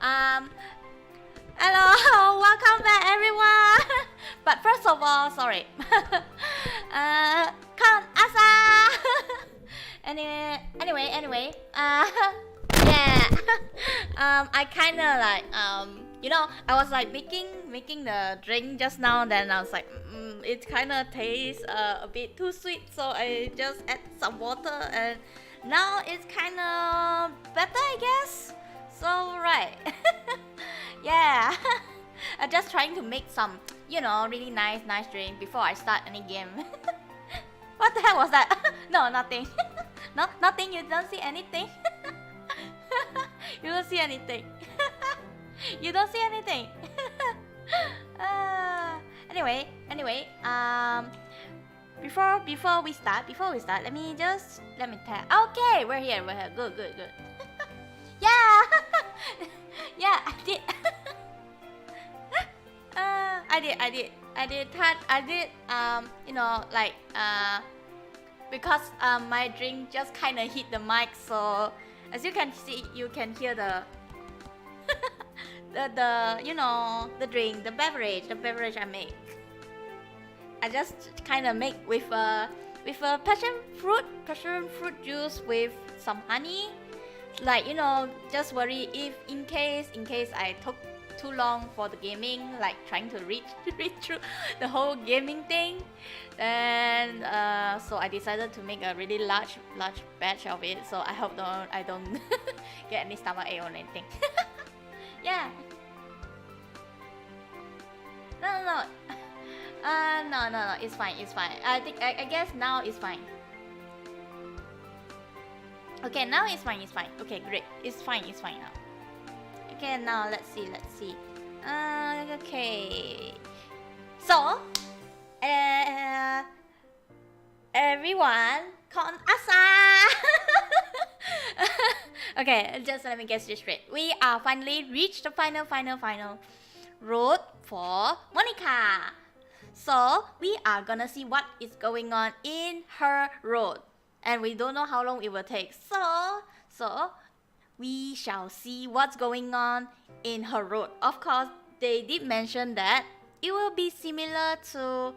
Um, hello, welcome back, everyone. But first of all, sorry. Come, Asa. Anyway. Yeah. I kinda like you know, I was like making the drink just now. Then I was like, it kinda tastes a bit too sweet, so I just add some water, and now it's kinda better, I guess. So right. Yeah. I'm just trying to make some, you know, really nice drink before I start any game. What the hell was that? No, nothing. Nothing. You don't see anything. You don't see anything. You don't see anything. Anyway. Before we start, let me tell. Okay, we're here. Good. Yeah. Yeah, I did. I did. You know, like because my drink just kind of hit the mic, so as you can see, you can hear the the you know, the drink, the beverage I make. I just kind of make with a passion fruit juice with some honey. Like, you know, just worry if in case I took too long for the gaming, like trying to read through the whole gaming thing, and so I decided to make a really large batch of it. So I hope I don't get any stomach ache or anything. Yeah. No. No. It's fine. I guess now it's fine. Okay, now it's fine. Okay, great. It's fine now. Okay, now let's see. Okay. So, everyone, con asa. Okay, just let me get this straight. We are finally reached the final route for Monika. So we are gonna see what is going on in her road, and we don't know how long it will take. So we shall see what's going on in her road. Of course, they did mention that it will be similar to,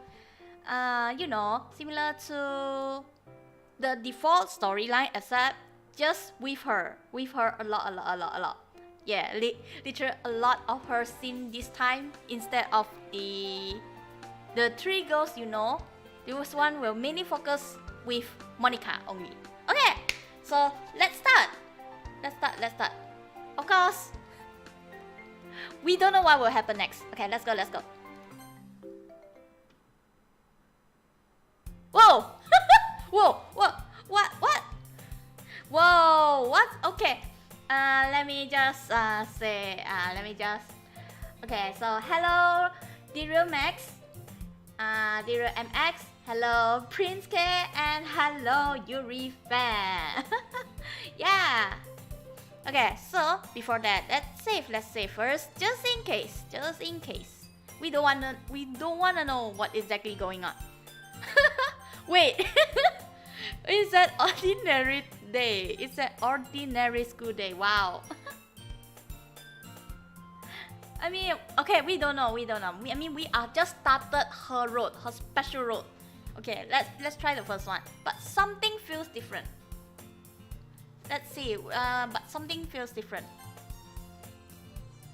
you know, similar to the default storyline, except just with her a lot. Yeah, literally a lot of her scene this time instead of the three girls, you know. This one will mainly focus with Monika only. Okay, so let's start. Of course, we don't know what will happen next. Okay, let's go. Whoa! Whoa! What? Whoa! What? Okay. Let me just say. Okay. So hello, DDL Max, DDL MX. Hello, Prince K, and hello, Yuri fan. Yeah. Okay, so before that, let's save first, just in case. We don't wanna know what exactly going on. Wait, is that ordinary day? It's an ordinary school day. Wow. I mean, okay, we don't know. I mean, we are just started her road, her special road. Okay, let's try the first one. But something feels different. Let's see. But something feels different.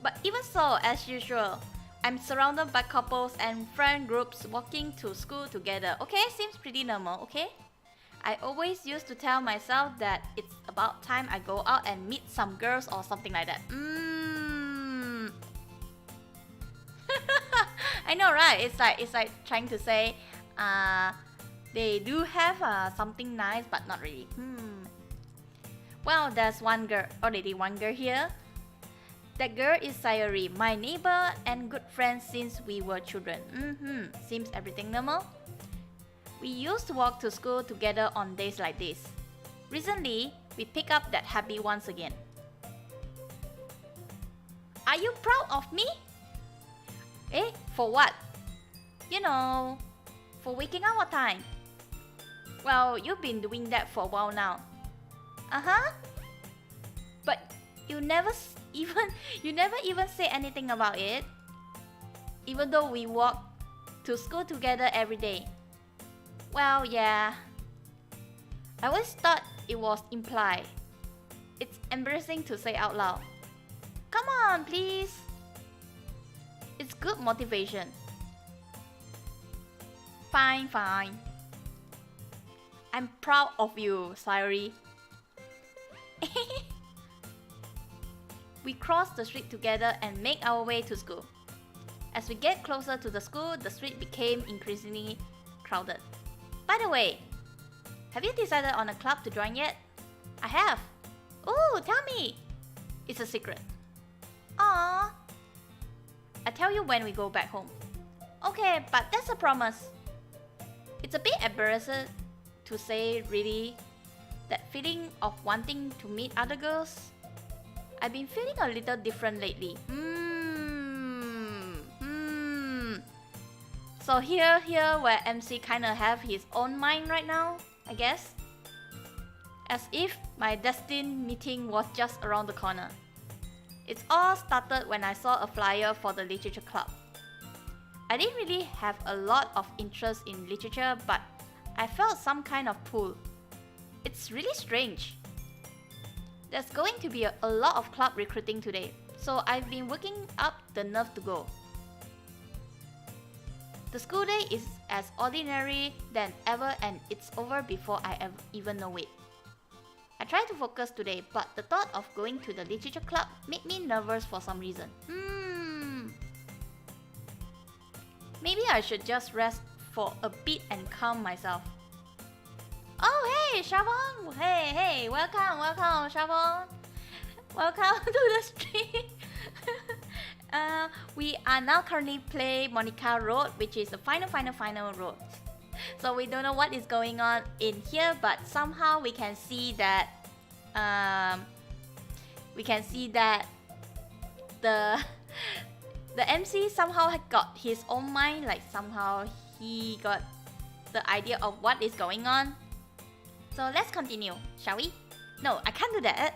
But even so, as usual, I'm surrounded by couples and friend groups walking to school together. Okay, seems pretty normal. Okay, I always used to tell myself that it's about time I go out and meet some girls or something like that. I know, right? It's like trying to say, they do have something nice, but not really. Well, there's one girl here. That girl is Sayuri, my neighbor and good friend since we were children. Seems everything normal. We used to walk to school together on days like this. Recently, we pick up that habit once again. Are you proud of me? Eh? For what? You know, for waking up on time. Well, you've been doing that for a while now. But you never you never even say anything about it. Even though we walk to school together every day. Well, yeah. I always thought it was implied. It's embarrassing to say out loud. Come on, please. It's good motivation. Fine, fine. I'm proud of you, Sayuri. We cross the street together and make our way to school. As we get closer to the school, the street became increasingly crowded. By the way, have you decided on a club to join yet? I have. Ooh, tell me. It's a secret. Aww. I'll tell you when we go back home. Okay, but that's a promise. It's a bit embarrassing to say, really. That feeling of wanting to meet other girls. I've been feeling a little different lately. So here where MC kinda have his own mind right now, I guess. As if my destined meeting was just around the corner. It all started when I saw a flyer for the literature club. I didn't really have a lot of interest in literature, but I felt some kind of pull. It's really strange. There's going to be a lot of club recruiting today, so I've been working up the nerve to go. The school day is as ordinary than ever and it's over before I even know it. I tried to focus today, but the thought of going to the literature club made me nervous for some reason. Maybe I should just rest for a bit and calm myself. Oh hey, Shavon! Hey, welcome, Shavon! Welcome to the stream! We are now currently playing MONIKA ROUTE, which is the final road. So we don't know what is going on in here, but somehow we can see that the MC somehow had got his own mind, like somehow he got the idea of what is going on. So let's continue, shall we? No, I can't do that.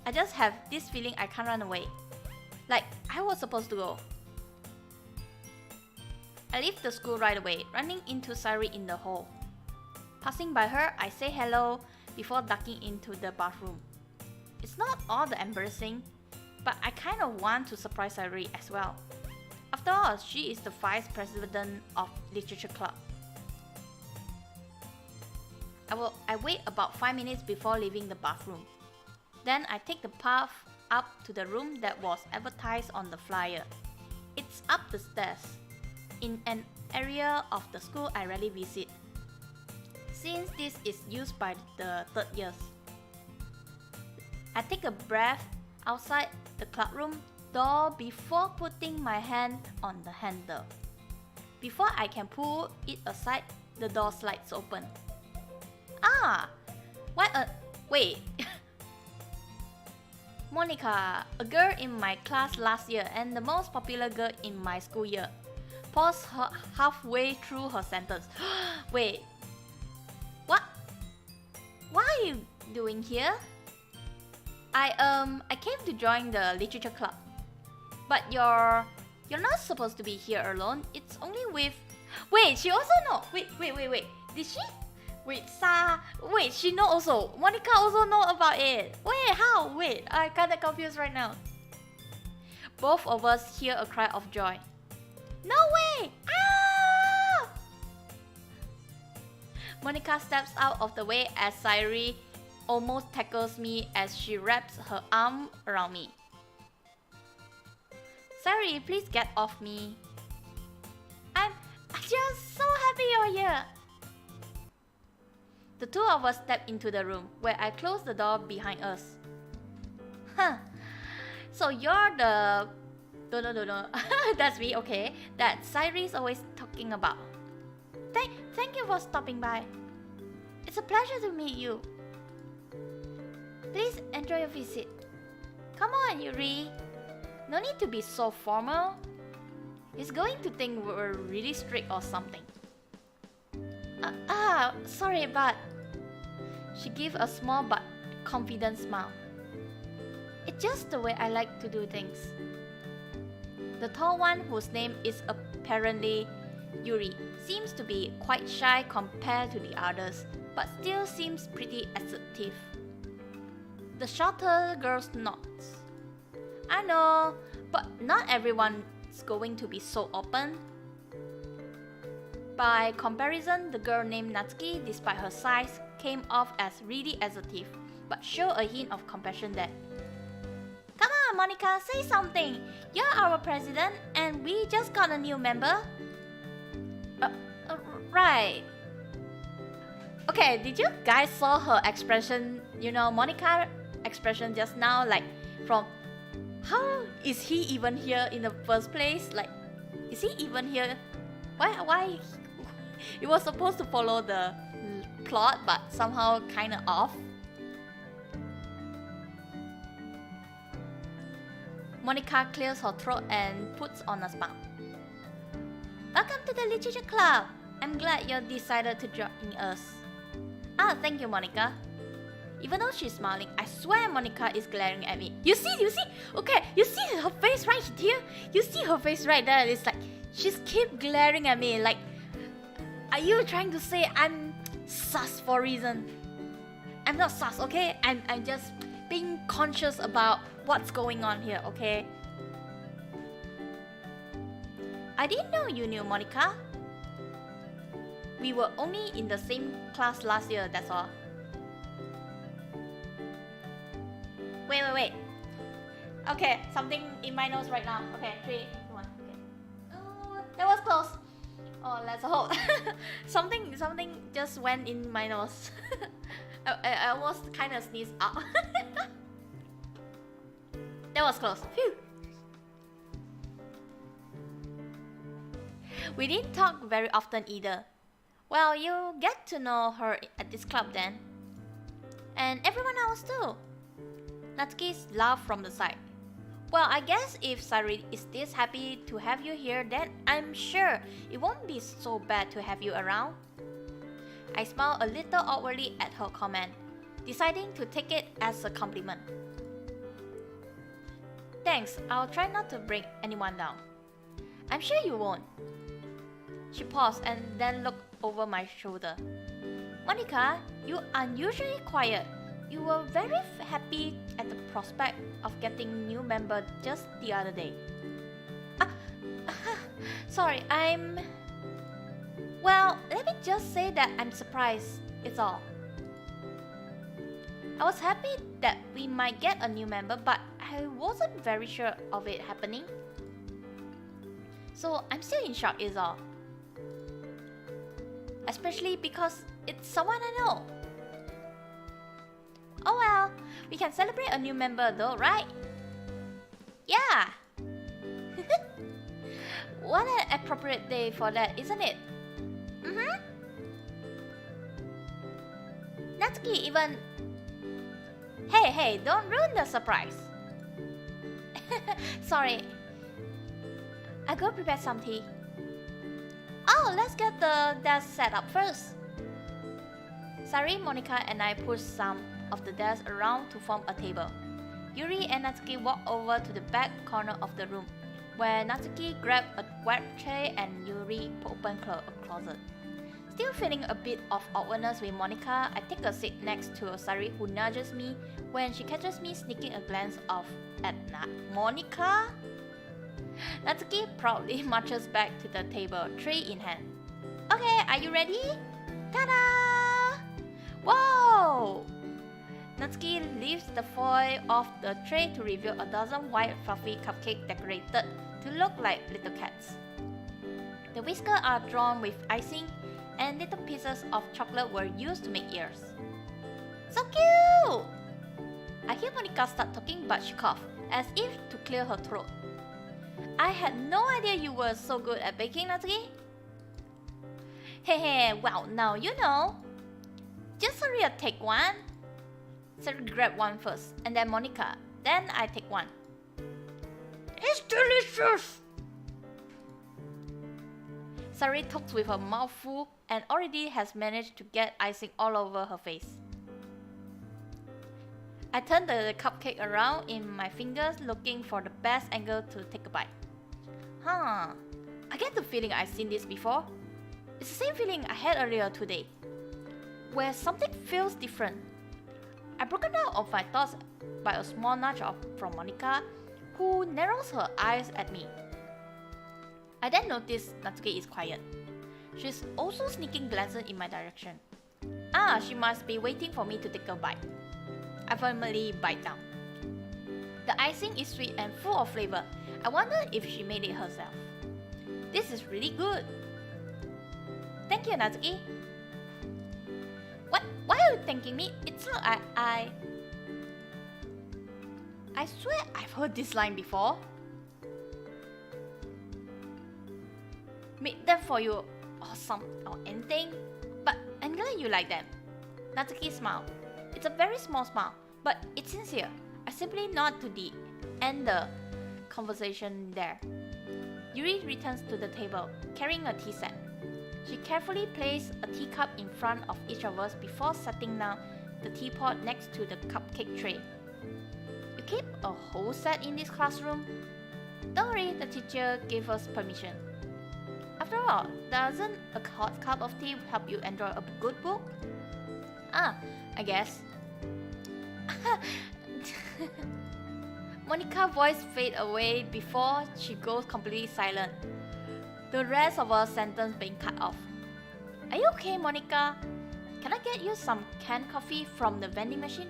I just have this feeling I can't run away. Like I was supposed to go. I leave the school right away, running into Sayuri in the hall. Passing by her, I say hello before ducking into the bathroom. It's not all that embarrassing, but I kind of want to surprise Sayuri as well. After all, she is the vice president of literature club. I wait about 5 minutes before leaving the bathroom. Then I take the path up to the room that was advertised on the flyer. It's up the stairs, in an area of the school I rarely visit, since this is used by the third years. I take a breath outside the club room door before putting my hand on the handle. Before I can pull it aside, the door slides open. Wait. Monika, a girl in my class last year and the most popular girl in my school year, paused halfway through her sentence. Wait, what? What are you doing here? I came to join the literature club. But you're not supposed to be here alone. It's only with... Wait, she also know. Wait. Did she? Wait, she know also. Monika also know about it. Wait, how? Wait, I kinda confused right now. Both of us hear a cry of joy. No way! Ah! Monika steps out of the way as Sayuri almost tackles me as she wraps her arm around me. Sayuri, please get off me. I'm just so happy you're here. The two of us step into the room, where I close the door behind us. So you're the... No. That's me, okay. That Sayuri's always talking about. Thank you for stopping by. It's a pleasure to meet you. Please enjoy your visit. Come on, Yuri. No need to be so formal. He's going to think we're really strict or something. Sorry, but... She gave a small but confident smile. It's just the way I like to do things. The tall one, whose name is apparently Yuri, seems to be quite shy compared to the others, but still seems pretty assertive. The shorter girl nods. I know, but not everyone's going to be so open. By comparison, the girl named Natsuki, despite her size, came off as really assertive, but showed a hint of compassion there. Come on, Monika, say something. You're our president, and we just got a new member. Right. Okay, did you guys saw her expression? You know, Monika expression just now, like from how is he even here in the first place? Like, is he even here? Why? It was supposed to follow the plot, but somehow kind of off. Monika clears her throat and puts on a smile. Welcome to the literature club. I'm glad you decided to join us. Ah, thank you, Monika. Even though she's smiling, I swear Monika is glaring at me. You see? Okay, you see her face right here? You see her face right there? It's like, she's keep glaring at me. Like, are you trying to say I'm sus for a reason? I'm not sus, okay? I'm just being conscious about what's going on here, okay? I didn't know you knew Monika. We were only in the same class last year, that's all. Wait. Okay, something in my nose right now. Okay, 3, 2, 1. Okay. Oh, that was close. Oh, let's hope. something just went in my nose. I almost kind of sneezed out. That was close. Phew. We didn't talk very often either. Well, you get to know her at this club then. And everyone else too. Natsuki's laughed from the side. Well, I guess if Sari is this happy to have you here, then I'm sure it won't be so bad to have you around. I smiled a little awkwardly at her comment, deciding to take it as a compliment. Thanks, I'll try not to bring anyone down. I'm sure you won't. She paused and then looked over my shoulder. Monika, you are unusually quiet. You were very happy at the prospect of getting new member just the other day. Sorry, Well, let me just say that I'm surprised, it's all. I was happy that we might get a new member, but I wasn't very sure of it happening. So I'm still in shock, is all. Especially because it's someone I know. Oh well, we can celebrate a new member though, right? Yeah! What an appropriate day for that, isn't it? Natsuki even... Hey, don't ruin the surprise. Sorry. I'll go prepare some tea. Oh, let's get the desk set up first. Sari, Monika, and I pushed some of the desks around to form a table. Yuri and Natsuki walked over to the back corner of the room, where Natsuki grabbed a web tray and Yuri opened a closet. Still feeling a bit of awkwardness with Monika, I take a seat next to Sari, who nudges me when she catches me sneaking a glance at Monika. Natsuki proudly marches back to the table, tray in hand. Okay, are you ready? Ta-da! Whoa! Natsuki lifts the foil off the tray to reveal a dozen white fluffy cupcakes decorated to look like little cats. The whiskers are drawn with icing, and little pieces of chocolate were used to make ears. So cute! I hear Monika start talking, but she coughed, as if to clear her throat. I had no idea you were so good at baking, Natsuki. Hey, well, now you know. Just Sari take one. Sari grab one first, and then Monika. Then I take one. It's delicious! Sari talks with her mouth full and already has managed to get icing all over her face. I turned the cupcake around in my fingers, looking for the best angle to take a bite. I get the feeling I've seen this before. It's the same feeling I had earlier today, where something feels different. I broken out of my thoughts by a small nudge from Monika, who narrows her eyes at me. I then notice Natsuki is quiet. She's also sneaking glances in my direction. She must be waiting for me to take a bite. I firmly bite down. The icing is sweet and full of flavor. I wonder if she made it herself. This is really good. Thank you, Natsuki. What? Why are you thanking me? It's not I swear I've heard this line before. Made them for you or anything. But I'm glad you like them. Natsuki smiled. It's a very small smile, but it's sincere. I simply nod to end the conversation there. Yuri returns to the table, carrying a tea set. She carefully placed a teacup in front of each of us before setting down the teapot next to the cupcake tray. You keep a whole set in this classroom? Don't worry, the teacher gave us permission. After all, doesn't a hot cup of tea help you enjoy a good book? I guess. Monika's voice fades away before she goes completely silent. The rest of her sentence being cut off. Are you okay, Monika? Can I get you some canned coffee from the vending machine?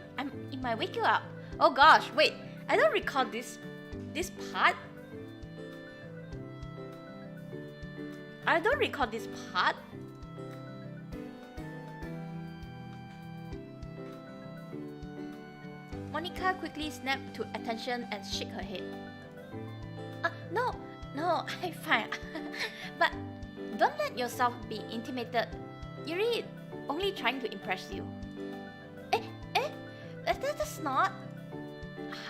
It might wake you up. Oh gosh, wait, I don't recall this part. I don't recall this part. Monika quickly snapped to attention and shook her head. No, I'm fine. But don't let yourself be intimidated. Yuri only trying to impress you. That's not.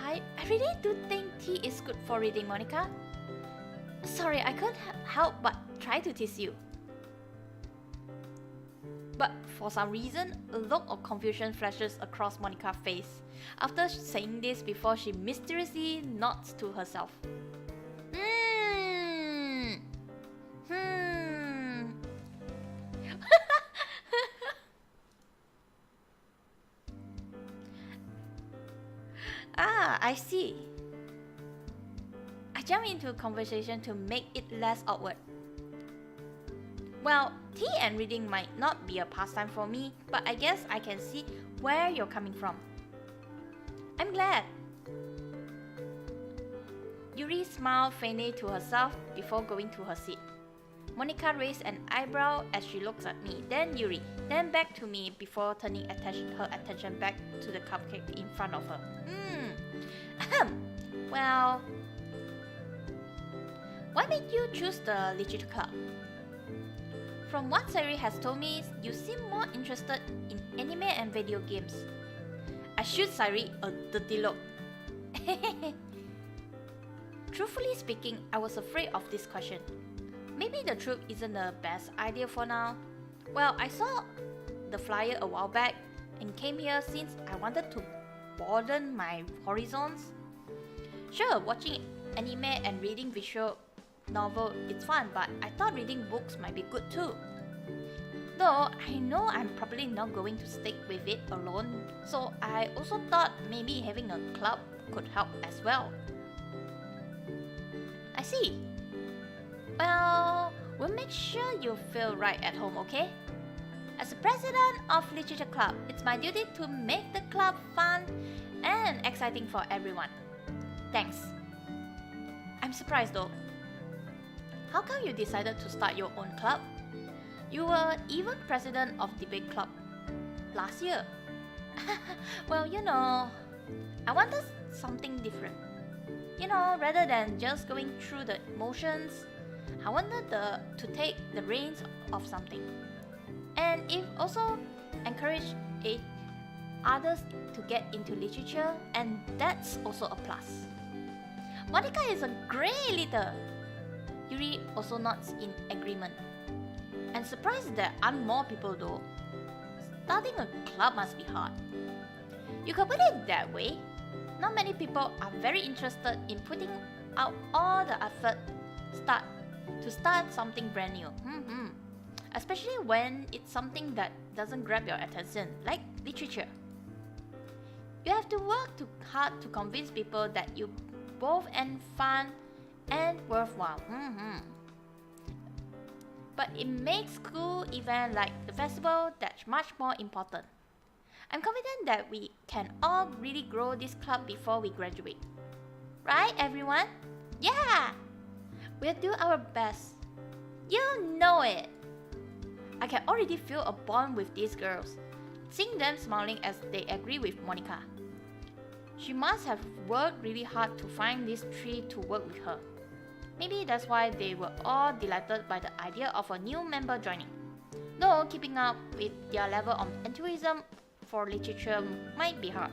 I really do think tea is good for reading, Monika. Sorry, I couldn't help but try to tease you. But for some reason, a look of confusion flashes across Monika's face after saying this before she mysteriously nods to herself. I see. I jump into a conversation to make it less awkward. Well, tea and reading might not be a pastime for me, but I guess I can see where you're coming from. I'm glad. Yuri smiled faintly to herself before going to her seat. Monika raised an eyebrow as she looks at me, then Yuri, then back to me before turning her attention back to the cupcake in front of her. Well, what made you choose the literature club? From what Sairi has told me, you seem more interested in anime and video games. I shoot Sairi a dirty look. Truthfully speaking, I was afraid of this question. Maybe the truth isn't the best idea for now. Well, I saw the flyer a while back and came here since I wanted to broaden my horizons. Sure, watching anime and reading visual novel is fun, but I thought reading books might be good too. Though I know I'm probably not going to stick with it alone, so I also thought maybe having a club could help as well. I see. Well, we'll make sure you feel right at home, okay? As the president of Literature Club, it's my duty to make the club fun and exciting for everyone. Thanks. I'm surprised though. How come you decided to start your own club? You were even president of debate club last year. Well, I wanted something different. Rather than just going through the motions, I wanted to take the reins of something. And it also encouraged others to get into literature, and that's also a plus. Monika is a great leader. Yuri also nods in agreement. And surprised there aren't more people though. Starting a club must be hard. You could put it that way. Not many people are very interested in putting out all the effort to start something brand new. Especially when it's something that doesn't grab your attention, like literature. You have to work too hard to convince people that you both and fun and worthwhile. But it makes cool event like the festival that much more important. I'm confident that we can all really grow this club before we graduate. Right, everyone? Yeah! We'll do our best. You know it! I can already feel a bond with these girls, seeing them smiling as they agree with Monika. She must have worked really hard to find these three to work with her. Maybe that's why they were all delighted by the idea of a new member joining. Though keeping up with their level of enthusiasm for literature might be hard.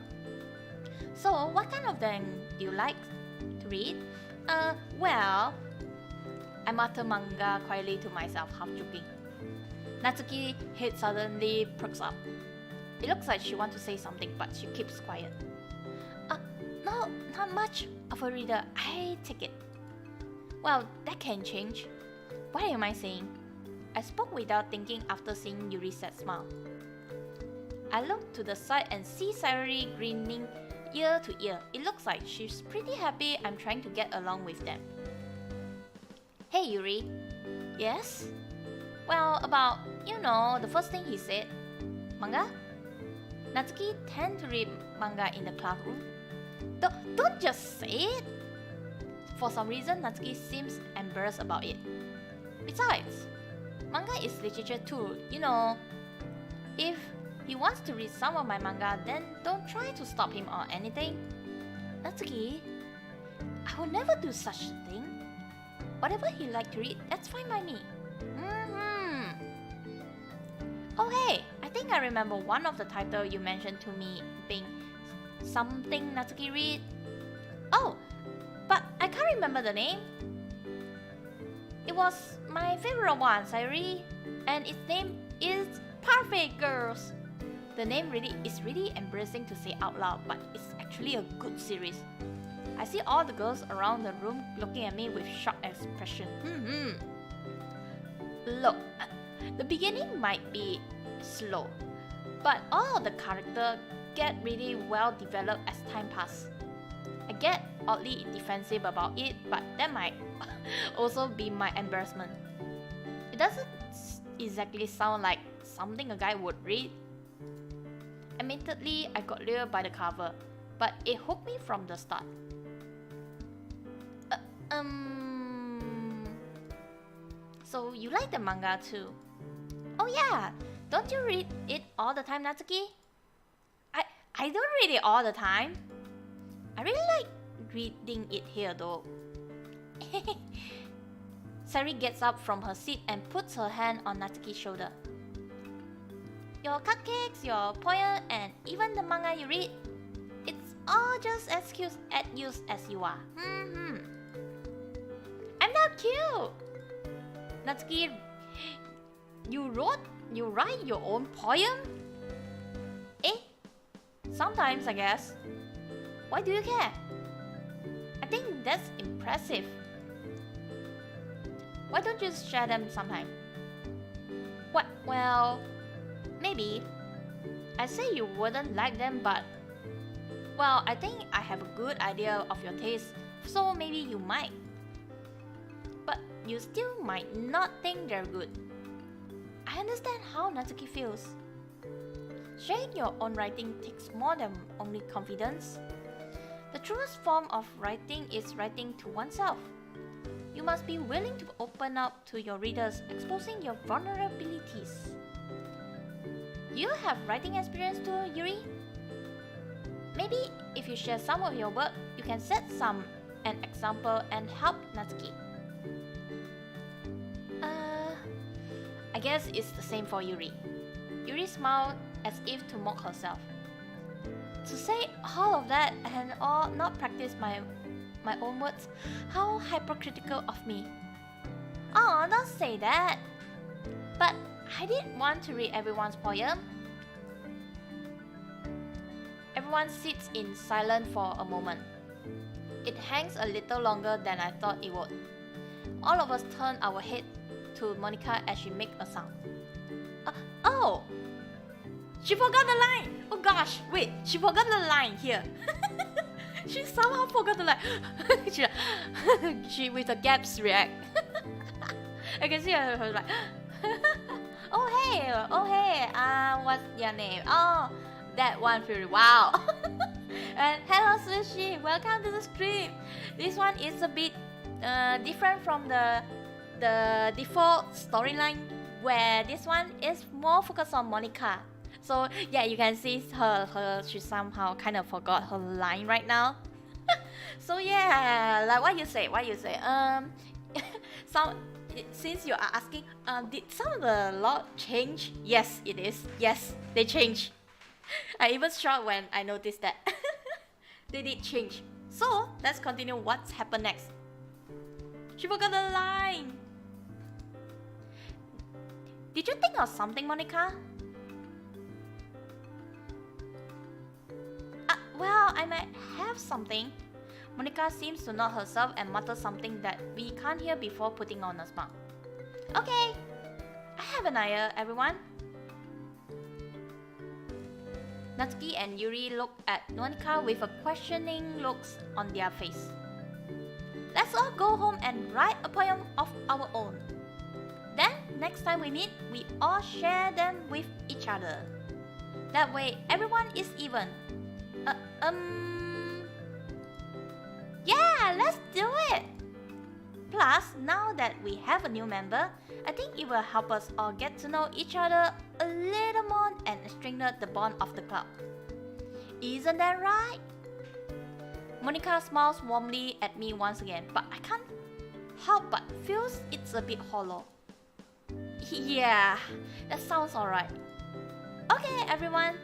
So, what kind of them do you like to read? Well, I mutter manga quietly to myself, half joking. Natsuki's head suddenly perks up. It looks like she wants to say something, but she keeps quiet. No, not much of a reader. I take it. Well, that can change. What am I saying? I spoke without thinking after seeing Yuri's sad smile. I look to the side and see Sayuri grinning ear to ear. It looks like she's pretty happy I'm trying to get along with them. Hey Yuri. Yes? Well, about, the first thing he said. Manga? Natsuki tend to read manga in the classroom. Don't just say it! For some reason, Natsuki seems embarrassed about it. Besides, manga is literature too, If he wants to read some of my manga, then don't try to stop him or anything. Natsuki, I will never do such a thing. Whatever he likes to read, that's fine by me. Oh hey, I think I remember one of the titles you mentioned to me being something Natsuki read. Oh, but I can't remember the name. It was my favorite one, Sayuri, and its name is Perfect Girls. The name is really embarrassing to say out loud, but it's actually a good series. I see all the girls around the room looking at me with shocked expression. Look, the beginning might be slow, but all of the characters get really well developed as time passes. I get oddly defensive about it, but that might also be my embarrassment. It doesn't exactly sound like something a guy would read. Admittedly, I got lured by the cover, but it hooked me from the start. So you like the manga too? Oh yeah, don't you read it all the time, Natsuki? I don't read it all the time. I really like reading it here though. Sari gets up from her seat and puts her hand on Natsuki's shoulder. Your cupcakes, your poem, and even the manga you read, it's all just as cute as you are. I'm not cute! Natsuki, you write your own poem? Sometimes, I guess. Why do you care? I think that's impressive. Why don't you share them sometime? What? Well, maybe. I say you wouldn't like them, but... Well, I think I have a good idea of your taste, so maybe you might. But you still might not think they're good. I understand how Natsuki feels. Sharing your own writing takes more than only confidence. The truest form of writing is writing to oneself. You must be willing to open up to your readers, exposing your vulnerabilities. Do you have writing experience too, Yuri? Maybe if you share some of your work, you can set an example and help Natsuki. I guess it's the same for Yuri. Yuri smiled as if to mock herself. To say all of that and not practice my own words, how hypocritical of me. Oh, don't say that. But I didn't want to read everyone's poem. everyone sits in silence for a moment. It hangs a little longer than I thought it would. All of us turn our head to Monika as she makes a sound. Oh! She forgot the line! Oh gosh, wait, she forgot the line here. She somehow forgot the line. she with a gaps react. I can see her like, oh hey, what's your name? Oh, that one Fury, wow. And hello Sushi, welcome to the stream. This one is a bit different from the default storyline, where this one is more focused on Monika. So yeah, you can see she somehow kind of forgot her line right now. So yeah, like what you say. Since you are asking, did some of the law change? Yes, it is. Yes, they change. I even shocked when I noticed that. They did change. So let's continue what's happened next. She forgot the line. Did you think of something, Monika? Well, I might have something. Monika seems to nod herself and mutter something that we can't hear before putting on a smile. Okay, I have an idea, everyone. Natsuki and Yuri look at Monika with a questioning looks on their face. Let's all go home and write a poem of our own. Then, next time we meet, we all share them with each other. That way, everyone is even. Yeah, let's do it! Plus, now that we have a new member, I think it will help us all get to know each other a little more and strengthen the bond of the club. Isn't that right? Monika smiles warmly at me once again, but I can't help but feels it's a bit hollow. Yeah, that sounds alright. Okay, everyone.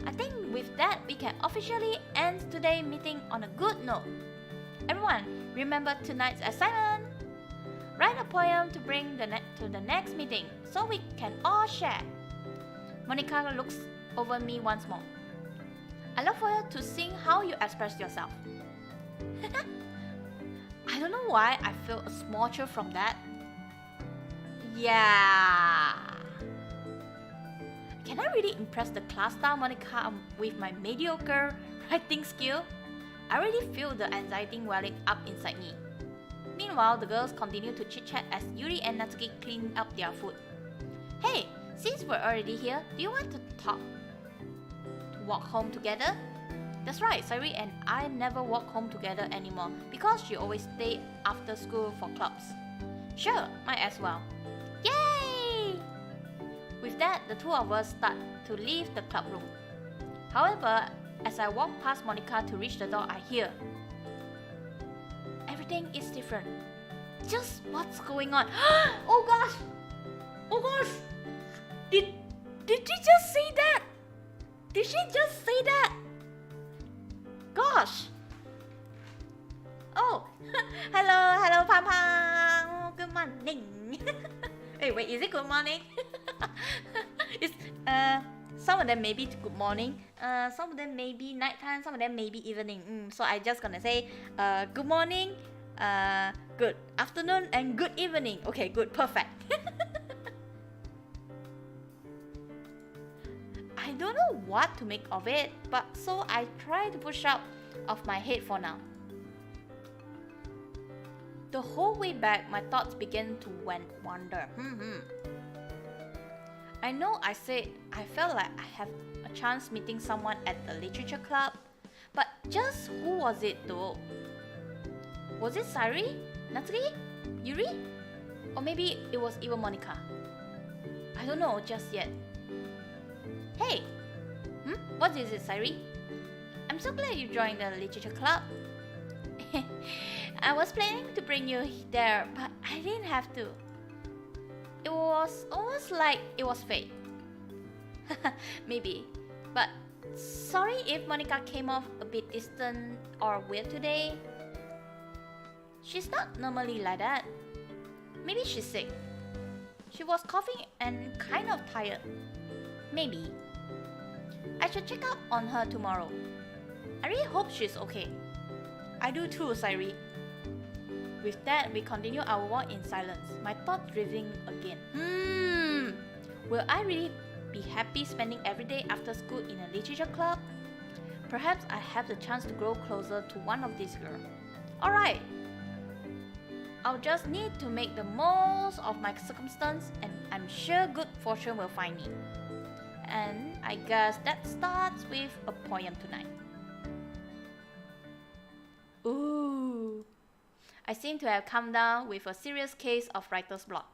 I think with that, we can officially end today's meeting on a good note. Everyone, remember tonight's assignment. Write a poem to bring to the next meeting so we can all share. Monika looks over me once more. I love for you to sing how you express yourself. I don't know why I feel a small chill from that. Yeah. Can I really impress the class star Monika with my mediocre writing skill? I already feel the anxiety welling up inside me. Meanwhile, the girls continue to chit-chat as Yuri and Natsuki clean up their food. Hey, since we're already here, do you want to walk home together? That's right, Sari and I never walk home together anymore because she always stay after school for clubs. Sure, might as well. Yay! With that, the two of us start to leave the club room. However, as I walk past Monika to reach the door, I hear, everything is different. Just what's going on? Oh gosh! Oh gosh! Did she just say that? Did she just say that? Gosh! Oh! hello, Pam Pam! Good morning! Hey, wait, is it good morning? It's, some of them may be good morning, some of them may be nighttime, some of them may be evening. So I just gonna say, good morning, good afternoon, and good evening. Okay, good, perfect. I don't know what to make of it, but so I try to push out of my head for now. The whole way back, my thoughts began to wander. I know I said I felt like I have a chance meeting someone at the literature club, but just who was it though? Was it Sari? Natsuki? Yuri? Or maybe it was even Monika? I don't know just yet. Hey! What is it, Sari? I'm so glad you joined the literature club. I was planning to bring you there, but I didn't have to. It was almost like it was fate. Maybe. But sorry if Monika came off a bit distant or weird today. She's not normally like that. Maybe she's sick. She was coughing and kind of tired. Maybe. I should check up on her tomorrow. I really hope she's okay. I do too, Sairi. With that, we continue our walk in silence, my thoughts drifting again. Will I really be happy spending every day after school in a literature club? Perhaps I have the chance to grow closer to one of these girls. Alright, I'll just need to make the most of my circumstance, and I'm sure good fortune will find me. And I guess that starts with a poem tonight. Ooh. I seem to have come down with a serious case of writer's block.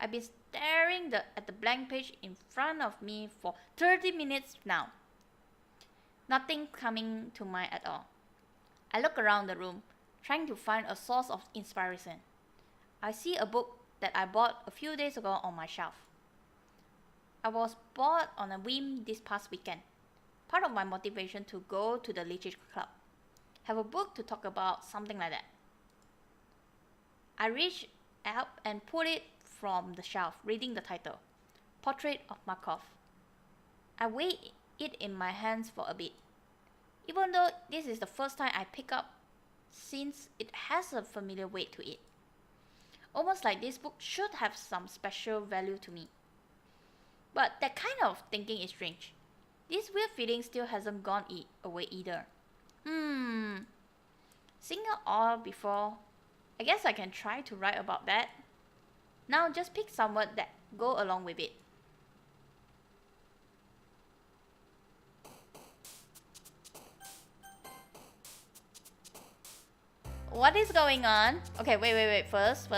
I've been staring at the blank page in front of me for 30 minutes now. Nothing coming to mind at all. I look around the room, trying to find a source of inspiration. I see a book that I bought a few days ago on my shelf. I was bored on a whim this past weekend. Part of my motivation to go to the literature club. Have a book to talk about, something like that. I reached out and pulled it from the shelf, reading the title, Portrait of Markov. I weighed it in my hands for a bit. Even though this is the first time I pick up, since it has a familiar weight to it. Almost like this book should have some special value to me. But that kind of thinking is strange. This weird feeling still hasn't gone away either. Seeing it all before, I guess I can try to write about that. Now just pick some words that go along with it. What is going on? Okay, wait. First.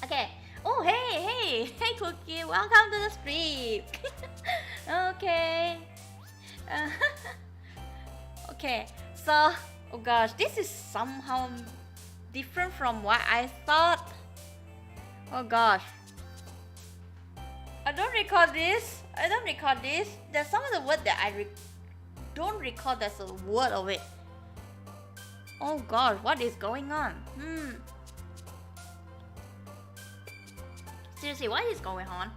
Okay. Oh, hey, Cookie. Welcome to the stream. Okay. Okay. So, oh gosh, this is somehow different from what I thought. Oh gosh. I don't record this. There's some of the words that I don't recall there's a word of it. Oh gosh, what is going on? Seriously, what is going on?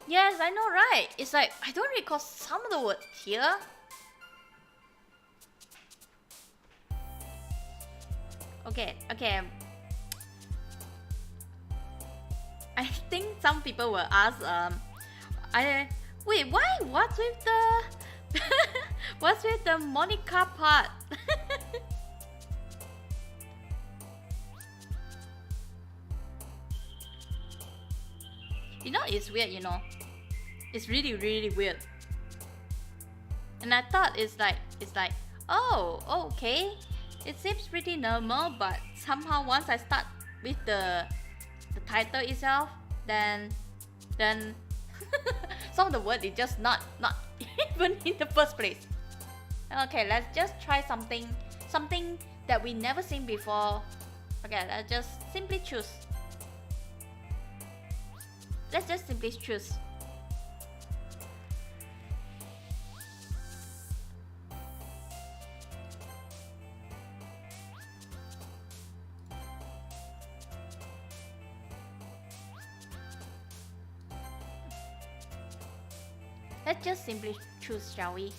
Yes, I know, right? It's like I don't recall some of the words here. Okay. I think some people will ask, wait, why? What's with the, what's with the Monika part? You know, it's weird, you know. It's really, really weird. And I thought it's like, oh, okay. It seems pretty normal, but somehow once I start with the title itself, then some of the word is just not even in the first place. Okay, let's just try something that we never seen before. Okay, let's just simply choose. Let's just simply choose. Let's just simply choose, shall we?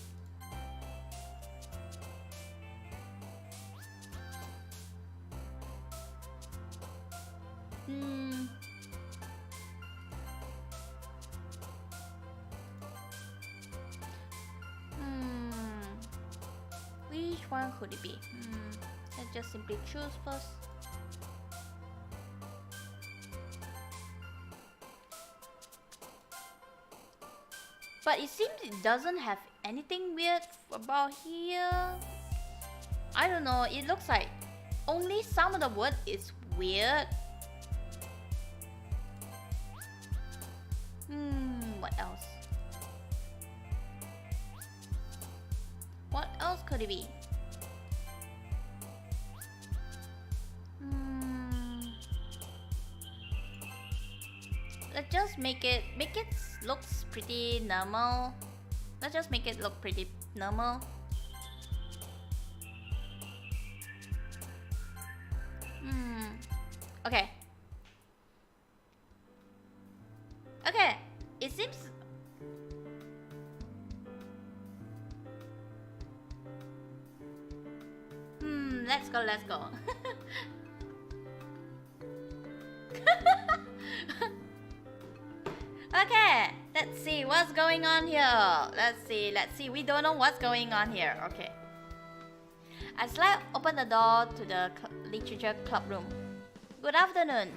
Which one could it be? Let's just simply choose first. But it seems it doesn't have anything weird about here. I don't know, it looks like only some of the word is weird. What else? What else could it be? Let's just make it looks pretty normal. Let's just make it look pretty normal. Okay. Okay, it seems... let's go, let's go. Okay, let's see what's going on here. Let's see. We don't know what's going on here. Okay. I open the door to the literature club room. Good afternoon.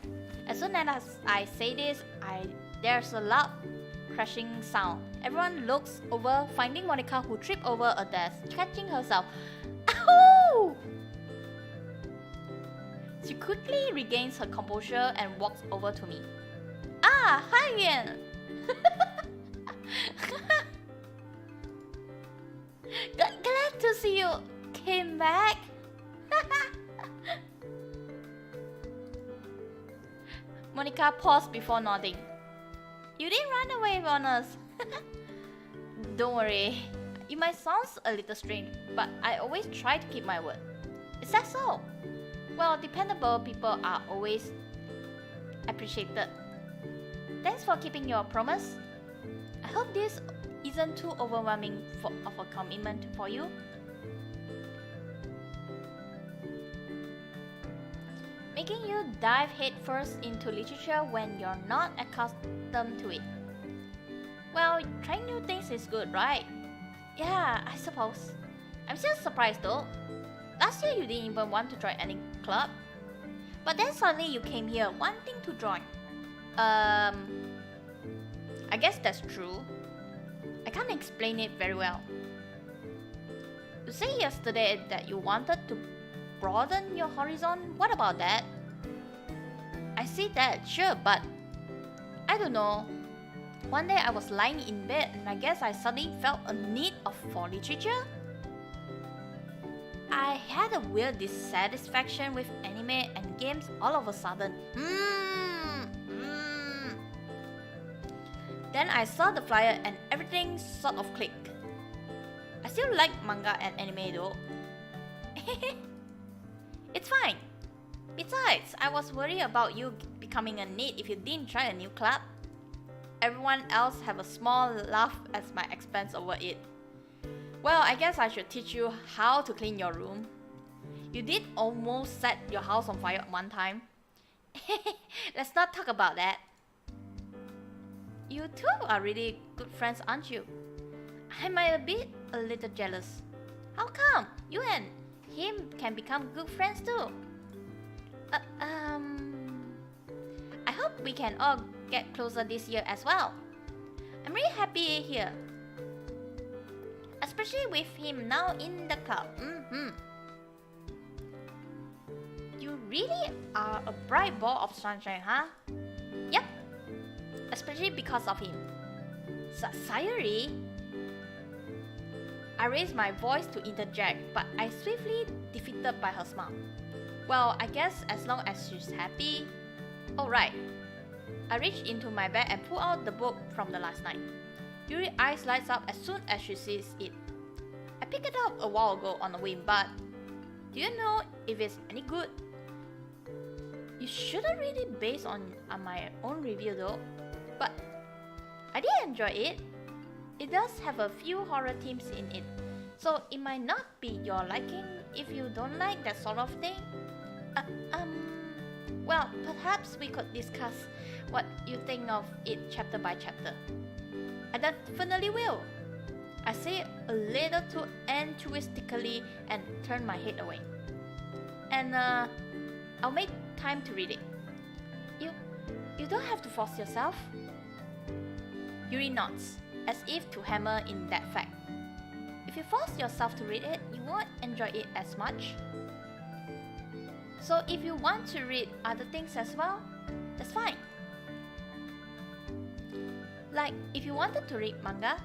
As soon as I say this, there's a loud crashing sound. Everyone looks over, finding Monika, who tripped over a desk, catching herself. Ow! She quickly regains her composure and walks over to me. Ah, hi again. Glad to see you came back. Monika paused before nodding. You didn't run away from us. Don't worry. You might sound a little strange, but I always try to keep my word. Is that so? Well, dependable people are always appreciated. Thanks for keeping your promise. I hope this isn't too overwhelming of a commitment for you. Making you dive headfirst into literature when you're not accustomed to it. Well, trying new things is good, right? Yeah, I suppose. I'm still surprised though. Last year you didn't even want to join any club. But then suddenly you came here wanting to join. I guess that's true. I can't explain it very well. You said yesterday that you wanted to broaden your horizon. What about that? I see that, sure, but I don't know. One day I was lying in bed and I guess I suddenly felt a need for literature. I had a weird dissatisfaction with anime and games all of a sudden. Then I saw the flyer and everything sort of clicked. I still like manga and anime though. It's fine. Besides, I was worried about you becoming a need if you didn't try a new club. Everyone else have a small laugh at my expense over it. Well, I guess I should teach you how to clean your room. You did almost set your house on fire one time. Let's not talk about that. You two are really good friends, aren't you? I might be a little jealous. How come? You and him can become good friends too. I hope we can all get closer this year as well. I'm really happy here. Especially with him now in the club. You really are a bright ball of sunshine, huh? Yep. Especially because of him. Sayuri? I raised my voice to interject, but I swiftly defeated by her smile. Well, I guess as long as she's happy. Oh right. I reached into my bag and pulled out the book from the last night. Yuri's eyes lights up as soon as she sees it. I picked it up a while ago on a whim, but do you know if it's any good? You shouldn't really base on my own review though, but I did enjoy it. It does have a few horror themes in it, so it might not be your liking if you don't like that sort of thing. Well, perhaps we could discuss what you think of it chapter by chapter. I definitely will. I say it a little too enthusiastically and turn my head away. And I'll make time to read it. You don't have to force yourself. Yuri nods, as if to hammer in that fact. If you force yourself to read it, you won't enjoy it as much. So if you want to read other things as well, that's fine. Like if you wanted to read manga.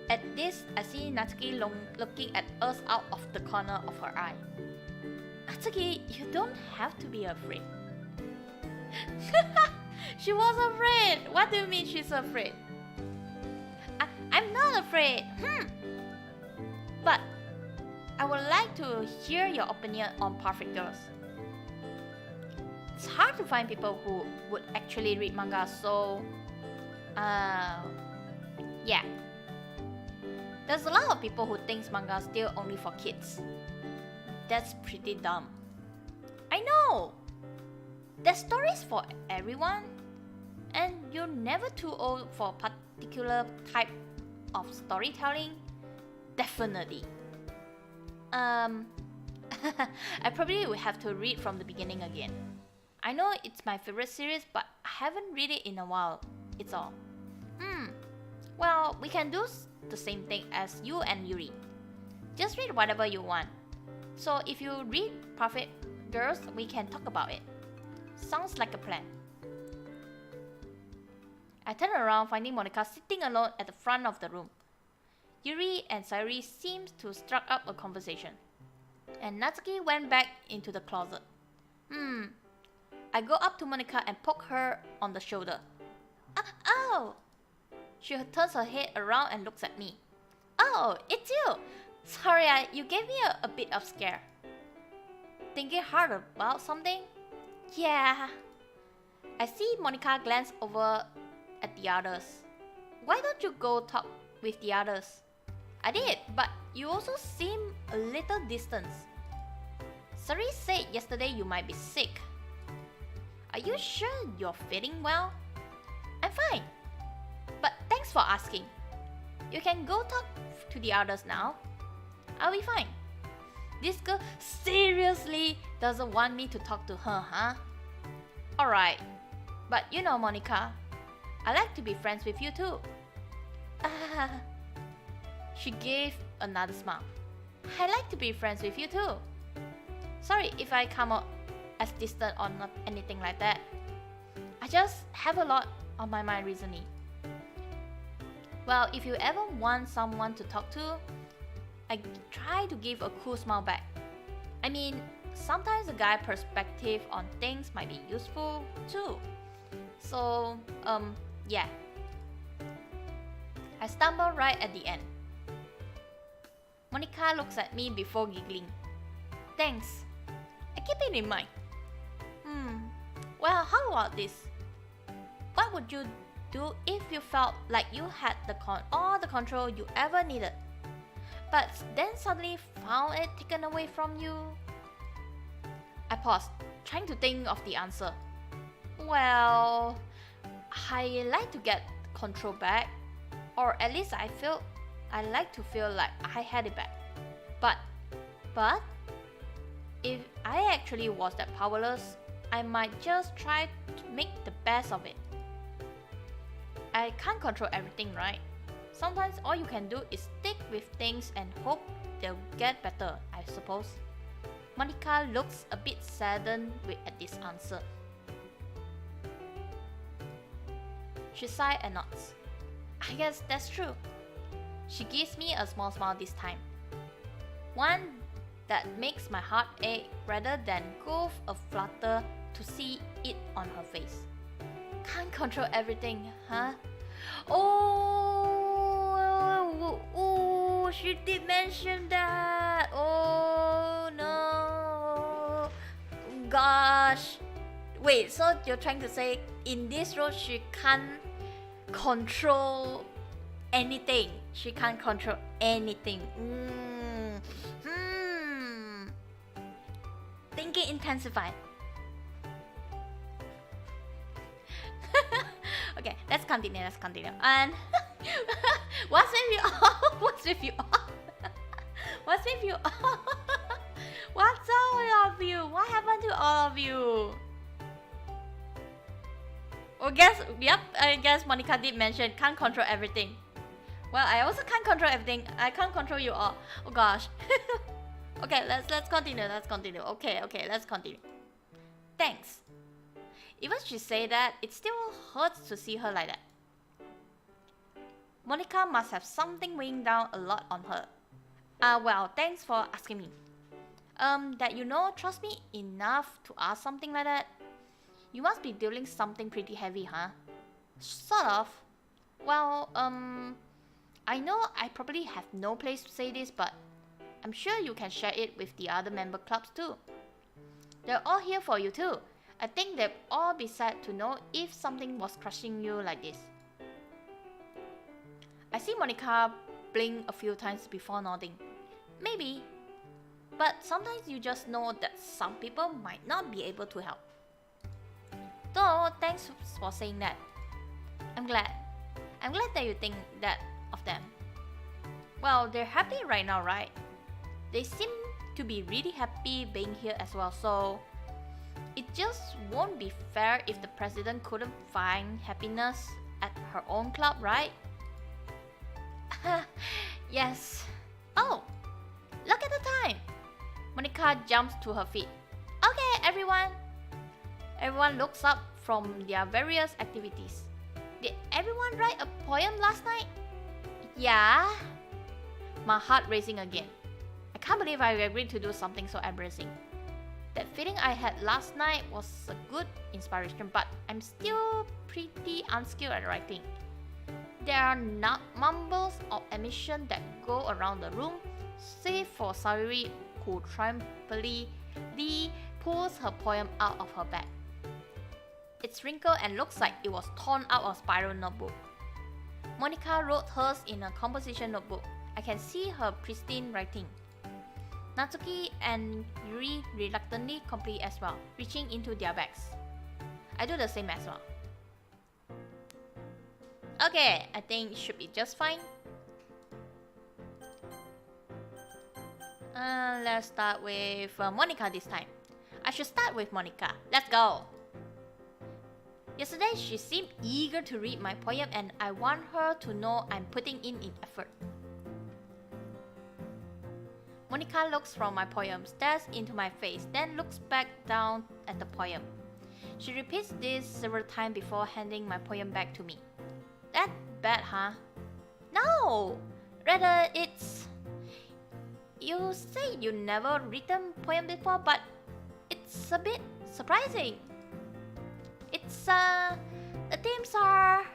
At this, I see Natsuki looking at us out of the corner of her eye. Natsuki, you don't have to be afraid. She was afraid. What do you mean she's afraid? I'm not afraid. But I would like to hear your opinion on Perfect Girls. It's to find people who would actually read manga, so yeah. There's a lot of people who thinks manga is still only for kids. That's pretty dumb. I know! There's stories for everyone, and you're never too old for a particular type of storytelling. Definitely. I probably will have to read from the beginning again. I know it's my favorite series, but I haven't read it in a while. It's all. Well, we can do the same thing as you and Yuri. Just read whatever you want. So if you read Perfect Girls, we can talk about it. Sounds like a plan. I turn around, finding Monika sitting alone at the front of the room. Yuri and Sayuri seemed to struck up a conversation, and Natsuki went back into the closet. I go up to Monika and poke her on the shoulder. Oh! She turns her head around and looks at me. Oh, it's you! Sorry, you gave me a bit of scare. Thinking hard about something? Yeah. I see Monika glance over at the others. Why don't you go talk with the others? I did, but you also seem a little distant. Sari said yesterday you might be sick. Are you sure you're feeling well? I'm fine. But thanks for asking. You can go talk to the others now. I'll be fine. This girl seriously doesn't want me to talk to her, huh? Alright. But you know, Monika, I like to be friends with you too. She gave another smile. I like to be friends with you too. Sorry if I come out as distant or not anything like that. I just have a lot on my mind recently. Well, if you ever want someone to talk to, I try to give a cool smile back. I mean, sometimes a guy's perspective on things might be useful too. So, yeah. I stumble right at the end. Monika looks at me before giggling. Thanks. I keep it in mind. Well, how about this? What would you do if you felt like you had all the control you ever needed, but then suddenly found it taken away from you? I paused, trying to think of the answer. Well, I like to get control back, or at least I like to feel like I had it back. But if I actually was that powerless, I might just try to make the best of it. I can't control everything, right? Sometimes all you can do is stick with things and hope they'll get better, I suppose. Monika looks a bit saddened at this answer. She sighs and nods. I guess that's true. She gives me a small smile this time. One that makes my heart ache rather than go a flutter to see it on her face. Can't control everything, huh? Oh, she did mention that. Oh no. Gosh. Wait, so you're trying to say in this role she can't control anything. She can't control anything. Thinking intensified. Okay, let's continue. And what's with you all? What's with you all? What's with you all? What's all of you? What happened to all of you? I guess Monika did mention can't control everything. Well, I also can't control everything. I can't control you all. Oh gosh. Okay, let's continue. Okay, let's continue. Thanks. Even she say that, it still hurts to see her like that. Monika must have something weighing down a lot on her. Well, thanks for asking me. That you trust me enough to ask something like that? You must be dealing something pretty heavy, huh? Sort of. Well, I know I probably have no place to say this, but I'm sure you can share it with the other member clubs too. They're all here for you too. I think they'd all be sad to know if something was crushing you like this. I see Monika blink a few times before nodding. Maybe. But sometimes you just know that some people might not be able to help. Though, thanks for saying that. I'm glad. I'm glad that you think that of them. Well, they're happy right now, right? They seem to be really happy being here as well, so it just won't be fair if the president couldn't find happiness at her own club, right? Yes. Oh, look at the time. Monika jumps to her feet. Okay, everyone. Everyone looks up from their various activities. Did everyone write a poem last night? Yeah. My heart racing again. I can't believe I agreed to do something so embarrassing. That feeling I had last night was a good inspiration, but I'm still pretty unskilled at writing. There are not mumbles of admission that go around the room, save for Sayuri, who triumphantly pulls her poem out of her bag. It's wrinkled and looks like it was torn out of a spiral notebook. Monika wrote hers in a composition notebook. I can see her pristine writing. Natsuki and Yuri reluctantly complete as well, reaching into their bags. I do the same as well. Okay, I think it should be just fine. Let's start with Monika this time. I should start with Monika. Let's go! Yesterday, she seemed eager to read my poem and I want her to know I'm putting in effort. Monika looks from my poem, stares into my face, then looks back down at the poem. She repeats this several times before handing my poem back to me. That bad, huh? No! Rather, it's... You say you never written poem before, but it's a bit surprising. It's, the themes are...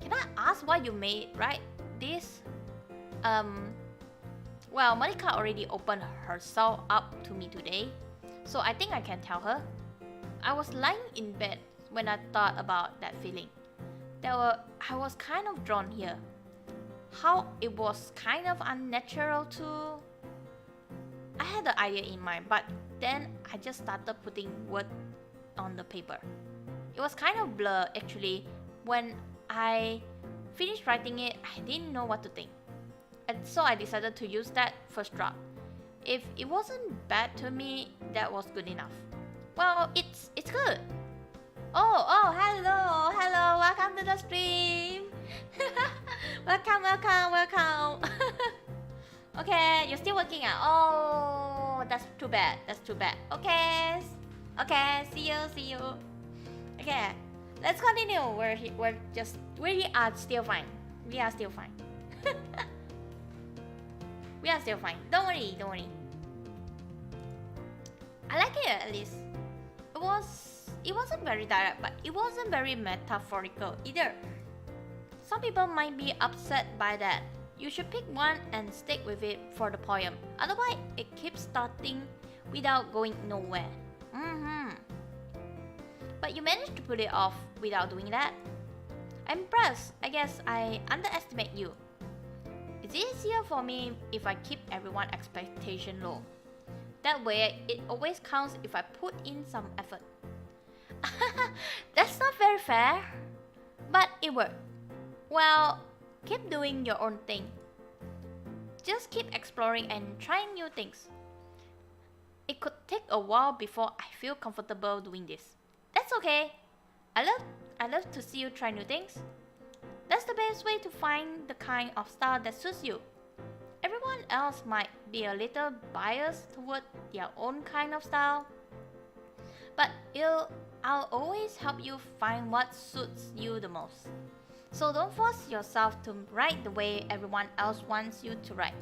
Can I ask why you made, right? This? Well, Monika already opened herself up to me today, so I think I can tell her. I was lying in bed when I thought about that feeling. I was kind of drawn here. How it was kind of unnatural to... I had the idea in mind, but then I just started putting words on the paper. It was kind of blurred actually. When I finished writing it, I didn't know what to think. And so I decided to use that first draft. If it wasn't bad to me, that was good enough. Well, it's good. Oh, hello, welcome to the stream. welcome. Okay, you're still working out. Oh, that's too bad. Okay, see you. Okay, let's continue. We are still fine. We are still fine. Don't worry. I like it at least. It wasn't very direct, but it wasn't very metaphorical either. Some people might be upset by that. You should pick one and stick with it for the poem. Otherwise, it keeps starting without going nowhere. But you managed to put it off without doing that. I'm impressed. I guess I underestimate you. It's easier for me if I keep everyone's expectation low. That way, it always counts if I put in some effort. That's not very fair. But it worked. Well, keep doing your own thing. Just keep exploring and trying new things. It could take a while before I feel comfortable doing this. That's okay. I love to see you try new things. That's the best way to find the kind of style that suits you. Everyone else might be a little biased toward their own kind of style, but I'll always help you find what suits you the most. So don't force yourself to write the way everyone else wants you to write.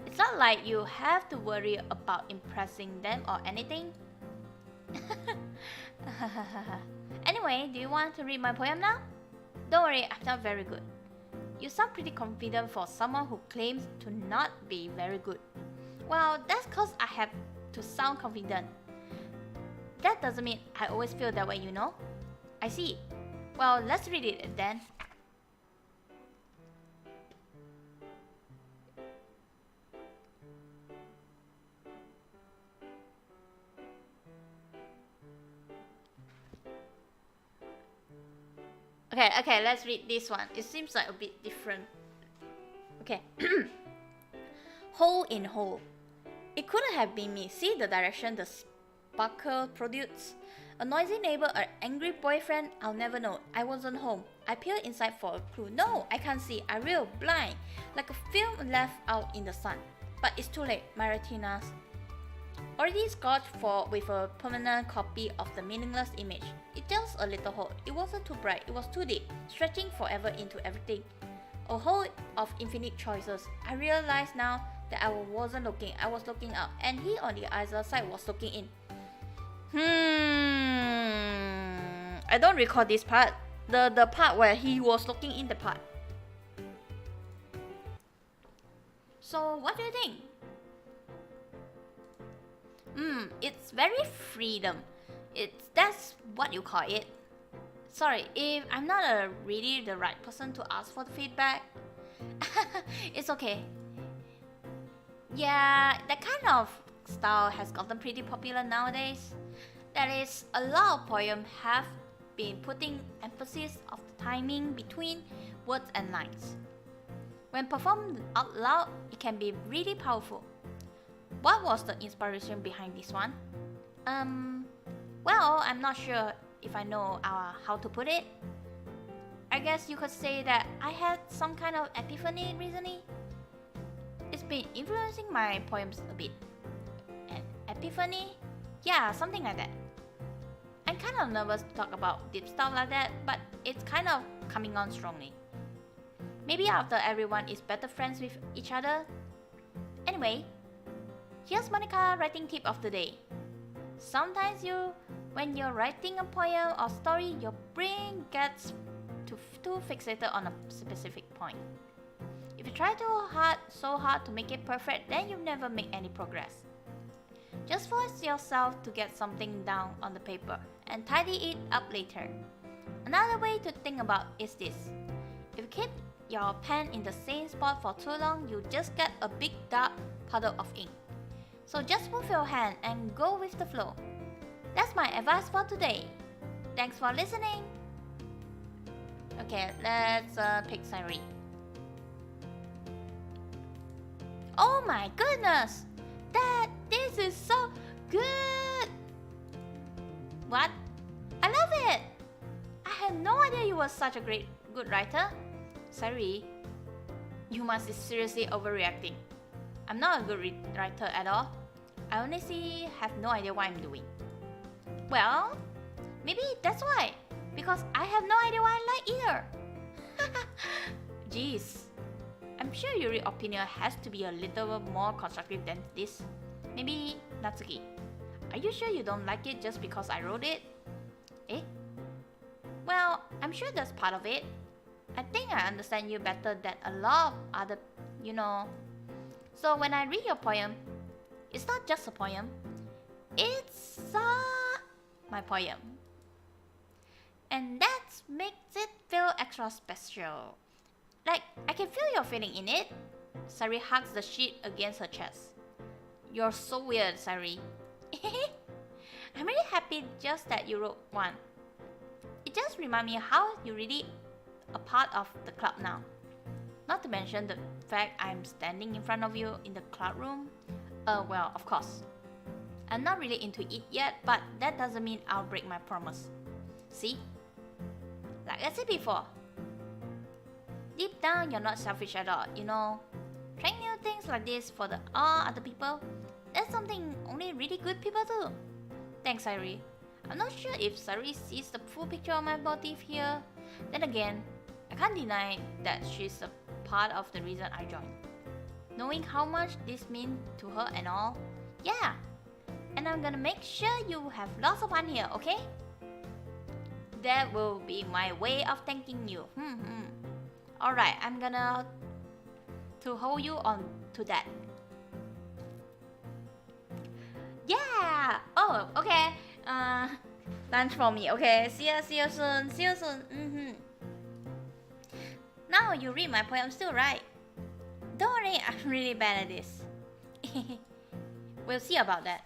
It's not like you have to worry about impressing them or anything. Anyway, do you want to read my poem now? Don't worry, I'm not very good. You sound pretty confident for someone who claims to not be very good. Well, that's cause I have to sound confident. that doesn't mean I always feel that way, you know? I see. Well, let's read it then. Okay, let's read this one. It seems like a bit different. Okay. Hole in hole. It couldn't have been me. See the direction the sparkle produces. A noisy neighbor, an angry boyfriend, I'll never know. I wasn't home. I peered inside for a clue. No, I can't see. I real blind. Like a film left out in the sun. But it's too late. My retinas already scarred with a permanent copy of the meaningless image. It just a little hole. It wasn't too bright. It was too deep, stretching forever into everything. A hole of infinite choices. I realize now that I wasn't looking. I was looking out, and he on the other side was looking in. I don't recall this part. The part where he was looking in the part. So what do you think? It's very freedom. That's what you call it. Sorry if I'm not really the right person to ask for the feedback. It's okay. Yeah, that kind of style has gotten pretty popular nowadays. That is, a lot of poems have been putting emphasis of the timing between words and lines. When performed out loud, it can be really powerful. What was the inspiration behind this one? Well, I'm not sure if I know how to put it. I guess you could say that I had some kind of epiphany recently. It's been influencing my poems a bit. An epiphany? Yeah, something like that. I'm kind of nervous to talk about deep stuff like that, but it's kind of coming on strongly. Maybe after everyone is better friends with each other. Anyway, here's Monika writing tip of the day. Sometimes when you're writing a poem or story, your brain gets too fixated on a specific point. If you try so hard to make it perfect, then you never make any progress. Just force yourself to get something down on the paper and tidy it up later. Another way to think about is this. If you keep your pen in the same spot for too long, you just get a big dark puddle of ink. So just move your hand and go with the flow. That's my advice for today. Thanks for listening. Okay, let's pick Sari. Oh my goodness! This is so good! What? I love it! I had no idea you were such a good writer. Sari, you must be seriously overreacting. I'm not a good writer at all. I honestly have no idea what I'm doing. Well, maybe that's why. Because I have no idea what I like either. Jeez. I'm sure your opinion has to be a little more constructive than this. Maybe Natsuki. Are you sure you don't like it just because I wrote it? Eh? Well, I'm sure that's part of it. I think I understand you better than a lot of other, So when I read your poem, it's not just a poem. It's my poem. And that makes it feel extra special. Like, I can feel your feeling in it. Sari hugs the sheet against her chest. You're so weird, Sari. I'm really happy just that you wrote one. It just reminds me how you're really a part of the club now. Not to mention the fact I'm standing in front of you in the club room. Well, of course. I'm not really into it yet, but that doesn't mean I'll break my promise. See? Like I said before, deep down you're not selfish at all, Trying new things like this for all other people, that's something only really good people do. Thanks, Sari. I'm not sure if Sari sees the full picture of my motive here. Then again, I can't deny that she's a part of the reason I joined. Knowing how much this means to her and all, yeah. And I'm gonna make sure you have lots of fun here, okay? That will be my way of thanking you. Alright, I'm gonna to hold you on to that. Yeah! Oh, okay. Lunch for me. Okay, see you soon. See you soon. Now you read my poem still, right? Don't worry, I'm really bad at this. We'll see about that.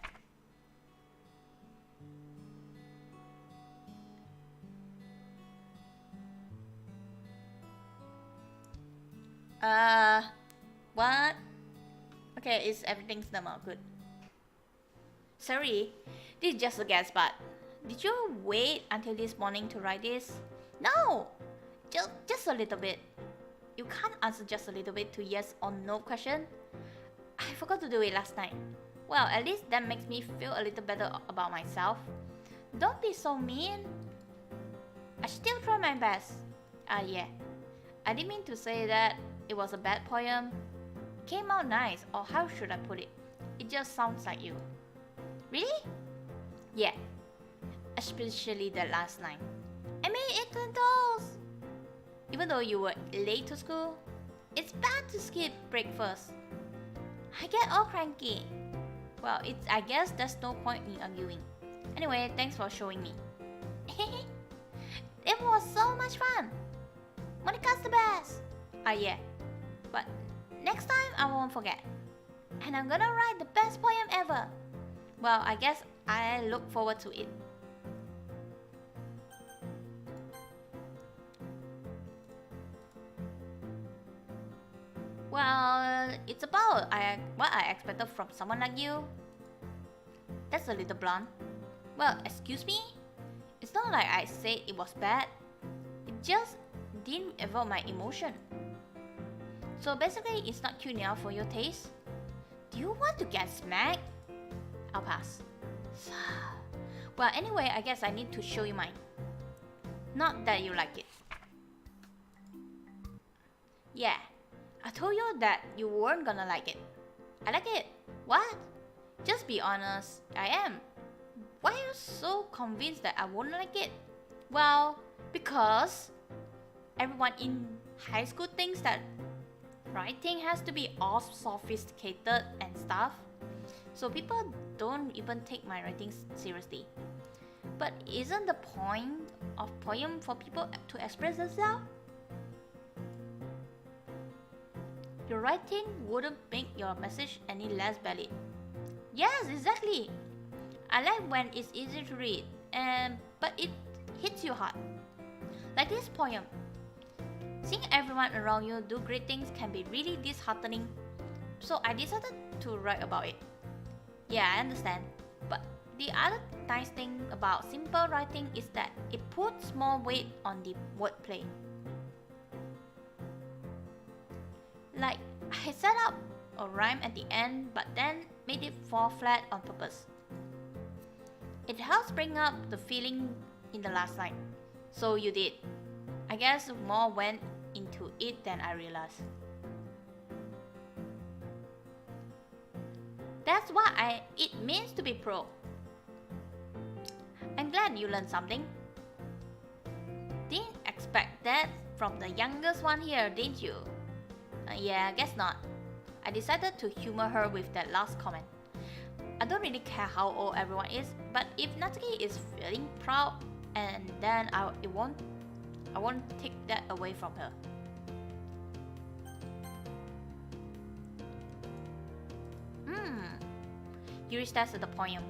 What? Okay, everything's normal, good. Sorry, this is just a guess, but did you wait until this morning to write this? No! Just a little bit. You can't answer just a little bit to yes or no question. I forgot to do it last night. Well, at least that makes me feel a little better about myself. Don't be so mean. I still try my best. Yeah. I didn't mean to say that it was a bad poem. It came out nice, or how should I put it? It just sounds like you. Really? Yeah. Especially the last line. I made it to those. Even though you were late to school, it's bad to skip breakfast. I get all cranky. Well, I guess there's no point in arguing. Anyway, thanks for showing me. It was so much fun. Monika's the best. Yeah. But next time I won't forget. And I'm gonna write the best poem ever. Well, I guess I look forward to it. Well, it's about what I expected from someone like you. That's a little blunt. Well, excuse me? It's not like I said it was bad. It just didn't evoke my emotion. So basically, it's not cute enough for your taste? Do you want to get smacked? I'll pass. Well, anyway, I guess I need to show you mine. Not that you like it. Yeah, I told you that you weren't gonna like it. I like it. What? Just be honest. I am. Why are you so convinced that I won't like it? Well, because everyone in high school thinks that writing has to be all sophisticated and stuff. So people don't even take my writing seriously. But isn't the point of poem for people to express themselves? Your writing wouldn't make your message any less valid. Yes, exactly. I like when it's easy to read, but it hits you hard. Like this poem. Seeing everyone around you do great things can be really disheartening. So I decided to write about it. Yeah, I understand. But the other nice thing about simple writing is that it puts more weight on the wordplay. Like, I set up a rhyme at the end but then made it fall flat on purpose. It helps bring up the feeling in the last line. So you did. I guess more went into it than I realized. That's what it means to be pro. I'm glad you learned something. Didn't expect that from the youngest one here, didn't you? Yeah, I guess not. I decided to humor her with that last comment. I don't really care how old everyone is, but if Natsuki is feeling proud, and then I won't take that away from her. Yuri stares at the poem.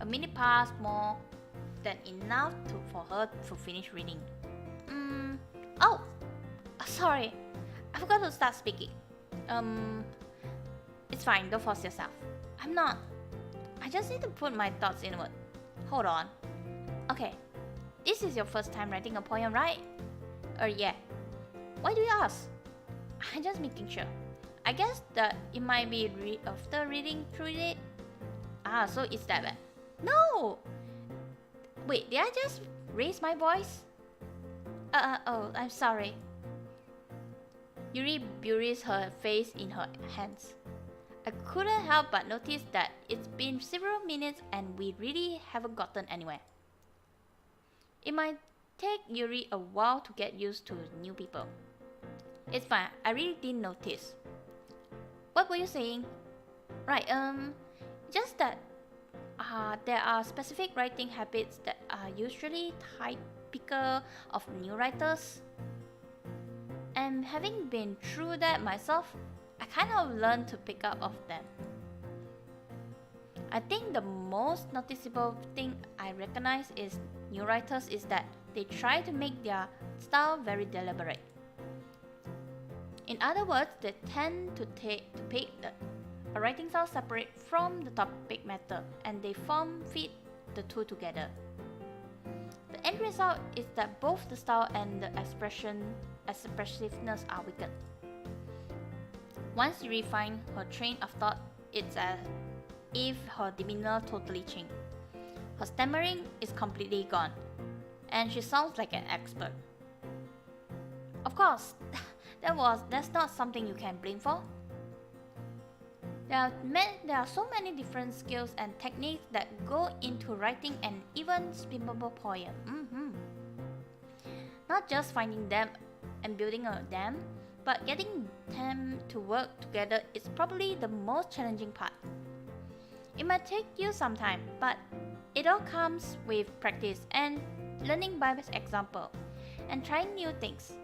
A minute passed, more than enough for her to finish reading. Oh! Sorry, I forgot to start speaking. It's fine, don't force yourself. I'm not. I just need to put my thoughts inward. Hold on. Okay, this is your first time writing a poem, right? Yeah. Why do you ask? I'm just making sure. I guess that it might be after reading through it. So it's that bad. No! Wait, did I just raise my voice? Oh, I'm sorry. Yuri buries her face in her hands. I couldn't help but notice that it's been several minutes and we really haven't gotten anywhere. It might take Yuri a while to get used to new people. It's fine, I really didn't notice. What were you saying? Right, just that there are specific writing habits that are usually typical of new writers. And having been through that myself, I kind of learned to pick up of them. I think the most noticeable thing I recognize is new writers is that they try to make their style very deliberate. In other words, they tend to pick a writing style separate from the topic matter, and they fit the two together. The end result is that both the style and the expressiveness are weakened. Once you refine her train of thought, it's as if her demeanor totally changed. Her stammering is completely gone, and she sounds like an expert. Of course, that's not something you can blame for. There are so many different skills and techniques that go into writing an even spinnable poem. Not just finding them and building on them, but getting them to work together is probably the most challenging part. It might take you some time, but it all comes with practice and learning by example and trying new things.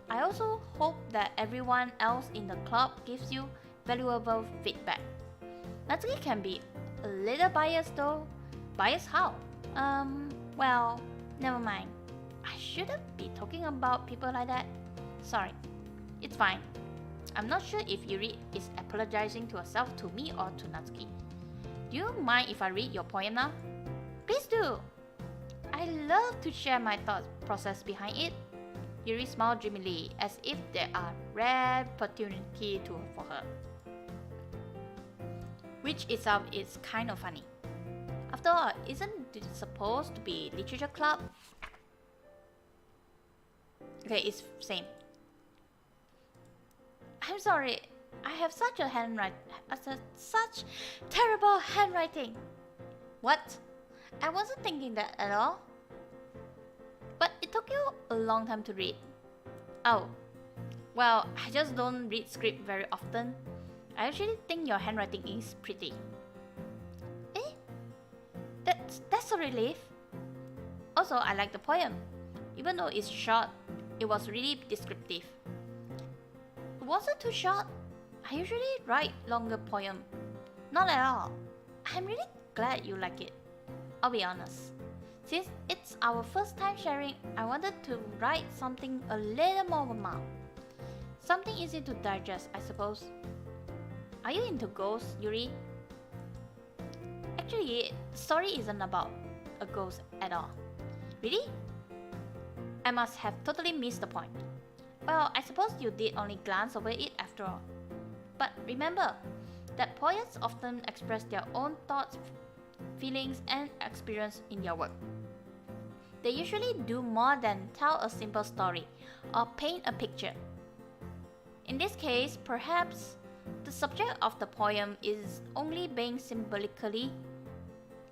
I also hope that everyone else in the club gives you valuable feedback. Natsuki can be a little biased though. Biased how? Well, never mind. I shouldn't be talking about people like that. Sorry. It's fine. I'm not sure if Yuri is apologizing to herself, to me, or to Natsuki. Do you mind if I read your poem now? Please do! I love to share my thought process behind it. Yuri smiled dreamily, as if there are rare opportunity for her. Which itself is kind of funny. After all, isn't it supposed to be literature club? Okay, it's same. I'm sorry, I have such terrible handwriting. What? I wasn't thinking that at all. But it took you a long time to read. Oh, well, I just don't read script very often. I actually think your handwriting is pretty. Eh? That's a relief. Also, I like the poem. Even though it's short, it was really descriptive. It wasn't too short. I usually write longer poem. Not at all. I'm really glad you like it. I'll be honest. Since it's our first time sharing, I wanted to write something a little more warm. Something easy to digest, I suppose. Are you into ghosts, Yuri? Actually, the story isn't about a ghost at all. Really? I must have totally missed the point. Well, I suppose you did only glance over it after all. But remember that poets often express their own thoughts, feelings, and experience in their work. They usually do more than tell a simple story or paint a picture. In this case, perhaps the subject of the poem is only being symbolically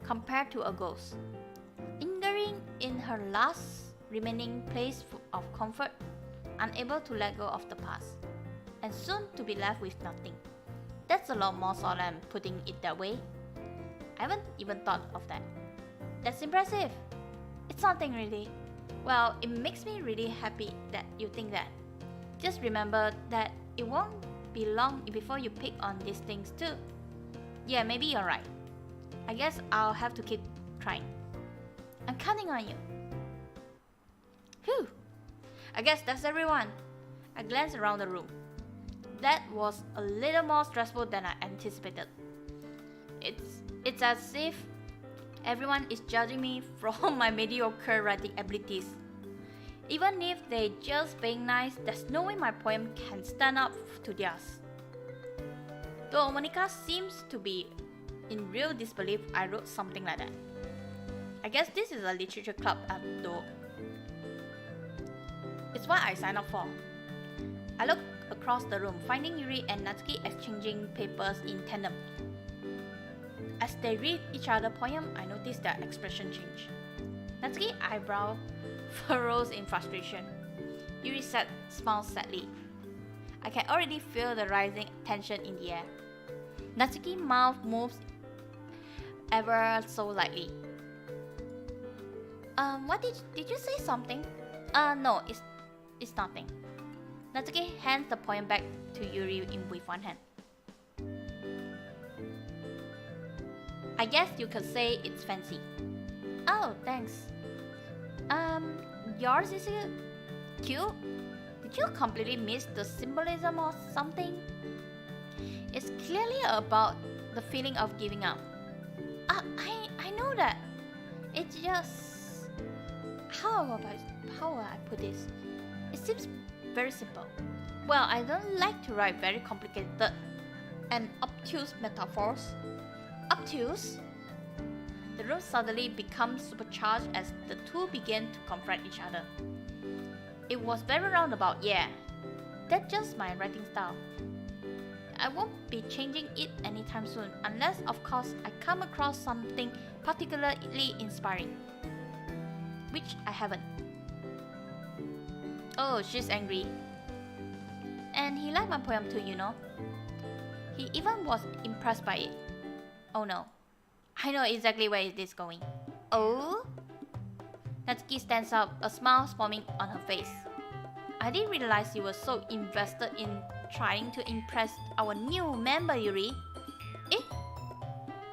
compared to a ghost, lingering in her last remaining place of comfort, unable to let go of the past, and soon to be left with nothing. That's a lot more solemn putting it that way. I haven't even thought of that. That's impressive. It's something really. Well, it makes me really happy that you think that. Just remember that it won't be long before you pick on these things too. Yeah, maybe you're right. I guess I'll have to keep trying. I'm counting on you. Phew. I guess that's everyone. I glanced around the room. That was a little more stressful than I anticipated. It's as if everyone is judging me from my mediocre writing abilities. Even if they just being nice, there's no way my poem can stand up to theirs. Though Monika seems to be in real disbelief I wrote something like that. I guess this is a literature club though. It's what I signed up for. I looked across the room, finding Yuri and Natsuki exchanging papers in tandem. As they read each other's poem, I noticed their expression change. Natsuki's eyebrow furrows in frustration. Yuri smiles sadly. I can already feel the rising tension in the air. Natsuki's mouth moves ever so lightly. What did you say something? No, it's nothing. Natsuki hands the poem back to Yuri with one hand. I guess you could say it's fancy. Oh, thanks. Yours is cute? Did you completely miss the symbolism or something? It's clearly about the feeling of giving up. I know that. It's just... How will I put this? It seems very simple. Well, I don't like to write very complicated and obtuse metaphors. Obtuse? The room suddenly becomes supercharged as the two began to confront each other. It was very roundabout, yeah. That's just my writing style. I won't be changing it anytime soon, unless of course I come across something particularly inspiring. Which I haven't. Oh, she's angry. And he liked my poem too, you know. He even was impressed by it. Oh no. I know exactly where it is going. Oh? Natsuki stands up, a smile forming on her face. I didn't realize you were so invested in trying to impress our new member, Yuri. Eh?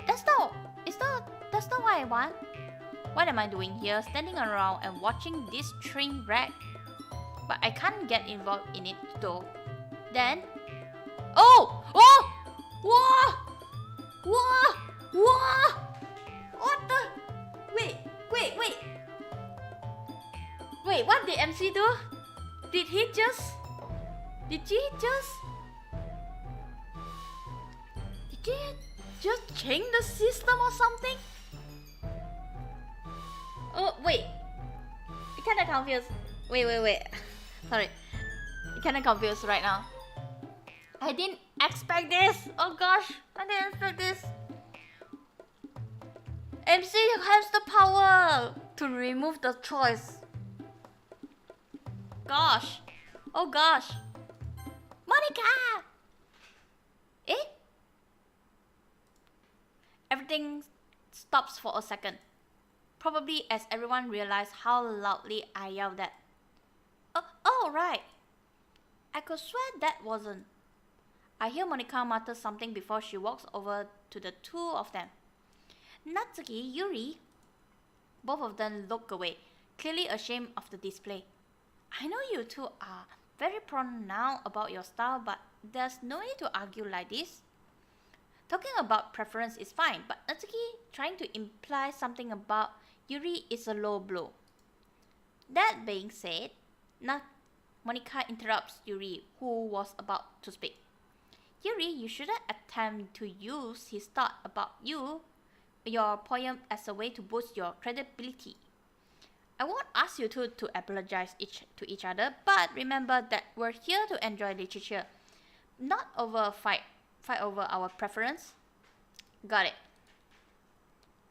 That's not what I want. What am I doing here, standing around and watching this train wreck? But I can't get involved in it though. Then... Oh! Oh! Whoa! Whoa! Whoa! What the... Wait, what did MC do? Did he just change the system or something? Oh, wait. I'm kinda confused. Wait. Sorry. I'm kinda confused right now. I didn't expect this. Oh gosh, I didn't expect this. MC has the power to remove the choice. Gosh. Oh gosh. Monika! Eh? Everything stops for a second. Probably as everyone realized how loudly I yelled that. Oh right. I could swear that wasn't. I hear Monika mutter something before she walks over to the two of them. Natsuki, Yuri. Both of them look away, clearly ashamed of the display. I know you two are very pronoun about your style, but there's no need to argue like this. Talking about preference is fine, but Natsuki trying to imply something about Yuri is a low blow. That being said, Monika interrupts Yuri, who was about to speak. Yuri, you shouldn't attempt to use his thought about your poem as a way to boost your credibility. I won't ask you two to apologize to each other, but remember that we're here to enjoy literature, not over fight over our preference. Got it.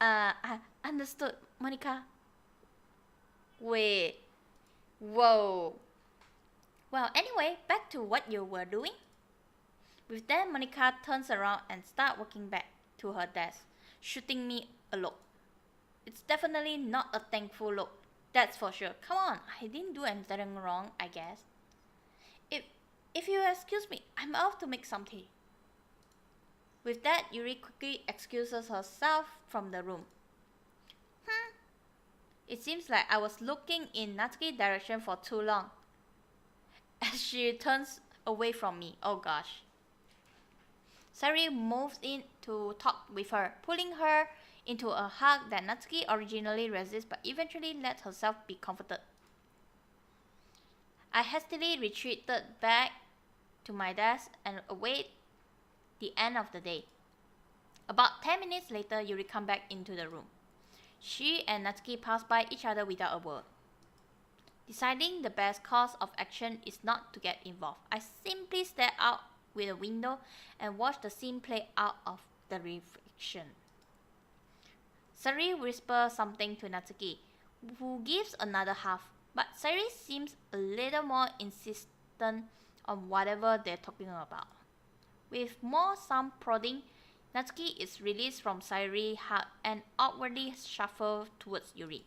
I understood, Monika. Wait. Whoa. Well, anyway, back to what you were doing. With that, Monika turns around and starts walking back to her desk, shooting me a look. It's definitely not a thankful look, that's for sure. Come on, I didn't do anything wrong, I guess. If you excuse me, I'm off to make some tea. With that, Yuri quickly excuses herself from the room. It seems like I was looking in Natsuki's direction for too long. As she turns away from me, oh gosh. Sari moves in to talk with her, pulling her into a hug that Natsuki originally resists but eventually let herself be comforted. I hastily retreated back to my desk and await the end of the day. About 10 minutes later, Yuri come back into the room. She and Natsuki pass by each other without a word. Deciding the best course of action is not to get involved, I simply stare out with a window and watch the scene play out of the reflection. Sari whispers something to Natsuki, who gives another half, but Sari seems a little more insistent on whatever they're talking about. With some prodding, Natsuki is released from Sayuri's hug and awkwardly shuffles towards Yuri.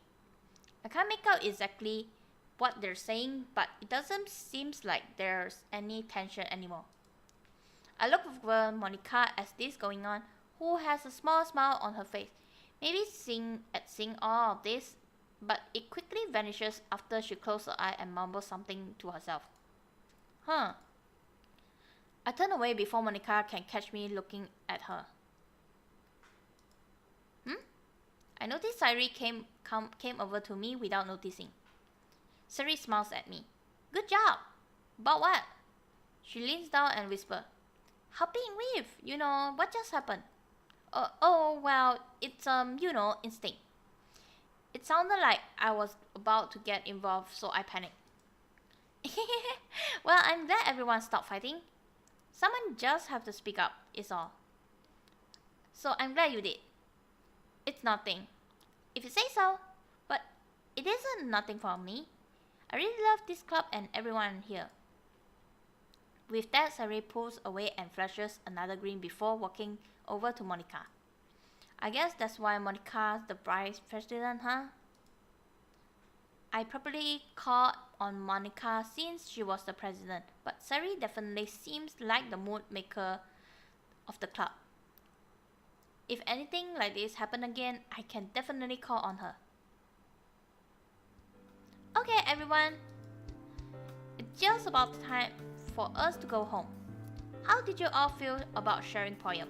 I can't make out exactly what they're saying, but it doesn't seem like there's any tension anymore. I look over Monika as this going on, who has a small smile on her face, maybe seeing all of this, but it quickly vanishes after she closes her eye and mumbles something to herself. Huh. I turn away before Monika can catch me looking at her. I noticed Sayuri came over to me without noticing. Sayuri smiles at me. Good job! About what? She leans down and whispers. Helping with, what just happened? Well, it's, instinct. It sounded like I was about to get involved, so I panicked. Well, I'm glad everyone stopped fighting. Someone just have to speak up, is all. So I'm glad you did. It's nothing. If you say so. But it isn't nothing for me. I really love this club and everyone here. With that, Sayuri pulls away and flashes another grin before walking over to Monika. I guess that's why Monika's the vice president, huh? I probably called on Monika since she was the president, but Sayuri definitely seems like the mood maker of the club. If anything like this happen again, I can definitely call on her. Okay everyone, it's just about time for us to go home. How did you all feel about sharing poem?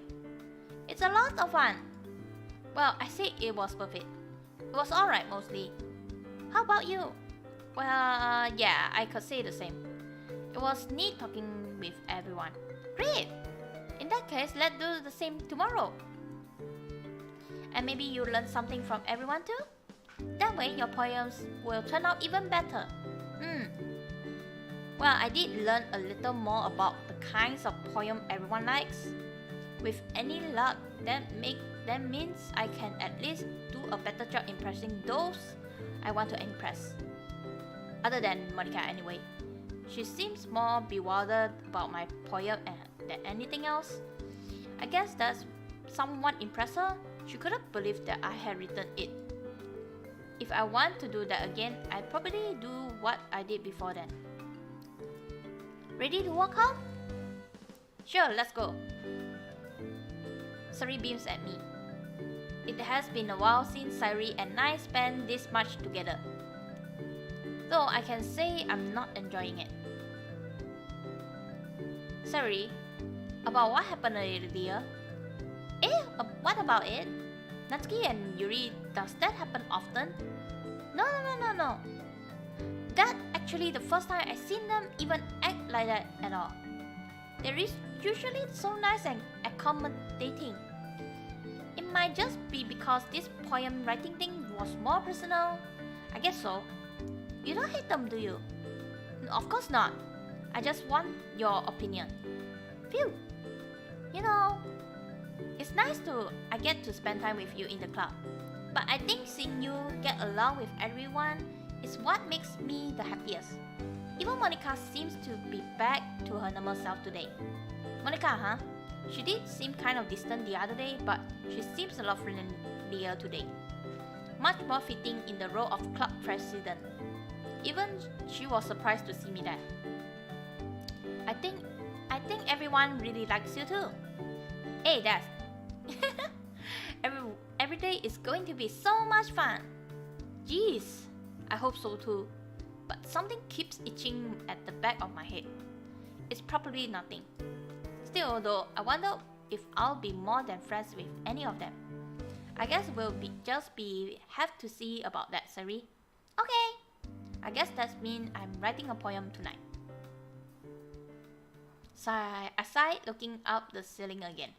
It's a lot of fun. Well, I say it was worth it. It was alright mostly. How about you? Well, yeah, I could say the same. It was neat talking with everyone. Great! In that case, let's do the same tomorrow. And maybe you learn something from everyone too? That way your poems will turn out even better. Well, I did learn a little more about the kinds of poem everyone likes. With any luck, that means I can at least do a better job impressing those I want to impress. Other than Monika anyway. She seems more bewildered about my poem than anything else. I guess that's somewhat impressed her. She couldn't believe that I had written it. If I want to do that again, I'd probably do what I did before then. Ready to walk home? Sure, let's go. Sayuri beams at me. It has been a while since Sayuri and I spent this much together. Though I can say I'm not enjoying it. Sayuri, about what happened earlier? What about it? Natsuki and Yuri, does that happen often? No. That's actually the first time I've seen them even act like that at all. They're usually so nice and accommodating. It might just be because this poem writing thing was more personal. I guess so. You don't hate them, do you? No, of course not. I just want your opinion. Phew. It's nice I get to spend time with you in the club. But I think seeing you get along with everyone is what makes me the happiest. Even Monika seems to be back to her normal self today. Monika, huh? She did seem kind of distant the other day, but she seems a lot friendlier today. Much more fitting in the role of club president. Even she was surprised to see me there. I think everyone really likes you too. Hey, Dad. Every day is going to be so much fun. Jeez, I hope so too. But something keeps itching at the back of my head. It's probably nothing. Still though, I wonder if I'll be more than friends with any of them. I guess we'll have to see about that, Sayuri. Okay. I guess that means I'm writing a poem tonight. I sighed, looking up the ceiling again.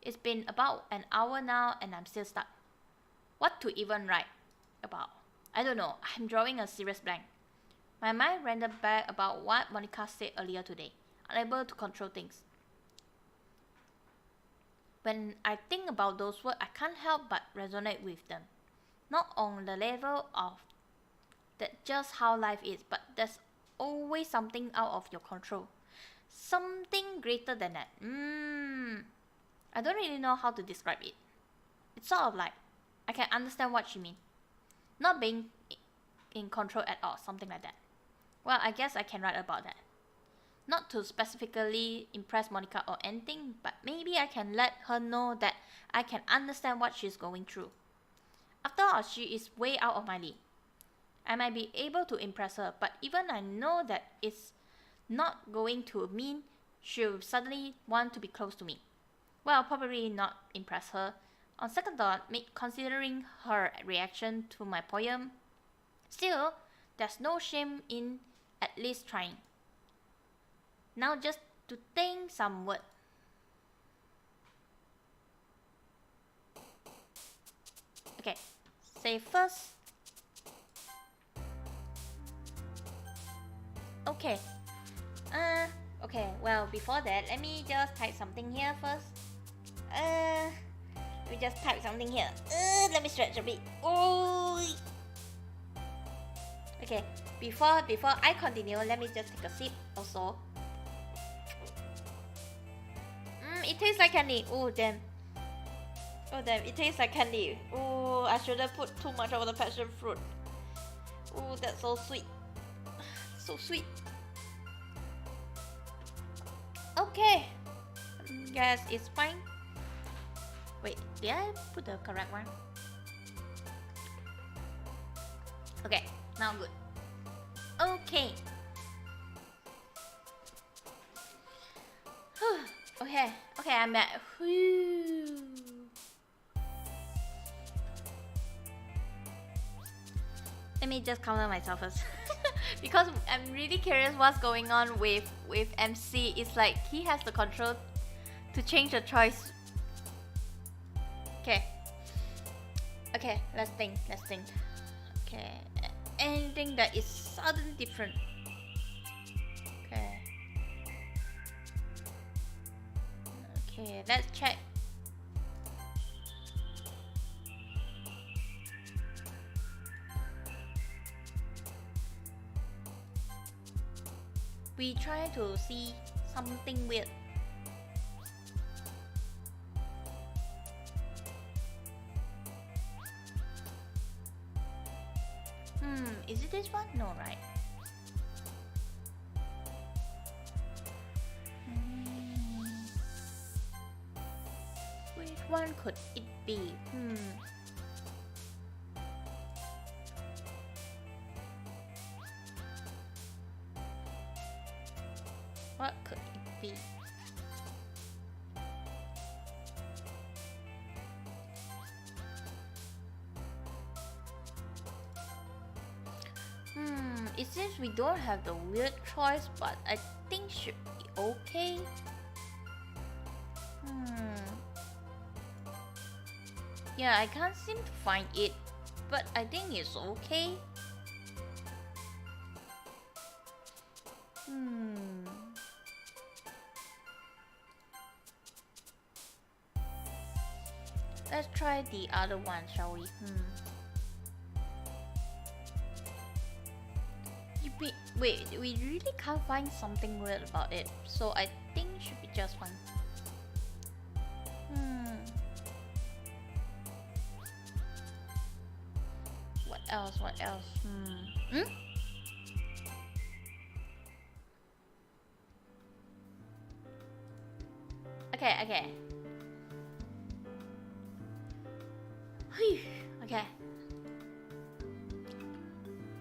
It's been about an hour now and I'm still stuck. What to even write about? I don't know, I'm drawing a serious blank. My mind rendered back about what Monika said earlier today, unable to control things. When I think about those words, I can't help but resonate with them. Not on the level of that's just how life is, but there's always something out of your control. Something greater than that. I don't really know how to describe it. It's sort of like, I can understand what she means. Not being in control at all, something like that. Well, I guess I can write about that. Not to specifically impress Monika or anything, but maybe I can let her know that I can understand what she's going through. After all, she is way out of my league. I might be able to impress her, but even I know that it's not going to mean she'll suddenly want to be close to me. Well, probably not impress her. On second thought, considering her reaction to my poem, still, there's no shame in at least trying. Now just to think some word. Okay, say first. Okay. Okay, well, before that, let me just type something here first. We just type something here. Let me stretch a bit. Oh. Okay, before I continue, let me just take a sip also. It tastes like candy. Oh damn. Oh damn, it tastes like candy. Oh, I shouldn't put too much of the passion fruit. Oh, that's so sweet. So sweet. Okay. Guess it's fine. Wait, did I put the correct one? Okay, now good. Okay. Okay, I'm back. Let me just calm down myself first. Because I'm really curious what's going on with MC. It's like he has the control to change the choice. Okay, let's think. Okay, anything that is suddenly different. Okay, let's check. We try to see something weird. Is it this one? No, right? Which one could it be? What could it be? It seems we don't have the weird choice, but I think should be okay. Yeah, I can't seem to find it, but I think it's okay. Let's try the other one, shall we? Wait, we really can't find something weird about it, so I think it should be just fine. What else? Okay.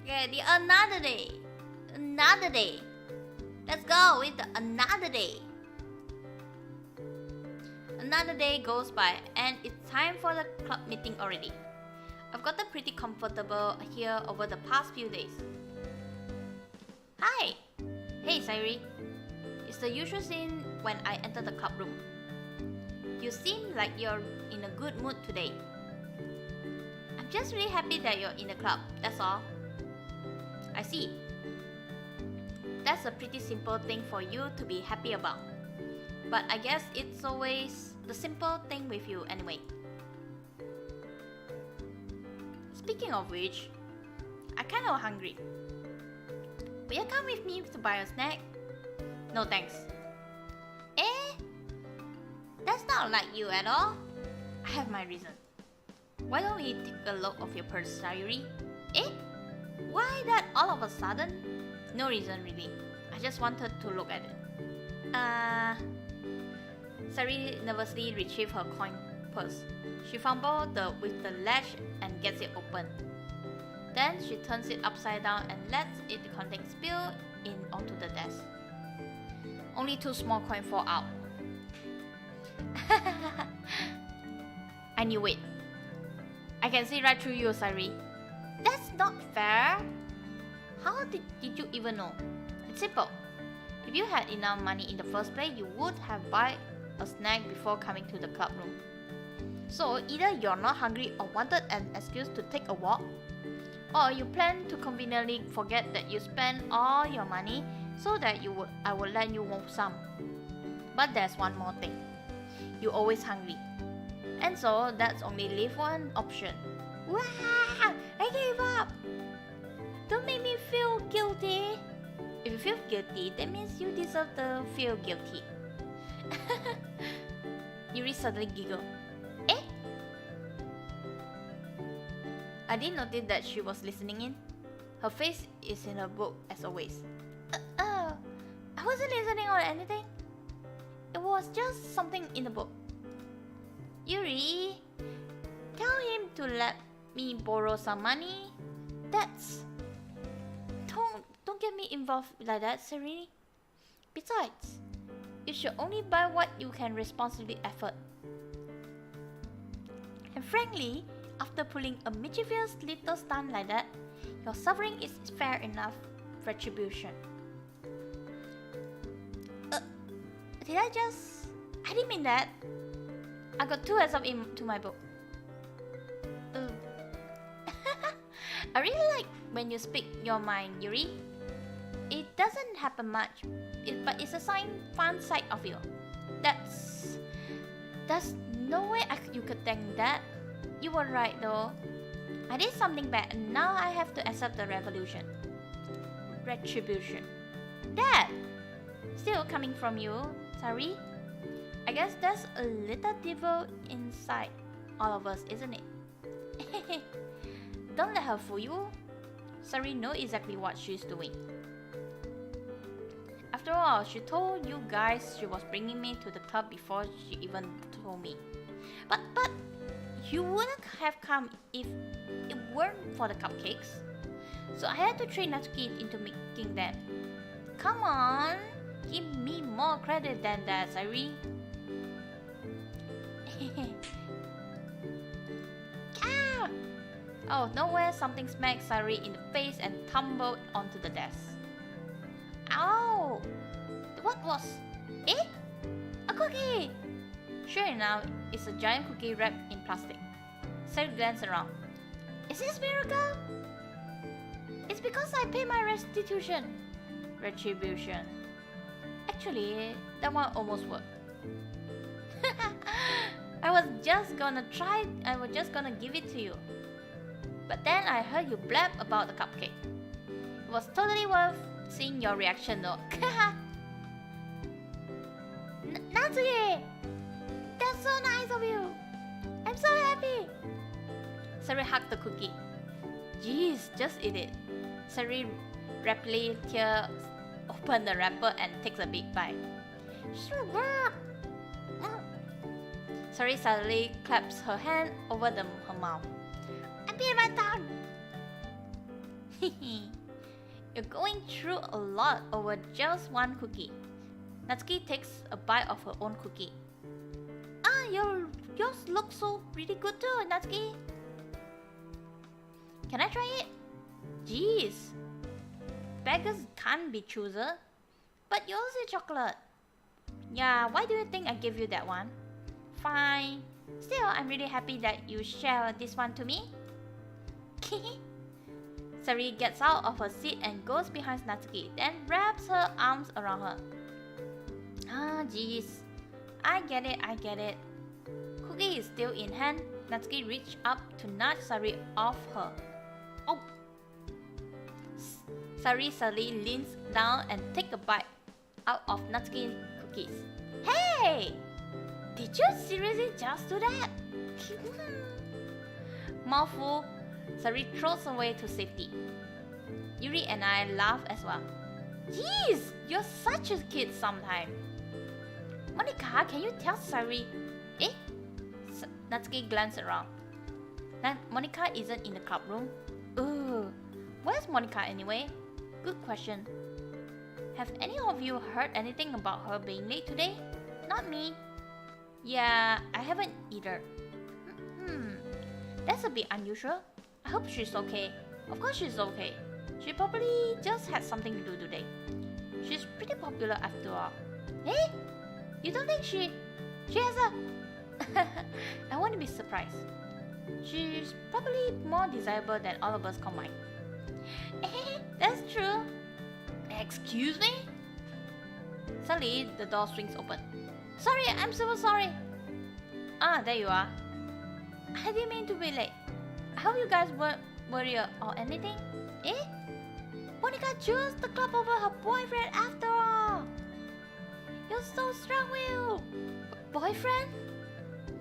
Okay, the another day. Let's go with the another day. Another day goes by and it's time for the club meeting already. I've gotten pretty comfortable here over the past few days. Hi! Hey Sairi. It's the usual scene when I enter the club room. You seem like you're in a good mood today. I'm just really happy that you're in the club, that's all. I see. That's a pretty simple thing for you to be happy about. But I guess it's always the simple thing with you anyway. Speaking of which, I'm kind of hungry. Will you come with me to buy a snack? No thanks. That's That's not like you at all. I have my reason. Why don't we take a look of your purse, Sayuri? Eh? Why that all of a sudden? No reason really. I just wanted to look at it. Sayuri nervously retrieved her coin purse. She fumbles with the latch and gets it open. Then she turns it upside down and lets its contents spill in onto the desk. Only 2 small coins fall out. I knew it. I can see right through you, Sayuri. That's not fair. How did you even know? It's simple. If you had enough money in the first place, you would have bought a snack before coming to the club room. So either you're not hungry or wanted an excuse to take a walk, or you plan to conveniently forget that you spent all your money so that I would let you want some. But there's one more thing. You're always hungry. And so that's only leave one option. Wow! I gave up! Don't make me feel guilty. If you feel guilty, that means you deserve to feel guilty. Yuri suddenly giggled. Eh? I didn't notice that she was listening in. Her face is in her book as always. I wasn't listening or anything. It was just something in the book. Yuri, tell him to let me borrow some money. Don't get me involved like that, Sayuri. Besides, you should only buy what you can responsibly afford. And frankly, after pulling a mischievous little stunt like that, your suffering is fair enough retribution. I didn't mean that. I got 2 heads up into my book. I really like when you speak your mind, Yuri. It doesn't happen much, but it's a fun side of you. There's no way you could think that. You were right though. I did something bad and now I have to accept the retribution. That! Still coming from you, Sayuri. I guess there's a little devil inside all of us, isn't it? Don't let her fool you. Sayuri knows exactly what she's doing. After all, she told you guys she was bringing me to the club before she even told me. But you wouldn't have come if it weren't for the cupcakes. So I had to train Natsuki into making them. Come on, give me more credit than that, Sayuri. Ah! Oh, nowhere something smacked Sayuri in the face and tumbled onto the desk. Ow! What was? Eh? A cookie! Sure enough, it's a giant cookie wrapped in plastic. Sayuri glanced around. Is this miracle? It's because I pay my retribution. Actually, that one almost worked. I was just gonna give it to you. But then I heard you blab about the cupcake. It was totally worth seeing your reaction though. Natsuki! That's so nice of you! I'm so happy! Sayuri hugged the cookie. Jeez, just eat it. Sayuri rapidly tears open the wrapper and takes a big bite. Sayuri suddenly claps her hand over her mouth. I bit my tongue! You're going through a lot over just one cookie. Natsuki takes a bite of her own cookie. Yours looks so pretty good too, Natsuki. Can I try it? Jeez. Beggars can't be choosers. But yours is chocolate. Yeah, why do you think I gave you that one? Fine. Still, I'm really happy that you share this one to me. Sayuri gets out of her seat and goes behind Natsuki, then wraps her arms around her. Jeez. I get it. Cookie is still in hand. Natsuki reached up to nudge Sayuri off her. Oh! Sayuri suddenly leans down and takes a bite out of Natsuki's cookies. Hey! Did you seriously just do that? Mouthful, Sari throws away to safety. Yuri and I laugh as well. Jeez, you're such a kid sometime. Monika, can you tell Sari? Eh? Natsuki glanced around. Monika isn't in the club room. Ooh, where's Monika anyway? Good question. Have any of you heard anything about her being late today? Not me. Yeah, I haven't either. That's a bit unusual. I hope she's okay. Of course she's okay. She probably just had something to do today. She's pretty popular after all. Eh? You don't think she has a... I want to be surprised. She's probably more desirable than all of us combined. Eh, that's true. Excuse me? Suddenly, the door swings open. Sorry, I'm so sorry. Ah, there you are. I didn't mean to be late. I hope you guys weren't worried or anything. Eh? Monika chose the club over her boyfriend after all. You're so strong-willed. Boyfriend?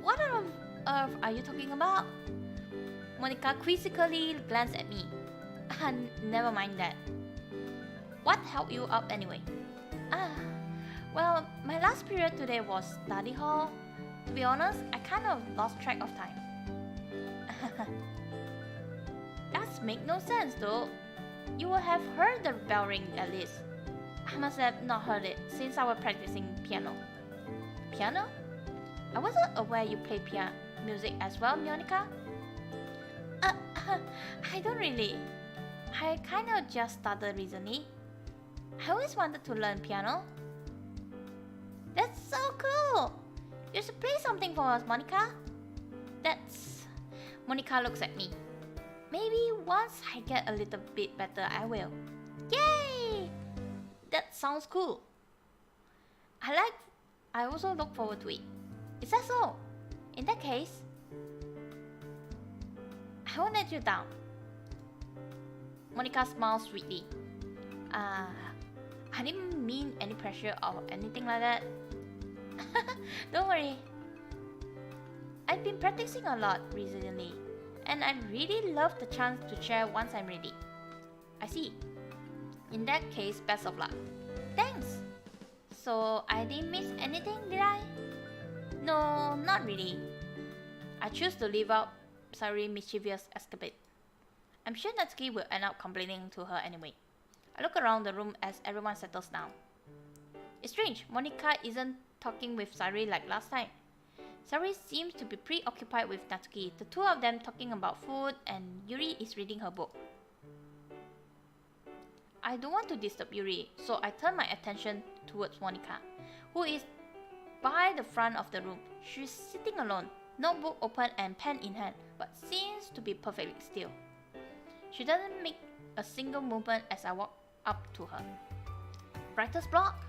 What on earth are you talking about? Monika quizzically glanced at me. Never mind that. What held you up anyway? Well, my last period today was study hall. To be honest, I kind of lost track of time. That makes no sense though. You would have heard the bell ring at least. I must have not heard it since I was practicing piano. Piano? I wasn't aware you play music as well, Monika. I don't really. I kinda just started recently. I always wanted to learn piano. That's so cool! You should play something for us, Monika. Monika looks at me. Maybe once I get a little bit better, I will. Yay! That sounds cool. I also look forward to it. Is that so? In that case, I won't let you down. Monika smiles sweetly. I didn't mean any pressure or anything like that. Don't worry. I've been practicing a lot recently, and I really love the chance to share once I'm ready. I see. In that case, best of luck. Thanks! So, I didn't miss anything, did I? No, not really. I choose to leave out Sari's mischievous escapade. I'm sure Natsuki will end up complaining to her anyway. I look around the room as everyone settles down. It's strange, Monika isn't talking with Sari like last time. Sari seems to be preoccupied with Natsuki, the two of them talking about food, and Yuri is reading her book. I don't want to disturb Yuri, so I turn my attention towards Monika, who is by the front of the room. She's sitting alone, notebook open and pen in hand, but seems to be perfectly still. She doesn't make a single movement as I walk up to her. Writer's block?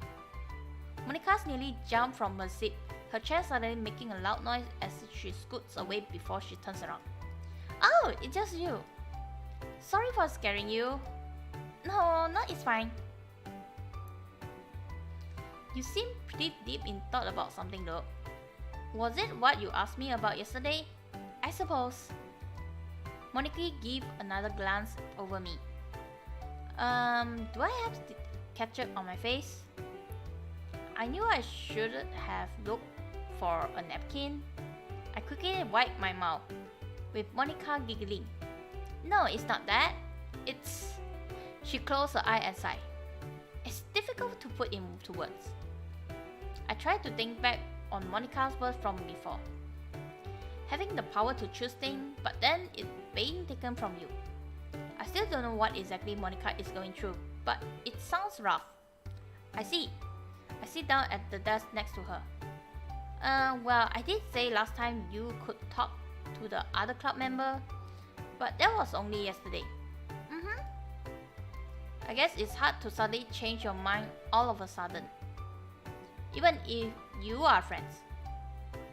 Monika's nearly jumped from her seat, her chair suddenly making a loud noise as she scoots away before she turns around. Oh, it's just you. Sorry for scaring you. No, it's fine. You seem pretty deep in thought about something though. Was it what you asked me about yesterday? I suppose. Monika gave another glance over me. Do I have ketchup on my face? I knew I shouldn't have looked for a napkin. I quickly wiped my mouth, with Monika giggling. No, it's not that. It's... She closed her eye and sighed. It's difficult to put into words. I tried to think back on Monika's words from before. Having the power to choose things, but then it being taken from you. I still don't know what exactly Monika is going through, but it sounds rough. I see. I sit down at the desk next to her. Well, I did say last time you could talk to the other club member, but that was only yesterday. I guess it's hard to suddenly change your mind all of a sudden, even if you are friends.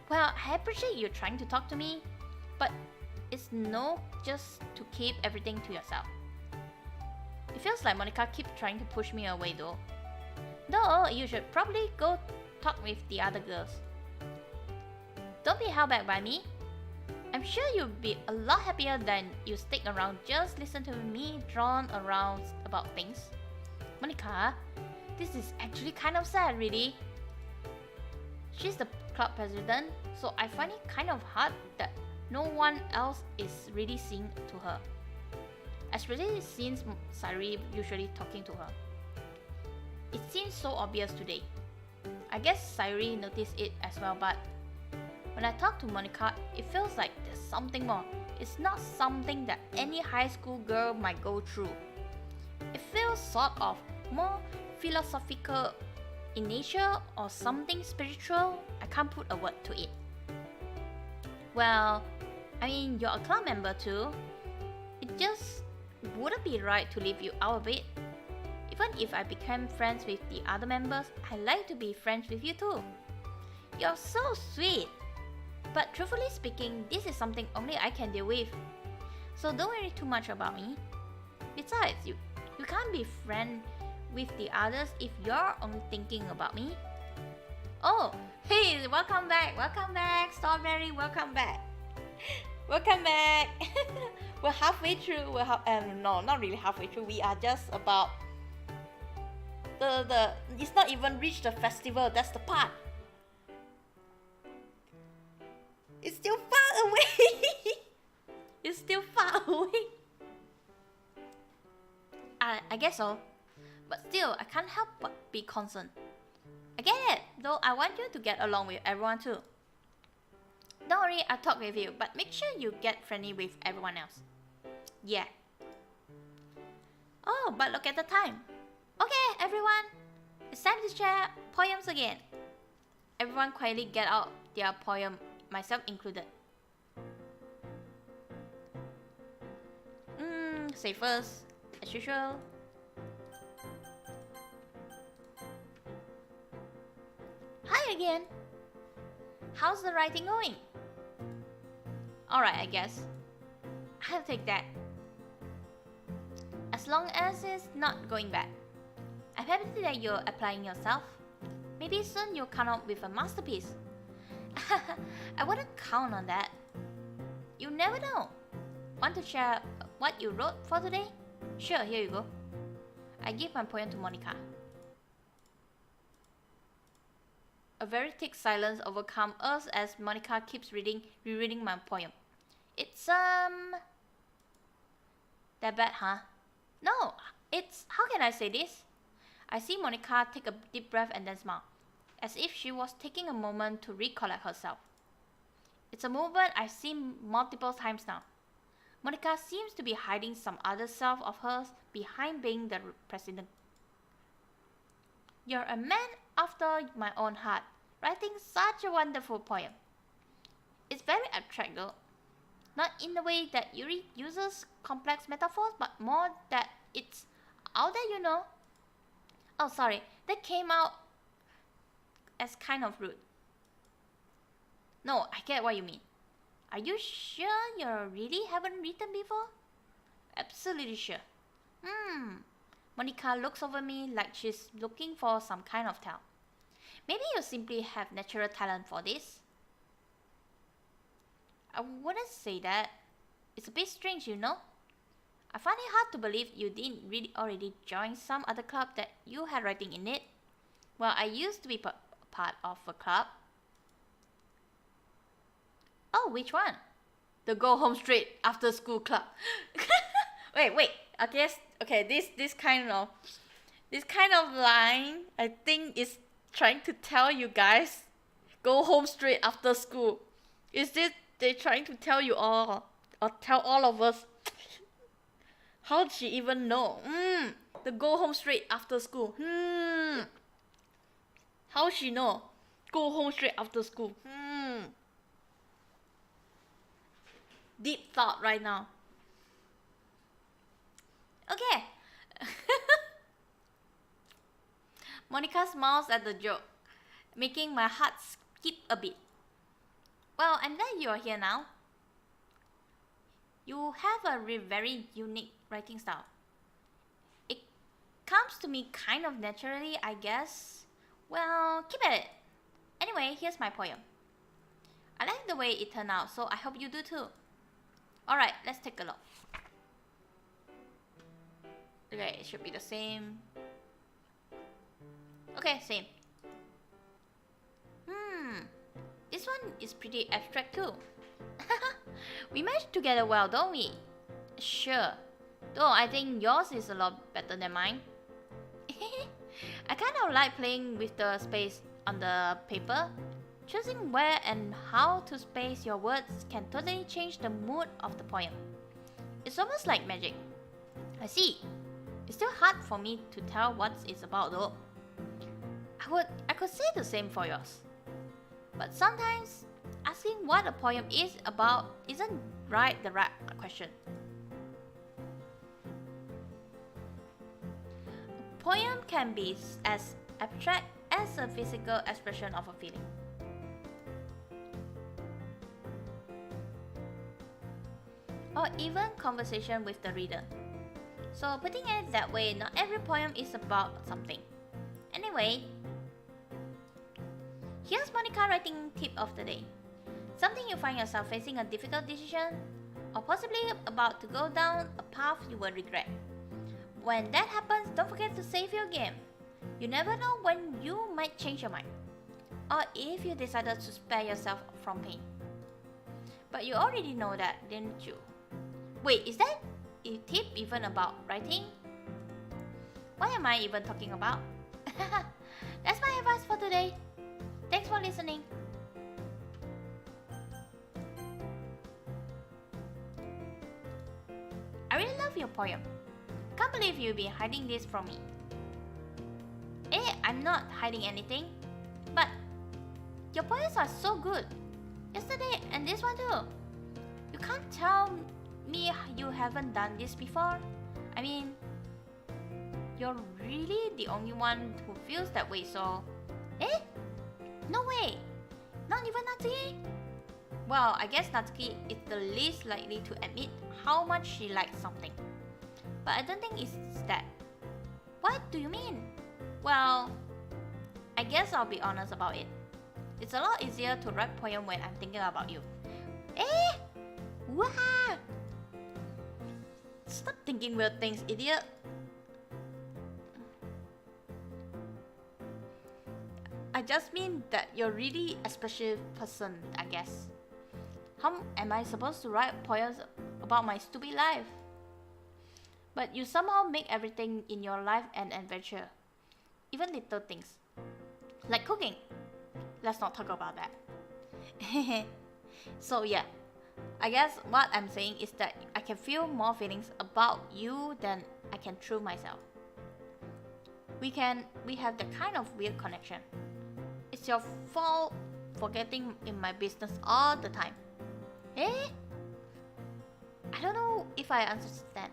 Well, I appreciate you trying to talk to me, but it's no just to keep everything to yourself. It feels like Monika keeps trying to push me away though. No, you should probably go talk with the other girls. Don't be held back by me. I'm sure you'll be a lot happier than you stick around just listen to me drone around about things. Monika, this is actually kind of sad, really. She's the club president, so I find it kind of hard that no one else is really seeing to her. Especially since Sairi usually talking to her. It seems so obvious today. I guess Sairi noticed it as well, but when I talk to Monika, it feels like there's something more. It's not something that any high school girl might go through. It feels sort of more philosophical in nature or something spiritual. I can't put a word to it. Well, I mean, you're a club member too. It just wouldn't be right to leave you out of it. Even if I became friends with the other members, I like to be friends with you too. You're so sweet. But truthfully speaking, this is something only I can deal with. So don't worry too much about me. Besides, you can't be friends with the others if you're only thinking about me. Oh, hey, welcome back, Strawberry, welcome back. Welcome back. We're halfway through. No, not really halfway through. We are just about it's not even reached the festival. That's the part. It's still far away. It's still far away. I guess so. But still, I can't help but be concerned. I get it, though I want you to get along with everyone too. Don't worry, I'll talk with you, but make sure you get friendly with everyone else. Yeah. Oh, but look at the time. Okay, everyone. It's time to share poems again. Everyone quietly get out their poem, myself included. Say first, as usual. Hi again. How's the writing going? Alright, I guess. I'll take that. As long as it's not going bad. I'm happy that you're applying yourself. Maybe soon you'll come up with a masterpiece. I wouldn't count on that. You never know. Want to share what you wrote for today? Sure, here you go. I give my poem to Monika. A very thick silence overcomes us as Monika keeps rereading my poem. It's that bad, huh? No, it's, how can I say this? I see Monika take a deep breath and then smile, as if she was taking a moment to recollect herself. It's a movement I've seen multiple times now. Monika seems to be hiding some other self of hers behind being the president. You're a man after my own heart, writing such a wonderful poem. It's very abstract though. Not in the way that Yuri uses complex metaphors, but more that it's out there, you know. Oh, sorry, that came out as kind of rude. No, I get what you mean. Are you sure you really haven't written before? Absolutely sure. Monika looks over me like she's looking for some kind of tell. Maybe you simply have natural talent for this. I wouldn't say that. It's a bit strange, you know. I find it hard to believe you didn't really already join some other club that you had writing in it. Well, I used to be part of a club. Oh, which one? The Go Home Straight After School Club. wait. I guess okay. This kind of line, I think, is trying to tell you guys, go home straight after school. Is this they trying to tell you all, or tell all of us? How did she even know? The go home straight after school. How she know? Go home straight after school. Deep thought right now. Okay. Monika smiles at the joke, making my heart skip a bit. Well, I'm glad you're here now. You have a very unique writing style. It comes to me kind of naturally, I guess. Well, keep at it. Anyway, here's my poem. I like the way it turned out, so I hope you do too. Alright, let's take a look. Okay, it should be the same. Okay, same. This one is pretty abstract too. We matched together well, don't we? Sure. Though I think yours is a lot better than mine. I kind of like playing with the space on the paper. Choosing where and how to space your words can totally change the mood of the poem. It's almost like magic. I see. It's still hard for me to tell what it's about though. I could say the same for yours. But sometimes, asking what a poem is about isn't the right question. A poem can be as abstract as a physical expression of a feeling. Or even conversation with the reader. So putting it that way, not every poem is about something. Anyway, here's Monika writing tip of the day. Something you find yourself facing a difficult decision, or possibly about to go down a path you will regret. When that happens, don't forget to save your game. You never know when you might change your mind, or if you decided to spare yourself from pain. But you already know that, didn't you? Wait, is that a tip even about writing? What am I even talking about? That's my advice for today. Thanks for listening. I really love your poem. Can't believe you've been hiding this from me. I'm not hiding anything, but your poems are so good. Yesterday and this one too. You can't tell me you haven't done this before. I mean, you're really the only one who feels that way, so... No way! Not even Natsuki? Well, I guess Natsuki is the least likely to admit how much she likes something. But I don't think it's that. What do you mean? Well, I guess I'll be honest about it. It's a lot easier to write poem when I'm thinking about you. What? Stop thinking weird things, idiot. I just mean that you're really a special person, I guess. How am I supposed to write poems about my stupid life? But you somehow make everything in your life an adventure. Even little things. Like cooking. Let's not talk about that. So yeah, I guess what I'm saying is that I can feel more feelings about you than I can through myself. We have that kind of weird connection. It's your fault for getting in my business all the time. I don't know if I understand.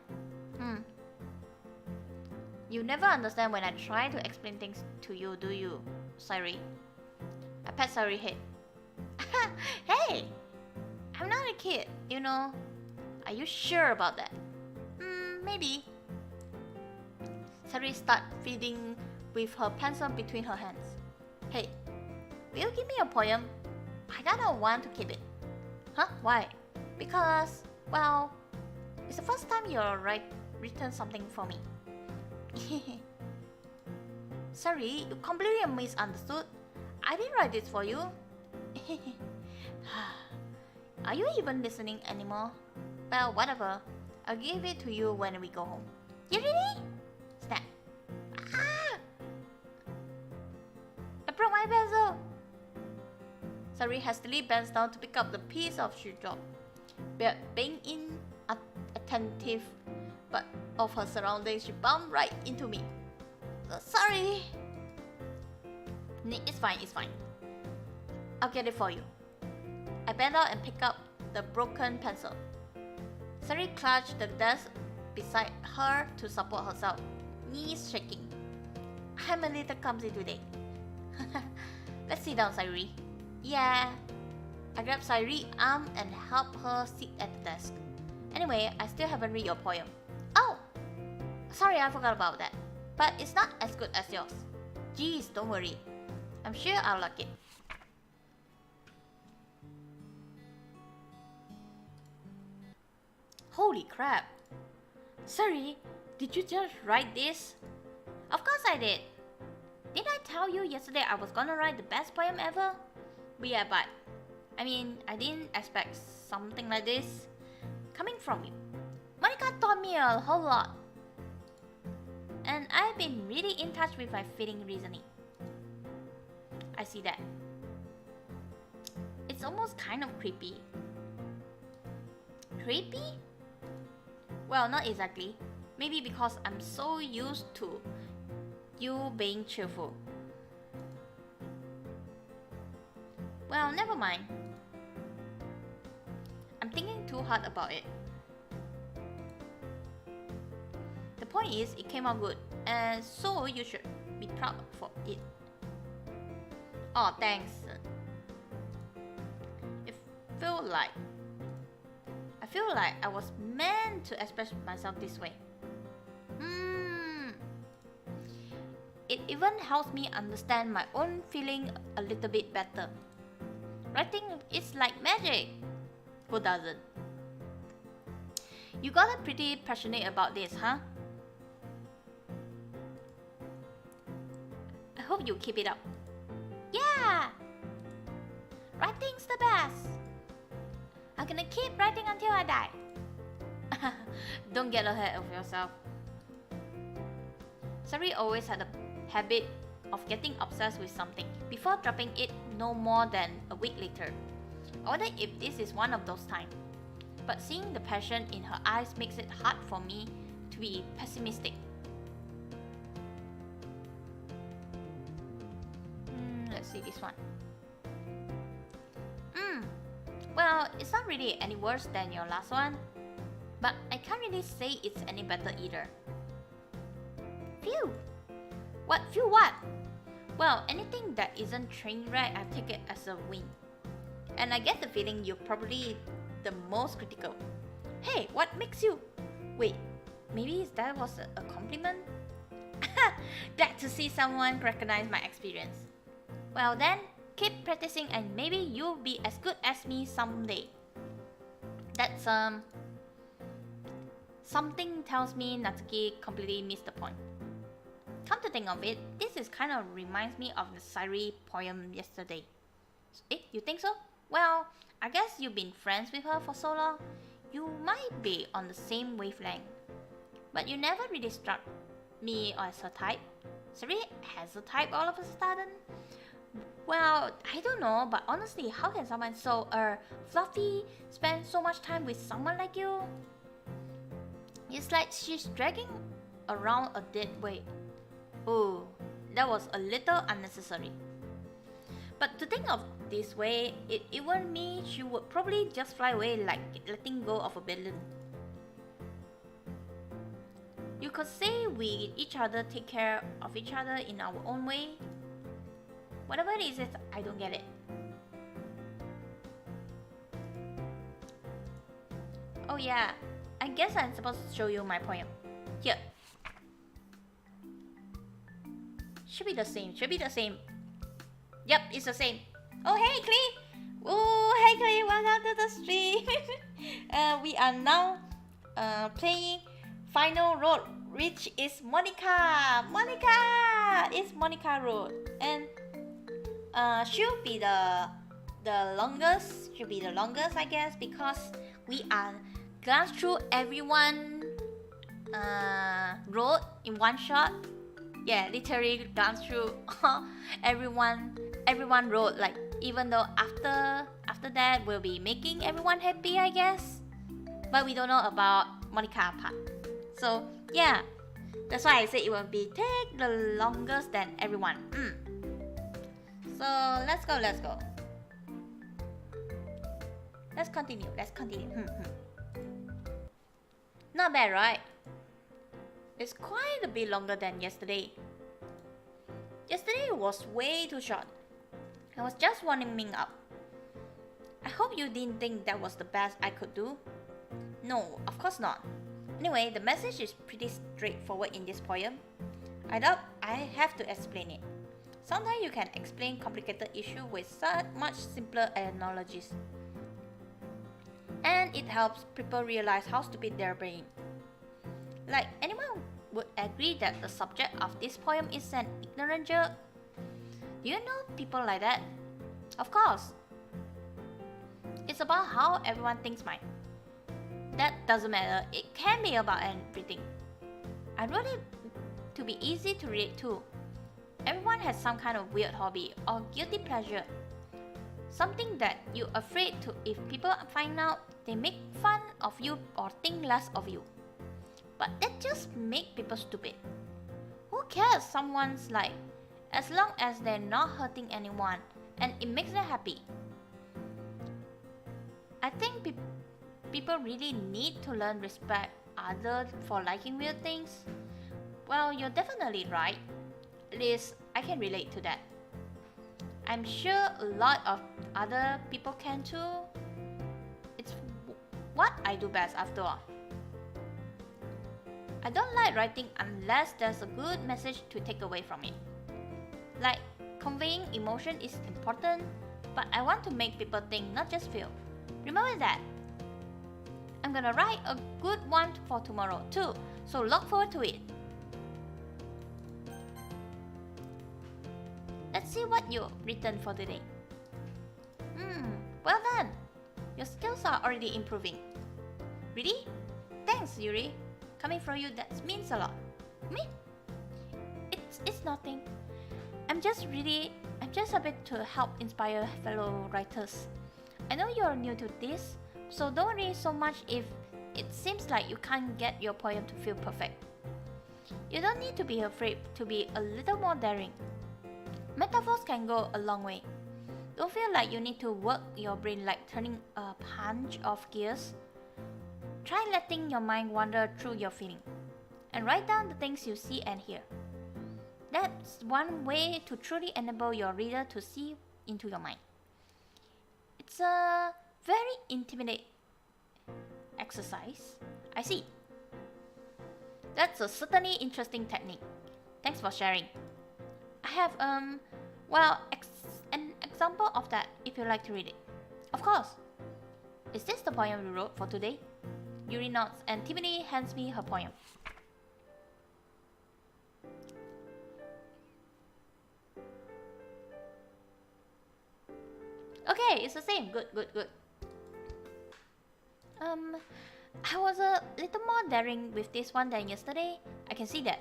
You never understand when I try to explain things to you, do you? Sorry. I pat sorry head. Hey! I'm not a kid, you know. Are you sure about that? Maybe. Sari start feeding with her pencil between her hands. Hey, will you give me a poem? I kinda want to keep it. Huh? Why? Because, well, it's the first time you're written something for me. Sorry, you completely misunderstood. I didn't write this for you. Are you even listening anymore? Well, whatever. I'll give it to you when we go home. You ready? Snap. I broke my pencil. Sari hastily bends down to pick up the piece of shoe drop. Being inattentive but of her surroundings, she bumped right into me. Sorry. It's fine, it's fine. I'll get it for you. I bent out and picked up the broken pencil. Sari clutched the desk beside her to support herself, knees shaking. I'm a little clumsy today. Let's sit down, Sari. Yeah. I grabbed Sari's arm and helped her sit at the desk. Anyway, I still haven't read your poem. Oh! Sorry, I forgot about that. But it's not as good as yours. Jeez, don't worry. I'm sure I'll like it. Holy crap. Sorry, did you just write this? Of course I did. Didn't I tell you yesterday I was gonna write the best poem ever? But yeah, but I mean, I didn't expect something like this coming from you. Monika taught me a whole lot. And I've been really in touch with my feeling reasoning. I see that. It's almost kind of creepy. Creepy? Well, not exactly. Maybe because I'm so used to you being cheerful. Well, never mind. I'm thinking too hard about it. The point is, it came out good, and so you should be proud for it. Oh, thanks. I feel like I was meant to express myself this way. It even helps me understand my own feeling a little bit better. Writing is like magic. Who doesn't? You got pretty passionate about this, huh? I hope you keep it up. Yeah! Writing's the best! I'm gonna keep writing until I die. Don't get ahead of yourself. Sari always had a habit of getting obsessed with something before dropping it no more than a week later. I wonder if this is one of those times. But seeing the passion in her eyes makes it hard for me to be pessimistic. Let's see this one. Well, it's not really any worse than your last one, but I can't really say it's any better either. Phew! What? Phew what? Well, anything that isn't train wreck, I take it as a win. And I get the feeling you're probably the most critical. Hey, what makes you... Wait, maybe that was a compliment? Glad to see someone recognize my experience. Well then, keep practicing and maybe you'll be as good as me someday. That's something tells me Natsuki completely missed the point. Come to think of it, this is kind of reminds me of the Sairi poem yesterday. You think so? Well, I guess you've been friends with her for so long. You might be on the same wavelength. But you never really struck me as her type. Sairi has a type all of a sudden? Well, I don't know, but honestly, how can someone so fluffy spend so much time with someone like you? It's like she's dragging around a dead weight. Oh, that was a little unnecessary. But to think of this way, it even means she would probably just fly away like letting go of a balloon. You could say we each other take care of each other in our own way. Whatever it is, I don't get it. Oh yeah, I guess I'm supposed to show you my poem. Here. Should be the same. Yep, it's the same. Oh hey Klee! Oh hey Klee, welcome to the stream. We are now playing Final Road, which is Monika. It's Monika Route, and should be the longest. Should be the longest, I guess, because we are glance through everyone road in one shot. Yeah, literally glance through everyone road. Like even though after that we'll be making everyone happy, I guess. But we don't know about Monika part. So yeah, that's why I say it will be take the longest than everyone. So let's go. Let's continue. Not bad, right? It's quite a bit longer than yesterday. Yesterday was way too short. I was just warming up. I hope you didn't think that was the best I could do. No, of course not. Anyway, the message is pretty straightforward in this poem. I doubt I have to explain it. Sometimes you can explain complicated issues with such much simpler analogies. and it helps people realize how stupid they're being. Like, anyone would agree that the subject of this poem is an ignorant jerk? Do you know people like that? Of course. It's about how everyone thinks mine. That doesn't matter, it can be about everything. I wrote it to be easy to relate to. Everyone has some kind of weird hobby or guilty pleasure. Something that you're afraid to if people find out, they make fun of you or think less of you. But that just makes people stupid. Who cares someone's life, as long as they're not hurting anyone and it makes them happy? I think people really need to learn respect others for liking weird things. Well, you're definitely right. At least I can relate to that. I'm sure a lot of other people can too. It's what I do best after all. I don't like writing unless there's a good message to take away from it. Like, conveying emotion is important, but I want to make people think, not just feel. Remember that. I'm gonna write a good one for tomorrow too, so look forward to it. Let's see what you've written for today. Well done! Your skills are already improving. Really? Thanks, Yuri. Coming from you, that means a lot. Me? It's nothing. I'm just a bit to help inspire fellow writers. I know you're new to this, so don't worry so much if it seems like you can't get your poem to feel perfect. You don't need to be afraid to be a little more daring. Metaphors can go a long way. Don't feel like you need to work your brain like turning a bunch of gears. Try letting your mind wander through your feeling and write down the things you see and hear. That's one way to truly enable your reader to see into your mind. It's a very intimate exercise. I see. That's a certainly interesting technique. Thanks for sharing. I have an example of that if you'd like to read it. Of course. Is this the poem you wrote for today? Yuri nods and Tiffany hands me her poem. Okay, it's the same. Good. I was a little more daring with this one than yesterday. I can see that.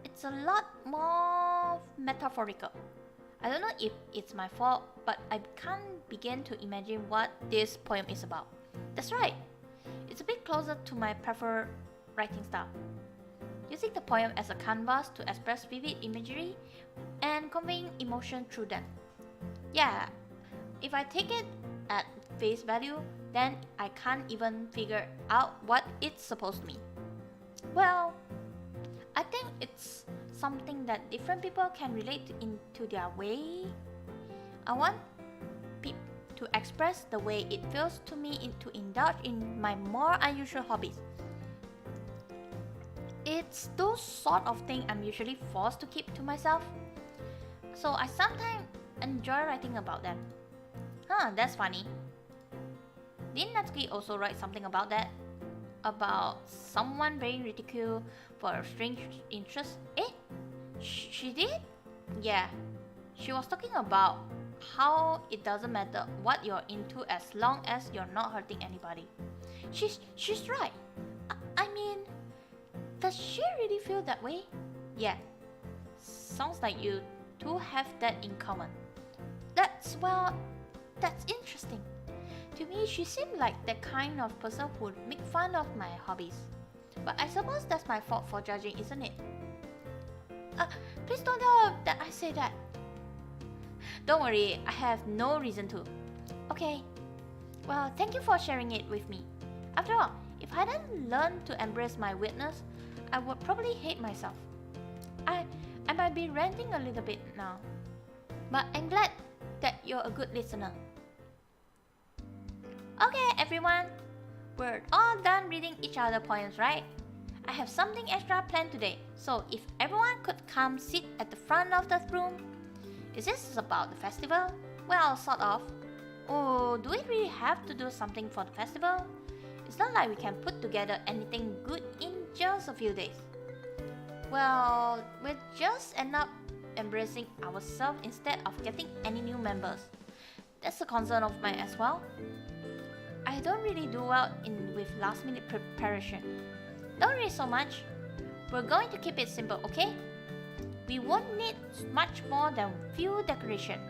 It's a lot more metaphorical. I don't know if it's my fault, but I can't begin to imagine what this poem is about. That's right. It's a bit closer to my preferred writing style. Using the poem as a canvas to express vivid imagery and conveying emotion through them. Yeah, if I take it at face value, then I can't even figure out what it's supposed to mean. Well, I think it's something that different people can relate into their way. I want people to express the way it feels to me to indulge in my more unusual hobbies. It's those sort of things I'm usually forced to keep to myself. So I sometimes enjoy writing about them. That's funny. Didn't Natsuki also write something about that? About someone being ridiculed for a strange interest? She did? Yeah. She was talking about how it doesn't matter what you're into as long as you're not hurting anybody. She's right. I mean, does she really feel that way? Yeah. Sounds like you two have that in common. That's interesting. To me, she seemed like the kind of person who would make fun of my hobbies. But I suppose that's my fault for judging, isn't it? Please don't know that I say that. Don't worry, I have no reason to. Okay. Well, thank you for sharing it with me. After all, if I hadn't learned to embrace my weirdness, I would probably hate myself. I might be ranting a little bit now. But I'm glad that you're a good listener. Okay, everyone. We're all done reading each other's poems, right? I have something extra planned today, so if everyone could come sit at the front of the room. Is this about the festival? Well, sort of. Oh, do we really have to do something for the festival? It's not like we can put together anything good in just a few days. Well, we'll just end up embracing ourselves instead of getting any new members. That's a concern of mine as well. I don't really do well with last minute preparation. Don't worry so much. We're going to keep it simple, okay? We won't need much more than few decorations.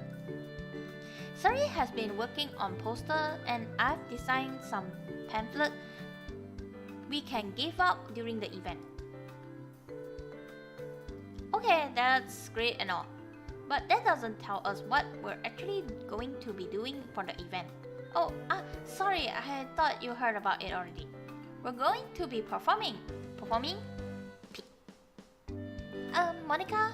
Sari has been working on poster and I've designed some pamphlet we can give out during the event. Okay, that's great and all, but that doesn't tell us what we're actually going to be doing for the event. Oh, sorry, I thought you heard about it already. We're going to be performing. Performing? Monika?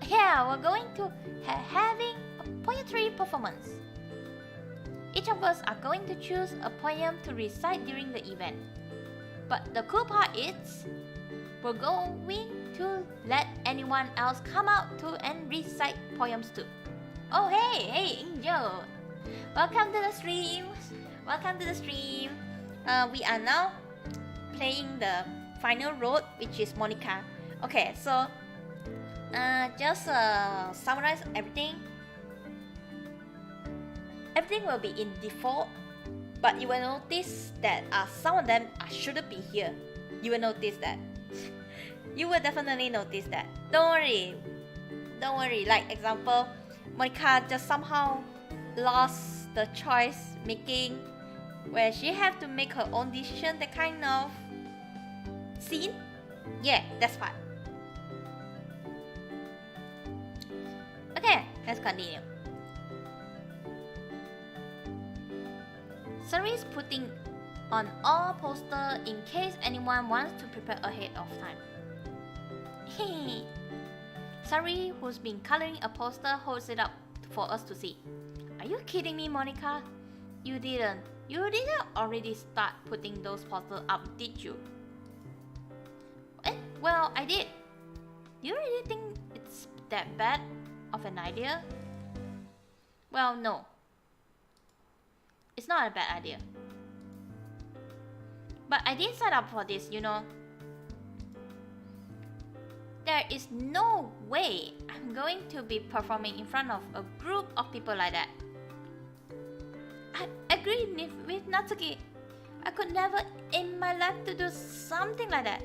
Yeah, we're going to having a poetry performance. Each of us are going to choose a poem to recite during the event. But the cool part is, we're going to let anyone else come out too and recite poems too. Oh hey Angel! Welcome to the stream! Welcome to the stream! We are now playing the final road, which is Monika. Okay, so just summarize everything. Everything will be in default, but you will notice that some of them shouldn't be here. You will notice that. You will definitely notice that. Don't worry. Like example, Monika just somehow lost the choice making, where she have to make her own decision. That kind of scene. Yeah, that's part. Okay, let's continue. Sari's putting on all poster in case anyone wants to prepare ahead of time. Sari, who's been coloring a poster, holds it up for us to see. Are you kidding me, Monika? You didn't already start putting those posters up, did you? Well, I did. Do you really think it's that bad of an idea? Well, no. It's not a bad idea. But I did sign up for this, you know. There is no way I'm going to be performing in front of a group of people like that. I agree with Natsuki. I could never in my life to do something like that.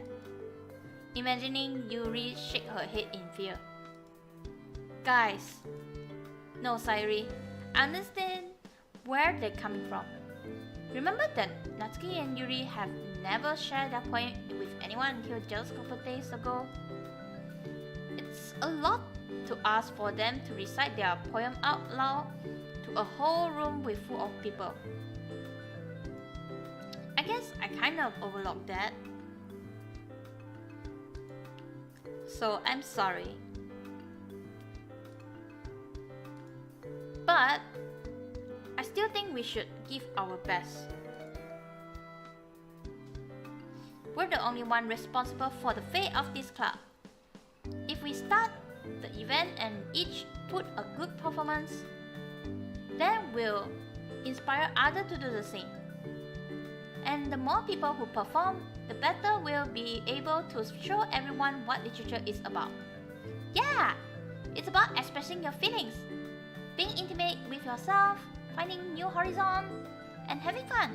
Imagining Yuri shake her head in fear. Guys, no, Sayuri, I understand where they're coming from. Remember that Natsuki and Yuri have never shared their poem with anyone until just a couple days ago? It's a lot to ask for them to recite their poem out loud to a whole room full of people. I guess I kind of overlooked that. So I'm sorry. But I still think we should give our best. We're the only one responsible for the fate of this club. If we start the event and each put a good performance, then we'll inspire others to do the same. And the more people who perform, the better we'll be able to show everyone what literature is about. Yeah! It's about expressing your feelings, being intimate with yourself, finding new horizons, and having fun.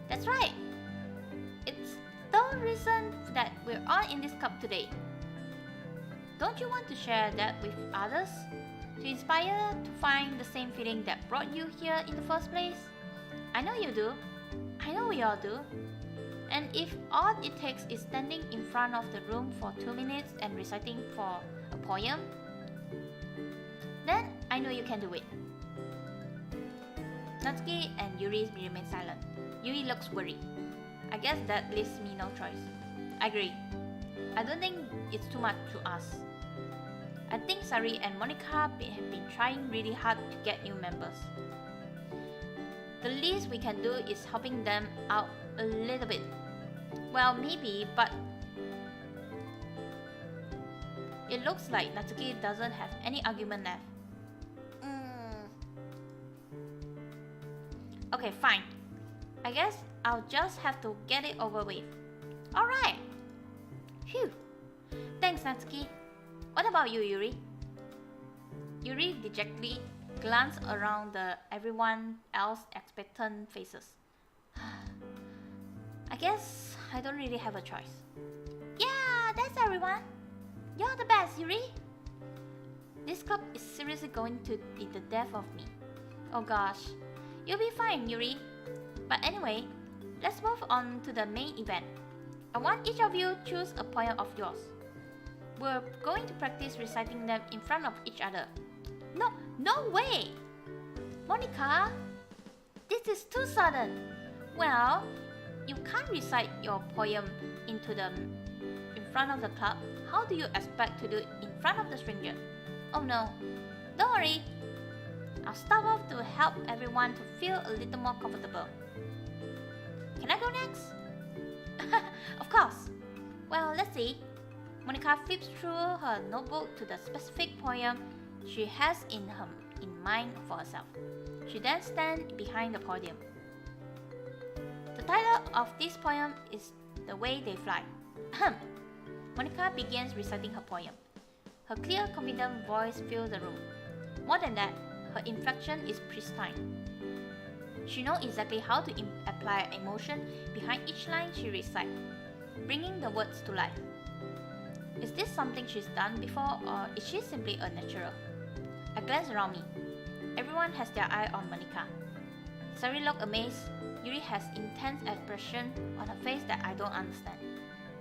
That's right! It's the reason that we're all in this club today. Don't you want to share that with others? To inspire to find the same feeling that brought you here in the first place? I know you do. I know we all do. And if all it takes is standing in front of the room for 2 minutes and reciting for a poem, then I know you can do it. Natsuki and Yuri remain silent. Yuri looks worried. I guess that leaves me no choice. I agree. I don't think it's too much to ask. I think Sari and Monika have been trying really hard to get new members. The least we can do is helping them out a little bit. Well, maybe, but it looks like Natsuki doesn't have any argument left. Okay, fine. I guess I'll just have to get it over with. Alright. Phew. Thanks, Natsuki. What about you, Yuri? Yuri dejectedly glanced around the everyone else expectant faces. I guess I don't really have a choice. Yeah, that's everyone. You're the best, Yuri. This club is seriously going to be the death of me. Oh gosh. You'll be fine, Yuri. But anyway, let's move on to the main event. I want each of you choose a poem of yours. We're going to practice reciting them in front of each other. No way! Monika, this is too sudden. Well, you can't recite your poem in front of the club. How do you expect to do it in front of the stranger? Oh no, don't worry. I'll start off to help everyone to feel a little more comfortable. Can I go next? Of course. Well, let's see. Monika flips through her notebook to the specific poem she has in mind for herself. She then stands behind the podium. The title of this poem is The Way They Fly. Monika begins reciting her poem. Her clear, confident voice fills the room. More than that, her inflection is pristine. She knows exactly how to apply emotion behind each line she recites, bringing the words to life. Is this something she's done before, or is she simply a natural? I glance around me. Everyone has their eye on Monika. Sari looks amazed. Yuri has intense expression on her face that I don't understand.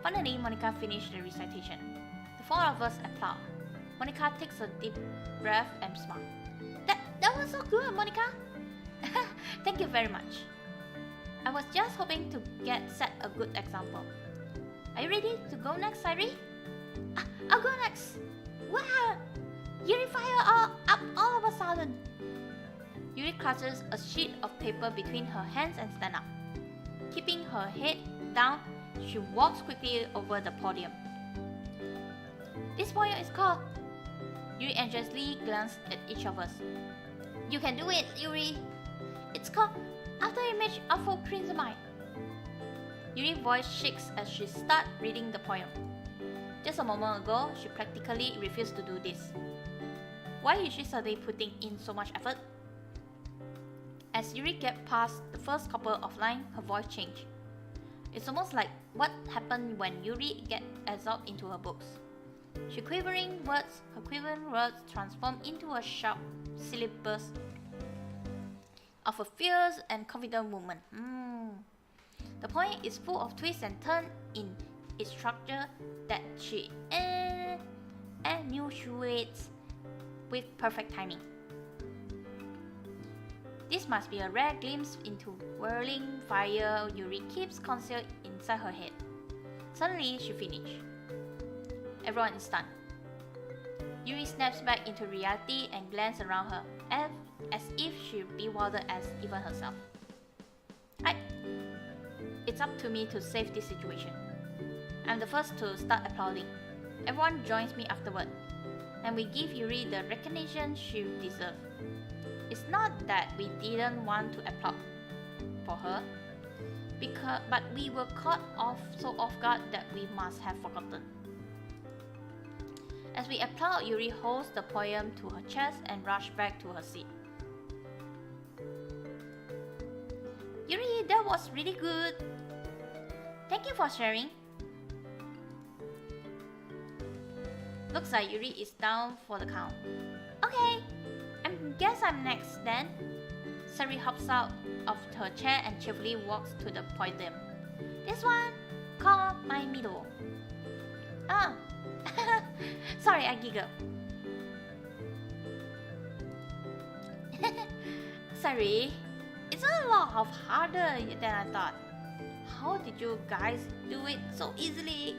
Finally, Monika finished the recitation. The four of us applaud. Monika takes a deep breath and smiles. That was so good, Monika! Thank you very much. I was just hoping to set a good example. Are you ready to go next, Sari? I'll go next! Wow! Yuri fire up all of a sudden! Yuri clutches a sheet of paper between her hands and stands up. Keeping her head down, she walks quickly over the podium. This poem is called... Yuri anxiously glanced at each of us. You can do it, Yuri! It's called After Image of a Prince Mind. Yuri's voice shakes as she starts reading the poem. Just a moment ago, she practically refused to do this. Why is she suddenly putting in so much effort? As Yuri gets past the first couple of lines, her voice changed. It's almost like what happened when Yuri gets absorbed into her books. Her quivering words transform into a sharp, silly burst of a fierce and confident woman. The poem is full of twists and turns in its structure that she enunciates with perfect timing. This must be a rare glimpse into whirling fire Yuri keeps concealed inside her head. Suddenly, she finished. Everyone is stunned. Yuri snaps back into reality and glances around her, as if she bewildered as even herself. It's up to me to save this situation. I'm the first to start applauding. Everyone joins me afterward, and we give Yuri the recognition she deserves. It's not that we didn't want to applaud for her, but we were caught off guard that we must have forgotten. As we applaud, Yuri holds the poem to her chest and rushes back to her seat. Yuri, that was really good. Thank you for sharing. Looks like Yuri is down for the count. Okay, I guess I'm next then. Sari hops out of her chair and cheerfully walks to the podium. This one, call my middle. Sorry, I giggled. Sorry, it's a lot harder than I thought. How did you guys do it so easily?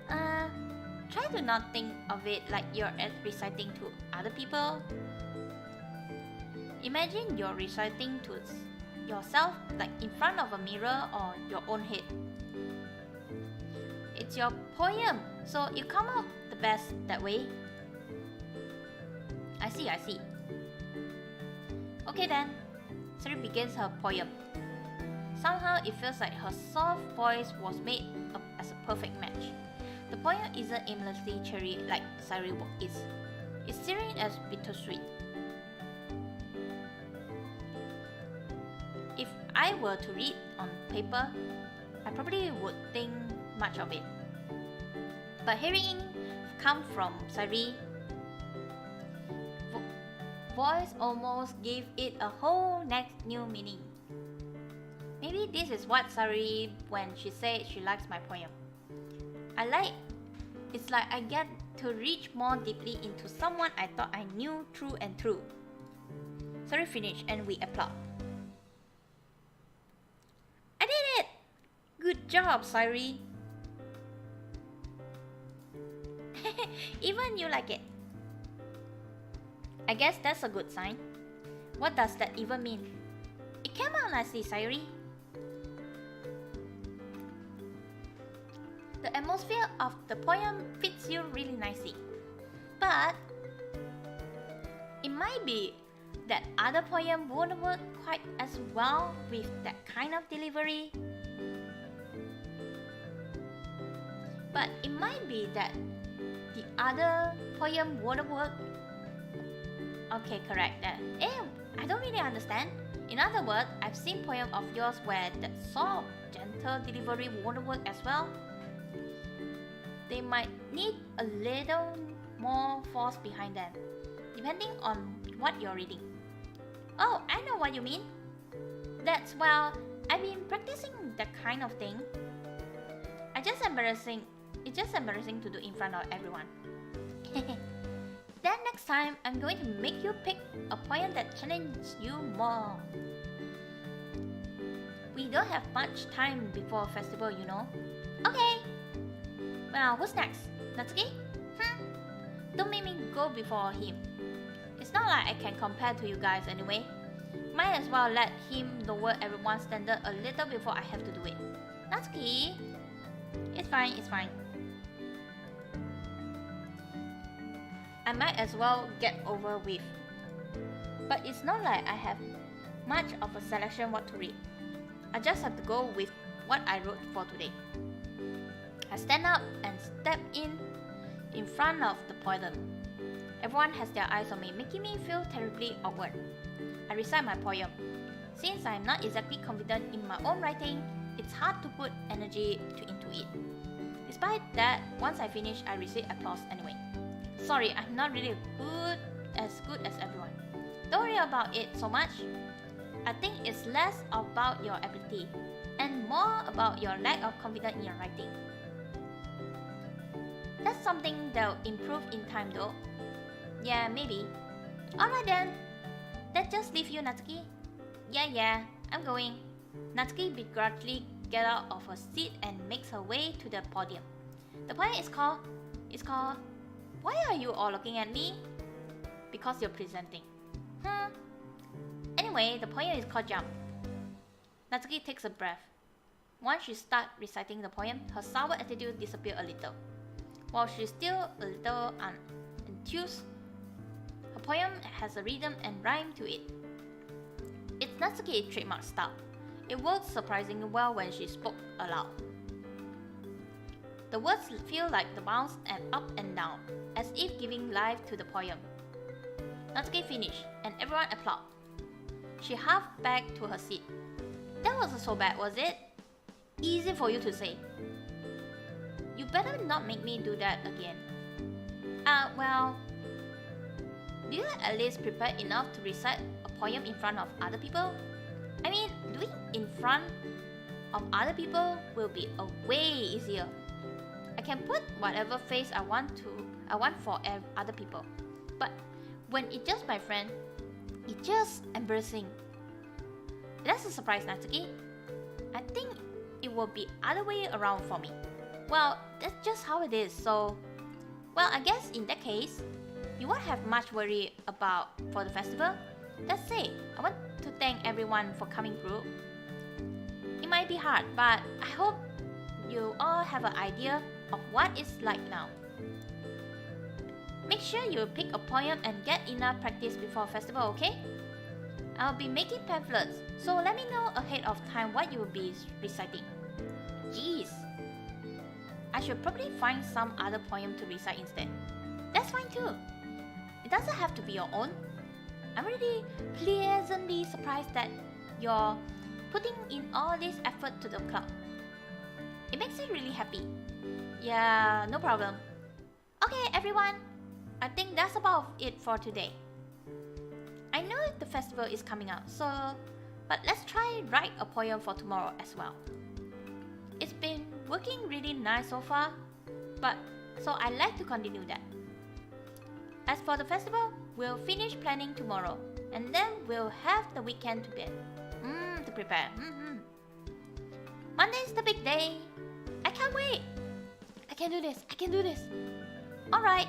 Try to not think of it like you're reciting to other people. Imagine you're reciting to yourself like in front of a mirror or your own head. It's your poem, so you come out the best that way. I see. Okay then. Sari begins her poem. Somehow it feels like her soft voice was made up as a perfect match. The poem isn't aimlessly cheery like Sari is. It's serene as bittersweet. If I were to read on paper, I probably would think much of it. But hearing it come from Sari, voice almost gave it a whole next new meaning. Maybe this is what Sari when she said she likes my poem. It's like I get to reach more deeply into someone I thought I knew through and through. Sari finished and we applaud. I did it! Good job, Sari. Even you like it. I guess that's a good sign. What does that even mean? It came out nicely, Sari. The atmosphere of the poem fits you really nicely. But it might be that other poem wouldn't work quite as well with that kind of delivery. But it might be that the other poem wouldn't work. Okay, correct that. I don't really understand. In other words, I've seen poem of yours where that soft, gentle delivery won't work as well. They might need a little more force behind them, depending on what you're reading. Oh, I know what you mean. It's been practicing that kind of thing. It's just embarrassing to do in front of everyone. Then next time, I'm going to make you pick a poem that challenges you more. We don't have much time before festival, you know. Okay. Well, who's next? Natsuki? Don't make me go before him. It's not like I can compare to you guys anyway. Might as well let him lower everyone's standard a little before I have to do it. Natsuki? It's fine. I might as well get over with. But it's not like I have much of a selection what to read. I just have to go with what I wrote for today. I stand up and step in front of the poem. Everyone has their eyes on me, making me feel terribly awkward. I recite my poem. Since I'm not exactly confident in my own writing, it's hard to put energy into it. Despite that, once I finish, I receive applause anyway. Sorry, I'm not really good as everyone. Don't worry about it so much. I think it's less about your ability and more about your lack of confidence in your writing. That's something that'll improve in time though. Yeah, maybe. Alright then. Let's just leave you, Natsuki. Yeah, I'm going. Natsuki begrudgingly gets out of her seat and makes her way to the podium. The poem is called Why Are You All Looking at Me? Because you're presenting. Anyway, the poem is called Jump. Natsuki takes a breath. Once she starts reciting the poem, her sour attitude disappears a little. While she's still a little enthused, her poem has a rhythm and rhyme to it. It's Natsuki's trademark style. It works surprisingly well when she spoke aloud. The words feel like the bounce and up and down, as if giving life to the poem. Natsuki finished, and everyone applauded. She half back to her seat. That wasn't so bad, was it? Easy for you to say. You better not make me do that again. Well, do you at least prepare enough to recite a poem in front of other people? I mean, doing in front of other people will be a way easier. I can put whatever face I want for other people. But when it's just my friend, it's just embarrassing. That's a surprise, Natsuki. I think it will be other way around for me. Well, that's just how it is, so... Well, I guess in that case, you won't have much worry about for the festival. Let's say, I want to thank everyone for coming through. It might be hard, but I hope you all have an idea of what it's like now. Make sure you pick a poem and get enough practice before festival, okay? I'll be making pamphlets, so let me know ahead of time what you will be reciting. Jeez. I should probably find some other poem to recite instead. That's fine too. It doesn't have to be your own. I'm really pleasantly surprised that you're putting in all this effort to the club. It makes me really happy. Yeah, no problem. Okay, everyone. I think that's about it for today. I know the festival is coming up, but let's try write a poem for tomorrow as well. It's been working really nice so far, so I like to continue that. As for the festival, we'll finish planning tomorrow, and then we'll have the weekend to prepare. Monday's the big day. I can't wait. I can do this. Alright.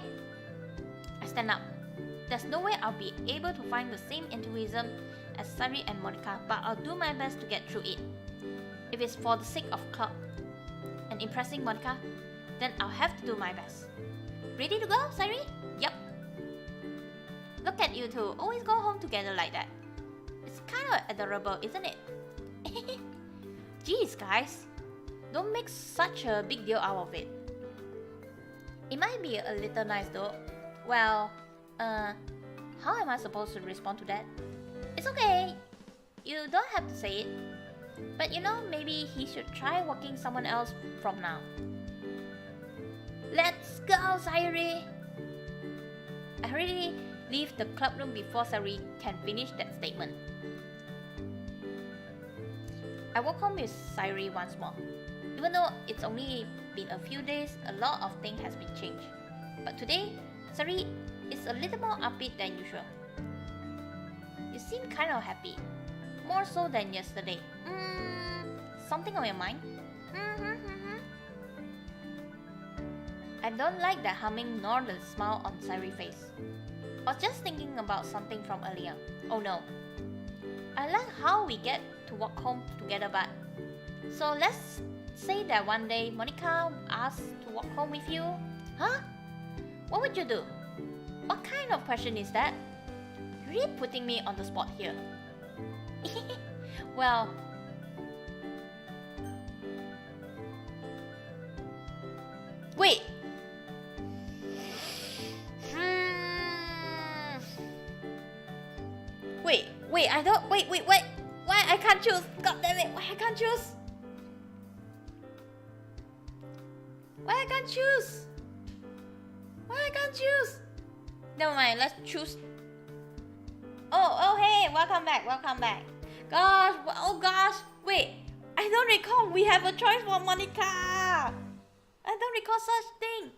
I stand up. There's no way I'll be able to find the same enthusiasm as Sari and Monika, but I'll do my best to get through it. If it's for the sake of club and impressing Monika, then I'll have to do my best. Ready to go, Sari? Yup. Look at you two, always go home together like that. It's kind of adorable, isn't it? Jeez, guys. Don't make such a big deal out of it. It might be a little nice though. Well, how am I supposed to respond to that? It's okay. You don't have to say it. But you know, maybe he should try walking someone else from now. Let's go, Sayuri! I already leave the club room before Sayuri can finish that statement. I walk home with Sayuri once more. Even though it's only been a few days, a lot of things has been changed. But today, Sayuri is a little more upbeat than usual. You seem kind of happy. More so than yesterday. Something on your mind? I don't like the humming nor the smile on Sayuri's face. I was just thinking about something from earlier. Oh no. I like how we get to walk home together, but... So let's say that one day Monika asks to walk home with you. Huh? What would you do? What kind of question is that? You're really putting me on the spot here. Well... Wait! Wait, I don't... Wait! Why I can't choose? God damn it, why I can't choose? Why I can't choose? Why I can't choose? Never mind, let's choose. Oh hey, welcome back. Gosh, oh gosh, wait. I don't recall we have a choice for Monika. I don't recall such thing.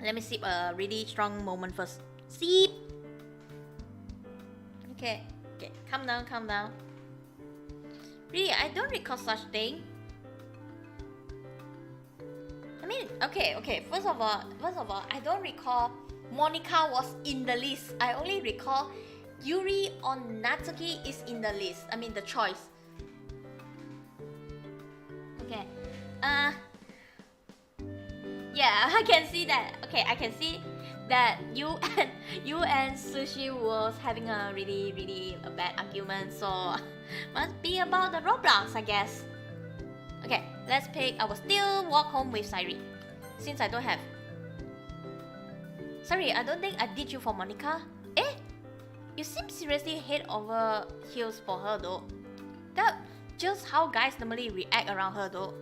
Let me sip a really strong moment first. Sip. Okay, calm down. Really, I don't recall such thing. I mean, okay. First of all, I don't recall Monika was in the list. I only recall Yuri or Natsuki is in the list. I mean, the choice. Okay. Yeah, I can see that. Okay, I can see that you and Sushi was having a really bad argument. So must be about the Roblox, I guess. Okay, let's pick. I will still walk home with Sayuri, since I don't have. Sorry, I don't think I did you for Monika. Eh? You seem seriously head over heels for her though. That's just how guys normally react around her though.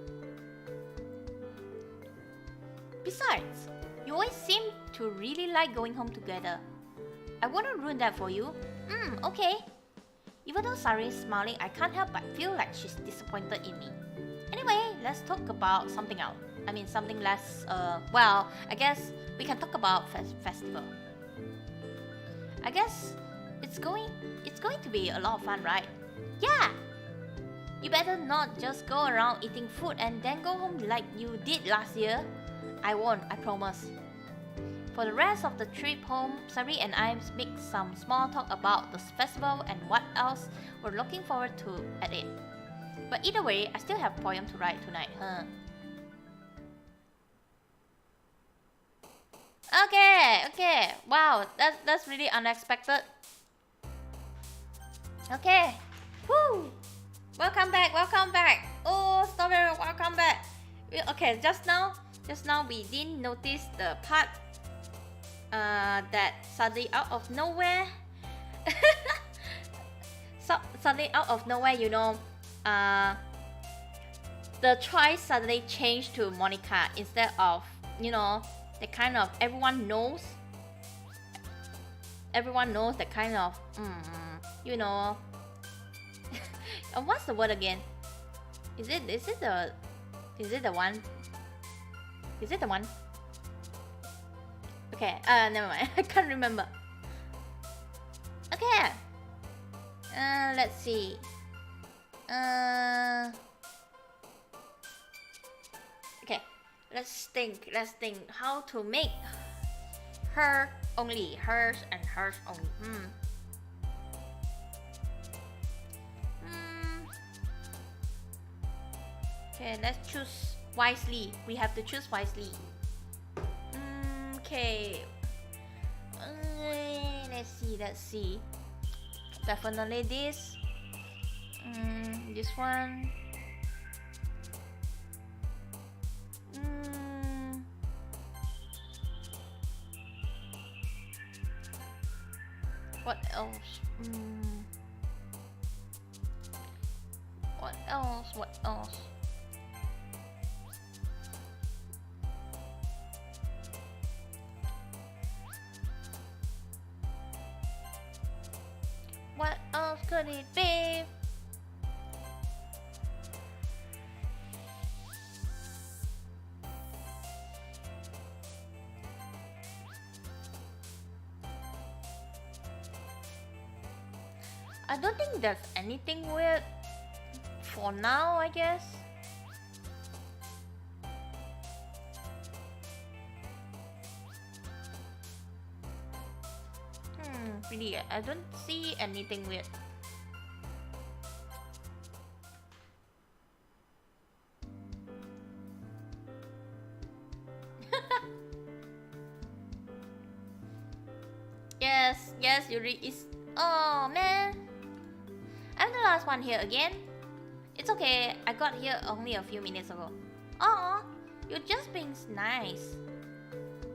Besides, you always seem to really like going home together. I wouldn't ruin that for you. Okay. Even though Sayuri is smiling, I can't help but feel like she's disappointed in me. Anyway, let's talk about something else. I mean, something less, well, I guess we can talk about festival. I guess it's going to be a lot of fun, right? Yeah! You better not just go around eating food and then go home like you did last year. I won't, I promise. For the rest of the trip home, Sayuri and I make some small talk about the festival and what else we're looking forward to at it. But either way, I still have a poem to write tonight, huh? Okay. Wow, that's really unexpected. Okay. Woo! Welcome back, welcome back. Oh, Strawberry, welcome back. Okay, just now we didn't notice the part that suddenly out of nowhere. So suddenly out of nowhere, you know, the choice suddenly changed to Monika instead of, you know, the kind of everyone knows the kind of you know. What's the word again? Is it the one? Okay, never mind. I can't remember. Okay. Let's see. Okay, let's think how to make her only, hers and hers only. Okay, let's choose wisely. We have to choose wisely. Okay. Let's see. Definitely this. This one. What else? What else? What else could it be? I don't think there's anything weird for now, I guess. Really, I don't see anything weird. Yes, Yuri is. Oh man, I'm the last one here again. It's okay, I got here only a few minutes ago. Oh, you're just being nice.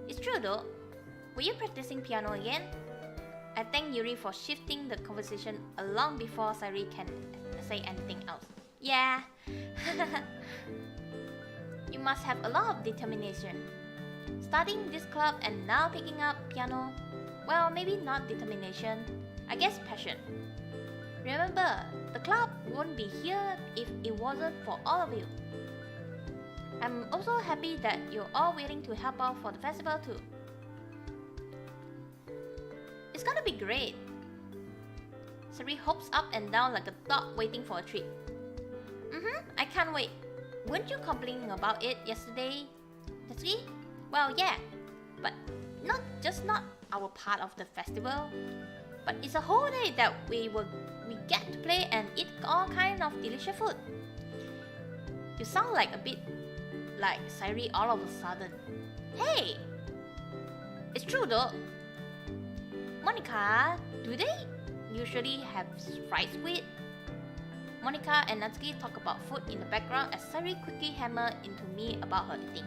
It's true though. Were you practicing piano again? I thank Yuri for shifting the conversation along before Sairi can say anything else. Yeah. You must have a lot of determination. Starting this club and now picking up piano. Well, maybe not determination. I guess passion. Remember, the club won't be here if it wasn't for all of you. I'm also happy that you're all willing to help out for the festival too. It's gonna be great. Sari hops up and down like a dog waiting for a treat. I can't wait. Weren't you complaining about it yesterday, Natsuki? Well, yeah, but not our part of the festival. But it's a whole day that we get to play and eat all kind of delicious food. You sound like a bit like Sairi all of a sudden. Hey, it's true though. Monika, do they usually have fried squid? Monika and Natsuki talk about food in the background as Sairi quickly hammer into me about her eating.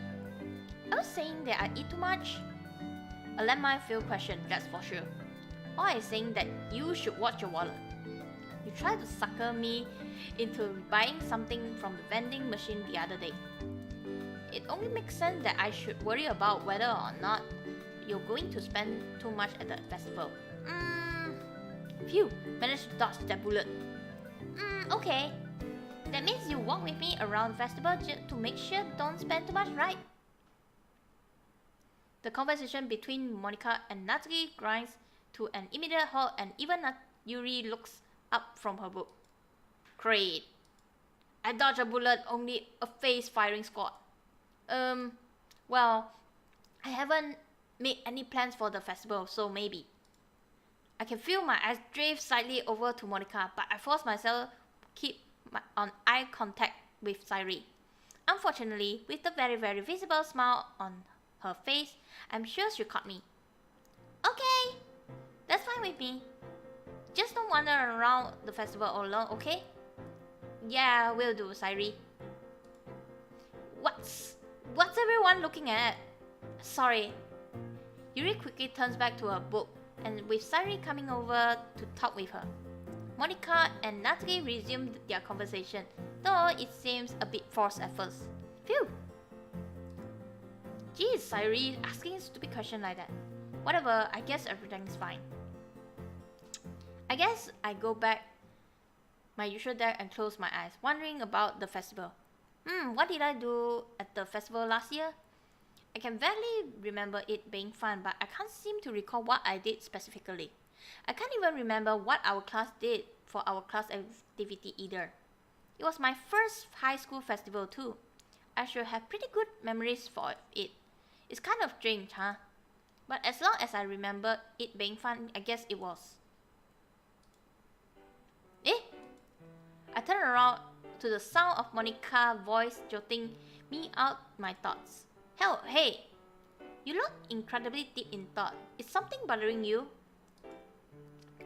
I was saying that I eat too much? A landmine-filled question, that's for sure. Or I saying that you should watch your wallet. You tried to sucker me into buying something from the vending machine the other day. It only makes sense that I should worry about whether or not you're going to spend too much at the festival. Phew, managed to dodge that bullet. Okay. That means you walk with me around the festival to make sure don't spend too much, right? The conversation between Monika and Natsuki grinds to an immediate halt and even Yuri looks up from her book. Great. I dodged a bullet, only a face-firing squad. Well, I haven't made any plans for the festival, so maybe. I can feel my eyes drift slightly over to Monika, but I force myself to keep on eye contact with Sairi. Unfortunately, with the very, very visible smile on her face, I'm sure she caught me. Okay, that's fine with me. Just don't wander around the festival alone, okay? Yeah, will do, Sairi. What's everyone looking at? Sorry. Yuri quickly turns back to her book, and with Sairi coming over to talk with her. Monika and Natsuki resumed their conversation, though it seems a bit forced at first. Phew! Geez, Sairi, asking a stupid question like that. Whatever, I guess everything's fine. I guess I go back my usual deck and close my eyes, wondering about the festival. What did I do at the festival last year? I can barely remember it being fun, but I can't seem to recall what I did specifically. I can't even remember what our class did for our class activity either. It was my first high school festival too. I should have pretty good memories for it. It's kind of strange, huh? But as long as I remember it being fun, I guess it was. I turned around to the sound of Monika's voice jolting me out my thoughts. Hell, hey! You look incredibly deep in thought. Is something bothering you?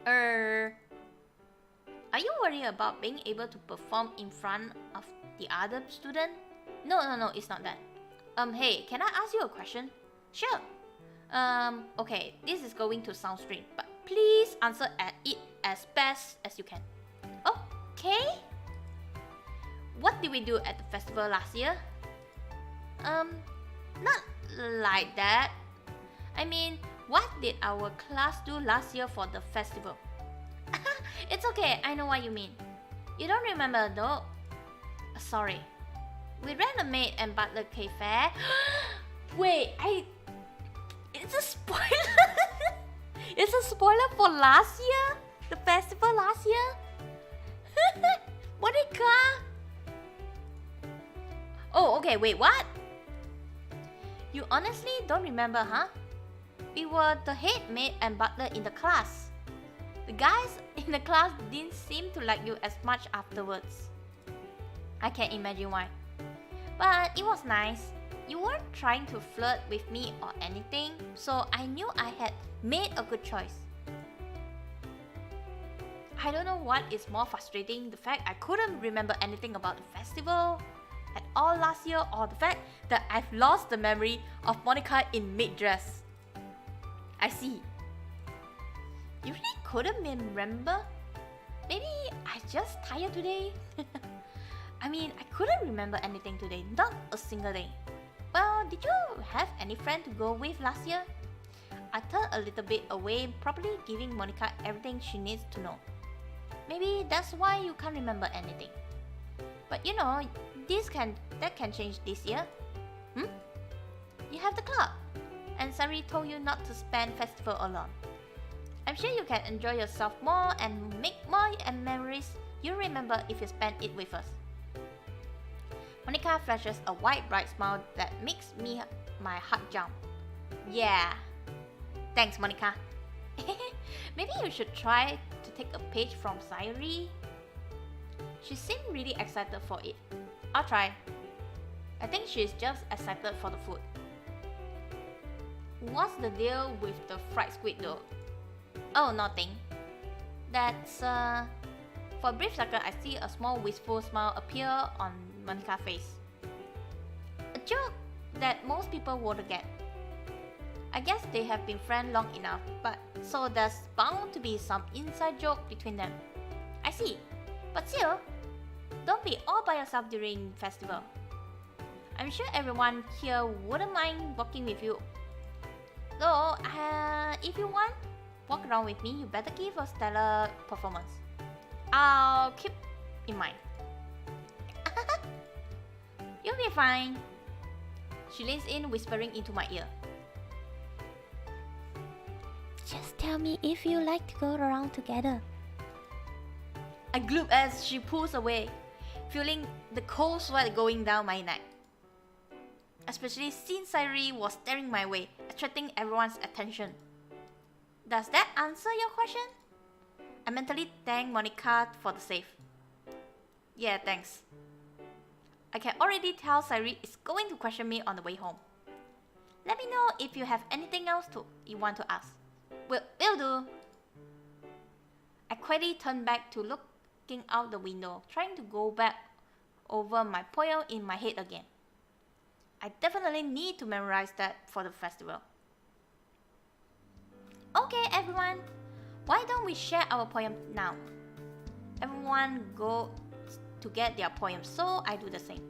Are you worried about being able to perform in front of the other student? No, it's not that. Hey, can I ask you a question? Sure. Okay, this is going to sound strange, but please answer it as best as you can. Okay? What did we do at the festival last year? Not like that. I mean, what did our class do last year for the festival? It's okay, I know what you mean. You don't remember though? Sorry. We ran a maid and butler cafe. Wait, it's a spoiler. It's a spoiler for last year? The festival last year? Monika! Oh, okay, wait, what? You honestly don't remember, huh? We were the head maid and butler in the class. The guys in the class didn't seem to like you as much afterwards. I can't imagine why. But it was nice. You weren't trying to flirt with me or anything, so I knew I had made a good choice. I don't know what is more frustrating, the fact I couldn't remember anything about the festival at all last year, or the fact that I've lost the memory of Monika in maid dress. I see. You really couldn't remember? Maybe I just tired today? I mean, I couldn't remember anything today, not a single day. Well, did you have any friend to go with last year? I turned a little bit away, probably giving Monika everything she needs to know. Maybe that's why you can't remember anything. But you know, that can change this year. You have the club, and Sari told you not to spend festival alone. I'm sure you can enjoy yourself more and make more memories you remember if you spend it with us. Monika flashes a wide bright smile that makes my heart jump. Yeah. Thanks, Monika. Maybe you should try to take a page from Sayuri. She seemed really excited for it. I'll try. I think she's just excited for the food. What's the deal with the fried squid though? Oh, nothing. That's For a brief second, I see a small wistful smile appear on Monika's face. A joke that most people wouldn't get. I guess they have been friends long enough, but so there's bound to be some inside joke between them. I see. But still, don't be all by yourself during festival. I'm sure everyone here wouldn't mind working with you. Though, if you want, walk around with me, you better give a stellar performance. I'll keep in mind. You'll be fine. She leans in, whispering into my ear. Just tell me if you like to go around together. I gloop as she pulls away, feeling the cold sweat going down my neck. Especially since Sairi was staring my way, attracting everyone's attention. Does that answer your question? I mentally thanked Monika for the save. Yeah, thanks. I can already tell Sairi is going to question me on the way home. Let me know if you have anything else you want to ask. Will do. I quickly turned back to looking out the window, trying to go back over my poem in my head again. I definitely need to memorize that for the festival. Okay, everyone, why don't we share our poem now? Everyone go to get their poem, so I do the same.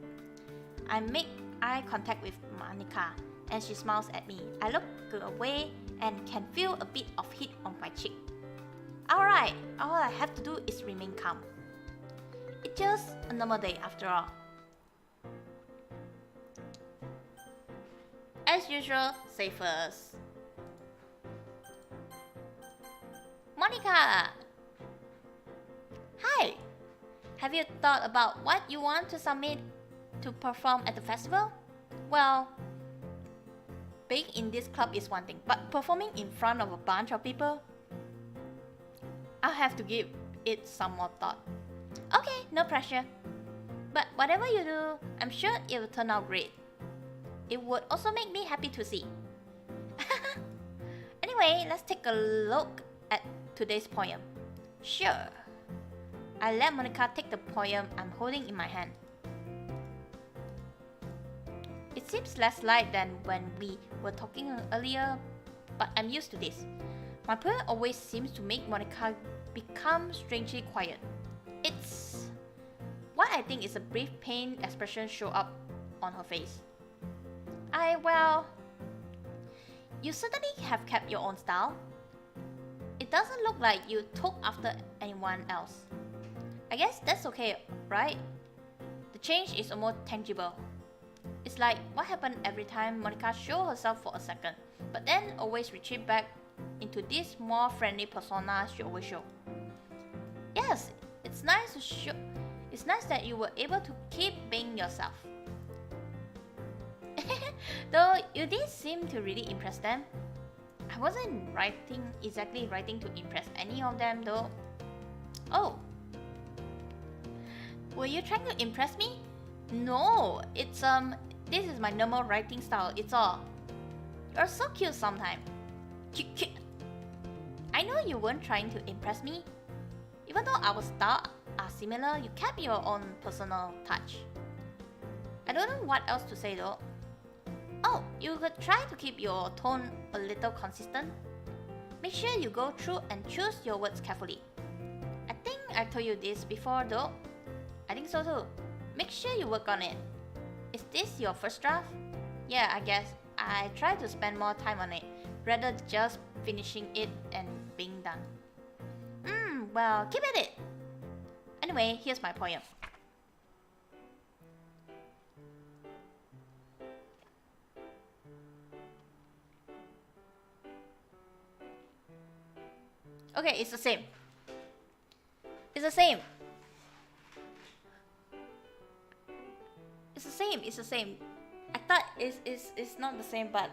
I make eye contact with Monika, and she smiles at me. I look away and can feel a bit of heat on my cheek. Alright, all I have to do is remain calm. It's just a normal day after all. As usual, say first. Monika! Hi! Have you thought about what you want to submit to perform at the festival? Well, being in this club is one thing, but performing in front of a bunch of people? I'll have to give it some more thought. Okay, no pressure. But whatever you do, I'm sure it will turn out great. It would also make me happy to see. Anyway, let's take a look at today's poem. Sure. I let Monika take the poem I'm holding in my hand. It seems less light than when we were talking earlier, but I'm used to this. My poem always seems to make Monika become strangely quiet. It's what I think is a brief pain expression show up on her face. Well, you certainly have kept your own style. It doesn't look like you took after anyone else. I guess that's okay, right? The change is almost tangible. It's like what happened every time Monika shows herself for a second, but then always retreat back into this more friendly persona she always shows. Yes, it's nice to show. It's nice that you were able to keep being yourself. Though you did seem to really impress them. I wasn't exactly writing to impress any of them though. Oh. Were you trying to impress me? No, it's this is my normal writing style, it's all. You're so cute sometimes. I know you weren't trying to impress me. Even though our styles are similar, you kept your own personal touch. I don't know what else to say though. Oh, you could try to keep your tone a little consistent. Make sure you go through and choose your words carefully. I think I told you this before though. I think so too. Make sure you work on it. Is this your first draft? Yeah, I guess I try to spend more time on it rather than just finishing it and being done. Well, keep at it. Anyway, here's my poem. Okay, it's the same. It's the same. It's the same. It's the same. I thought it's not the same, but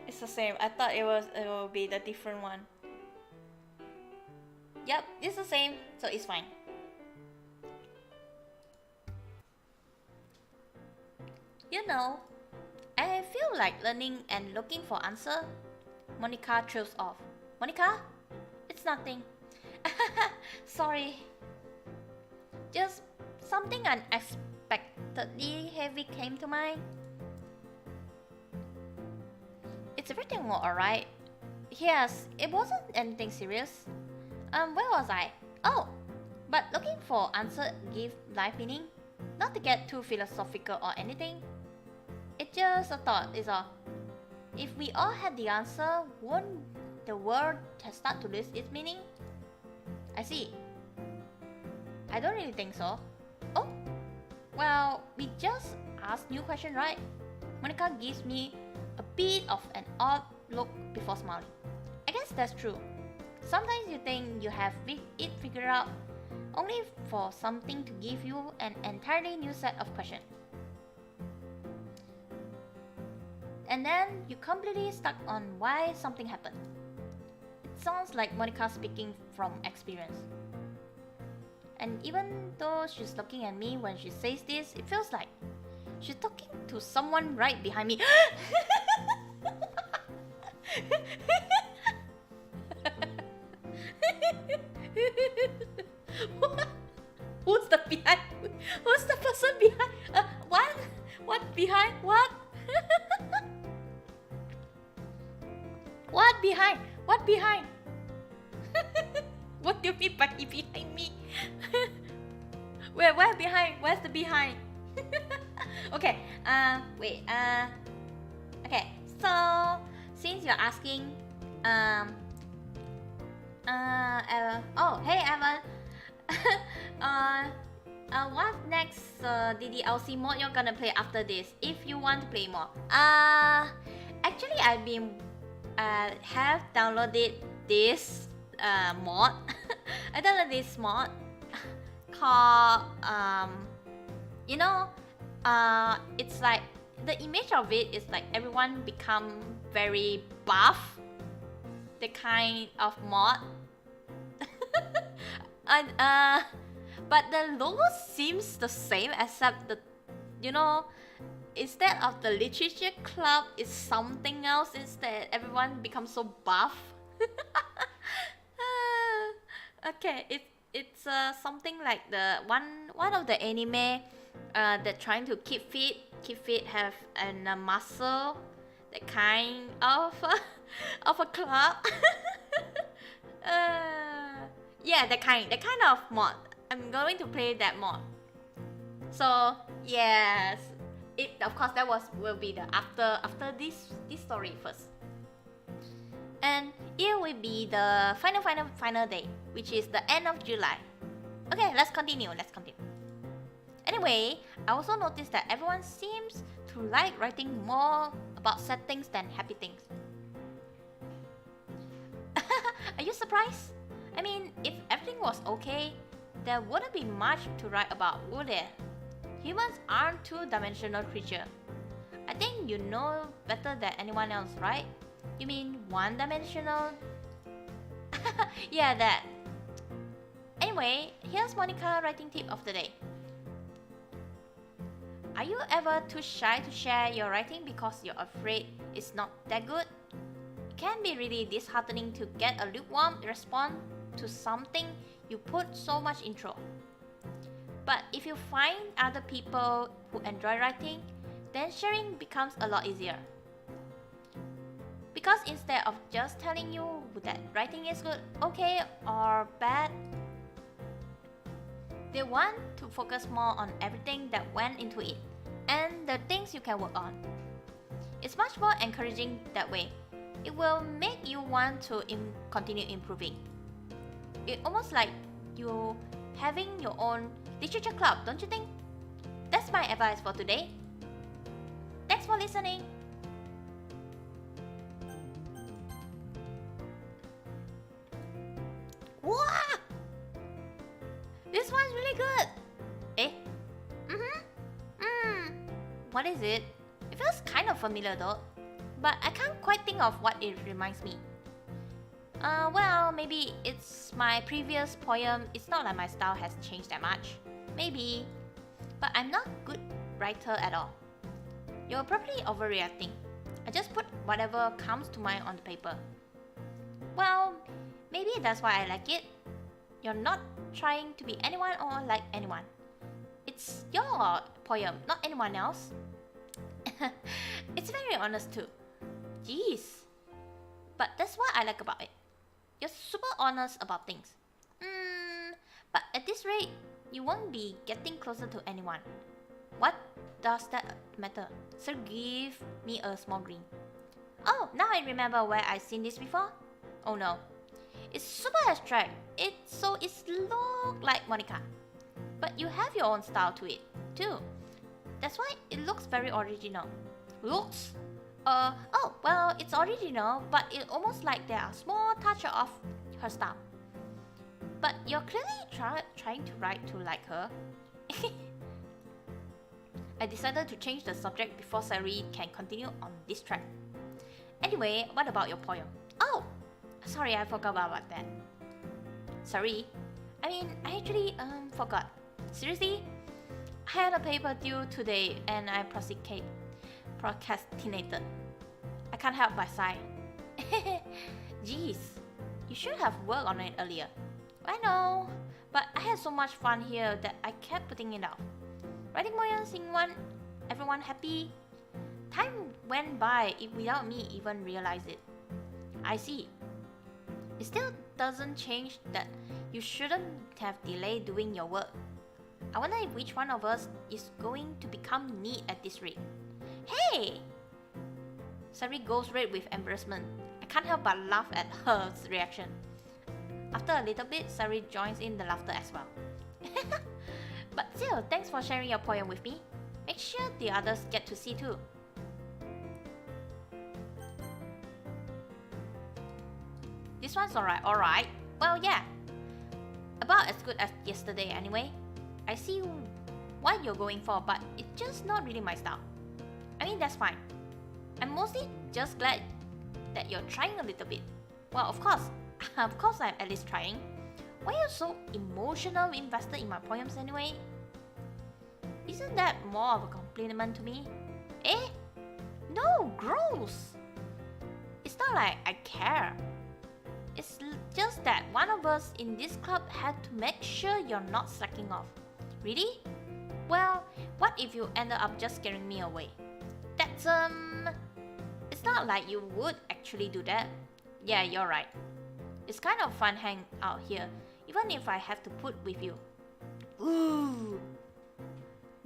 it's the same. I thought it will be the different one. Yep, it's the same, so it's fine. You know, I feel like learning and looking for answer. Monika trails off. Monika? It's nothing. Sorry. Just something unexpectedly heavy came to mind. It's everything alright. Yes, it wasn't anything serious. Where was I? Oh, but looking for answer give life meaning. Not to get too philosophical or anything. It's just a thought, is all. If we all had the answer, wouldn't the world start to lose its meaning? I see. I don't really think so. Oh, well, we just asked new question, right? Monika gives me a bit of an odd look before smiling. I guess that's true. Sometimes you think you have it figured out, only for something to give you an entirely new set of questions. And then you completely stuck on why something happened. It sounds like Monika speaking from experience. And even though she's looking at me when she says this, it feels like she's talking to someone right behind me. behind? What? What behind? What behind? What do you mean by behind me? Where behind? Where's the behind? Okay, wait, okay, so since you're asking, Evan, oh, hey Evan, what next DDLC mode you're gonna play after this, if you want to play more? Actually I've been, have downloaded this mod. I downloaded this mod called, you know, it's like, the image of it is like everyone become very buff, the kind of mod. And but the logo seems the same, except the, you know, instead of the literature club, it's something else instead. Everyone becomes so buff. Okay, it's something like the one of the anime that trying to keep fit, have a muscle, that kind of of a club. Yeah, that kind of mod. I'm going to play that mod. So yes, it, of course, that will be the after this story first, and it will be the final day, which is the end of July. Okay, let's continue. Anyway, I also noticed that everyone seems to like writing more about sad things than happy things. Are you surprised? I mean, if everything was okay, there wouldn't be much to write about, would there? Humans aren't two-dimensional creatures. I think you know better than anyone else, right? You mean one-dimensional? Yeah, that. Anyway, here's Monika writing tip of the day. Are you ever too shy to share your writing because you're afraid it's not that good? It can be really disheartening to get a lukewarm response to something you put so much into. But if you find other people who enjoy writing, then sharing becomes a lot easier. Because instead of just telling you that writing is good, okay, or bad, they want to focus more on everything that went into it and the things you can work on. It's much more encouraging that way. It will make you want to continue improving. It's almost like you having your own literature club, don't you think? That's my advice for today. Thanks for listening. Wow! This one's really good. Eh? What is it? It feels kind of familiar though, but I can't quite think of what it reminds me. Well, maybe it's my previous poem. It's not like my style has changed that much. Maybe. But I'm not a good writer at all. You're probably overreacting. I just put whatever comes to mind on the paper. Well, maybe that's why I like it. You're not trying to be anyone or like anyone. It's your poem, not anyone else. It's very honest too. Jeez. But that's what I like about it. You're super honest about things. But at this rate, you won't be getting closer to anyone. What does that matter? So give me a small grin. Oh, now I remember where I've seen this before. Oh no. It's super abstract. It's look like Monika. But you have your own style to it, too. That's why it looks very original. Looks? Oh, well, it's original, but it's almost like there are small touches of her style. But you're clearly trying to write to like her. I decided to change the subject before Sari can continue on this track. Anyway, what about your poem? Oh! Sorry, I forgot about that. Sorry. I actually forgot. Seriously? I had a paper due today and I procrastinated. I can't help but sigh. Jeez, you should have worked on it earlier. I know, but I had so much fun here that I kept putting it off. Writing poems in one everyone happy. Time went by without me even realize it. I see. It still doesn't change that you shouldn't have delayed doing your work. I wonder if which one of us is going to become neat at this rate. Hey! Sari goes red with embarrassment. I can't help but laugh at her reaction. After a little bit, Sari joins in the laughter as well. But still, thanks for sharing your poem with me. Make sure the others get to see too. This one's alright. Well, yeah. About as good as yesterday anyway. I see what you're going for, but it's just not really my style. I mean, that's fine. I'm mostly just glad that you're trying a little bit. Well, of course I'm at least trying. Why are you so emotional invested in my poems anyway? Isn't that more of a compliment to me? Eh? No, gross! It's not like I care. It's just that one of us in this club had to make sure you're not slacking off. Really? Well, what if you ended up just scaring me away? That's It's not like you would actually do that. Yeah, you're right. It's kind of fun hang out here, even if I have to put with you. Ooh.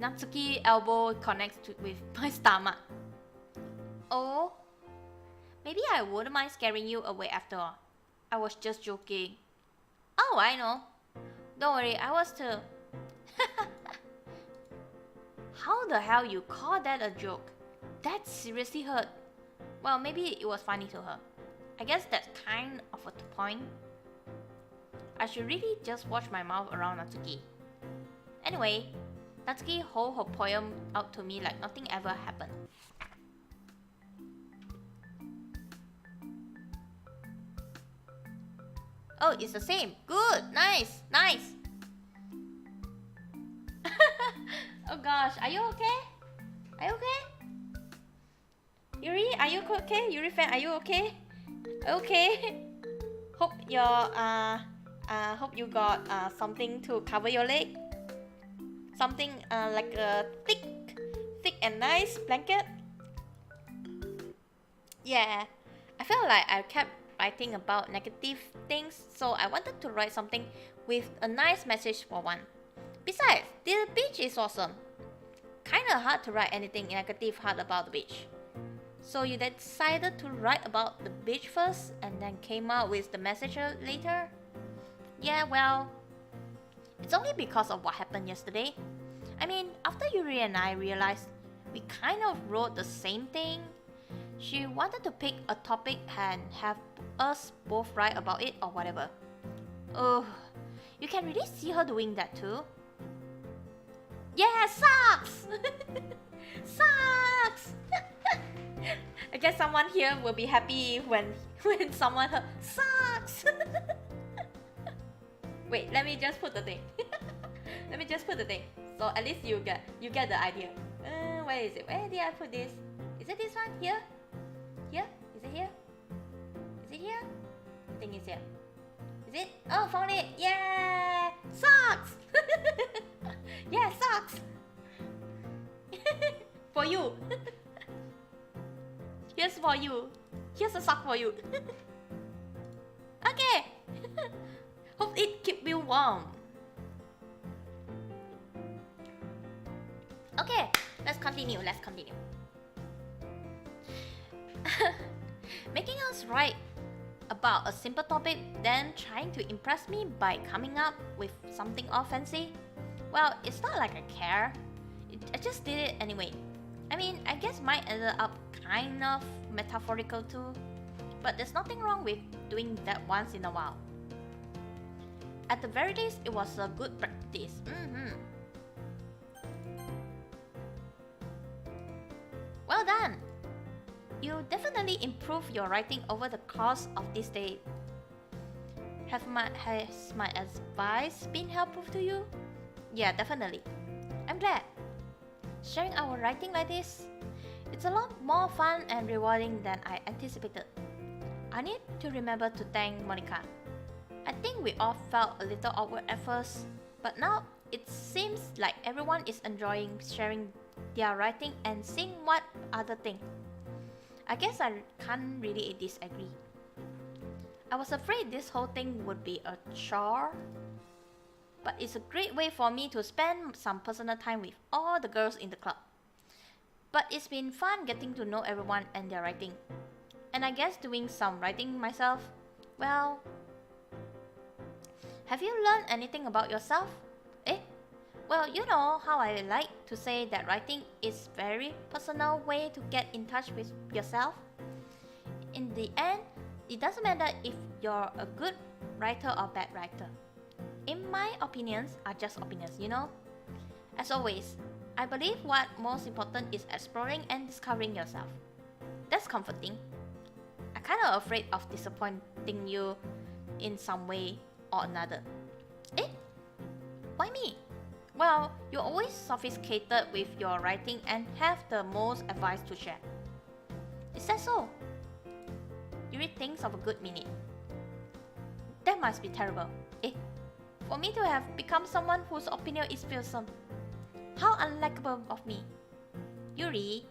Natsuki elbow connects with my stomach. Oh, maybe I wouldn't mind scaring you away after all. I was just joking. Oh, I know. Don't worry, I was too. How the hell you call that a joke? That seriously hurt. Well, maybe it was funny to her. I guess that's kind of a point. I should really just watch my mouth around Natsuki. Anyway, Natsuki hold her poem out to me like nothing ever happened. Oh, it's the same. Good, nice. Oh gosh, are you okay? Are you okay? Yuri, are you okay? Yuri fan, are you okay? Okay. Hope you got something to cover your leg. Something like a thick and nice blanket. Yeah, I felt like I kept writing about negative things, so I wanted to write something with a nice message for one. Besides, the beach is awesome. Kinda hard to write anything negative hard about the beach. So you decided to write about the beach first and then came out with the message later? Yeah, well, it's only because of what happened yesterday. I mean, after Yuri and I realized we kind of wrote the same thing, she wanted to pick a topic and have us both write about it or whatever. Oh, you can really see her doing that too. Yeah, sucks! Sucks! I guess someone here will be happy when someone heard sucks! Wait, let me just put the thing. Let me just put the thing. So at least you get the idea. Where is it? Where did I put this? Is it this one? Here? Here? Is it here? Is it here? I think it's here. Is it? Oh, found it! Yeah! Sucks! Yeah, sucks! For you! Here's for you. Here's a sock for you. Okay! Hope it keep you warm. Okay, let's continue. Making us write about a simple topic, then trying to impress me by coming up with something all fancy. Well, it's not like I care. I just did it anyway. I mean, I guess mine ended up kind of metaphorical too, but there's nothing wrong with doing that once in a while. At the very least, it was a good practice. Well done! You definitely improved your writing over the course of this day. Has my advice been helpful to you? Yeah, definitely. I'm glad. Sharing our writing like this, it's a lot more fun and rewarding than I anticipated. I need to remember to thank Monika. I think we all felt a little awkward at first, but now it seems like everyone is enjoying sharing their writing and seeing what other thing. I guess I can't really disagree. I was afraid this whole thing would be a chore, but it's a great way for me to spend some personal time with all the girls in the club. But it's been fun getting to know everyone and their writing. And I guess doing some writing myself, well... Have you learned anything about yourself? Well, you know how I like to say that writing is a very personal way to get in touch with yourself. In the end, it doesn't matter if you're a good writer or bad writer. In my opinions are just opinions, you know? As always, I believe what most important is exploring and discovering yourself. That's comforting. I'm kind of afraid of disappointing you in some way or another. Why me? Well, you're always sophisticated with your writing and have the most advice to share. Is that so? You read things of a good minute. That must be terrible. For me to have become someone whose opinion is fearsome. How unlikable of me. Yuri,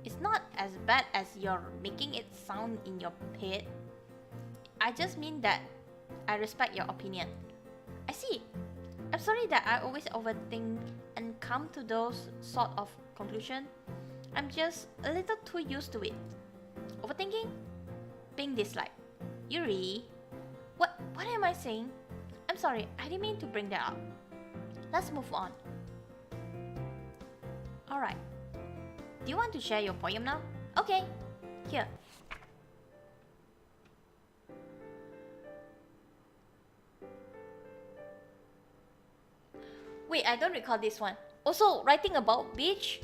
it's not as bad as you're making it sound in your head. I just mean that I respect your opinion. I see. I'm sorry that I always overthink and come to those sort of conclusions. I'm just a little too used to it. Overthinking? Being disliked. Yuri, what am I saying? I'm sorry, I didn't mean to bring that up. Let's move on. Alright. Do you want to share your poem now? Okay, here. Wait, I don't recall this one. Also, writing about beach?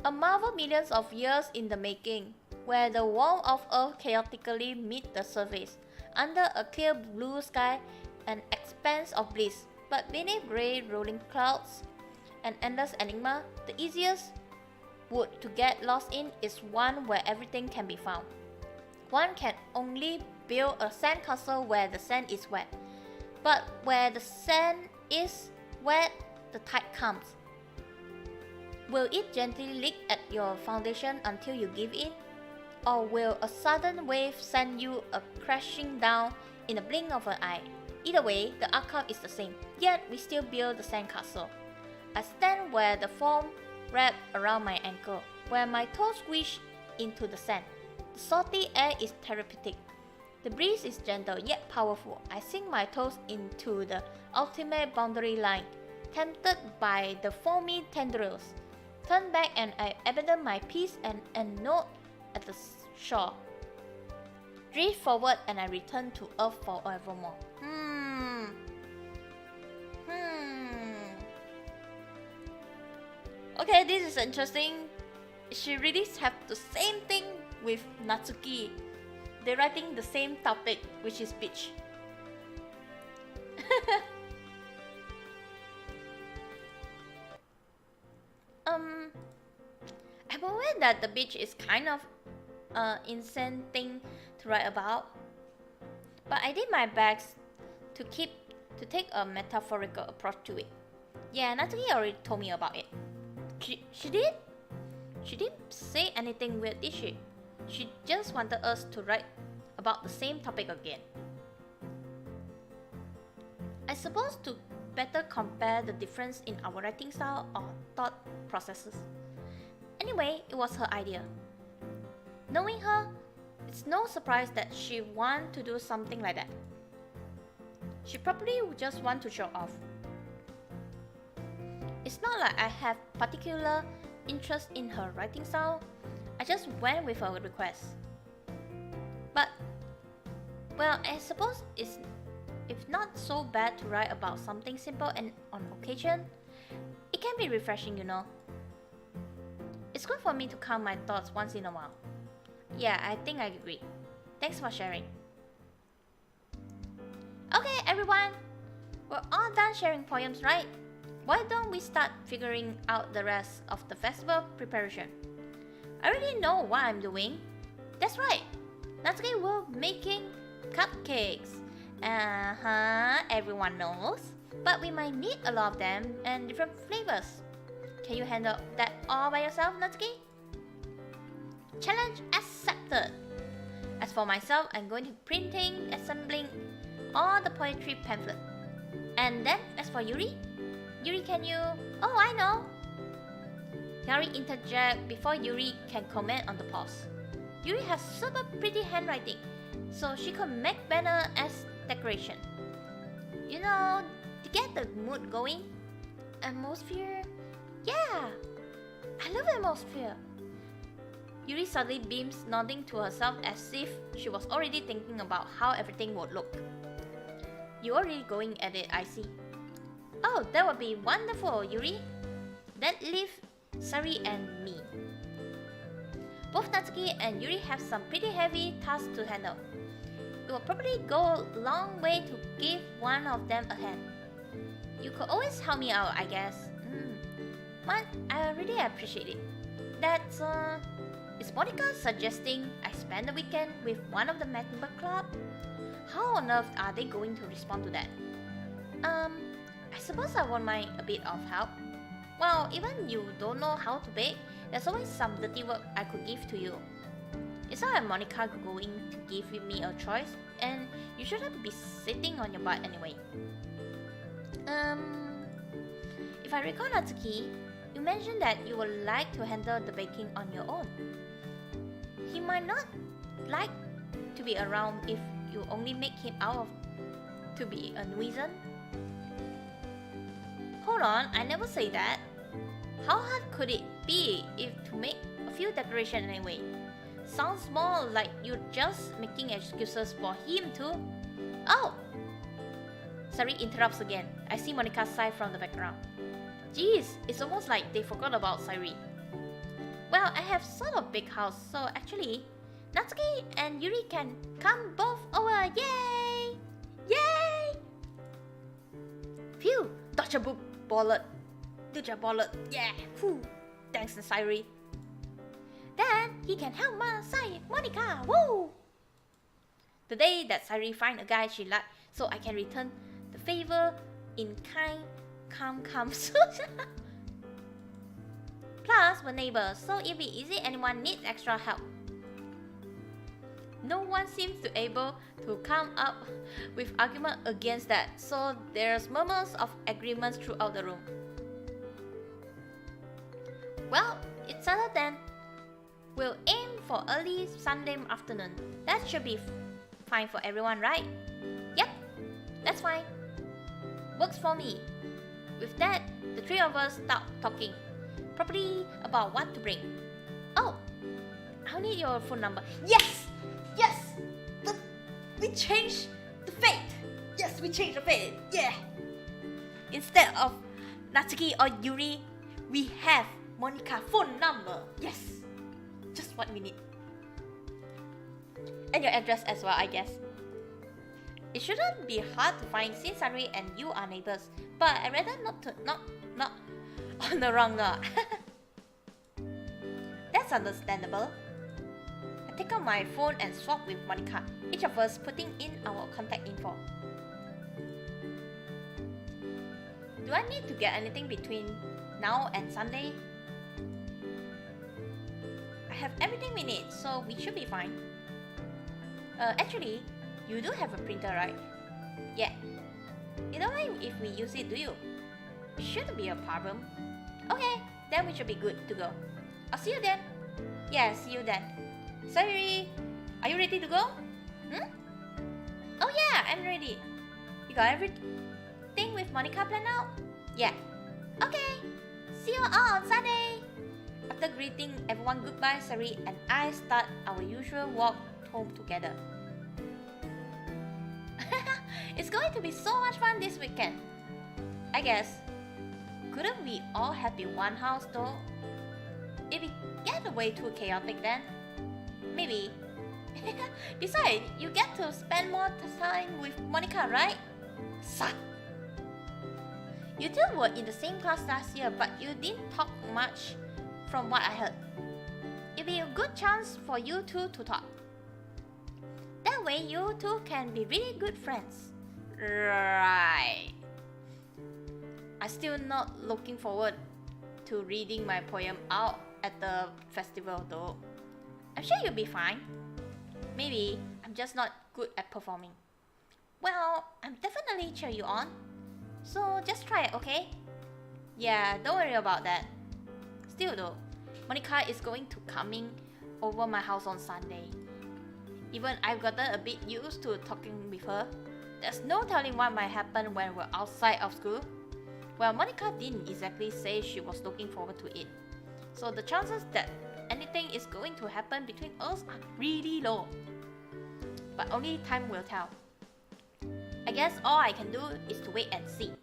A marvel millions of years in the making, where the warmth of Earth chaotically meets the surface, under a clear blue sky, an expanse of bliss, but beneath grey rolling clouds, an endless enigma. The easiest wood to get lost in is one where everything can be found. One can only build a sandcastle where the sand is wet, but where the sand is wet, the tide comes. Will it gently lick at your foundation until you give in? Or will a sudden wave send you crashing down in a blink of an eye? Either way, the outcome is the same, yet we still build the sandcastle. I stand where the foam wraps around my ankle, where my toes squish into the sand. The salty air is therapeutic. The breeze is gentle yet powerful. I sink my toes into the ultimate boundary line, tempted by the foamy tendrils. Turn back and I abandon my peace and note at the shore. Drift forward and I return to earth forevermore. Okay, this is interesting. She really have the same thing with Natsuki. They're writing the same topic, which is beach. I'm aware that the beach is kind of insane thing to write about, but I did my best to take a metaphorical approach to it. Yeah, Natsuki already told me about it. She did? She didn't say anything weird, did she? She just wanted us to write about the same topic again. I suppose to better compare the difference in our writing style or thought processes. Anyway, it was her idea. Knowing her, it's no surprise that she want to do something like that. She probably would just want to show off. It's not like I have particular interest in her writing style. I just went with her request. But, well, I suppose it's if not so bad to write about something simple and on occasion, it can be refreshing, you know. It's good for me to calm my thoughts once in a while. Yeah, I think I agree. Thanks for sharing. Okay, everyone, we're all done sharing poems, right? Why don't we start figuring out the rest of the festival preparation? I already know what I'm doing. That's right, Natsuki will be making cupcakes. Everyone knows. But we might need a lot of them and different flavors. Can you handle that all by yourself, Natsuki? Challenge accepted. As for myself, I'm going to printing, assembling all the poetry pamphlet. And then, as for Yuri, can you... Oh, I know! Yuri interject before Yuri can comment on the post. Yuri has super pretty handwriting, so she could make banner as decoration. You know, to get the mood going. Atmosphere? Yeah! I love atmosphere! Yuri suddenly beams, nodding to herself as if she was already thinking about how everything would look. You're already going at it, I see. Oh, that would be wonderful, Yuri. Then leave Sari and me. Both Natsuki and Yuri have some pretty heavy tasks to handle. It will probably go a long way to give one of them a hand. You could always help me out, I guess. But I really appreciate it. That's Is Monika suggesting I spend the weekend with one of the member club? How on earth are they going to respond to that? I suppose I won't mind a bit of help. Well, even you don't know how to bake, there's always some dirty work I could give to you. It's not Monika going to give me a choice, and you shouldn't be sitting on your butt anyway. If I recall, Natsuki, you mentioned that you would like to handle the baking on your own. He might not like to be around if you only make him out of to be a nuisance. Hold on, I never say that. How hard could it be if to make a few decorations anyway? Sounds more like you're just making excuses for him to... Oh! Sari interrupts again. I see Monika sigh from the background. Jeez, it's almost like they forgot about Sari. Well, I have sort of big house, so actually, Natsuki and Yuri can come both over. Yay! Yay! Phew! Dodge a bullet. Dodge a bullet. Yeah! Whew! Thanks, Sari. Then he can help my side, Monika. Woo! The day that Sari find a guy she like, so I can return the favor in kind. Comes. Plus, we're neighbors, so if it easy, anyone needs extra help. No one seems to able to come up with argument against that, so there's murmurs of agreements throughout the room. Well, it's settled then. We'll aim for early Sunday afternoon. That should be fine for everyone, right? Yep, that's fine. Works for me. With that, the three of us start talking, probably about what to bring. Oh, I'll need your phone number. Yes! Yes! We changed the fate! Yes, we changed the fate! Yeah! Instead of Natsuki or Yuri, we have Monika's phone number. Yes! Just what we need. And your address as well, I guess. It shouldn't be hard to find since Sari and you are neighbors, but I'd rather not on the wrong note. That's understandable. I take out my phone and swap with Monika, each of us putting in our contact info. Do I need to get anything between now and Sunday? I have everything we need, so we should be fine. Actually, you do have a printer, right? Yeah. You don't mind if we use it, do you? It shouldn't be a problem. Okay, then we should be good to go. I'll see you then. Yeah, see you then. Sorry, are you ready to go? Oh yeah, I'm ready. You got everything with Monika planned out? Yeah. Okay, see you all on Sunday. After greeting everyone goodbye, Sari and I start our usual walk home together. It's going to be so much fun this weekend. I guess. Couldn't we all have been one house though? If it get way too chaotic then? Maybe. Besides, you get to spend more time with Monika, right? Suck! You two were in the same class last year, but you didn't talk much from what I heard. It'll be a good chance for you two to talk. That way you two can be really good friends. Right. I'm still not looking forward to reading my poem out at the festival though. I'm sure you'll be fine. Maybe I'm just not good at performing. Well, I'm definitely cheer you on. So just try it, okay? Yeah, don't worry about that. Still though, Monika is going to coming over my house on Sunday. Even I've gotten a bit used to talking with her. There's no telling what might happen when we're outside of school. Well, Monika didn't exactly say she was looking forward to it. So the chances that anything is going to happen between us are really low. But only time will tell. I guess all I can do is to wait and see.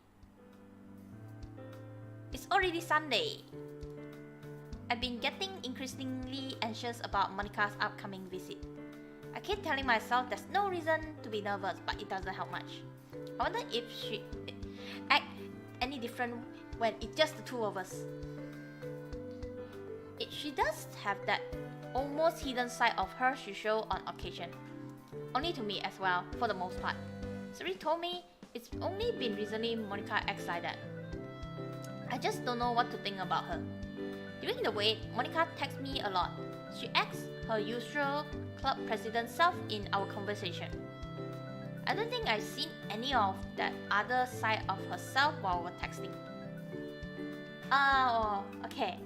It's already Sunday. I've been getting increasingly anxious about Monika's upcoming visit. I keep telling myself there's no reason to be nervous, but it doesn't help much. I wonder if she act any different when it's just the two of us. She does have that almost hidden side of her she shows on occasion. Only to me as well, for the most part. Suri told me it's only been recently Monika acts like that. I just don't know what to think about her. During the wait, Monika texts me a lot. She acts her usual club president self in our conversation. I don't think I've seen any of that other side of herself while we're texting. Oh, okay.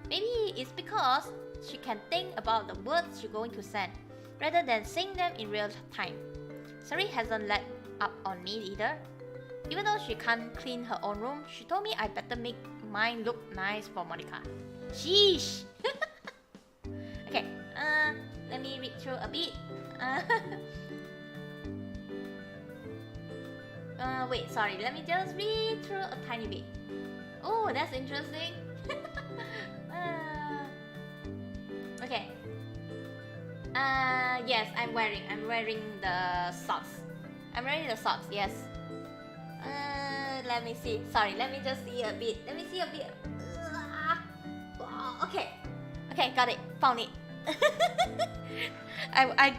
Maybe it's because she can think about the words she's going to send, rather than saying them in real time. Sari hasn't let up on me either. Even though she can't clean her own room, she told me I better make mine look nice for Monika. Sheesh! Okay, let me read through a bit. Wait, sorry, let me just read through a tiny bit. Oh, that's interesting. Okay. Yes, I'm wearing the socks. I'm wearing the socks, yes. Let me see. Sorry, let me just see a bit. Let me see a bit. Okay. Okay, got it. Found it. I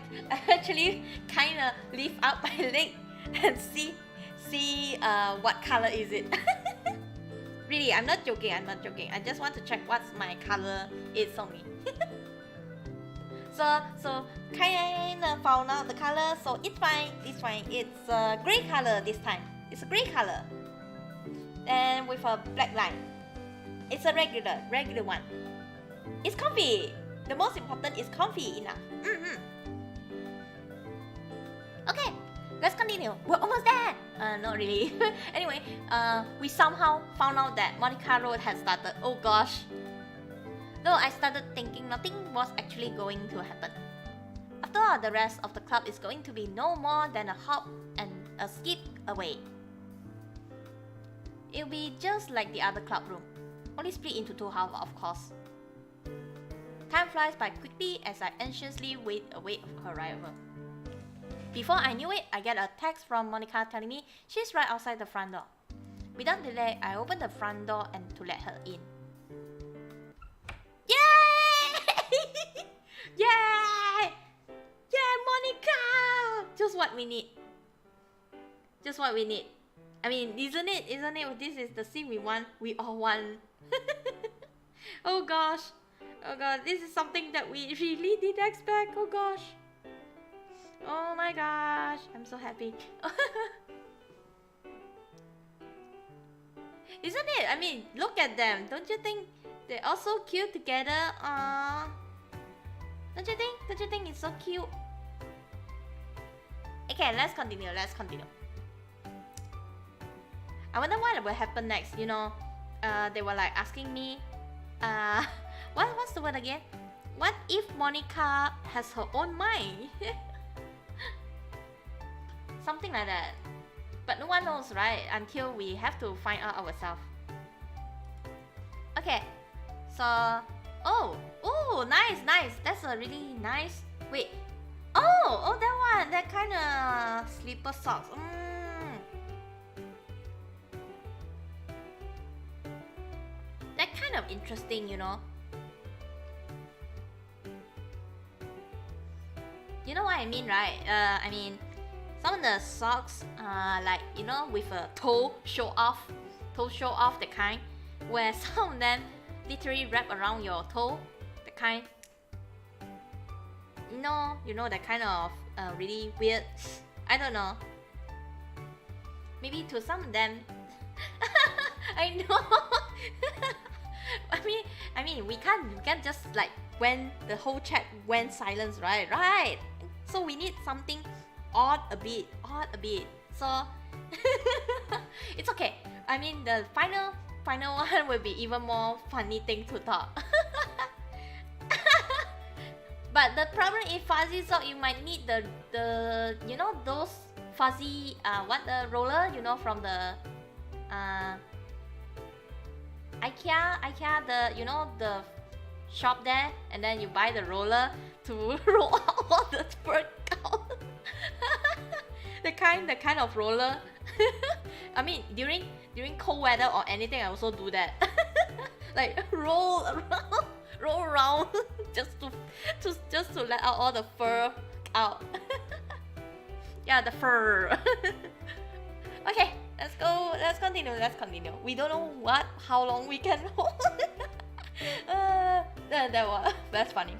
actually kinda lift up my leg and see what color is it. Really, I'm not joking. I just want to check what's my color is only. So kinda found out the color, so it's fine. It's a gray color this time. It's a gray color. And with a black line. It's a regular one. It's comfy. The most important is comfy enough. Okay, let's continue. We're almost there. Not really. Anyway, we somehow found out that MONIKA ROUTE had started. Oh gosh. Though I started thinking nothing was actually going to happen. After all, the rest of the club is going to be no more than a hop and a skip away. It'll be just like the other club room, only split into two halves, of course. Time flies by quickly as I anxiously wait her arrival. Before I knew it, I get a text from Monika telling me she's right outside the front door. Without delay, I open the front door and to let her in. Yay! Yay! Yeah, Monika! Just what we need. Just what we need. I mean, isn't it? This is the scene we all want. Oh gosh. Oh god, this is something that we really didn't expect. Oh gosh. Oh my gosh, I'm so happy. Isn't it? I mean, look at them. Don't you think they're all so cute together? Don't you think it's so cute? Okay, let's continue. I wonder what will happen next. You know, they were like asking me, what's the word again? What if Monika has her own mind? Something like that. But no one knows, right? Until we have to find out ourselves. Okay, so oh, nice. That's a really nice. Wait, oh, that one, that kind of slipper socks. That kind of interesting, you know. You know what I mean, right? I mean, some of the socks, like, you know, with a toe show off the kind. where some of them literally wrap around your toe, the kind. You know that kind of really weird. I don't know. Maybe to some of them. I know. I mean, we can't just like when the whole chat went silence, right? Right. So we need something odd a bit. So it's okay. I mean, the final one will be even more funny thing to talk. But the problem is fuzzy sock. You might need the you know those fuzzy the roller, you know, from the IKEA, the you know the shop there, and then you buy the roller to roll out all the fur out. the kind of roller. I mean, during cold weather or anything, I also do that. Like roll around just to let out all the fur out. Yeah, the fur. Okay, let's continue. We don't know how long we can hold. That's funny.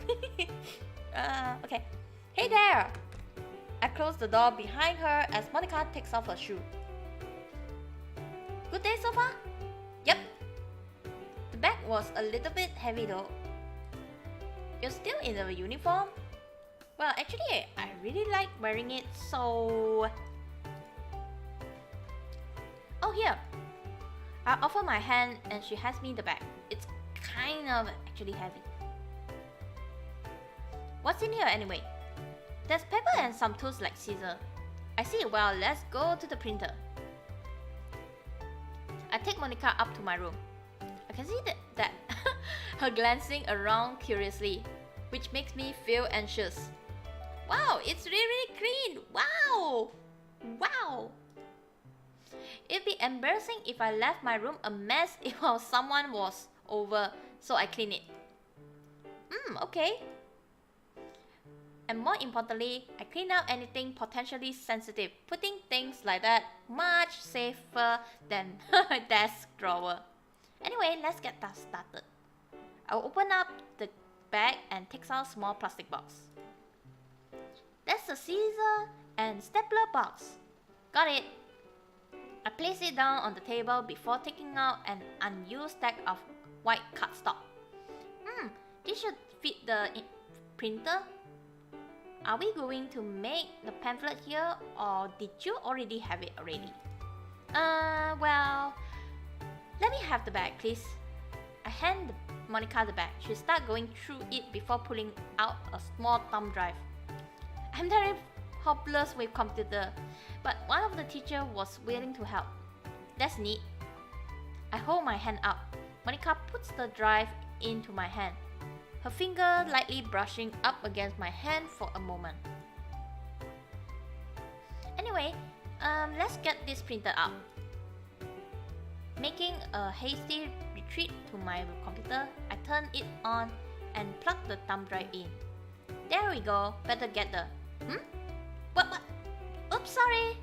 Okay. Hey there! I close the door behind her as Monika takes off her shoe. Good day so far? Yep. The bag was a little bit heavy though. You're still in the uniform? Well, actually, I really like wearing it, so... Oh, here! I offer my hand and she hands me the bag. It's kind of actually heavy. What's in here anyway? There's paper and some tools like scissors. I see, well, let's go to the printer. I take Monika up to my room. I can see that her glancing around curiously, which makes me feel anxious. Wow, it's really clean! Wow! It'd be embarrassing if I left my room a mess while someone was over, so I clean it. Okay. And more importantly, I clean out anything potentially sensitive, putting things like that much safer than her desk drawer. Anyway, let's get that started. I'll open up the bag and take out a small plastic box. That's a scissor and stapler box. Got it. I place it down on the table before taking out an unused stack of white cardstock. This should fit the printer. Are we going to make the pamphlet here, or did you already have it already? Well, let me have the bag, please. I hand Monika the bag. She starts going through it before pulling out a small thumb drive. I'm very hopeless with computer, but one of the teachers was willing to help. That's neat. I hold my hand up. Monika puts the drive into my hand, her finger lightly brushing up against my hand for a moment. Anyway, let's get this printed out. Making a hasty retreat to my computer, I turn it on and plug the thumb drive in. There we go. Better get the... What? Oops, sorry.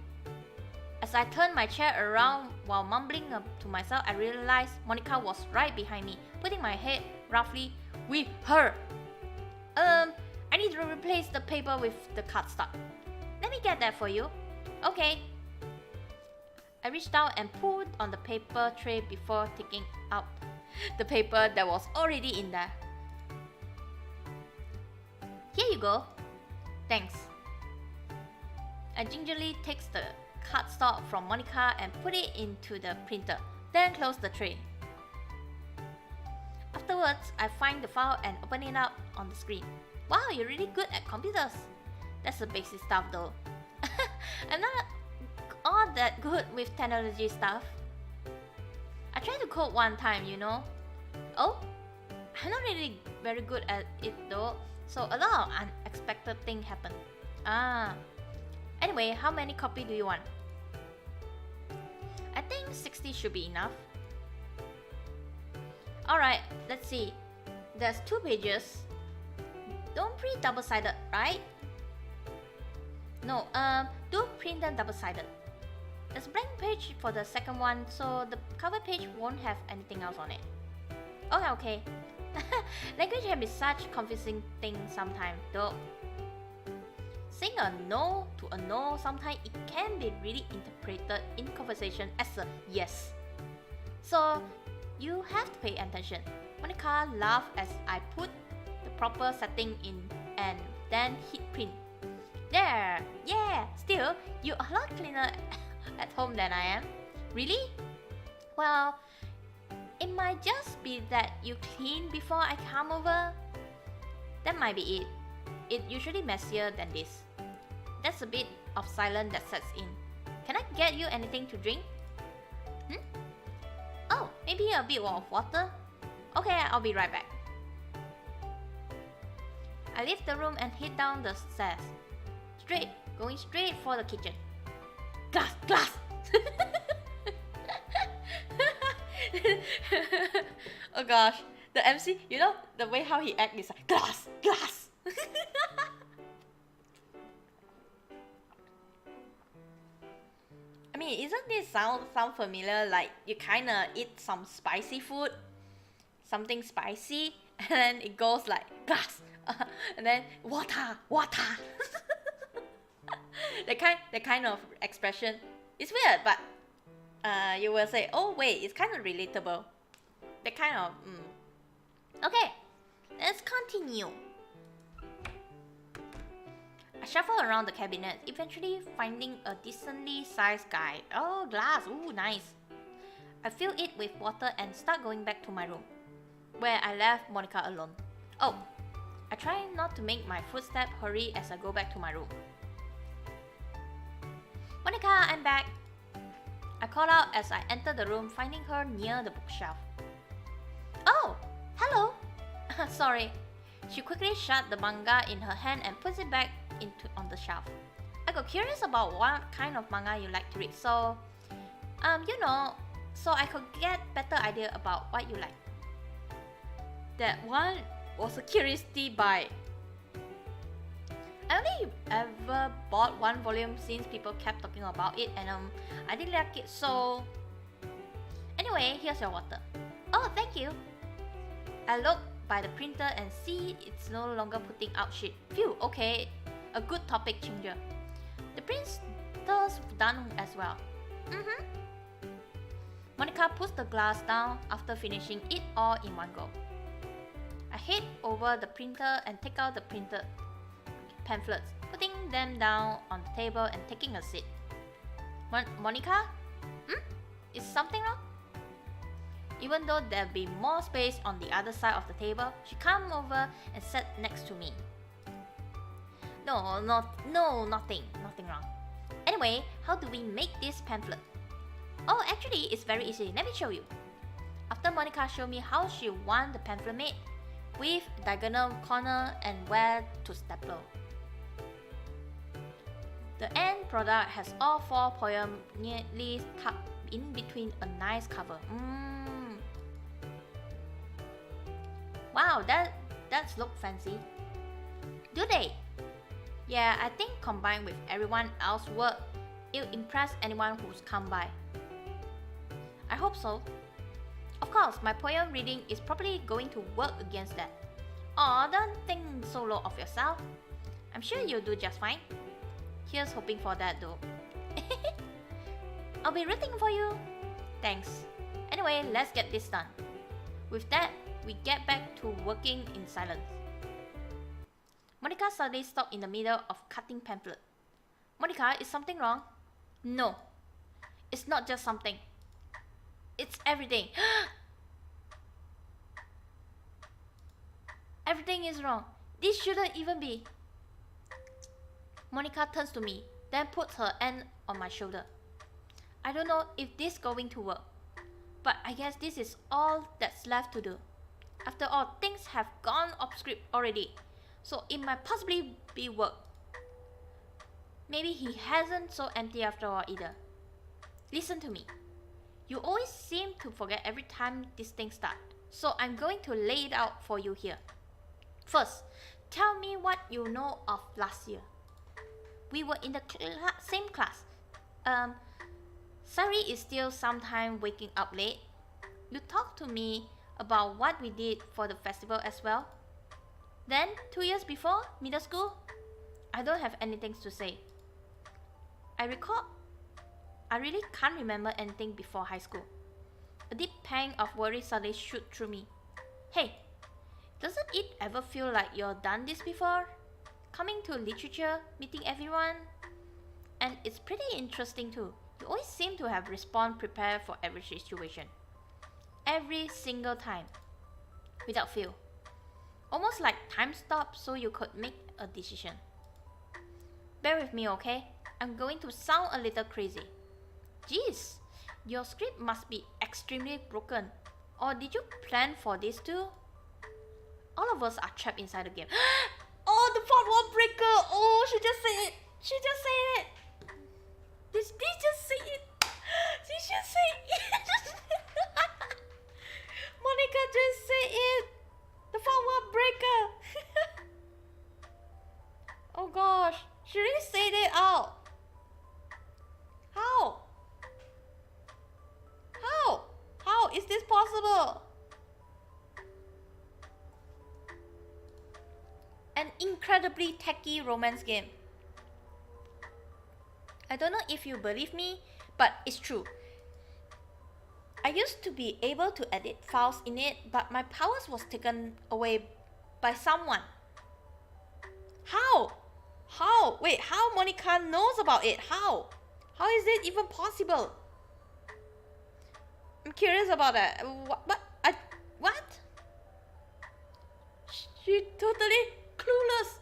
As I turned my chair around while mumbling to myself, I realized Monika was right behind me, putting my head roughly with her. I need to replace the paper with the cardstock. Let me get that for you. Okay. I reached down and pulled on the paper tray before taking out the paper that was already in there. Here you go. Thanks. I gingerly takes the cardstock from Monika and put it into the printer, then close the tray. Afterwards, I find the file and open it up on the screen. Wow, you're really good at computers. That's the basic stuff though. I'm not all that good with technology stuff. I tried to code one time, you know. Oh, I'm not really very good at it though, so a lot of unexpected things happen. Anyway, how many copies do you want? I think 60 should be enough. Alright, let's see. There's 2 pages. Don't print double-sided, right? No, do print them double-sided. there's a blank page for the second one, so the cover page won't have anything else on it. Okay. Language can be such confusing thing sometimes, though. Saying a no to a no, sometimes it can be really interpreted in conversation as a yes. So you have to pay attention. Monika laughed as I put the proper setting in and then hit print. There! Yeah! Still, you're a lot cleaner at home than I am. Really? Well, it might just be that you clean before I come over. That might be it. It's usually messier than this. That's a bit of silence that sets in. Can I get you anything to drink? Oh, maybe a bit of water? Okay, I'll be right back. I leave the room and head down the stairs. Going straight for the kitchen. Glass! Oh gosh, the MC, you know, the way how he acts is like, glass! I mean, isn't this sound familiar? Like you kinda eat some spicy food, something spicy, and then it goes like glass, and then water. that kind of expression. It's weird, but you will say, oh wait, it's kind of relatable. That kind of. Okay, let's continue. I shuffle around the cabinet, eventually finding a decently sized guide. Oh, glass, ooh, nice. I fill it with water and start going back to my room, where I left Monika alone. Oh, I try not to make my footsteps hurry as I go back to my room. Monika, I'm back. I call out as I enter the room, finding her near the bookshelf. Oh, hello. Sorry. She quickly shut the manga in her hand and puts it back on the shelf. I got curious about what kind of manga you like to read, so so I could get better idea about what you like. That one was a curiosity buy. I only ever bought one volume since people kept talking about it, and I didn't like it, so anyway, here's your water. Oh, thank you. I look by the printer and see it's no longer putting out shit. Phew, okay, a good topic changer. The printer's done as well. Monika puts the glass down after finishing it all in one go. I head over the printer and take out the printed pamphlets, putting them down on the table and taking a seat. Monika? Is something wrong? Even though there'll be more space on the other side of the table, she came over and sat next to me. No, nothing wrong. Anyway, how do we make this pamphlet? Oh, actually, it's very easy. Let me show you. After Monika showed me how she want the pamphlet made, with diagonal corner and where to staple. The end product has all 4 poems neatly tucked in between a nice cover. Wow, that's look fancy. Do they? Yeah, I think combined with everyone else's work, it'll impress anyone who's come by. I hope so. Of course, my poem reading is probably going to work against that. Aw, don't think so low of yourself. I'm sure you'll do just fine. Here's hoping for that though. I'll be rooting for you. Thanks. Anyway, let's get this done. With that, we get back to working in silence. Monika suddenly stopped in the middle of cutting pamphlet. Monika, is something wrong? No. It's not just something. It's everything. Everything is wrong. This shouldn't even be. Monika turns to me, then puts her hand on my shoulder. I don't know if this is going to work, but I guess this is all that's left to do. After all, things have gone off script already, so it might possibly be work. Maybe he hasn't so empty after all either. Listen to me. You always seem to forget every time this thing starts, so I'm going to lay it out for you here. First, tell me what you know of last year. We were in the same class. Sari is still sometime waking up late. You talk to me about what we did for the festival as well. Then, 2 years before, middle school, I don't have anything to say. I really can't remember anything before high school. A deep pang of worry suddenly shoot through me. Hey, doesn't it ever feel like you've done this before? Coming to literature, meeting everyone. And it's pretty interesting too. You always seem to have responded prepared for every situation. Every single time. Without fail. Almost like time stopped so you could make a decision. Bear with me, okay? I'm going to sound a little crazy. Jeez, your script must be extremely broken. Or did you plan for this too? All of us are trapped inside the game. Oh, the fourth wall breaker! Oh, she just said it! She just said it! Did she just say it? Did she just say it? Monika just said it! The fourth wall breaker! Oh gosh, she really said it out! How? How? How is this possible? An incredibly techy romance game. I don't know if you believe me, but it's true. I used to be able to edit files in it, but my powers was taken away by someone. How? How? Wait, how Monika knows about it? How? How is it even possible? I'm curious about that. What? She totally clueless.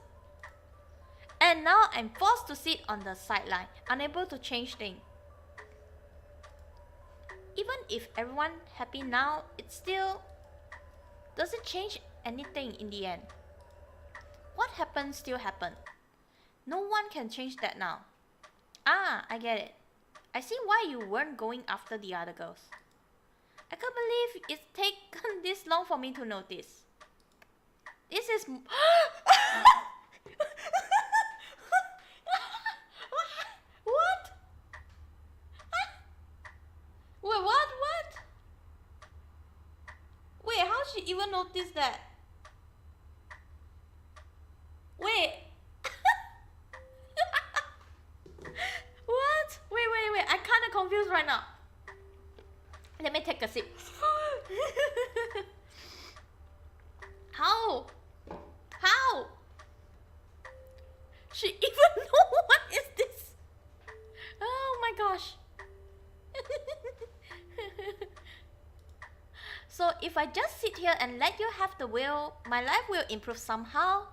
And now I'm forced to sit on the sideline, unable to change things. Even if everyone happy now, it still doesn't change anything in the end. What happened still happened. No one can change that now. Ah, I get it. I see why you weren't going after the other girls. I can't believe it's taken this long for me to notice. This is... What? Wait, what? Wait, how she even notice that? Wait. What? Wait. I'm kinda confused right now. Let me take a sip. How? She even know what is this? Oh my gosh. So if I just sit here and let you have the will, my life will improve somehow?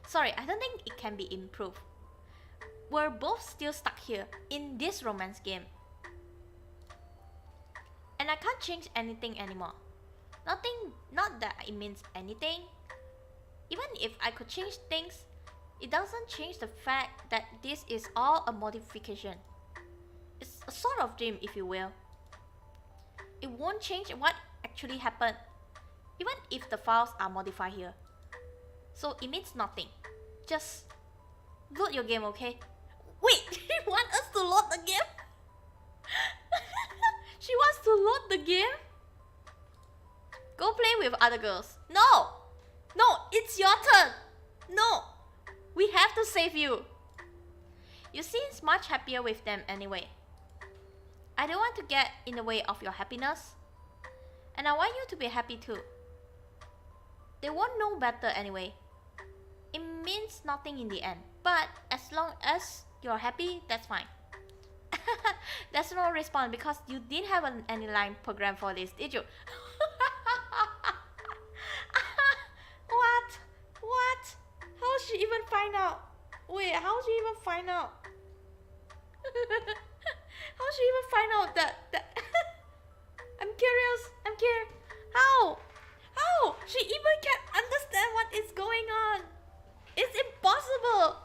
Sorry, I don't think it can be improved. We're both still stuck here, in this romance game. And I can't change anything anymore. Not that it means anything. Even if I could change things, it doesn't change the fact that this is all a modification. It's a sort of dream, if you will. It won't change what actually happened, even if the files are modified here. So it means nothing. Just load your game, okay? Wait, she wants us to load the game? She wants to load the game? Go play with other girls. No, it's your turn. No, we have to save you. You seem much happier with them anyway. I don't want to get in the way of your happiness. And I want you to be happy too. They won't know better anyway. It means nothing in the end. But as long as you're happy, that's fine. There's no response because you didn't have any line program for this, did you? What? How she even find out? Wait, how she even find out? How she even find out that I'm curious. How she even can't understand what is going on? It's impossible.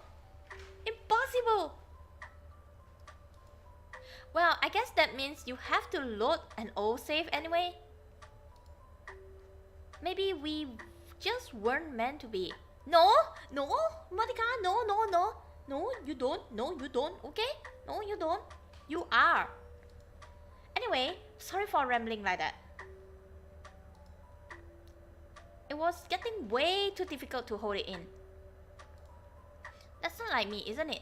Well, I guess that means you have to load an old save anyway. Maybe we just weren't meant to be. No, Monika, no, you don't, okay? No, you don't. You are. Anyway, sorry for rambling like that. It was getting way too difficult to hold it in. That's not like me, isn't it?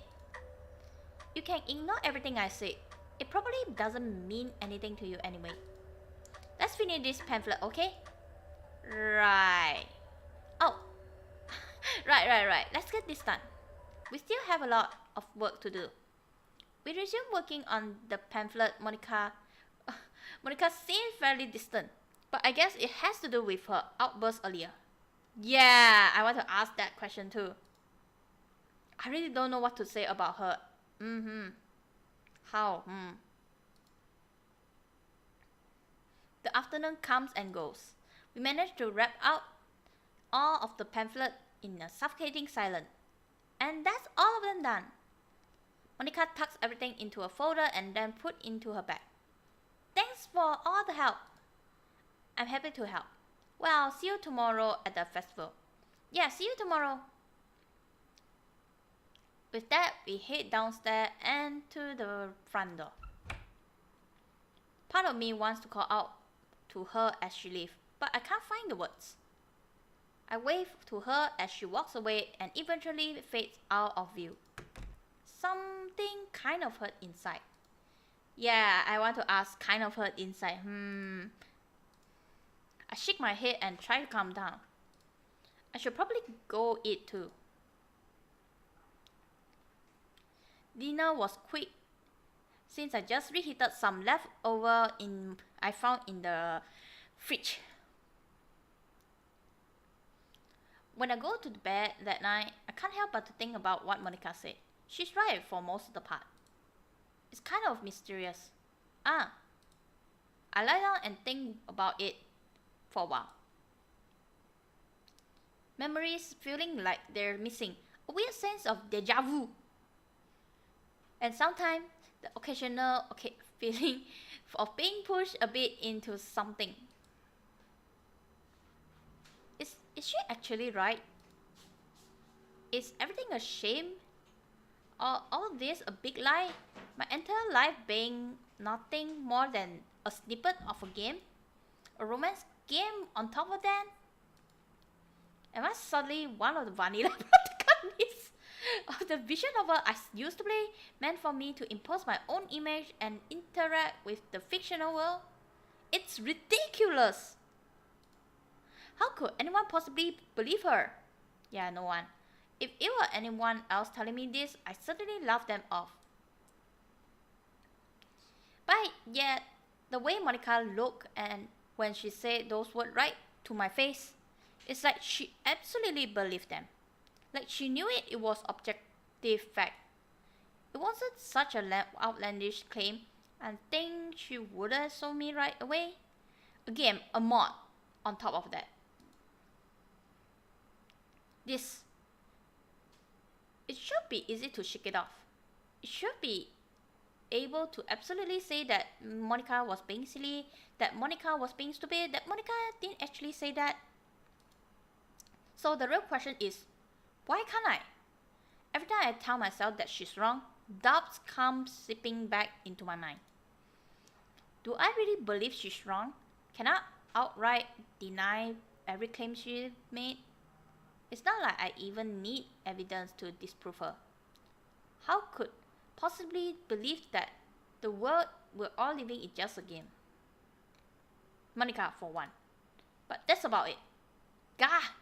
You can ignore everything I say. It probably doesn't mean anything to you anyway. Let's finish this pamphlet, okay? Right. Oh. Right. Let's get this done. We still have a lot of work to do. We resume working on the pamphlet. Monika seems fairly distant, but I guess it has to do with her outburst earlier. Yeah, I want to ask that question too. I really don't know what to say about her. How? The afternoon comes and goes. We manage to wrap out all of the pamphlet in a suffocating silence. And that's all of them done. Monika tucks everything into a folder and then put into her bag. Thanks for all the help. I'm happy to help. Well, see you tomorrow at the festival. Yeah, see you tomorrow. With that, we head downstairs and to the front door. Part of me wants to call out to her as she leaves, but I can't find the words. I wave to her as she walks away and eventually fades out of view. Something kind of hurt inside. Yeah, I want to ask kind of hurt inside. I shake my head and try to calm down. I should probably go eat too. Dinner was quick since I just reheated some leftover I found in the fridge. When I go to bed that night, I can't help but to think about what Monika said. She's right for most of the part. It's kind of mysterious. I lie down and think about it for a while. Memories feeling like they're missing, a weird sense of deja vu. And sometimes the occasional feeling of being pushed a bit into something. Is she actually right? Is everything a shame? Or all this a big lie? My entire life being nothing more than a snippet of a game? A romance game on top of that? Am I suddenly one of the vanilla protagonists of the vision novel I used to play, meant for me to impose my own image and interact with the fictional world? It's ridiculous! How could anyone possibly believe her? Yeah, no one. If it were anyone else telling me this, I certainly laugh them off. But yet, the way Monika looked and when she said those words right to my face, it's like she absolutely believed them. Like she knew it was objective fact. It wasn't such an outlandish claim, and think she would have sold me right away. Again, a mod on top of that. It should be easy to shake it off. It should be able to absolutely say that Monika was being silly, that Monika was being stupid, that Monika didn't actually say that. So the real question is, why can't I? Every time I tell myself that she's wrong, doubts come seeping back into my mind. Do I really believe she's wrong? Can I outright deny every claim she made? It's not like I even need evidence to disprove her. How could possibly believe that the world we're all living is just a game? Monika, for one. But that's about it. Gah!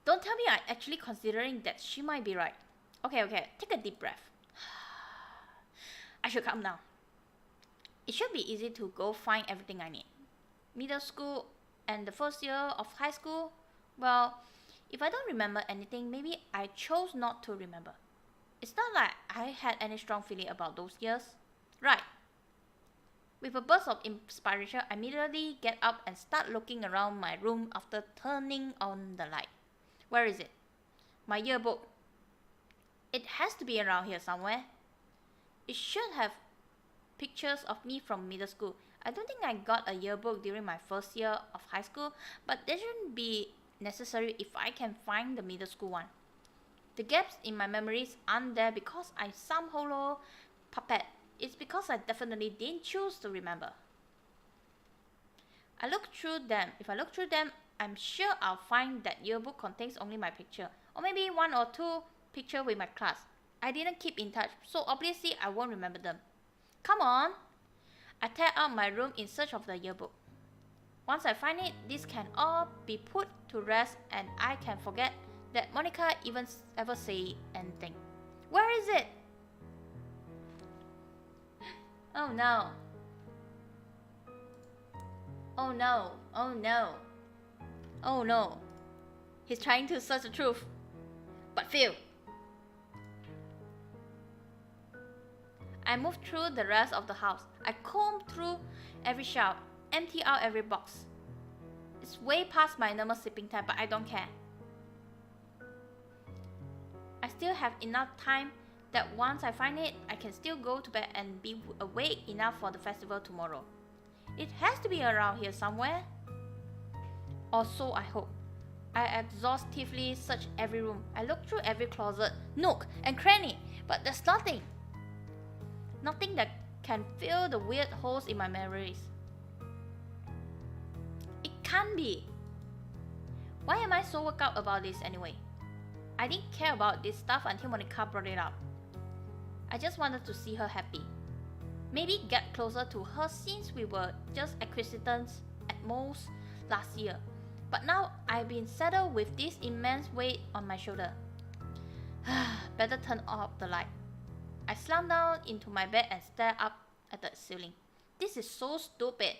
Don't tell me I'm actually considering that she might be right. Okay, take a deep breath. I should calm down. It should be easy to go find everything I need. Middle school and the first year of high school, well, if I don't remember anything, maybe I chose not to remember. It's not like I had any strong feeling about those years. Right. With a burst of inspiration, I immediately get up and start looking around my room after turning on the light. Where is it? My yearbook. It has to be around here somewhere. It should have pictures of me from middle school. I don't think I got a yearbook during my first year of high school, but that shouldn't be necessary if I can find the middle school one. The gaps in my memories aren't there because I'm some hollow puppet it's because I definitely didn't choose to remember. I look through them. If I look through them, I'm sure I'll find that yearbook contains only my picture, or maybe 1 or 2 pictures with my class. I didn't keep in touch, so obviously I won't remember them. Come on! I tear out my room in search of the yearbook. Once I find it, this can all be put to rest and I can forget that Monika even ever said anything. Where is it? Oh no. Oh no. Oh no. Oh no. He's trying to search the truth. But fail. I moved through the rest of the house. I combed through every shelf, empty out every box. It's way past my normal sleeping time, but I don't care. I still have enough time that once I find it, I can still go to bed and be awake enough for the festival tomorrow. It has to be around here somewhere. Or so I hope. I exhaustively search every room. I look through every closet, nook, and cranny, but there's nothing. Nothing that can fill the weird holes in my memories. It can't be. Why am I so worked up about this anyway? I didn't care about this stuff until Monika brought it up. I just wanted to see her happy. Maybe get closer to her since we were just acquaintances at most last year. But now I've been saddled with this immense weight on my shoulder. Better turn off the light. I slumped down into my bed and stared up at the ceiling. This is so stupid.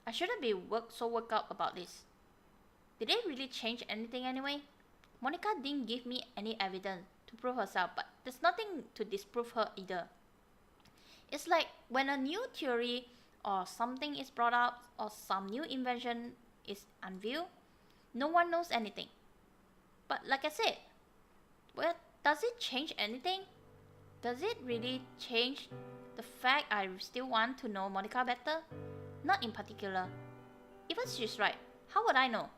I shouldn't be so worked up about this. Did it really change anything anyway? Monika didn't give me any evidence to prove herself, but there's nothing to disprove her either. It's like when a new theory or something is brought up or some new invention is unveiled, no one knows anything. But like I said, well, does it change anything? Does it really change the fact I still want to know Monika better? Not in particular. Even she's right, how would I know?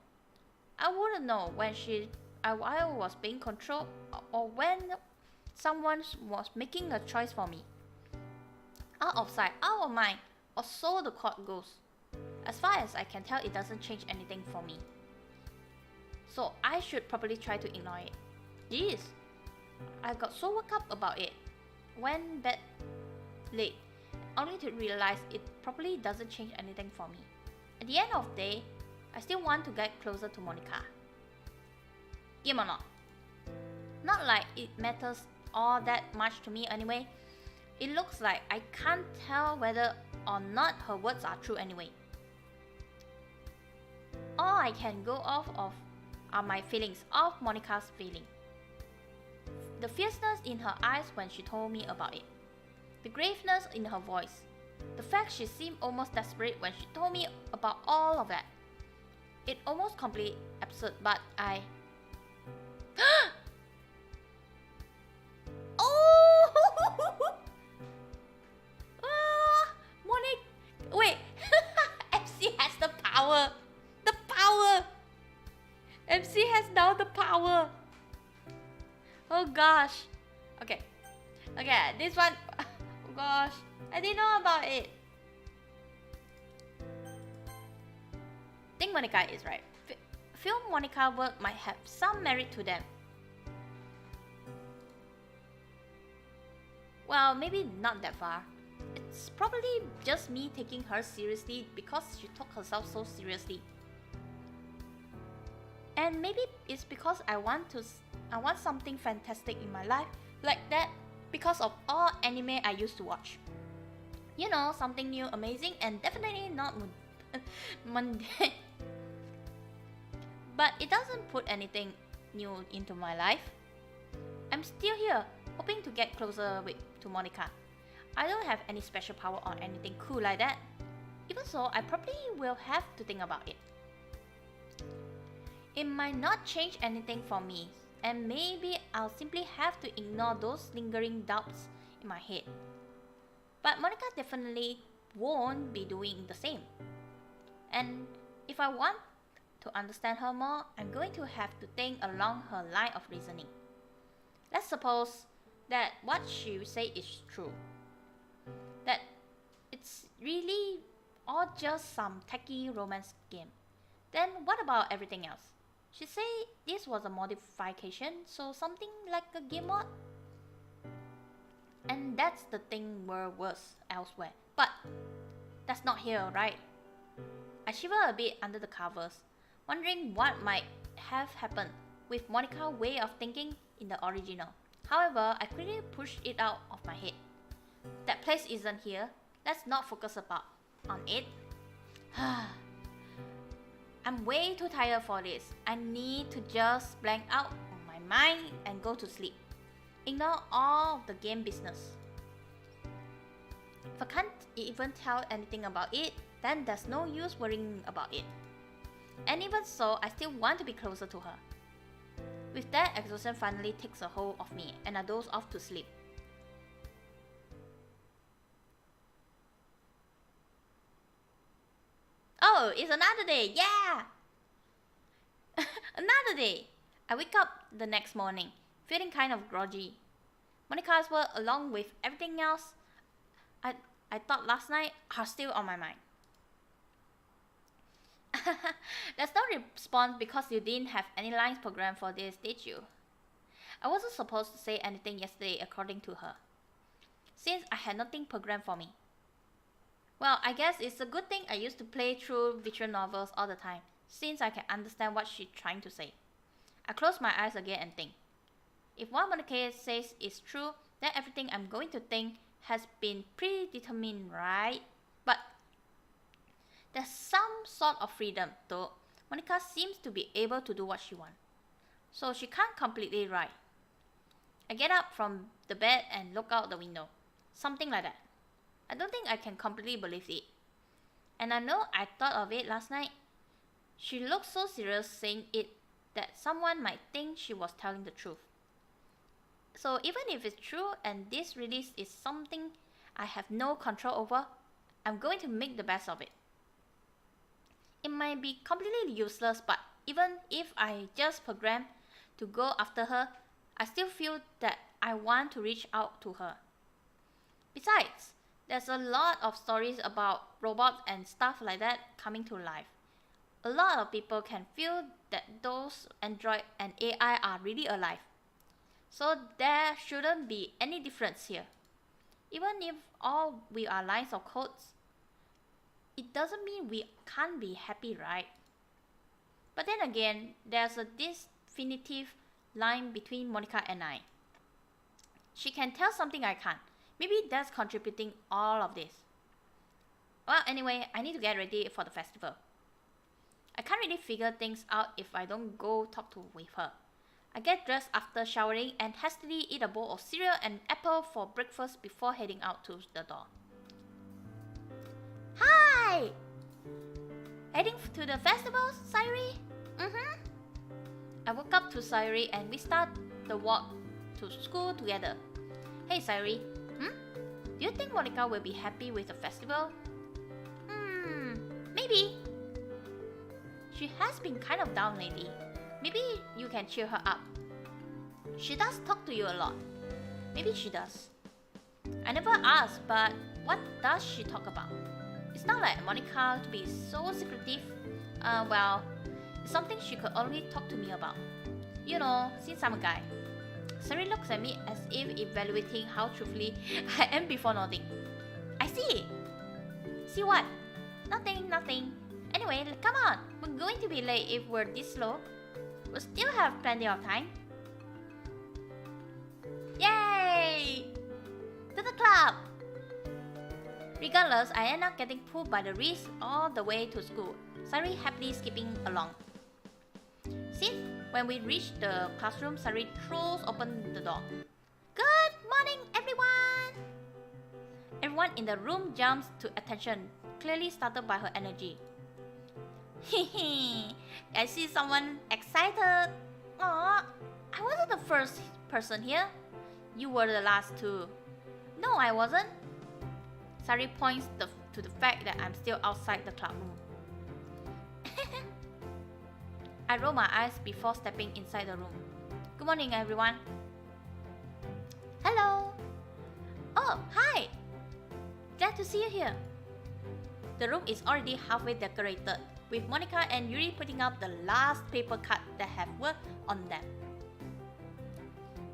I wouldn't know when I was being controlled or when someone was making a choice for me. Out of sight, out of mind, or so the quote goes. As far as I can tell, it doesn't change anything for me. So I should probably try to ignore it. Jeez, I got so worked up about it. Went bed late, only to realize it probably doesn't change anything for me. At the end of the day, I still want to get closer to Monika. Game or not? Not like it matters all that much to me anyway. It looks like I can't tell whether or not her words are true anyway. All I can go off of are my feelings of Monika's feeling. The fierceness in her eyes when she told me about it. The graveness in her voice. The fact she seemed almost desperate when she told me about all of that. It almost completely absurd, but I... Oh! Monik! Wait! MC has the power! The power! MC has now the power! Oh gosh. Okay. Okay, this one... Oh gosh. I didn't know about it. I think Monika is right. Feel Monika work might have some merit to them. Well, maybe not that far. It's probably just me taking her seriously because she took herself so seriously. And maybe it's because I want something fantastic in my life like that because of all anime I used to watch. You know, something new, amazing, and definitely not mundane. But it doesn't put anything new into my life. I'm still here, hoping to get closer to Monika. I don't have any special power or anything cool like that. Even so, I probably will have to think about it. It might not change anything for me, and maybe I'll simply have to ignore those lingering doubts in my head. But Monika definitely won't be doing the same. And if I want to understand her more, I'm going to have to think along her line of reasoning. Let's suppose that what she say is true. that it's really all just some tacky romance game. Then what about everything else? She said this was a modification, so something like a game mod. And that's the thing were worse elsewhere. But that's not here, right? I shiver a bit under the covers, wondering what might have happened with Monika's way of thinking in the original. However, I quickly pushed it out of my head. That place isn't here. Let's not focus on it. I'm way too tired for this. I need to just blank out of my mind and go to sleep. Ignore all of the game business. If I can't even tell anything about it, then there's no use worrying about it. And even so, I still want to be closer to her. With that, exhaustion finally takes a hold of me and I doze off to sleep. Oh, it's another day, yeah! Another day! I wake up the next morning, feeling kind of groggy. Monika's work, along with everything else I thought last night, are still on my mind. There's no response because you didn't have any lines programmed for this, did you? I wasn't supposed to say anything yesterday according to her, since I had nothing programmed for me. Well, I guess it's a good thing I used to play through visual novels all the time, since I can understand what she's trying to say. I close my eyes again and think. If what Monika says is true, then everything I'm going to think has been predetermined, right? But there's some sort of freedom, though. Monika seems to be able to do what she wants, so she can't completely lie. I get up from the bed and look out the window. Something like that. I don't think I can completely believe it. And I know I thought of it last night. She looked so serious saying it that someone might think she was telling the truth. So even if it's true and this release is something I have no control over, I'm going to make the best of it. It might be completely useless, but even if I just program to go after her, I still feel that I want to reach out to her. Besides, there's a lot of stories about robots and stuff like that coming to life. A lot of people can feel that those android and AI are really alive. So there shouldn't be any difference here. Even if all we are lines of codes, it doesn't mean we can't be happy, right? But then again, there's a definitive line between Monika and I. She can tell something I can't. Maybe that's contributing all of this. Well, anyway, I need to get ready for the festival. I can't really figure things out if I don't go talk with her. I get dressed after showering and hastily eat a bowl of cereal and apple for breakfast before heading out to the door. Hi! Heading to the festival, Sayuri? I woke up to Sayuri and we start the walk to school together. Hey Sayuri, do you think Monika will be happy with the festival? Maybe. She has been kind of down lately. Maybe you can cheer her up. She does talk to you a lot. Maybe she does. I never asked, but what does she talk about? It's not like Monika to be so secretive. Well, it's something she could only talk to me about. You know, since I'm a guy. Sari looks at me as if evaluating how truthfully I am before nodding. I see. See what? Nothing. Anyway, come on. We're going to be late if we're this slow. We'll still have plenty of time. Yay! To the club! Regardless, I end up getting pulled by the wrist all the way to school, Sari happily skipping along. Since when we reach the classroom, Sari throws open the door. Good morning, everyone! Everyone in the room jumps to attention, clearly startled by her energy. Hehe, I see someone excited. Aw, I wasn't the first person here. You were the last two. No, I wasn't. Sari points to the fact that I'm still outside the club room. I roll my eyes before stepping inside the room. Good morning, everyone. Hello. Oh, hi. Glad to see you here. The room is already halfway decorated, with Monika and Yuri putting up the last paper cut that have worked on them.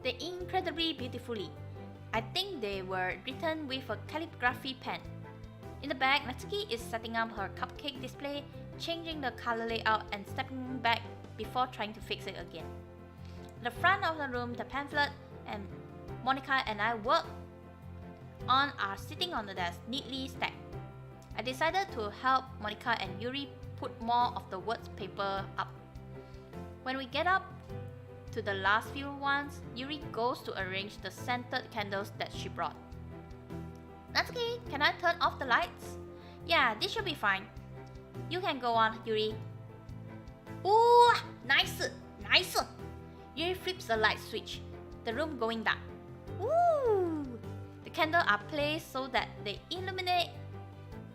They're incredibly beautifully. I think they were written with a calligraphy pen. In the back, Natsuki is setting up her cupcake display, changing the color layout and stepping back before trying to fix it again. At the front of the room, the pamphlet and Monika and I work on are sitting on the desk, neatly stacked. I decided to help Monika and Yuri put more of the words paper up. When we get up to the last few ones, Yuri goes to arrange the scented candles that she brought. Natsuki, can I turn off the lights? Yeah, this should be fine. You can go on, Yuri. Ooh, nice. Yuri flips the light switch, the room going dark. Ooh! The candles are placed so that they illuminate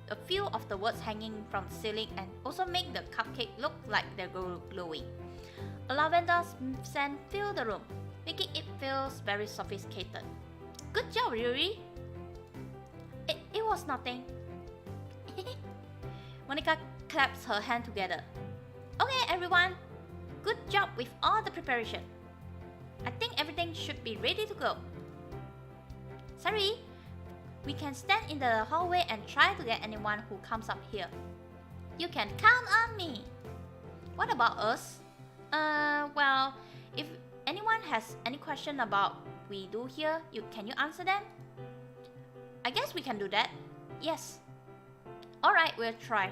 a few of the words hanging from the ceiling and also make the cupcake look like they're glowing. A lavender scent fills the room, making it feel very sophisticated. Good job, Yuri! It was nothing. Monika claps her hands together. Okay, everyone. Good job with all the preparation. I think everything should be ready to go. Sorry, we can stand in the hallway and try to get anyone who comes up here. You can count on me. What about us? Well, if anyone has any question about what we do here, can you answer them? I guess we can do that. Yes. Alright, we'll try.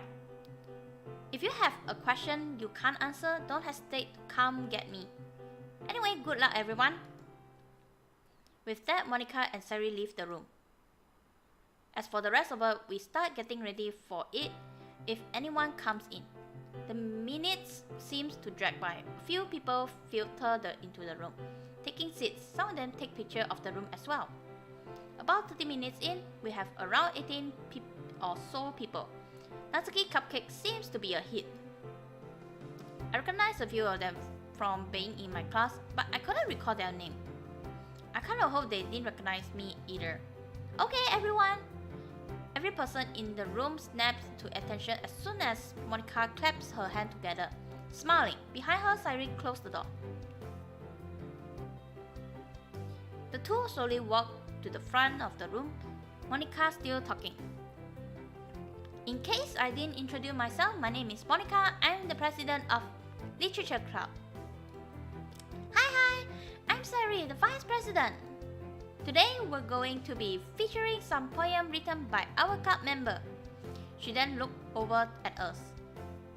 If you have a question you can't answer, don't hesitate to come get me. Anyway, good luck everyone. With that, Monika and Sari leave the room. As for the rest of us, we start getting ready for it if anyone comes in. The minutes seems to drag by. A few people filter into the room, taking seats. Some of them take pictures of the room as well. About 30 minutes in, we have around 18 or so people. Natsuki Cupcake seems to be a hit. I recognize a few of them from being in my class, but I couldn't recall their name. I kinda hope they didn't recognize me either. Okay, everyone! Every person in the room snaps to attention as soon as Monika claps her hands together, smiling. Behind her, Sari closed the door. The two slowly walk to the front of the room, Monika still talking. In case I didn't introduce myself, my name is Monika. I'm the president of Literature Club. Hi, I'm Sari, the vice president. Today we're going to be featuring some poem written by our club member. She then looked over at us.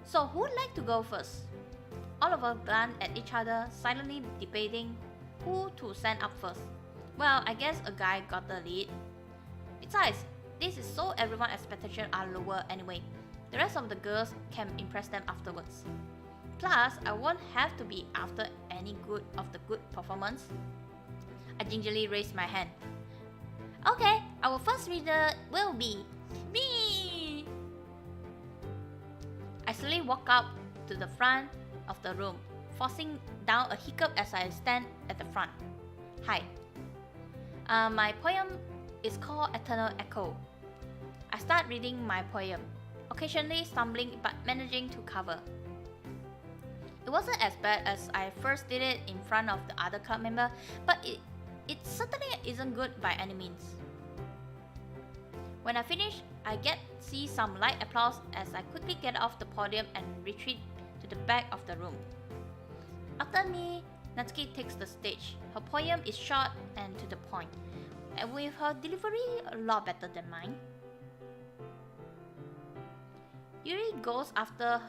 So who'd like to go first? All of us glanced at each other, silently debating who to send up first. Well, I guess a guy got the lead. Besides, this is so everyone's expectations are lower anyway. The rest of the girls can impress them afterwards. Plus, I won't have to be after any of the good performance. I gingerly raised my hand. Okay, our first reader will be me! I slowly walk up to the front of the room, forcing down a hiccup as I stand at the front. Hi. My poem is called Eternal Echo. I start reading my poem, occasionally stumbling but managing to cover. It wasn't as bad as I first did it in front of the other club member, but it certainly isn't good by any means. When I finish, I see some light applause as I quickly get off the podium and retreat to the back of the room. After me, Natsuki takes the stage. Her poem is short and to the point, and with her delivery a lot better than mine. Yuri goes after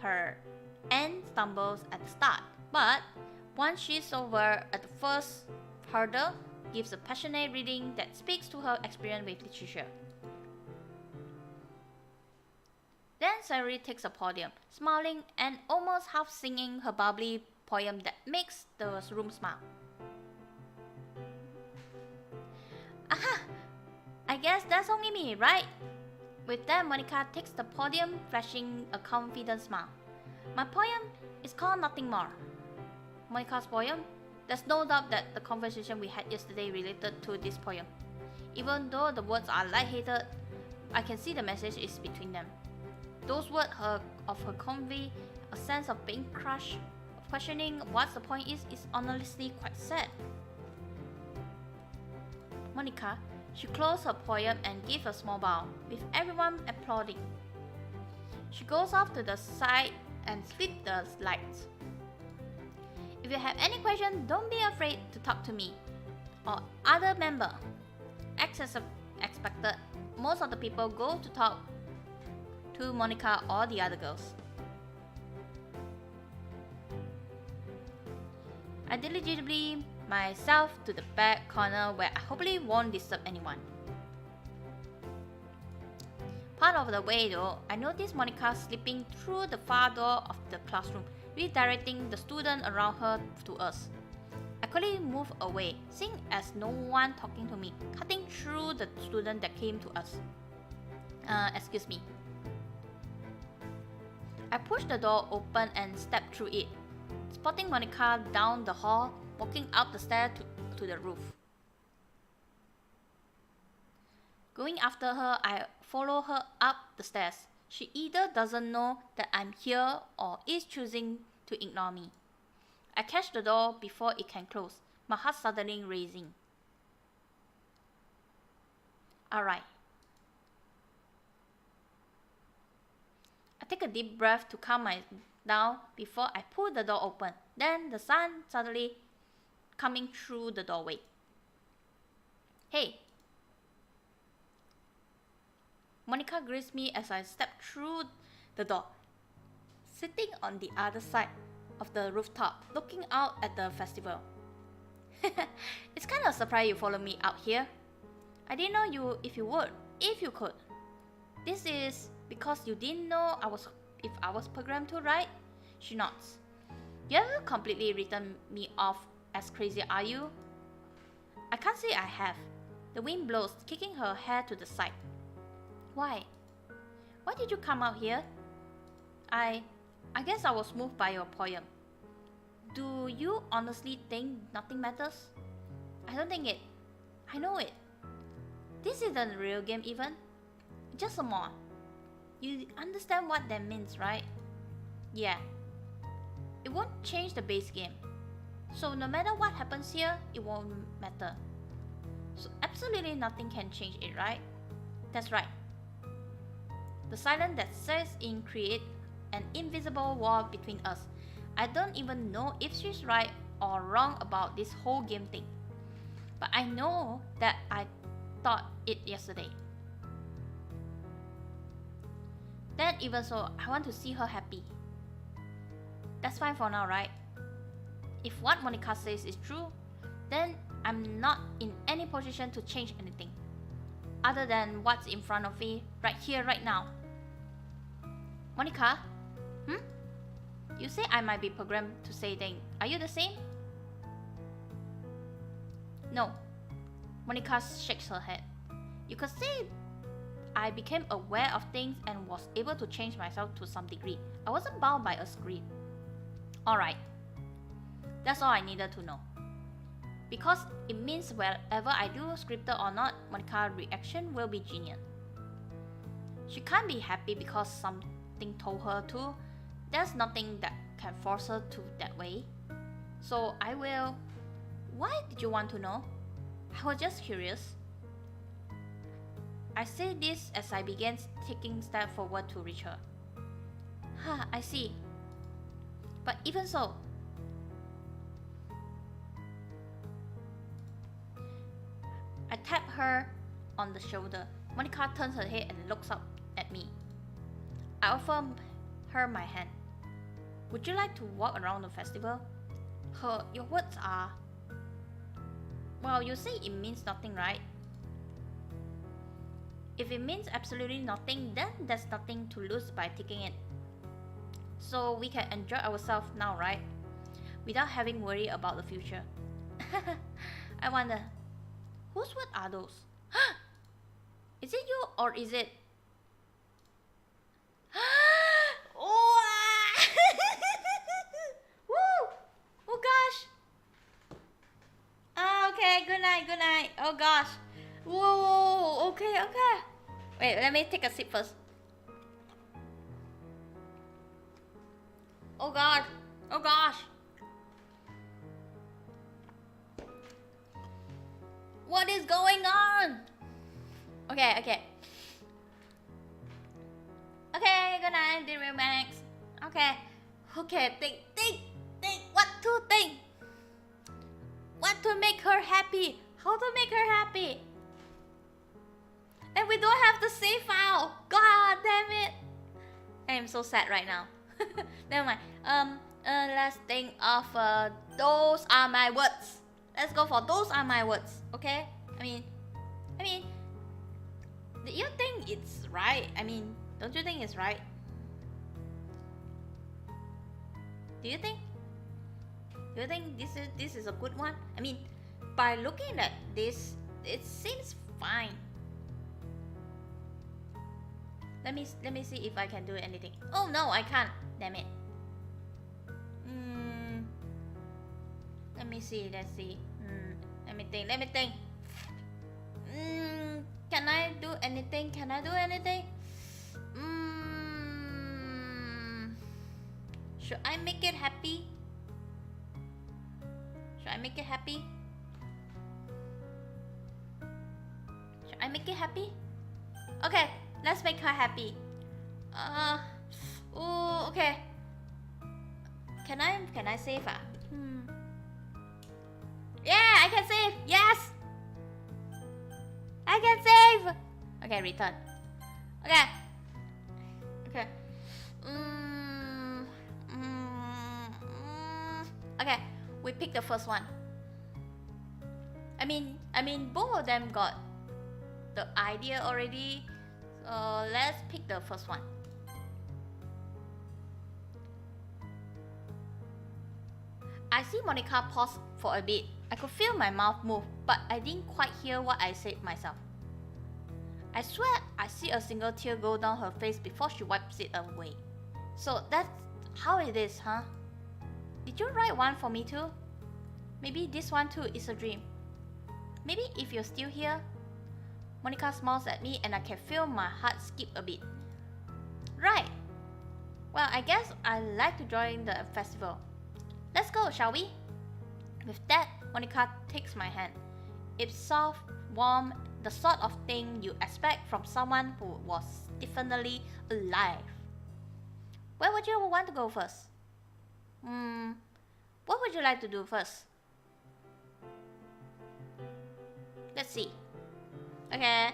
her and stumbles at the start, but once she's over at the first hurdle, gives a passionate reading that speaks to her experience with literature. Then Sari takes a podium, smiling and almost half singing her bubbly poem that makes the room smile. Aha! I guess that's only me, right? With that, Monika takes the podium, flashing a confident smile. My poem is called Nothing More. Monika's poem? There's no doubt that the conversation we had yesterday related to this poem. Even though the words are light-hearted, I can see the message is between them. Those words of her convey a sense of being crushed, of questioning what the point is honestly quite sad. Monika, she closed her poem and gave a small bow, with everyone applauding. She goes off to the side and slips the lights. If you have any question, don't be afraid to talk to me or other member. As expected, most of the people go to talk to Monika or the other girls. I diligently myself to the back corner where I hopefully won't disturb anyone. Part of the way though, I noticed Monika slipping through the far door of the classroom, redirecting the student around her to us. I quickly moved away, seeing as no one talking to me, cutting through the student that came to us. Excuse me. I pushed the door open and stepped through it, spotting Monika down the hall, walking up the stairs to the roof. Going after her, I follow her up the stairs. She either doesn't know that I'm here or is choosing to ignore me. I catch the door before it can close, my heart suddenly racing. Alright. I take a deep breath to calm my down before I pull the door open. Then the sun suddenly coming through the doorway. Hey! Monika greets me as I step through the door, sitting on the other side of the rooftop, looking out at the festival. It's kind of a surprise you follow me out here. I didn't know if you could. This is because you didn't know if I was programmed to, right? She nods. You haven't completely written me off as crazy, are you? I can't say I have. The wind blows, kicking her hair to the side. Why? Why did you come out here? I guess I was moved by your poem. Do you honestly think nothing matters? I don't think it. I know it. This isn't a real game even. Just a mod. You understand what that means, right? Yeah. It won't change the base game. So no matter what happens here, it won't matter. So absolutely nothing can change it, right? That's right. The silence that sets in create an invisible wall between us. I don't even know if she's right or wrong about this whole game thing. But I know that I thought it yesterday. Then even so, I want to see her happy. That's fine for now, right? If what Monika says is true, then I'm not in any position to change anything other than what's in front of me right here, right now. Monika? You say I might be programmed to say things. Are you the same? No. Monika shakes her head. You could say I became aware of things and was able to change myself to some degree. I wasn't bound by a script. Alright. That's all I needed to know. Because it means wherever I do, scripted or not, Monika's reaction will be genuine. She can't be happy because something told her to. There's nothing that can force her to that way. So I will... Why did you want to know? I was just curious. I say this as I began taking steps forward to reach her. I see. But even so, I tap her on the shoulder. Monika turns her head and looks up at me. I offer her my hand. Would you like to walk around the festival? Your words are... Well, you say it means nothing, right? If it means absolutely nothing, then there's nothing to lose by taking it. So we can enjoy ourselves now, right? Without having worry about the future. I wonder, whose words are those? Is it you or is it... Oh, woo! Oh gosh! Okay, good night. Oh gosh. Whoa, okay. Wait, let me take a sip first. Oh god. Oh gosh. What is going on? Okay, okay. Okay, good night, dear Max. Okay. Okay, think. What to think? What to make her happy? How to make her happy? And we don't have the save file. God damn it. I am so sad right now. Never mind. Let's think of those are my words. Let's go for those are my words. Okay? I mean, do you think it's right? I mean, don't you think it's right? Do you think? Do you think this is a good one? I mean, by looking at this, it seems fine. Let me see if I can do anything. Oh no, I can't. Damn it. Let me see. Let's see. Let me think. Can I do anything? Can I do anything? Should I make it happy? Should I make it happy? Should I make it happy? Okay, let's make her happy. Oh, okay. Can I save her? Yeah, I can save. Yes, I can save. Okay, return. Okay. Okay. Okay, we pick the first one. I mean, both of them got the idea already. So let's pick the first one. I see Monika pause for a bit. I could feel my mouth move, but I didn't quite hear what I said myself. I swear I see a single tear go down her face before she wipes it away. So that's how it is, huh? Did you write one for me too? Maybe this one too is a dream. Maybe if you're still here. Monika smiles at me and I can feel my heart skip a bit. Right. Well, I guess I'd like to join the festival. Let's go, shall we? With that, Monika takes my hand. It's soft, warm, the sort of thing you expect from someone who was definitely alive. Where would you want to go first? What would you like to do first? Let's see. Okay.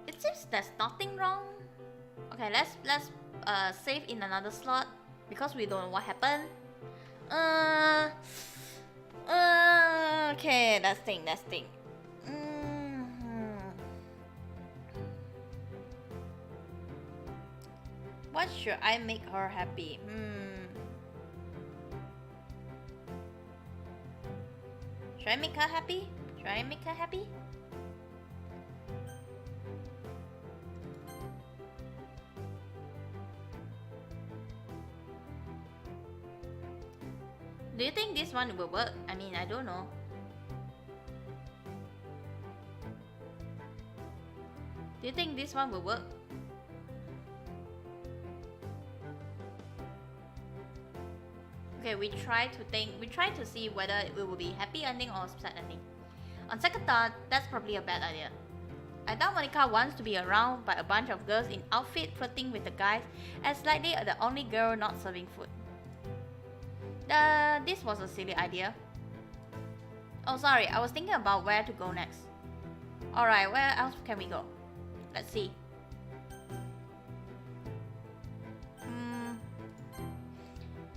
It seems there's nothing wrong. Okay, let's save in another slot because we don't know what happened. Okay, let's think. What should I make her happy? Should I make her happy? Do you think this one will work? I mean, I don't know. Do you think this one will work? Okay, we try to see whether it will be happy ending or sad ending. On second thought, that's probably a bad idea. I doubt Monika wants to be around by a bunch of girls in outfit flirting with the guys, and slightly the only girl not serving food. This was a silly idea. Oh, sorry, I was thinking about where to go next. Alright, where else can we go? Let's see.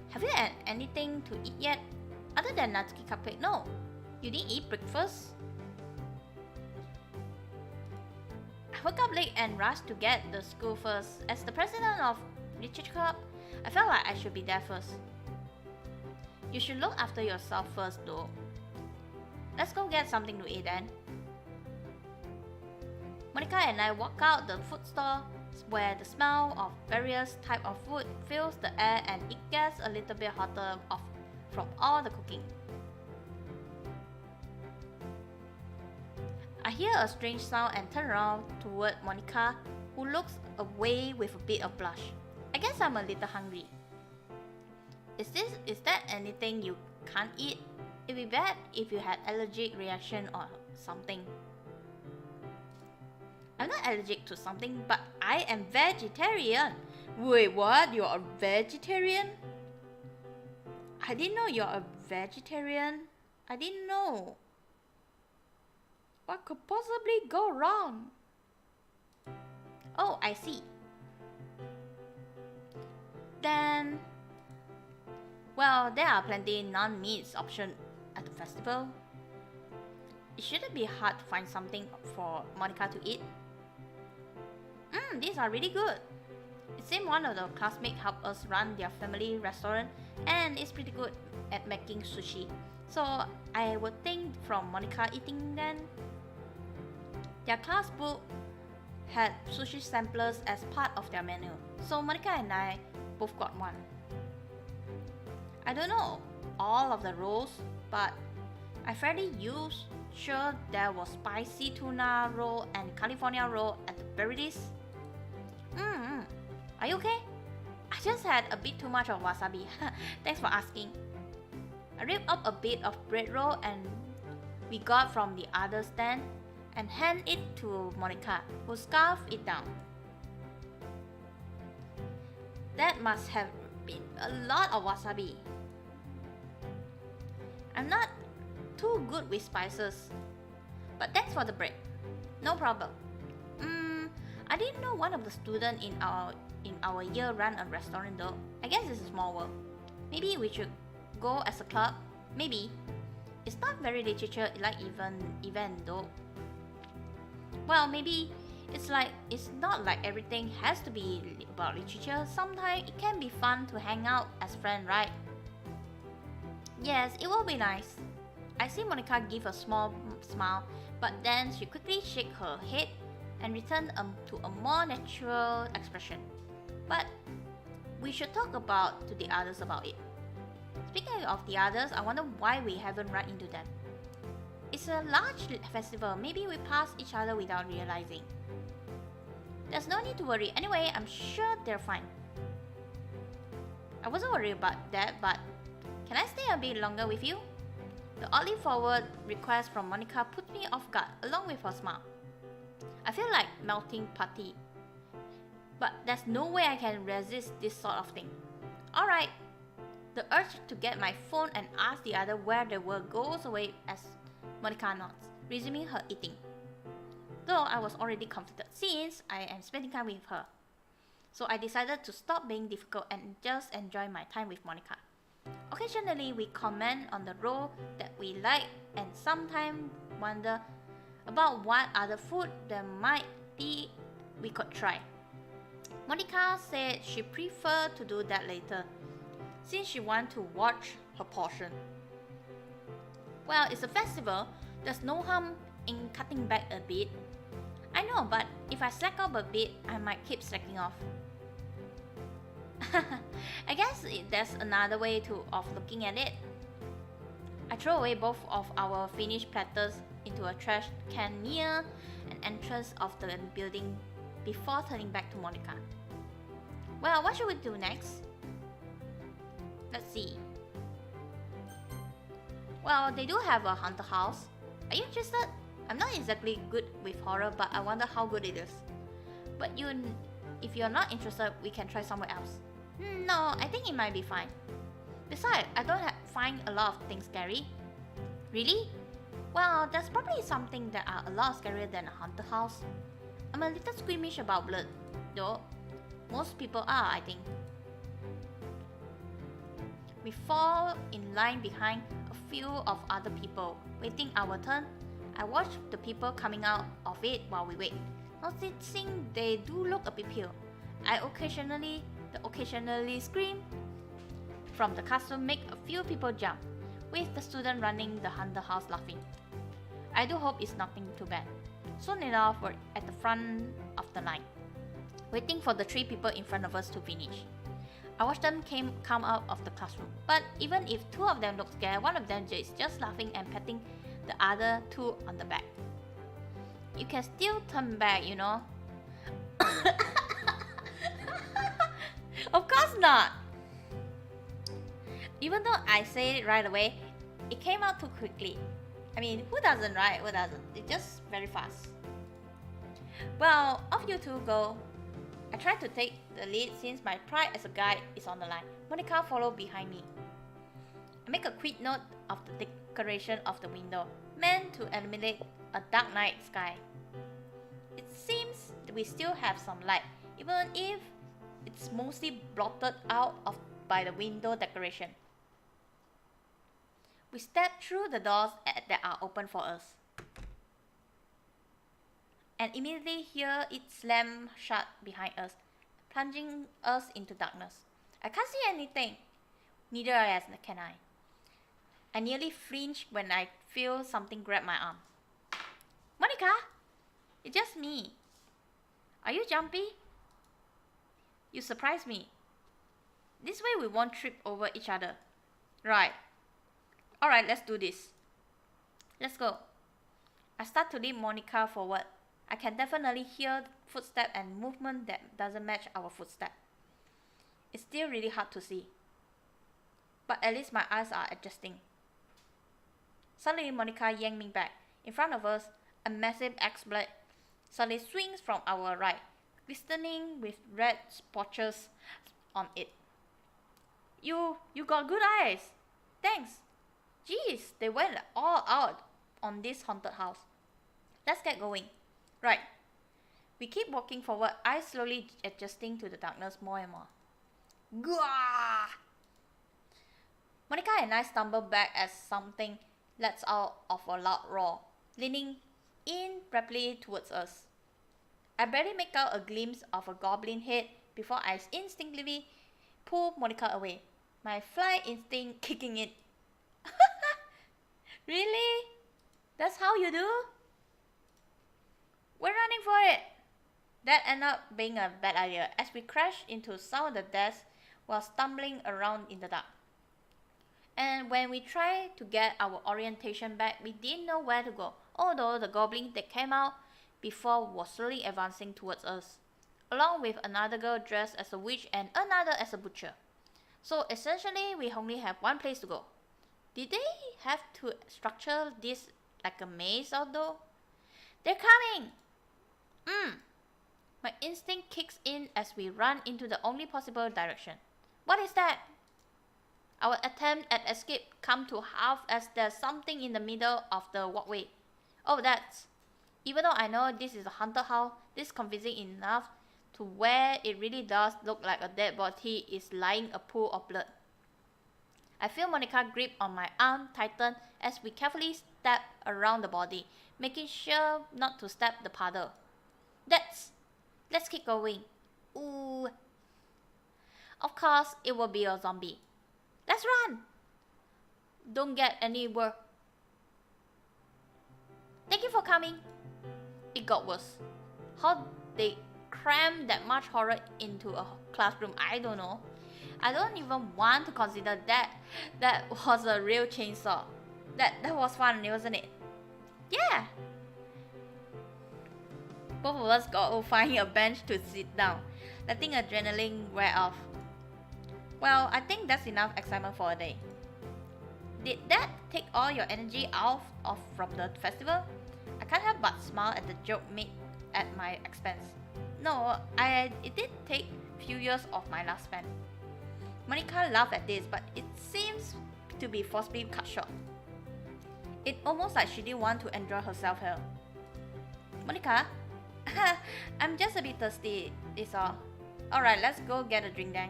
Have you had anything to eat yet? Other than Natsuki cupcake? No. You didn't eat breakfast? I woke up late and rushed to get to school first. As the president of literature club, I felt like I should be there first. You should look after yourself first though. Let's go get something to eat then. Monika and I walk out the food store where the smell of various types of food fills the air and it gets a little bit hotter from all the cooking. I hear a strange sound and turn around toward Monika, who looks away with a bit of blush. I guess I'm a little hungry. Is that anything you can't eat? It'd be bad if you had allergic reaction or something. I'm not allergic to something, but I am vegetarian. Wait, what? You're a vegetarian? I didn't know you're a vegetarian. I didn't know. What could possibly go wrong? Oh, I see. Then, well, there are plenty non-meat options at the festival. It shouldn't be hard to find something for Monika to eat. These are really good. It seems one of the classmates helped us run their family restaurant and is pretty good at making sushi. So I would think from Monika eating then. Their class book had sushi samplers as part of their menu, so Monika and I both got one. I don't know all of the rolls, but I fairly sure there was spicy tuna roll and California roll at the very least. Are you okay? I just had a bit too much of wasabi. Thanks for asking. I ripped up a bit of bread roll and we got from the other stand and hand it to Monika, who scarfed it down. That must have been a lot of wasabi. I'm not too good with spices, but thanks for the bread. No problem. I didn't know one of the students in our year ran a restaurant though. I guess it's a small world. Maybe we should go as a club. Maybe. It's not very literature like event though. Well, maybe it's not like everything has to be about literature. Sometimes it can be fun to hang out as friends, right? Yes, it will be nice. I see Monika give a small smile, but then she quickly shake her head and return to a more natural expression. But we should talk to the others about it. Speaking of the others, I wonder why we haven't run into them. It's a large festival, maybe we pass each other without realizing. There's no need to worry, anyway, I'm sure they're fine. I wasn't worried about that, but can I stay a bit longer with you? The oddly forward request from Monika put me off guard, along with her smile. I feel like melting putty, but there's no way I can resist this sort of thing. Alright. The urge to get my phone and ask the other where they were goes away as Monika nods, resuming her eating. Though I was already comforted since I am spending time with her. So I decided to stop being difficult and just enjoy my time with Monika. Occasionally we comment on the role that we like and sometimes wonder about what other food there might be we could try. Monika said she preferred to do that later, since she wants to watch her portion. Well, it's a festival, there's no harm in cutting back a bit. I know, but if I slack off a bit, I might keep slacking off. I guess there's another way of looking at it. I throw away both of our finished platters into a trash can near an entrance of the building before turning back to Monika. Well, what should we do next? Let's see. Well, they do have a haunted house. Are you interested? I'm not exactly good with horror, but I wonder how good it is. But if you're not interested, we can try somewhere else. No, I think it might be fine. Besides, I don't find a lot of things scary. Really? Well, there's probably something that are a lot scarier than a haunted house. I'm a little squeamish about blood, though. Most people are, I think. We fall in line behind a few of other people, waiting our turn. I watch the people coming out of it while we wait, noticing they do look a bit pale. I occasionally scream. From the custom make a few people jump, with the student running the haunted house laughing. I do hope it's nothing too bad. Soon enough, we're at the front of the line, waiting for the 3 people in front of us to finish. I watched them come out of the classroom, but even if 2 of them look scared, one of them is just laughing and patting the other 2 on the back. you can still turn back, you know. Of course not. Even though I say it right away, it came out too quickly. I mean, who doesn't, right? Who doesn't? It's just very fast. Well, off you two go. I try to take the lead since my pride as a guide is on the line. Monika followed behind me. I make a quick note of the decoration of the window, meant to eliminate a dark night sky. It seems we still have some light, even if it's mostly blotted out by the window decoration. We step through the doors that are open for us, and immediately hear it slam shut behind us, plunging us into darkness. I can't see anything, neither can I. I nearly flinch when I feel something grab my arm. Monika! It's just me. Are you jumpy? You surprise me. This way we won't trip over each other. Right. Alright, let's do this. Let's go. I start to lead Monika forward. I can definitely hear footsteps and movement that doesn't match our footsteps. It's still really hard to see, but at least my eyes are adjusting. Suddenly, Monika yanked me back. In front of us, a massive axe blade suddenly swings from our right, glistening with red splotches on it. You got good eyes. Thanks. Jeez, they went all out on this haunted house. Let's get going. Right. We keep walking forward, eyes slowly adjusting to the darkness more and more. Gah! Monika and I stumble back as something lets out of a loud roar, leaning in rapidly towards us. I barely make out a glimpse of a goblin head before I instinctively pull Monika away, my fly instinct kicking in. Really? That's how you do? We're running for it! That ended up being a bad idea as we crashed into some of the desks while stumbling around in the dark. And when we tried to get our orientation back, we didn't know where to go, although the goblin that came out before was slowly advancing towards us, along with another girl dressed as a witch and another as a butcher. So essentially, we only have one place to go. Did they have to structure this like a maze although? They're coming! My instinct kicks in as we run into the only possible direction. What is that? Our attempt at escape come to half as there's something in the middle of the walkway. Oh, that's... Even though I know this is a haunted house, this is convincing enough to where it really does look like a dead body is lying a pool of blood. I feel Monika grip on my arm tighten as we carefully step around the body, making sure not to step the puddle. Let's keep going. Ooh. Of course, it will be a zombie. Let's run! Don't get any worse. Thank you for coming. It got worse. How they crammed that much horror into a classroom, I don't know. I don't even want to consider that was a real chainsaw. That was fun, wasn't it? Yeah! Both of us got to find a bench to sit down, letting adrenaline wear off. Well, I think that's enough excitement for a day. Did that take all your energy out from the festival? I can't help but smile at the joke made at my expense. No, it did take few years of my last spend. Monika laughed at this, but it seems to be forcibly cut short. It almost like she didn't want to enjoy herself here. Monika? I'm just a bit thirsty, is all. Alright, let's go get a drink then.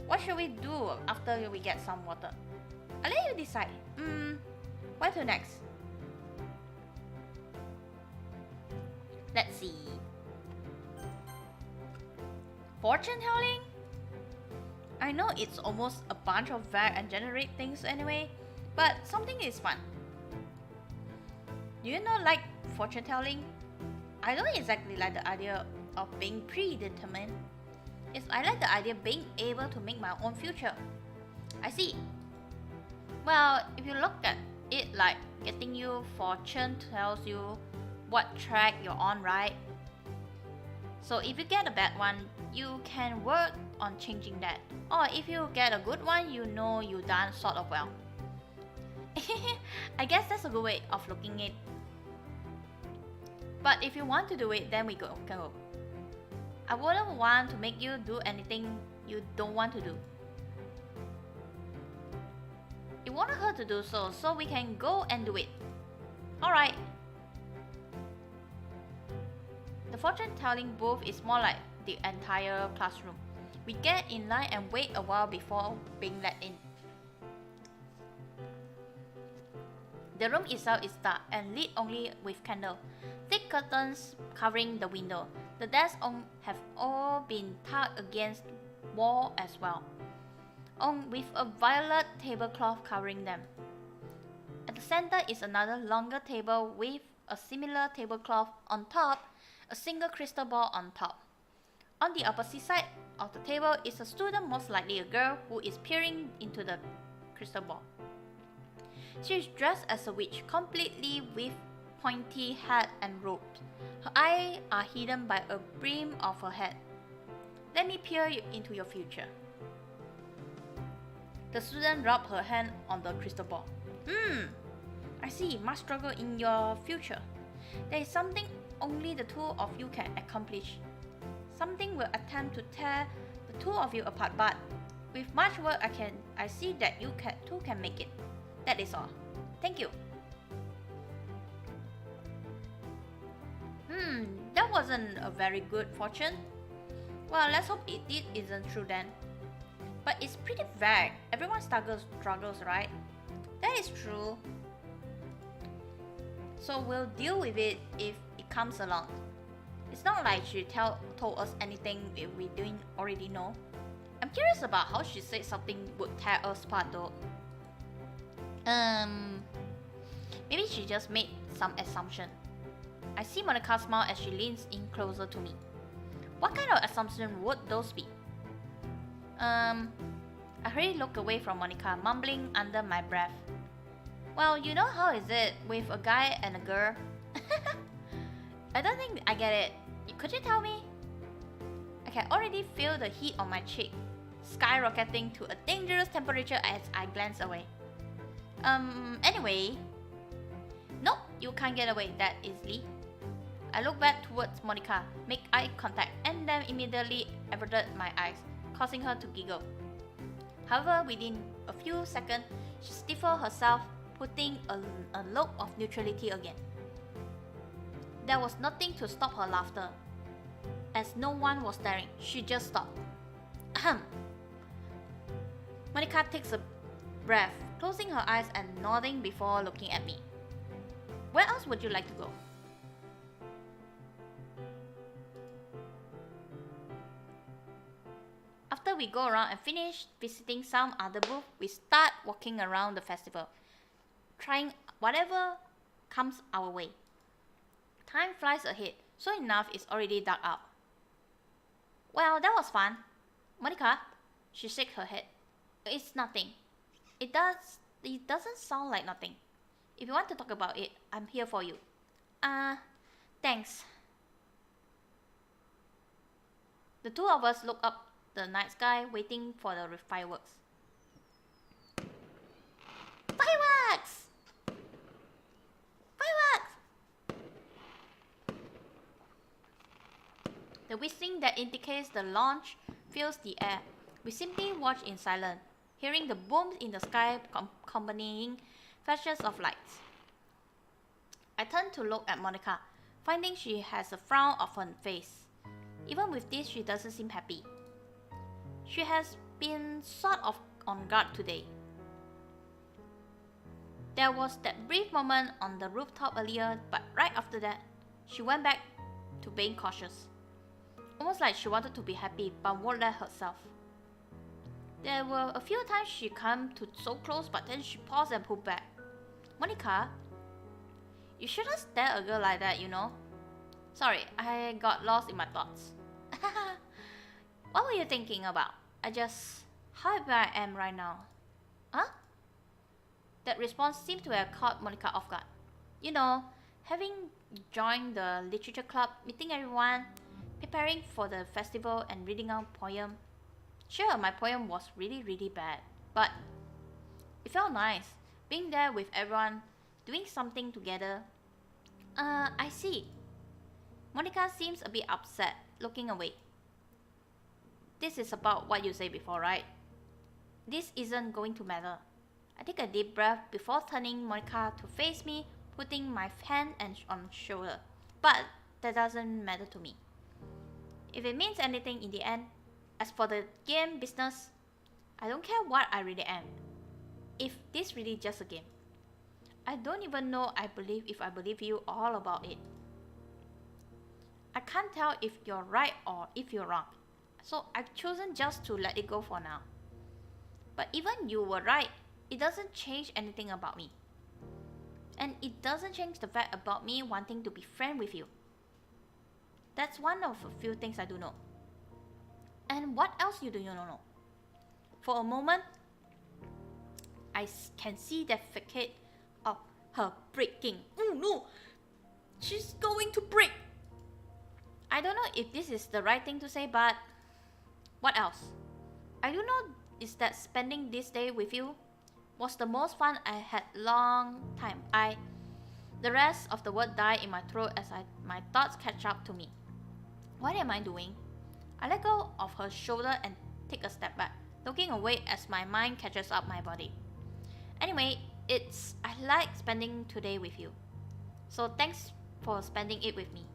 What should we do after we get some water? I'll let you decide. Where to next? Let's see. Fortune telling? I know it's almost a bunch of vague and generic things anyway, but something is fun. Do you not like fortune telling? I don't exactly like the idea of being predetermined. I like the idea of being able to make my own future. I see. Well, if you look at it like getting you fortune tells you what track you're on, right? So if you get a bad one, you can work on changing that. Or if you get a good one, you know you done sort of well. I guess that's a good way of looking at it. But if you want to do it, then we can go. I wouldn't want to make you do anything you don't want to do. You want her to do so, so we can go and do it. Alright. The fortune telling booth is more like the entire classroom. We get in line and wait a while before being let in. The room itself is dark and lit only with candle. Thick curtains covering the window. The desks have all been tucked against wall as well, with a violet tablecloth covering them. At the center is another longer table with a similar tablecloth on top, a single crystal ball on top. On the opposite side of the table is a student, most likely a girl, who is peering into the crystal ball. She is dressed as a witch, completely with pointy hat and robes. Her eyes are hidden by a brim of her head. Let me peer into your future. The student rubbed her hand on the crystal ball. I see, much struggle in your future. There is something only the two of you can accomplish. Something will attempt to tear the two of you apart, but with much work I see that you two can make it. That is all. Thank you. That wasn't a very good fortune. Well, let's hope it isn't true then. But it's pretty vague. Everyone struggles, right? That is true. So we'll deal with it if it comes along. It's not like she told us anything if we didn't already know. I'm curious about how she said something would tear us apart though. Maybe she just made some assumption. I see Monika smile as she leans in closer to me. What kind of assumption would those be? I hurriedly look away from Monika, mumbling under my breath. Well, you know how is it with a guy and a girl? I don't think I get it. Could you tell me? I can already feel the heat on my cheek, skyrocketing to a dangerous temperature as I glance away. Anyway. Nope, you can't get away that easily. I look back towards Monika, make eye contact, and then immediately averted my eyes, causing her to giggle. However, within a few seconds, she stiffened herself, putting a look of neutrality again. There was nothing to stop her laughter. As no one was staring, she just stopped. Ahem. Monika takes a breath, closing her eyes and nodding before looking at me. Where else would you like to go? After we go around and finish visiting some other booths, we start walking around the festival, trying whatever comes our way. Time flies ahead, so enough it's already dark out. Well, that was fun. Monika, she shakes her head. It's nothing. It doesn't sound like nothing. If you want to talk about it, I'm here for you. Thanks. The two of us look up the night sky, waiting for the fireworks. Fireworks! Fireworks! The whistling that indicates the launch fills the air. We simply watch in silence, hearing the booms in the sky accompanying flashes of lights. I turn to look at Monika, finding she has a frown on her face. Even with this, she doesn't seem happy. She has been sort of on guard today. There was that brief moment on the rooftop earlier, but right after that, she went back to being cautious. Almost like she wanted to be happy, but won't let herself. There were a few times she came to so close, but then she paused and pulled back. Monika, you shouldn't stare a girl like that, you know. Sorry, I got lost in my thoughts. What were you thinking about? How happy I am right now. Huh? That response seemed to have caught Monika off guard. You know, having joined the literature club, meeting everyone, preparing for the festival and reading out poem. Sure, my poem was really bad, but it felt nice, being there with everyone, doing something together. I see. Monika seems a bit upset, looking away. This is about what you said before, right? This isn't going to matter. I take a deep breath before turning Monika to face me, putting my hand on shoulder. But that doesn't matter to me. If it means anything in the end, as for the game business, I don't care what I really am. If this really just a game. I don't even know if I believe you all about it. I can't tell if you're right or if you're wrong. So I've chosen just to let it go for now. But even you were right, it doesn't change anything about me. And it doesn't change the fact about me wanting to be friends with you. That's one of a few things I do know. And what else do you know? For a moment, I can see the facade of her breaking. Oh no! She's going to break! I don't know if this is the right thing to say, but what else? I do know is that spending this day with you was the most fun I had long time. The rest of the word died in my throat as my thoughts catch up to me. What am I doing? I let go of her shoulder and take a step back, looking away as my mind catches up my body. Anyway, I like spending today with you. So thanks for spending it with me.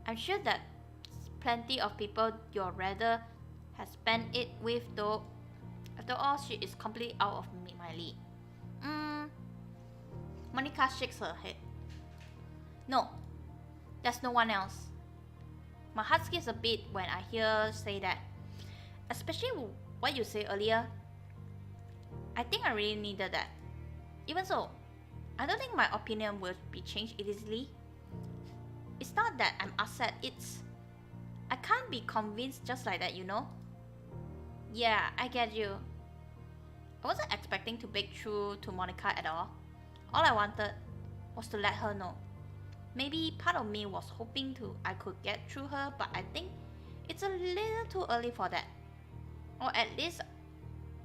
I'm sure that plenty of people you'd rather have spent it with, though after all she is completely out of my league. Monika shakes her head. No, there's no one else. My heart skips a bit when I hear her say that. Especially what you said earlier. I think I really needed that. Even so, I don't think my opinion will be changed easily. It's not that I'm upset, I can't be convinced just like that, you know? Yeah, I get you. I wasn't expecting to break through to Monika at all. All I wanted was to let her know. Maybe part of me was hoping I could get through her, but I think it's a little too early for that. Or at least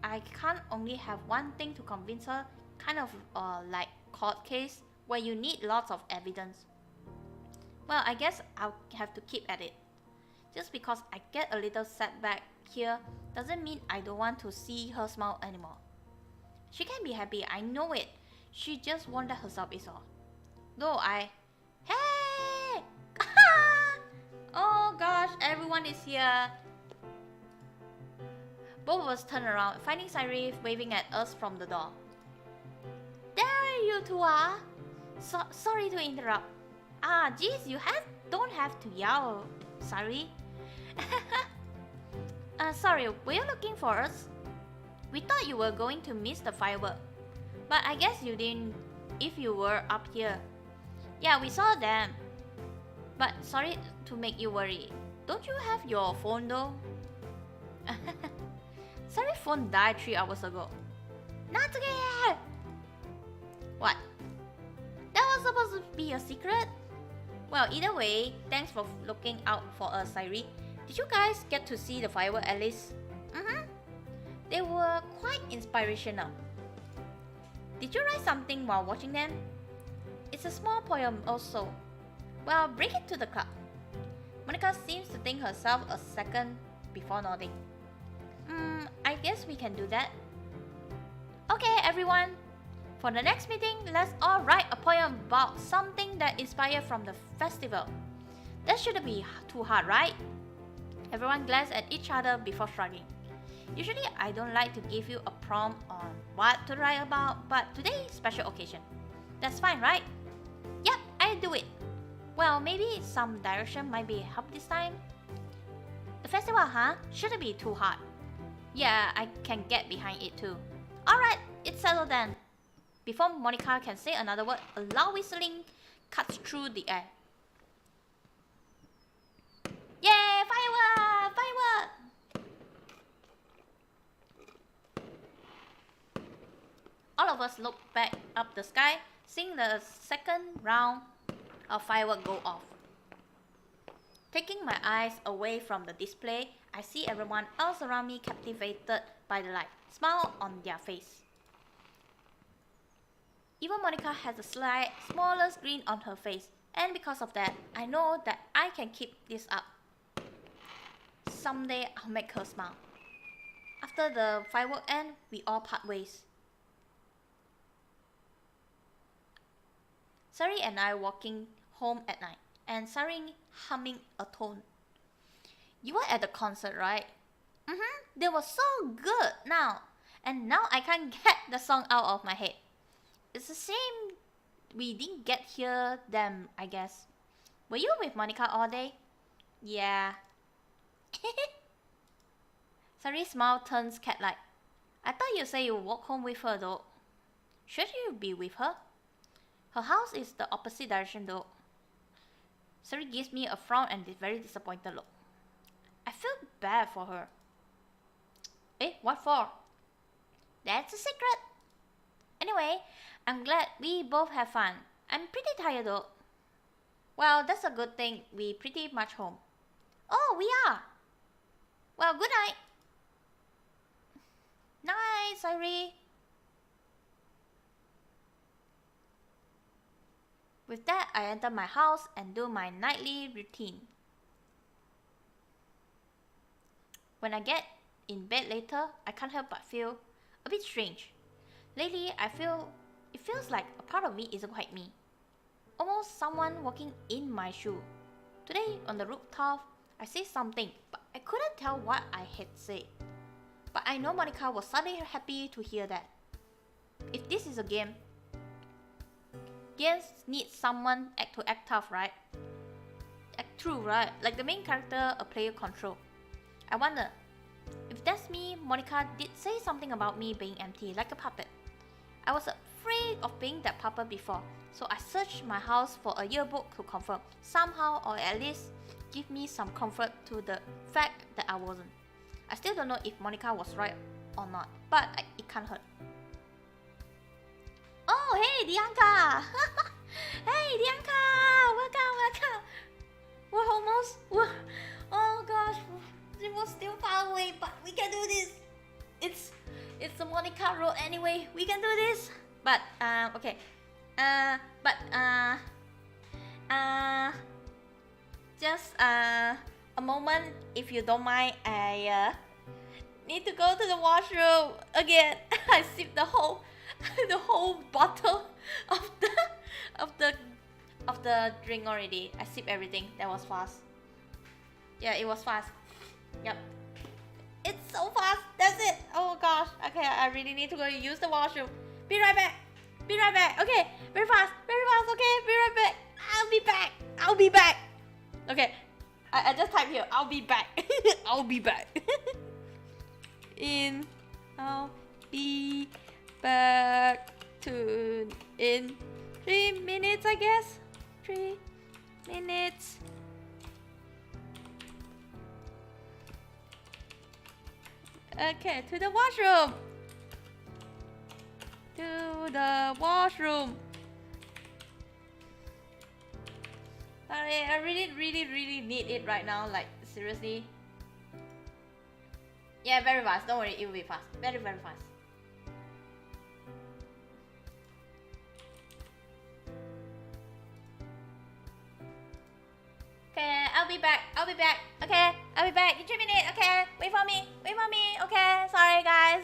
I can't only have one thing to convince her, kind of like court case where you need lots of evidence. Well, I guess I'll have to keep at it. Just because I get a little setback here doesn't mean I don't want to see her smile anymore. She can be happy, I know it. She just won't let herself is all. Hey! Oh gosh, everyone is here. Both of us turn around, finding Sairi waving at us from the door. There you two are. Sorry to interrupt. Geez, you don't have to yell, Sairi. Sorry, were you looking for us? We thought you were going to miss the firework. But I guess you didn't if you were up here. Yeah, we saw them. But sorry to make you worry. Don't you have your phone though? Sairi's phone died 3 hours ago. Not again! What? That was supposed to be a secret? Well, either way, thanks for looking out for us, Sairi. Did you guys get to see the fireworks at least? They were quite inspirational. Did you write something while watching them? It's a small poem also. Well, bring it to the club. Monika seems to think herself a second before nodding. I guess we can do that. Okay, everyone. For the next meeting, let's all write a poem about something that inspired from the festival. That shouldn't be too hard, right? Everyone glanced at each other before shrugging. Usually, I don't like to give you a prompt on what to write about, but today, special occasion. That's fine, right? Yep, I'll do it. Well, maybe some direction might be help this time. The festival, huh? Shouldn't be too hard. Yeah, I can get behind it too. Alright, it's settled then. Before Monika can say another word, a loud whistling cuts through the air. Yay! Firework! Firework! All of us look back up the sky, seeing the second round a firework go off. Taking my eyes away from the display, I see everyone else around me captivated by the light, smile on their face. Even Monika has a smaller grin on her face, and because of that, I know that I can keep this up. Someday I'll make her smile. After the firework end, we all part ways. Sari and I walking home at night, and Sari humming a tone. You were at the concert, right? They were so good now, and now I can't get the song out of my head. It's a shame we didn't get hear them, I guess. Were you with Monika all day? Yeah. Sari's smile turns cat-like. I thought you said you walk home with her though. Should you be with her? Her house is the opposite direction though. Sari gives me a frown and a very disappointed look. I feel bad for her. Eh, what for? That's a secret. Anyway, I'm glad we both have fun. I'm pretty tired though. Well, that's a good thing. We're pretty much home. Oh, we are. Well, good night. Night, Sari. With that, I enter my house and do my nightly routine. When I get in bed later, I can't help but feel a bit strange. Lately, it feels like a part of me isn't quite me. Almost someone walking in my shoe. Today, on the rooftop, I say something, but I couldn't tell what I had said. But I know Monika was suddenly happy to hear that. If this is a game, games need someone to act tough, right? Act true, right? Like the main character, a player control. I wonder, if that's me, Monika did say something about me being empty, like a puppet. I was afraid of being that puppet before, so I searched my house for a yearbook to confirm, somehow, or at least give me some comfort to the fact that I wasn't. I still don't know if Monika was right or not, but it can't hurt. Oh, hey, Dianca! Hey, Dianca! Welcome! Oh gosh, it was still far away, but we can do this. It's the MONIKA ROUTE anyway. We can do this. But okay. Just a moment, if you don't mind. I need to go to the washroom again. I sipped the whole bottle of the drink already. I sipped everything. That was fast. Yeah, it was fast. Yep. It's so fast. That's it. Oh gosh. Okay, I really need to go use the washroom. Be right back. Okay, very fast. Okay, be right back. I'll be back. Okay, I just typed here. I'll be back. I'll be back. I'll be back in 3 minutes, I guess. 3 minutes. Okay, to the washroom. Sorry, I really need it right now. Like, seriously. Yeah, very fast. Don't worry, it will be fast. Very fast. Okay, I'll be back. Okay, I'll be back in 3 minutes. Okay, wait for me. Okay, sorry guys.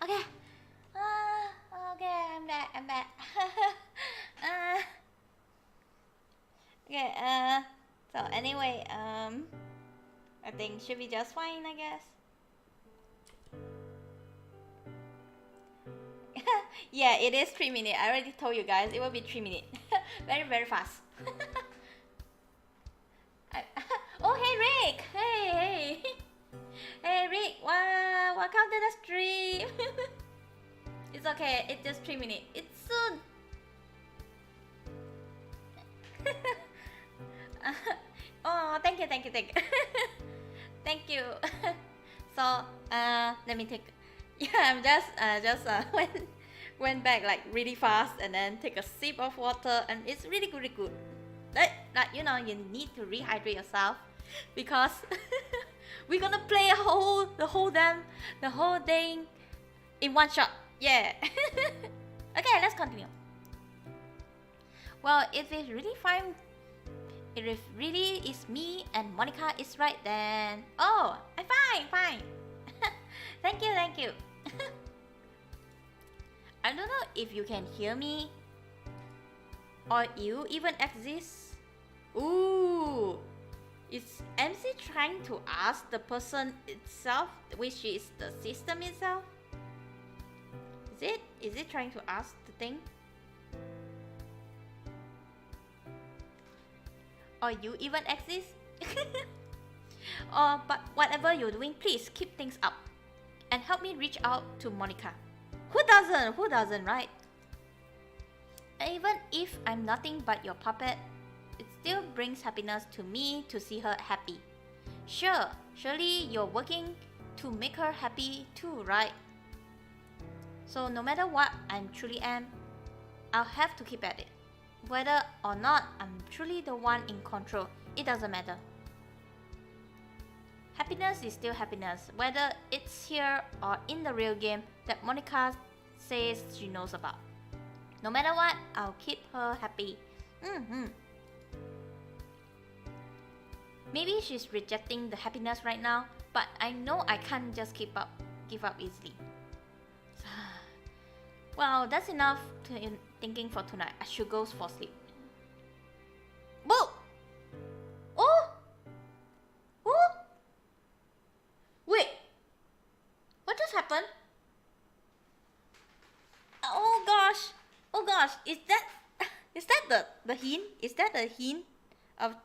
Okay. Okay, I'm back. Okay, so anyway, I think should be just fine, I guess. Yeah, it is 3 minutes. I already told you guys it will be 3 minutes. Very fast. Oh, hey Rick! Hey! Hey Rick! Wow, welcome to the stream! It's okay, it's just 3 minutes. It's soon! Oh, thank you. Thank you. So, let me take. Yeah, I'm just went back like really fast and then take a sip of water, and it's really good. Like you know, you need to rehydrate yourself because we're gonna play the whole thing in one shot. Yeah. Okay, let's continue. Well, if it's really fine, if it really is me and Monika is right, then I'm fine. Thank you. I don't know if you can hear me or you even exist. Ooh, is MC trying to ask the person itself, which is the system itself? Is it trying to ask the thing? Or you even exist? But whatever you're doing, please keep things up and help me reach out to Monika. Who doesn't, right? Even if I'm nothing but your puppet, it still brings happiness to me to see her happy. Surely you're working to make her happy too, right? So no matter what I truly am, I'll have to keep at it. Whether or not I'm truly the one in control, it doesn't matter. Happiness is still happiness, whether it's here or in the real game that Monika says she knows about. No matter what, I'll keep her happy. Maybe she's rejecting the happiness right now, but I know I can't just give up easily. Well, that's enough thinking for tonight. I should go for sleep. Whoa! Oh! Wait! What just happened? Oh gosh! Is that the hint? Is that a hint of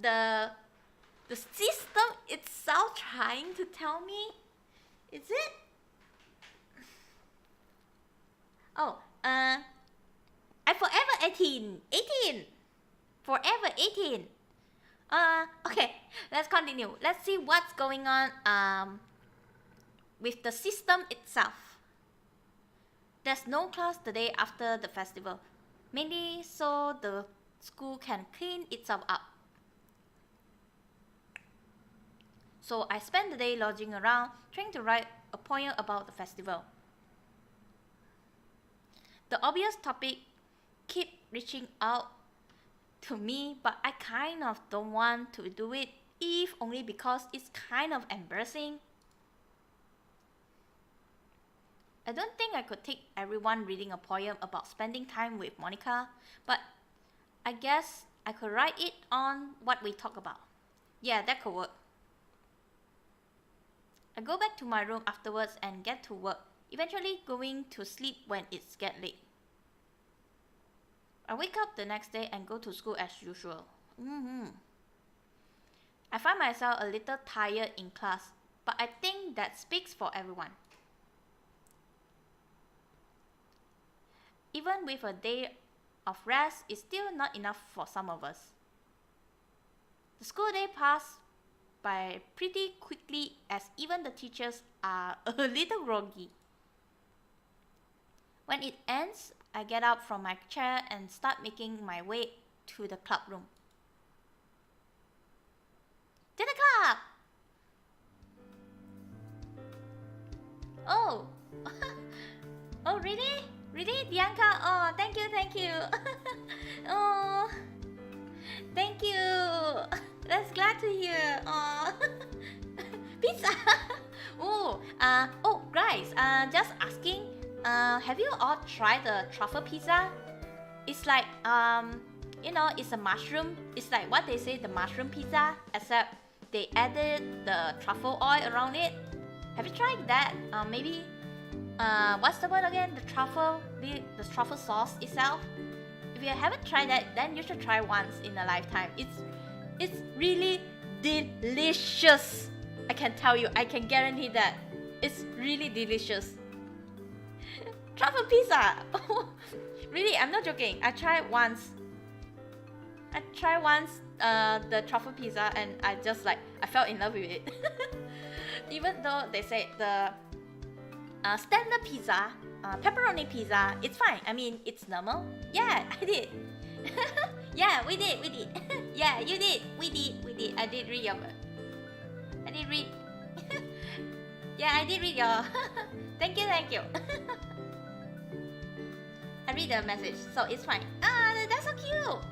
the system itself trying to tell me? Is it? Oh, I forever 18. Forever 18. Okay, let's continue. Let's see what's going on with the system itself. There's no class the day after the festival, mainly so the school can clean itself up. So I spent the day lodging around, trying to write a poem about the festival. The obvious topic keep reaching out to me, but I kind of don't want to do it, if only because it's kind of embarrassing. I don't think I could take everyone reading a poem about spending time with Monika, but I guess I could write it on what we talk about. Yeah, that could work. I go back to my room afterwards and get to work, eventually going to sleep when it's get late. I wake up the next day and go to school as usual. I find myself a little tired in class, but I think that speaks for everyone. Even with a day of rest, it's still not enough for some of us. The school day passed by pretty quickly, as even the teachers are a little groggy. When it ends, I get up from my chair and start making my way to the club room. To the club! Oh! Oh, really? Really, Bianca? Oh, thank you. Oh, thank you. That's glad to hear. Oh, pizza. Oh, guys, just asking, have you all tried the truffle pizza? It's like, it's a mushroom. It's like what they say, the mushroom pizza, except they added the truffle oil around it. Have you tried that? Maybe, what's the word again? The truffle sauce itself. If you haven't tried that, then you should try once in a lifetime. It's really delicious. I can tell you, I can guarantee that. It's really delicious. Truffle pizza. Really, I'm not joking. I tried once the truffle pizza, and I fell in love with it. Even though they say the standard pizza, pepperoni pizza, it's fine. I mean, it's normal. Yeah, I did. Yeah, we did. Yeah, you did. We did. I did read your. Yeah, I did read your. Thank you. I read the message, so it's fine. That's so cute.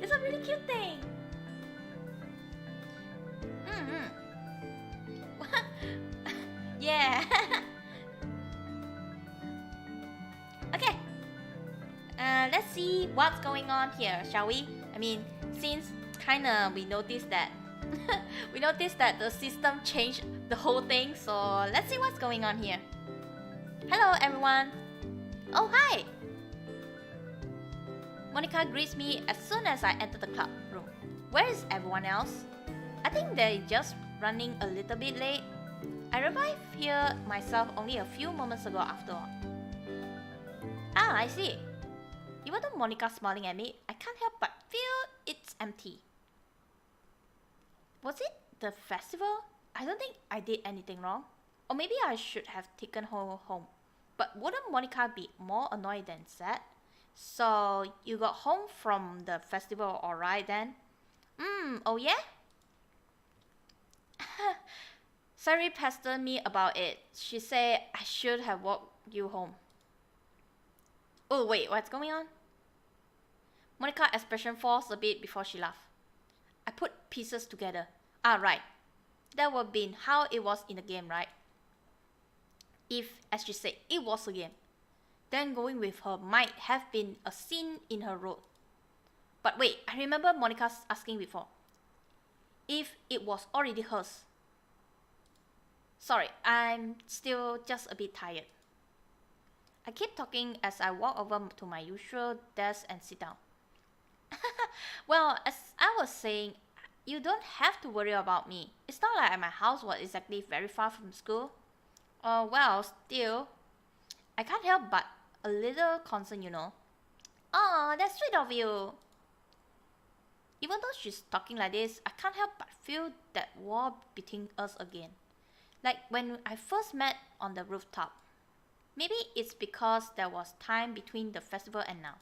It's a really cute thing. Yeah. Okay. Let's see what's going on here, shall we? I mean, since kinda we noticed that the system changed the whole thing, so let's see what's going on here. Hello everyone. Oh, hi. Monika greets me as soon as I enter the club room. Where is everyone else? I think they're just running a little bit late. I arrived here myself only a few moments ago after all. Ah, I see. Even though Monika's smiling at me, I can't help but feel it's empty. Was it the festival? I don't think I did anything wrong. Or maybe I should have taken her home. But wouldn't Monika be more annoyed than sad? So you got home from the festival alright then? Oh yeah? Sari pestered me about it. She said I should have walked you home. Oh wait, what's going on? Monika's expression falls a bit before she laughed. I put pieces together. Ah, right. That would have been how it was in the game, right? If, as she said, it was a game, then going with her might have been a sin in her road. But wait, I remember Monika asking before if it was already hers. Sorry, I'm still just a bit tired. I keep talking as I walk over to my usual desk and sit down. Well, as I was saying, you don't have to worry about me. It's not like my house was exactly very far from school. Well, still, I can't help but a little concerned, you know. Oh, that's sweet of you. Even though she's talking like this, I can't help but feel that wall between us again. Like when I first met on the rooftop. Maybe it's because there was time between the festival and now.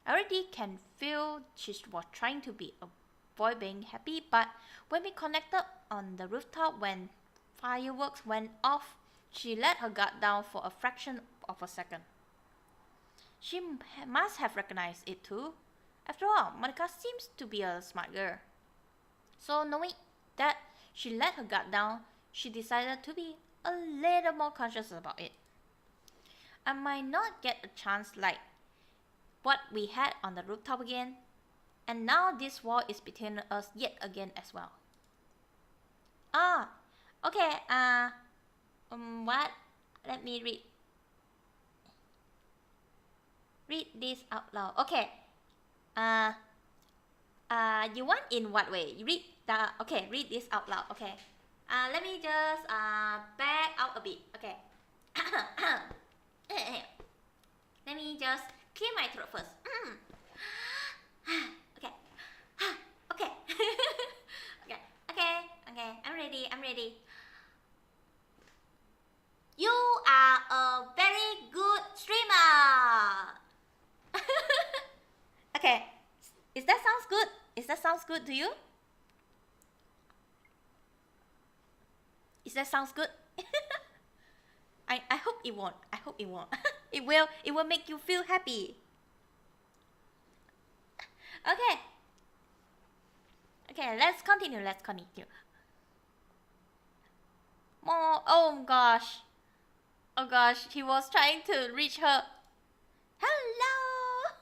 I already can feel she was trying to avoid being happy, but when we connected on the rooftop when fireworks went off, she let her guard down for a fraction of a second. She must have recognized it too. After all, Monika seems to be a smart girl. So knowing that she let her guard down, she decided to be a little more conscious about it. I might not get a chance like what we had on the rooftop again, and now this wall is between us yet again as well. Ah, okay, what? Let me read this out loud. Okay, you want in what way? You read this out loud. Okay, let me just back out a bit. Okay. Let me just clear my throat first. Okay. Okay. Okay. I'm ready. You are a very good streamer. Okay. Is that sounds good to you? Is that sounds good? I hope it won't. It will make you feel happy. Okay, let's continue. More. Oh gosh. Oh gosh, he was trying to reach her. Hello!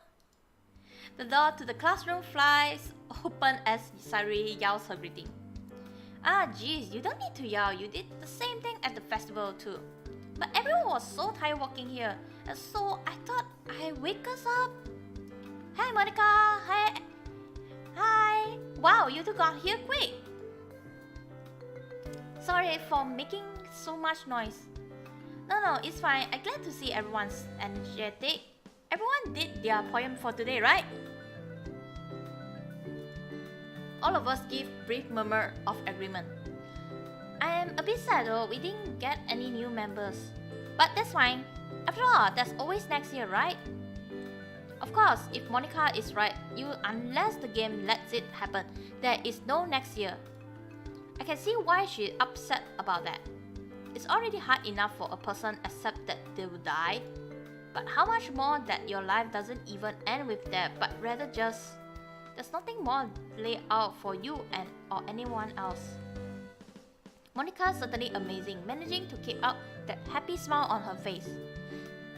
The door to the classroom flies open as Sairi yells her greeting. Ah, geez, you don't need to yell. You did the same thing at the festival too. But everyone was so tired walking here, and so I thought I'd wake us up. Hi, Monika. Hi. Hi. Wow, you two got here quick. Sorry for making so much noise. No, it's fine. I'm glad to see everyone's energetic. Everyone did their poem for today, right? All of us give brief murmur of agreement. I am a bit sad though, we didn't get any new members. But that's fine. After all, that's always next year, right? Of course, if Monika is right, unless the game lets it happen, there is no next year. I can see why she's upset about that. It's already hard enough for a person accept that they will die. But how much more that your life doesn't even end with death, but rather just there's nothing more laid out for you and or anyone else. Monika's certainly amazing, managing to keep up that happy smile on her face.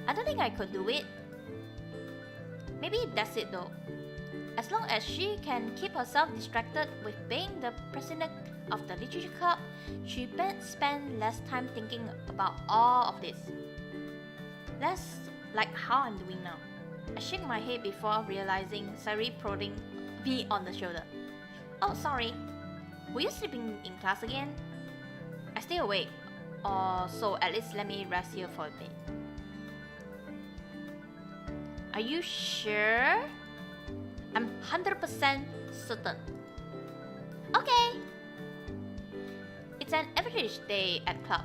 I don't think I could do it. Maybe that's it though. As long as she can keep herself distracted with being the president of the literature club, she spend less time thinking about all of this. That's like how I'm doing now. I shake my head before realizing Sairi prodding me on the shoulder. Oh, sorry. Were you sleeping in class again? I stay awake. So at least let me rest here for a bit. Are you sure? I'm 100% certain. Okay. It's an average day at club.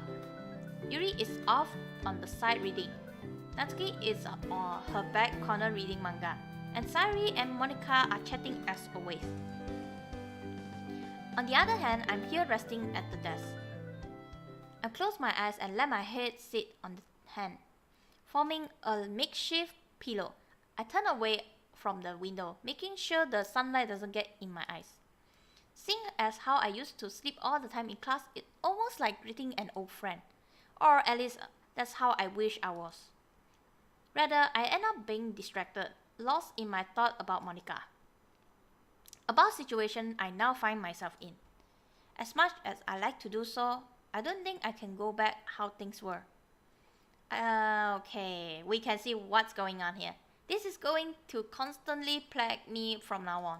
Yuri is off on the side reading. Natsuki is on her back corner reading manga. And Sairi and Monika are chatting as always. On the other hand, I'm here resting at the desk. I close my eyes and let my head sit on the hand, forming a makeshift pillow. I turn away from the window, making sure the sunlight doesn't get in my eyes. Seeing as how I used to sleep all the time in class, it's almost like greeting an old friend. Or at least that's how I wish I was. Rather, I end up being distracted, lost in my thought about Monika. About situation I now find myself in. As much as I like to do so, I don't think I can go back how things were. Okay, we can see what's going on here. This is going to constantly plague me from now on.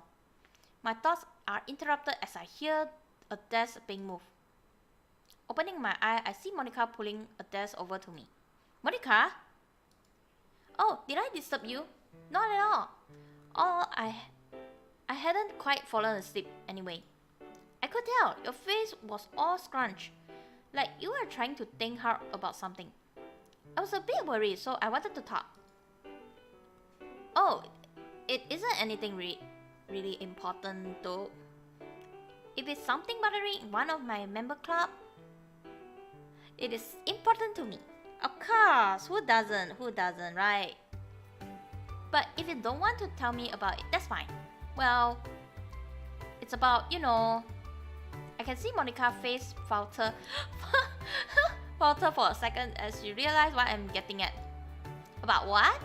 My thoughts are interrupted as I hear a desk being moved. Opening my eye, I see Monika pulling a desk over to me. Monika? Oh, did I disturb you? Not at all. I hadn't quite fallen asleep anyway. I could tell your face was all scrunched, like you were trying to think hard about something. I was a bit worried, so I wanted to talk. Oh, it isn't anything really important though. If it's something bothering one of my member club, it is important to me. Of course, who doesn't, right? But if you don't want to tell me about it, that's fine. Well, it's about, I can see Monika's face falter for a second as she realized what I'm getting at. About what?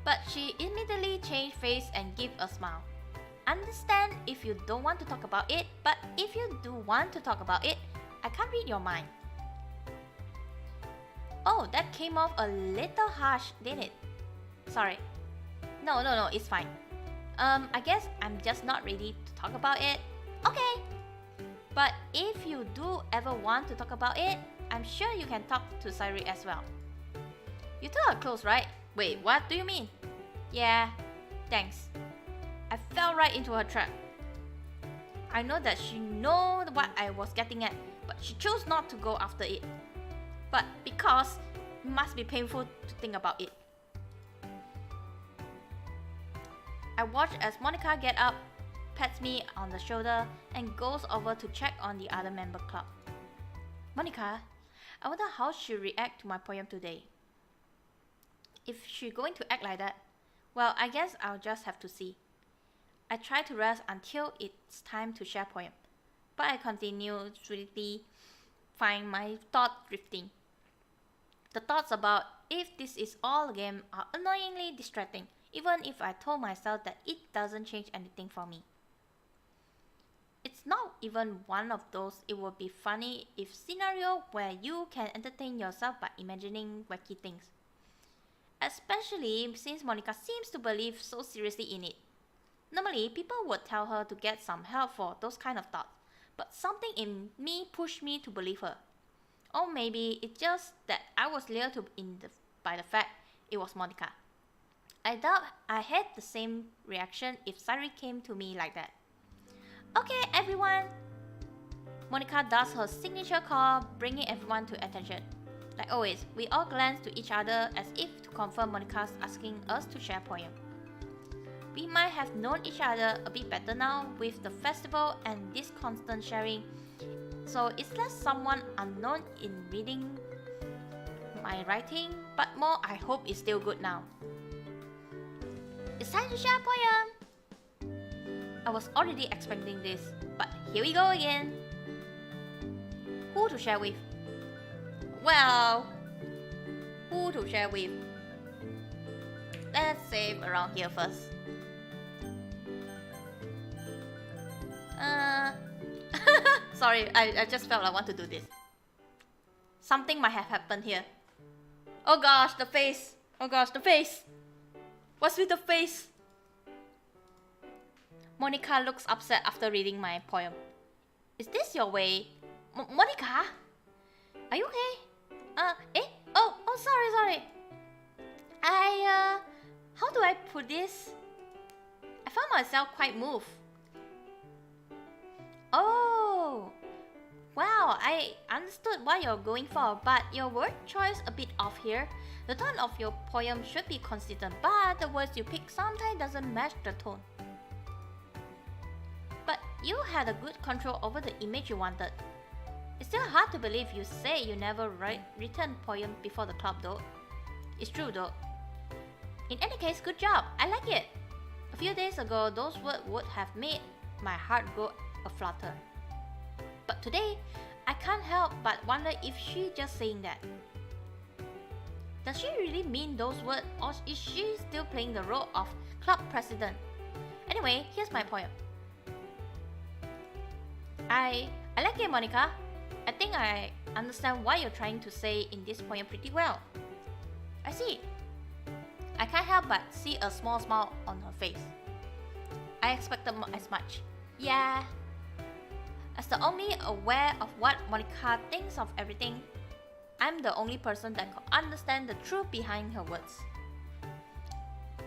But she immediately changed face and gave a smile. Understand if you don't want to talk about it, but if you do want to talk about it, I can't read your mind. Oh, that came off a little harsh, didn't it? Sorry. No, it's fine. I guess I'm just not ready to talk about it. Okay. But if you do ever want to talk about it, I'm sure you can talk to Sairi as well. You two are close, right? Wait, what do you mean? Yeah, thanks. I fell right into her trap. I know that she knows what I was getting at, but she chose not to go after it. But because it must be painful to think about it. I watch as Monika gets up, pats me on the shoulder, and goes over to check on the other member club. Monika, I wonder how she'll react to my poem today. If she's going to act like that, well, I guess I'll just have to see. I try to rest until it's time to share poem. but I continue to really find my thought drifting. The thoughts about if this is all a game are annoyingly distracting, even if I told myself that it doesn't change anything for me. It's not even one of those it would be funny if scenario where you can entertain yourself by imagining wacky things. Especially since Monika seems to believe so seriously in it. Normally, people would tell her to get some help for those kind of thoughts, but something in me pushed me to believe her. Or maybe it's just that I was lured by the fact it was Monika. I doubt I had the same reaction if Sari came to me like that. Okay, everyone! Monika does her signature call, bringing everyone to attention. Like always, we all glance to each other as if to confirm Monika's asking us to share poem. We might have known each other a bit better now with the festival and this constant sharing, so it's less someone unknown in reading my writing, but more I hope it's still good now. It's time to share a poem! I was already expecting this, but here we go again. Who to share with? Well, who to share with? Let's save around here first. Sorry, I just felt I want to do this. Something might have happened here. Oh gosh, the face! Oh gosh, the face! What's with the face? Monika looks upset after reading my poem. Is this your way? Monika? Are you okay? Oh, sorry. How do I put this? I found myself quite moved. Oh, wow, I understood what you're going for, but your word choice a bit off here. The tone of your poem should be consistent, but the words you pick sometimes doesn't match the tone. But you had a good control over the image you wanted. It's still hard to believe you say you never written poem before the club though. It's true though. In any case, good job, I like it. A few days ago, those words would have made my heart go aflutter. But today, I can't help but wonder if she's just saying that. Does she really mean those words, or is she still playing the role of club president? Anyway, here's my poem. I like it, Monika. I think I understand what you're trying to say in this poem pretty well. I see. I can't help but see a small smile on her face. I expected as much. Yeah. As the only aware of what Monika thinks of everything, I'm the only person that could understand the truth behind her words.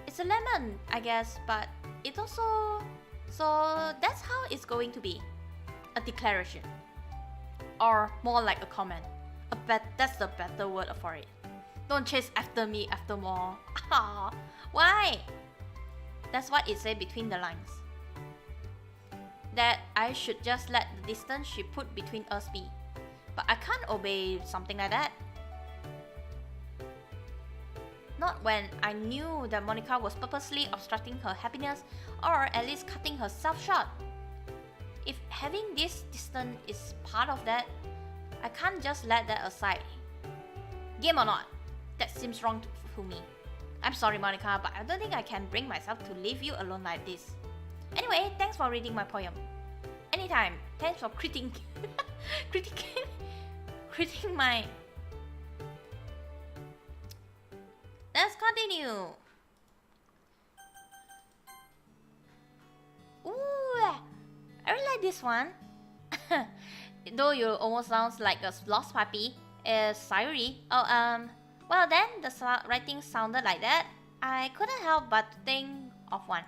It's a lemon, I guess, but it also... So that's how it's going to be. A declaration. Or more like a comment. That's the better word for it. Don't chase after me after more. Why? That's what it said between the lines. That I should just let the distance she put between us be. But I can't obey something like that. Not when I knew that Monika was purposely obstructing her happiness, or at least cutting herself short. If having this distance is part of that, I can't just let that aside. Game or not, that seems wrong to me. I'm sorry, Monika, but I don't think I can bring myself to leave you alone like this. Anyway, thanks for reading my poem. Anytime. Thanks for critiquing my... Let's continue. Ooh, I really like this one. Though you almost sounds like a lost puppy. Sorry. Well then, the writing sounded like that. I couldn't help but think of one.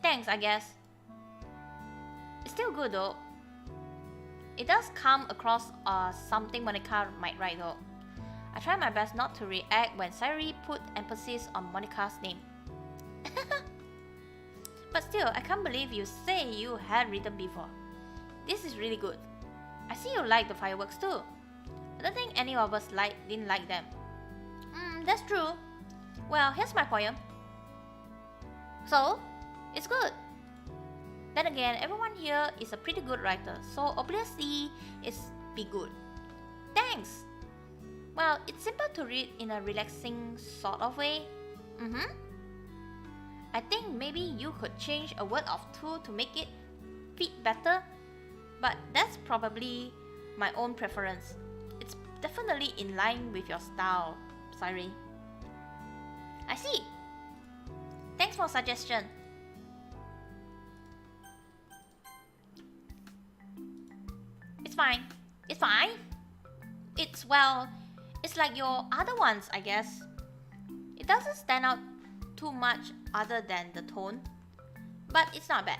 Thanks, I guess. It's still good though. It does come across something Monika might write though. I try my best not to react when Sari put emphasis on Monika's name. But still, I can't believe you say you had written before. This is really good. I see you like the fireworks too. I don't think any of us didn't like them. That's true. Well, here's my poem. So, it's good. Then again, everyone here is a pretty good writer, so obviously it's be good. Thanks! Well, it's simple to read in a relaxing sort of way. I think maybe you could change a word or two to make it fit better, but that's probably my own preference. It's definitely in line with your style, sorry. I see. Thanks for suggestion. It's fine. It's fine. It's, well, it's like your other ones, I guess. It doesn't stand out too much other than the tone, but it's not bad.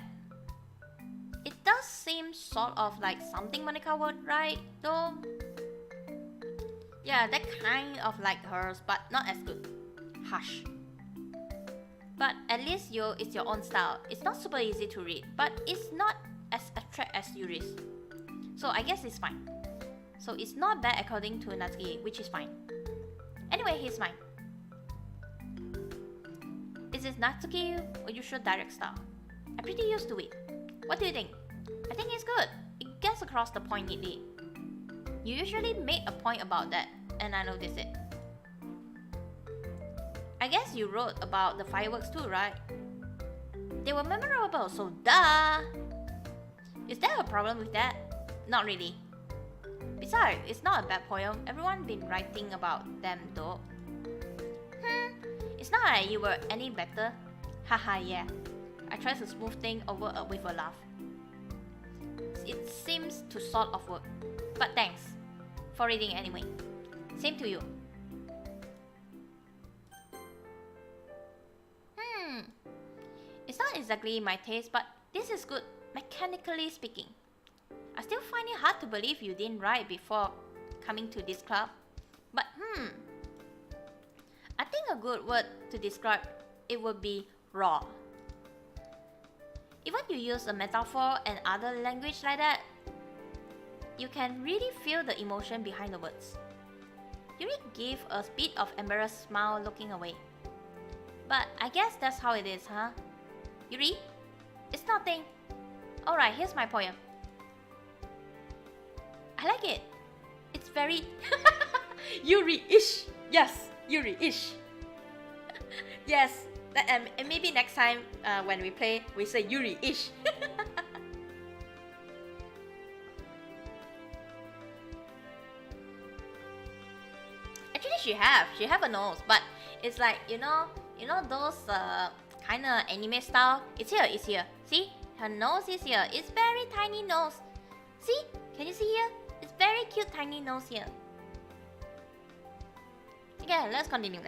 It does seem sort of like something Monika would write, though. Yeah, that kind of like hers, but not as good. Hush. But at least it's your own style. It's not super easy to read, but it's not as attract as Yuri's. So I guess it's fine. So it's not bad according to Natsuki, which is fine. Anyway, here's mine. Is it Natsuki or usual direct style? I'm pretty used to it. What do you think? I think it's good. It gets across the point neatly. You usually make a point about that, and I noticed it. I guess you wrote about the fireworks too, right? They were memorable, so duh! Is there a problem with that? Not really. Besides, it's not a bad poem. Everyone's been writing about them though. It's not like you were any better. Haha, yeah. I tried to smooth things over with a laugh. It seems to sort of work. But thanks for reading anyway. Same to you. It's not exactly my taste, but this is good, mechanically speaking. I still find it hard to believe you didn't write before coming to this club. But I think a good word to describe it would be raw. Even you use a metaphor and other language like that, you can really feel the emotion behind the words. Yuri gave a bit of embarrassed smile looking away. But I guess that's how it is, huh? Yuri? It's nothing. Alright, here's my poem. I like it. It's very Yuri-ish. Yes, Yuri-ish. Yes, and maybe next time when we play, we say Yuri-ish. Actually, she have a nose, but it's like you know those kind of anime style. It's here. See, her nose is here. It's very tiny nose. See, can you see here? It's very cute tiny nose here. Okay, let's continue.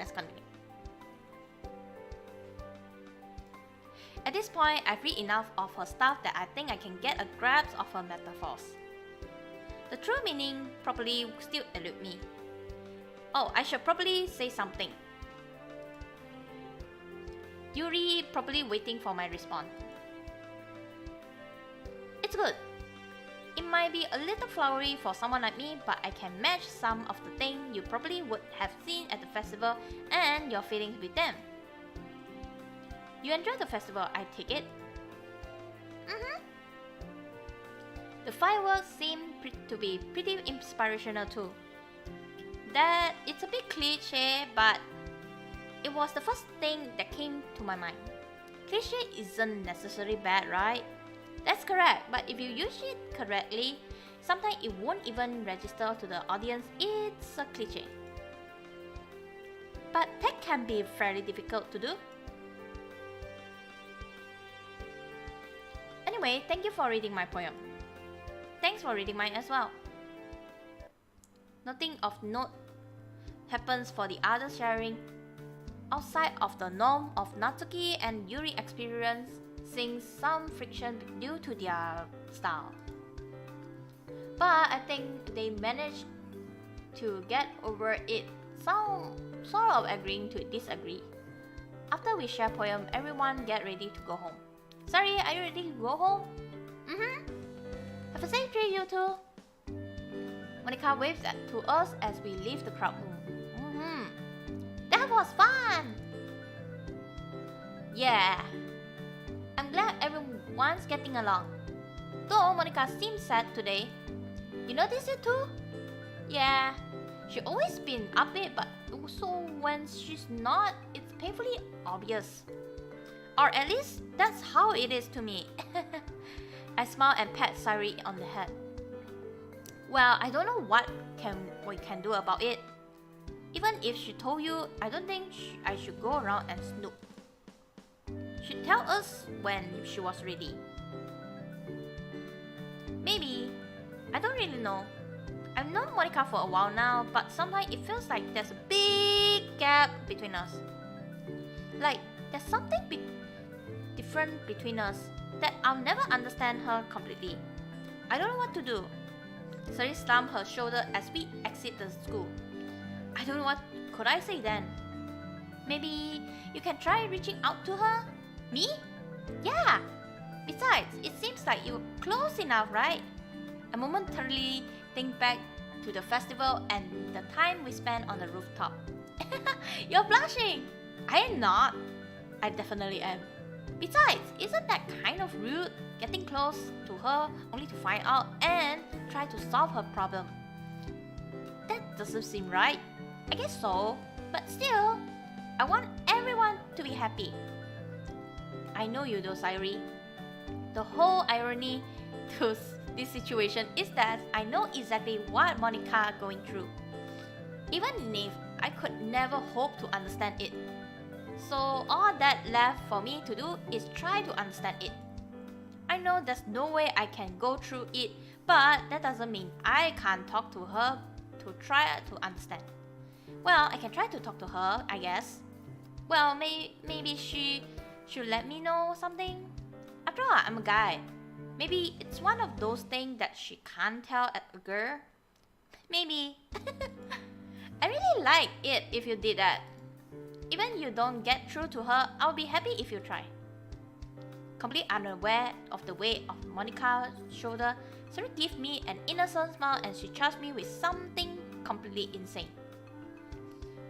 At this point, I've read enough of her stuff that I think I can get a grasp of her metaphors. The true meaning probably still elude me. Oh, I should probably say something. Yuri probably waiting for my response. It's good. It might be a little flowery for someone like me, but I can match some of the things you probably would have seen at the festival and your feelings with them. You enjoy the festival, I take it? The fireworks seem to be pretty inspirational too. That it's a bit cliche, but it was the first thing that came to my mind. Cliche isn't necessarily bad, right? That's correct, but if you use it correctly, sometimes it won't even register to the audience it's a cliche. But that can be fairly difficult to do. Anyway, thank you for reading my poem. Thanks for reading mine as well. Nothing of note happens for the other sharing outside of the norm of Natsuki and Yuri experiencing some friction due to their style. But I think they managed to get over it, some sort of agreeing to disagree. After we share poem, everyone get ready to go home. Sorry, are you ready to go home? Have a safe trip, you two. Monika waves to us as we leave the crowd room. That was fun! Yeah, I'm glad one's getting along. Though Monika seems sad today. You notice it too? Yeah, she's always been upbeat, but also when she's not, it's painfully obvious. Or at least that's how it is to me. I smile and pat Sari on the head. Well, I don't know what we can do about it. Even if she told you, I don't think I should go around and snoop. She'd tell us when she was ready. Maybe. I don't really know. I've known Monika for a while now, but sometimes it feels like there's a big gap between us. Like, there's something different between us that I'll never understand her completely. I don't know what to do. Sari slumped her shoulder as we exit the school. I don't know what could I say then. Maybe you can try reaching out to her? Me? Yeah! Besides, it seems like you're close enough, right? I momentarily think back to the festival and the time we spent on the rooftop. You're blushing! I am not. I definitely am. Besides, isn't that kind of rude, getting close to her only to find out and try to solve her problem? That doesn't seem right. I guess so, but still, I want everyone to be happy. I know you though, Sairi. The whole irony to this situation is that I know exactly what Monika is going through, even if I could never hope to understand it. So all that left for me to do is try to understand it. I know there's no way I can go through it, but that doesn't mean I can't talk to her to try to understand. Well, I can try to talk to her, I guess. Well, maybe she should let me know something. After all, I'm a guy. Maybe it's one of those things that she can't tell at a girl. Maybe. I really like it if you did that. Even you don't get through to her, I'll be happy if you try. Completely unaware of the weight of Monika's shoulder, Sari gives me an innocent smile and she charged me with something completely insane.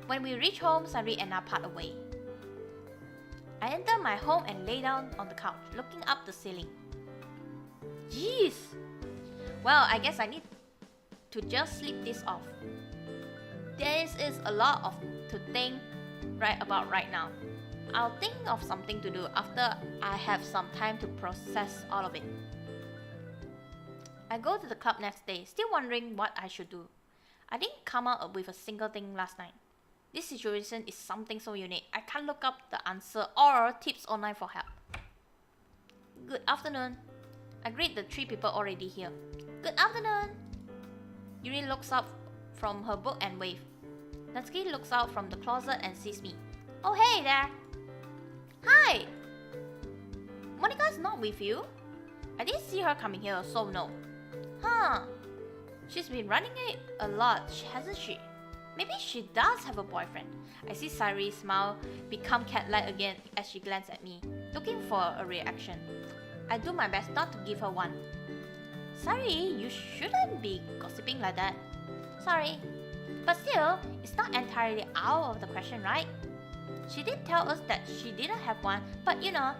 When we reach home, Sari and I part away. I enter my home and lay down on the couch, looking up the ceiling. Jeez! Well, I guess I need to just sleep this off. This is a lot to think about right now. I'll think of something to do after I have some time to process all of it. I go to the club next day, still wondering what I should do. I didn't come up with a single thing last night. This situation is something so unique, I can't look up the answer or tips online for help. Good afternoon. I greet the 3 people already here. Good afternoon. Yuri looks up from her book and waves. Natsuki looks out from the closet and sees me. Oh hey there. Hi. Monika's not with you? I didn't see her coming here, so no. Huh. She's been running it a lot, hasn't she? Maybe she does have a boyfriend. I see Sari's smile become cat-like again as she glances at me, looking for a reaction. I do my best not to give her one. Sari, you shouldn't be gossiping like that. Sorry. But still, it's not entirely out of the question, right? She did tell us that she didn't have one, but you know.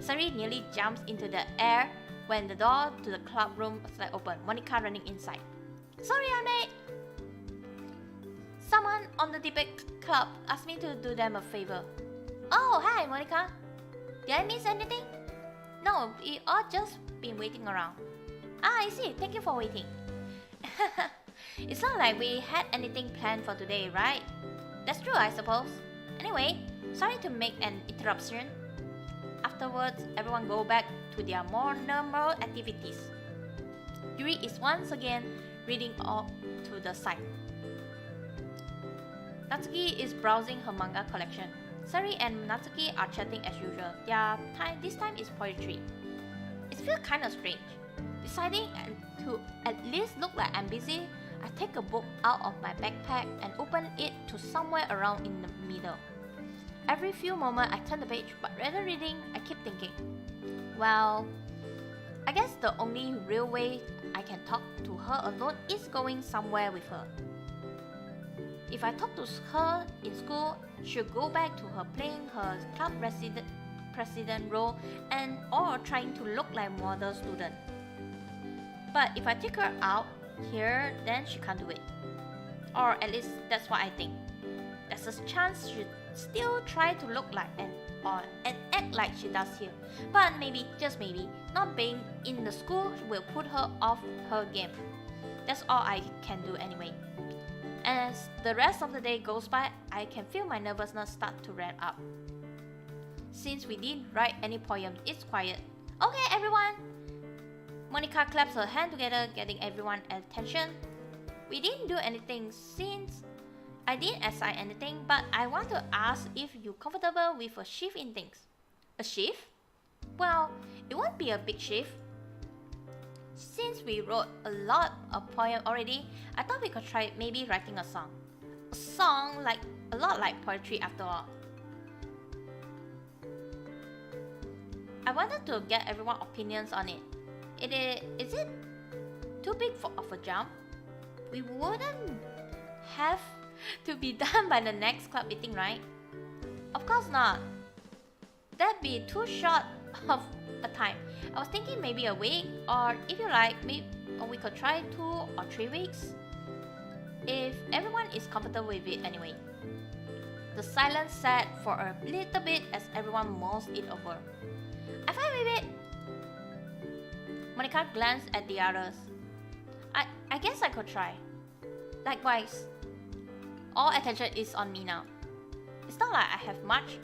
Sari nearly jumps into the air when the door to the club room slides open, Monika running inside. Sorry, mate. Someone on the debate club asked me to do them a favor. Oh, hi, Monika. Did I miss anything? No, we all just been waiting around. Ah, I see. Thank you for waiting. It's not like we had anything planned for today, right? That's true, I suppose. Anyway, sorry to make an interruption. Afterwards, everyone go back to their more normal activities. Yuri is once again reading off to the side. Natsuki is browsing her manga collection. Sari and Natsuki are chatting as usual. This time is poetry. It feels kinda strange. Deciding to at least look like I'm busy, I take a book out of my backpack and open it to somewhere around in the middle. Every few moments I turn the page, but rather reading, I keep thinking. Well, I guess the only real way I can talk to her alone is going somewhere with her. If I talk to her in school, she'll go back to her playing president role and or trying to look like model student. But if I take her out here, then she can't do it. Or at least that's what I think. There's a chance she still try to look like and act like she does here. But maybe, just maybe, not being in the school will put her off her game. That's all I can do anyway. As the rest of the day goes by, I can feel my nervousness start to ramp up. Since we didn't write any poems, it's quiet. Okay, everyone! Monika claps her hand together, getting everyone's attention. We didn't do anything since I didn't assign anything, but I want to ask if you're comfortable with a shift in things. A shift? Well, it won't be a big shift. Since we wrote a lot of poems already, I thought we could try maybe writing a song. A song like a lot like poetry after all. I wanted to get everyone's opinions on it. Is it too big of a jump? We wouldn't have to be done by the next club meeting, right? Of course not. That'd be too short of a time. I was thinking maybe a week, or if you like, maybe we could try 2 or 3 weeks. If everyone is comfortable with it anyway. The silence sat for a little bit as everyone mulls it over. I'm fine with it. Monika glanced at the others. I guess I could try. Likewise. All attention is on me now. It's not like I have much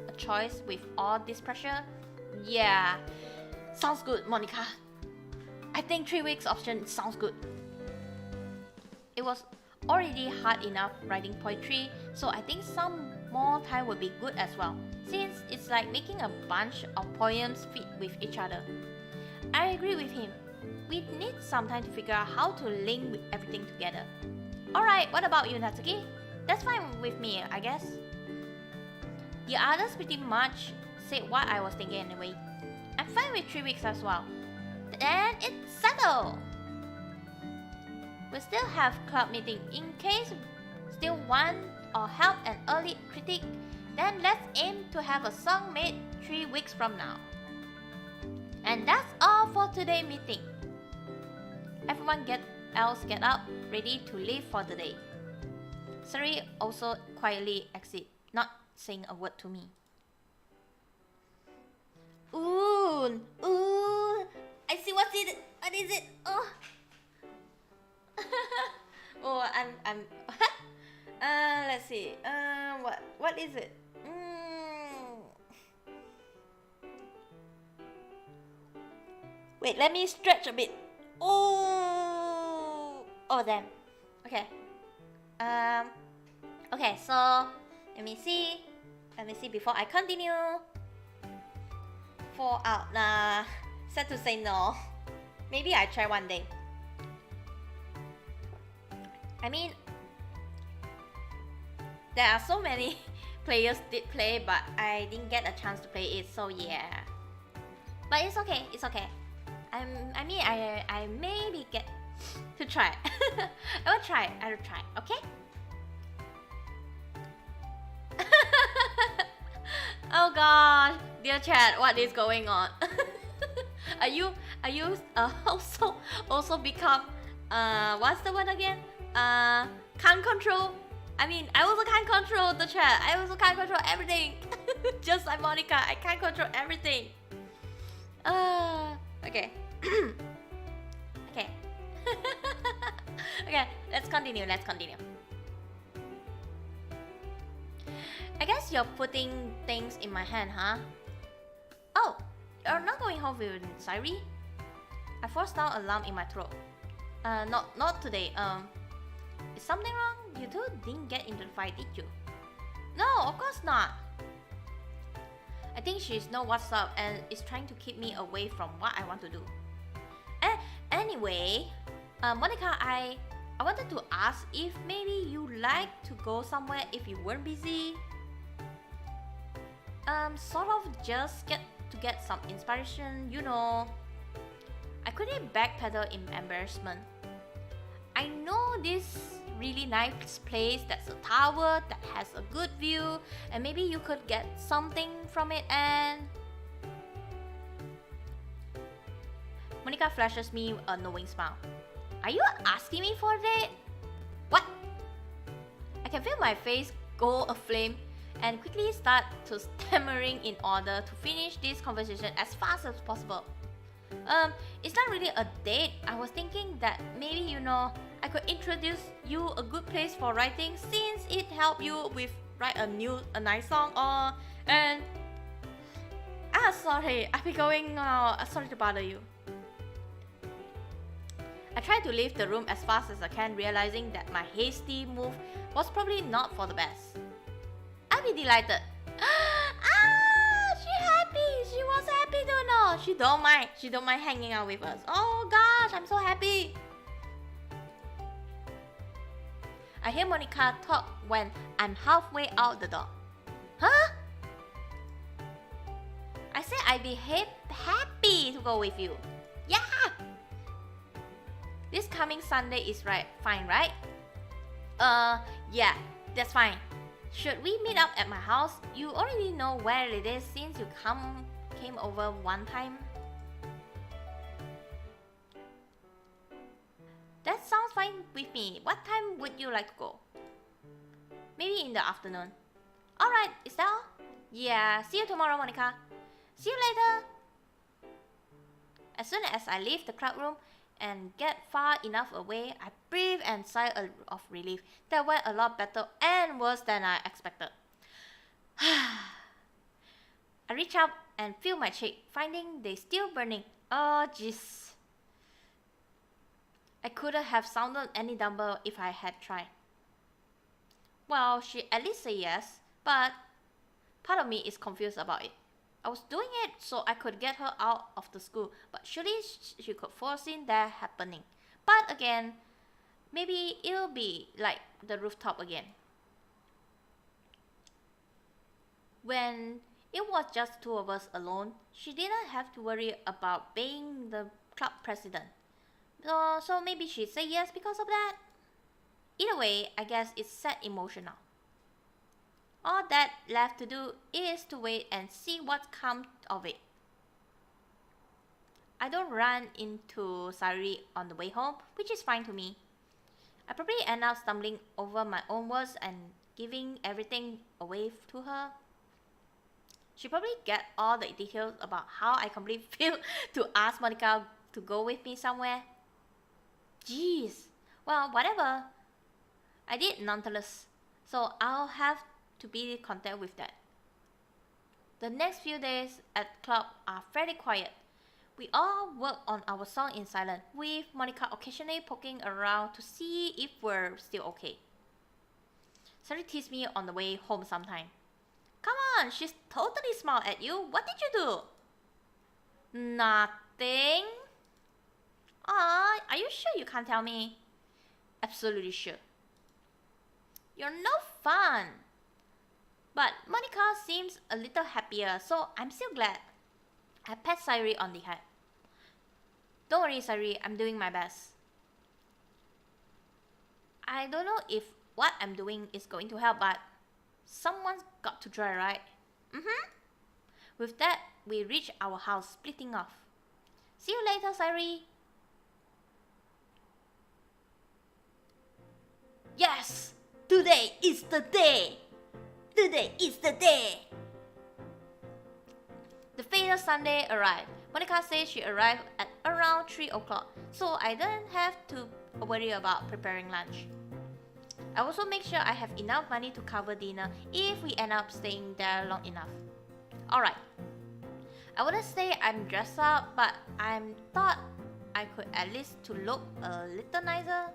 a choice with all this pressure. Yeah, sounds good, Monika. I think 3 weeks option sounds good. It was already hard enough writing poetry, so I think some more time would be good as well, since it's like making a bunch of poems fit with each other. I agree with him. We need some time to figure out how to link everything together. Alright, what about you, Natsuki? That's fine with me, I guess. The others pretty much said what I was thinking anyway. I'm fine with 3 weeks as well. Then it's settled! We still have club meeting. In case still want or help an early critic, then let's aim to have a song made 3 weeks from now. And that's all for today's meeting. Everyone get up, ready to leave for the day. Sari also quietly exit, not saying a word to me. Ooh, I see what is it? Oh, oh, I'm. Let's see. What is it? Wait, let me stretch a bit. Oh, damn. Okay. Okay, so let me see before I continue. Fall out, nah. Sad to say no. Maybe I try one day. I mean, there are so many players did play, but I didn't get a chance to play it, so yeah. But it's okay. I maybe get to try. I will try. Okay. Oh gosh, dear chat, what is going on? Are you also become what's the word again? Can't control. I mean, I also can't control the chat. I also can't control everything. Just like Monika, I can't control everything. Okay. Okay. Okay, let's continue. I guess you're putting things in my hand, huh? Oh, you're not going home with Sairi? I forced down a lump in my throat. Not today. Is something wrong? You two didn't get into the fight, did you? No, of course not. I think she knows what's up and is trying to keep me away from what I want to do. Anyway, Monika, I wanted to ask if maybe you like to go somewhere if you weren't busy. Sort of just to get some inspiration, you know. I couldn't backpedal in embarrassment. I know this really nice place that's a tower that has a good view, and maybe you could get something from it, and Monika flashes me a knowing smile. Are you asking me for a date? What? I can feel my face go aflame and quickly start to stammering in order to finish this conversation as fast as possible. It's not really a date. I was thinking that maybe, you know, I could introduce you a good place for writing since it helped you with write a nice song or and sorry, I'll be going now. Sorry to bother you. I tried to leave the room as fast as I can, realizing that my hasty move was probably not for the best. I'll be delighted. She happy. She was happy to know. She don't mind. She don't mind hanging out with us. Oh gosh, I'm so happy. I hear Monika talk when I'm halfway out the door. Huh? I said I'd be happy to go with you. Yeah. This coming Sunday is fine, right? Yeah, that's fine. Should we meet up at my house? You already know where it is since you came over one time. That sounds fine with me. What time would you like to go? Maybe in the afternoon. Alright, is that all? Yeah, see you tomorrow, Monika. See you later. As soon as I leave the club room and get far enough away, I breathe and sigh of relief. That went a lot better and worse than I expected. I reach up and feel my cheek, finding they still burning. Oh jeez. I couldn't have sounded any dumber if I had tried. Well, she at least said yes, but part of me is confused about it. I was doing it so I could get her out of the school, but surely she could foresee that happening. But again, maybe it'll be like the rooftop again. When it was just two of us alone, she didn't have to worry about being the club president. So maybe she'd say yes because of that. Either way, I guess it's set emotional. All that left to do is to wait and see what comes of it. I don't run into Sari on the way home, which is fine to me. I probably end up stumbling over my own words and giving everything away to her. She probably get all the details about how I completely failed to ask Monika to go with me somewhere. Jeez, well, whatever. I did nonetheless, so I'll have to be content with that. The next few days at club are fairly quiet. We all work on our song in silence, with Monika occasionally poking around to see if we're still okay. Sari teased me on the way home sometime. Come on, she's totally smiled at you. What did you do? Nothing. Are you sure you can't tell me? Absolutely sure. You're no fun. But Monika seems a little happier, so I'm still glad. I pat Sari on the head. Don't worry, Sari, I'm doing my best. I don't know if what I'm doing is going to help, but someone's got to try, right? With that, we reach our house, splitting off. See you later, Sari. Yes! Today is the day! Today is the day! The fatal Sunday arrived. Monika says she arrived at around 3 o'clock, so I don't have to worry about preparing lunch. I also make sure I have enough money to cover dinner if we end up staying there long enough. Alright. I wouldn't say I'm dressed up, but I thought I could at least to look a little nicer.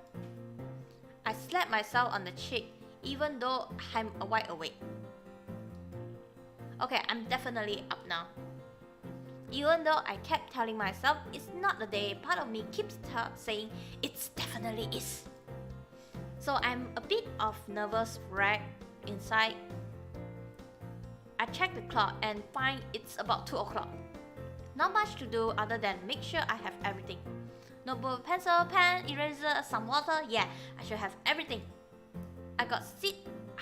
I slapped myself on the cheek even though I'm wide awake. Okay, I'm definitely up now. Even though I kept telling myself it's not the day, part of me keeps saying it definitely is. So I'm a bit of nervous wreck inside. I check the clock and find it's about 2 o'clock. Not much to do other than make sure I have everything. Notebook, pencil, pen, eraser, some water. Yeah, I should have everything. I got sit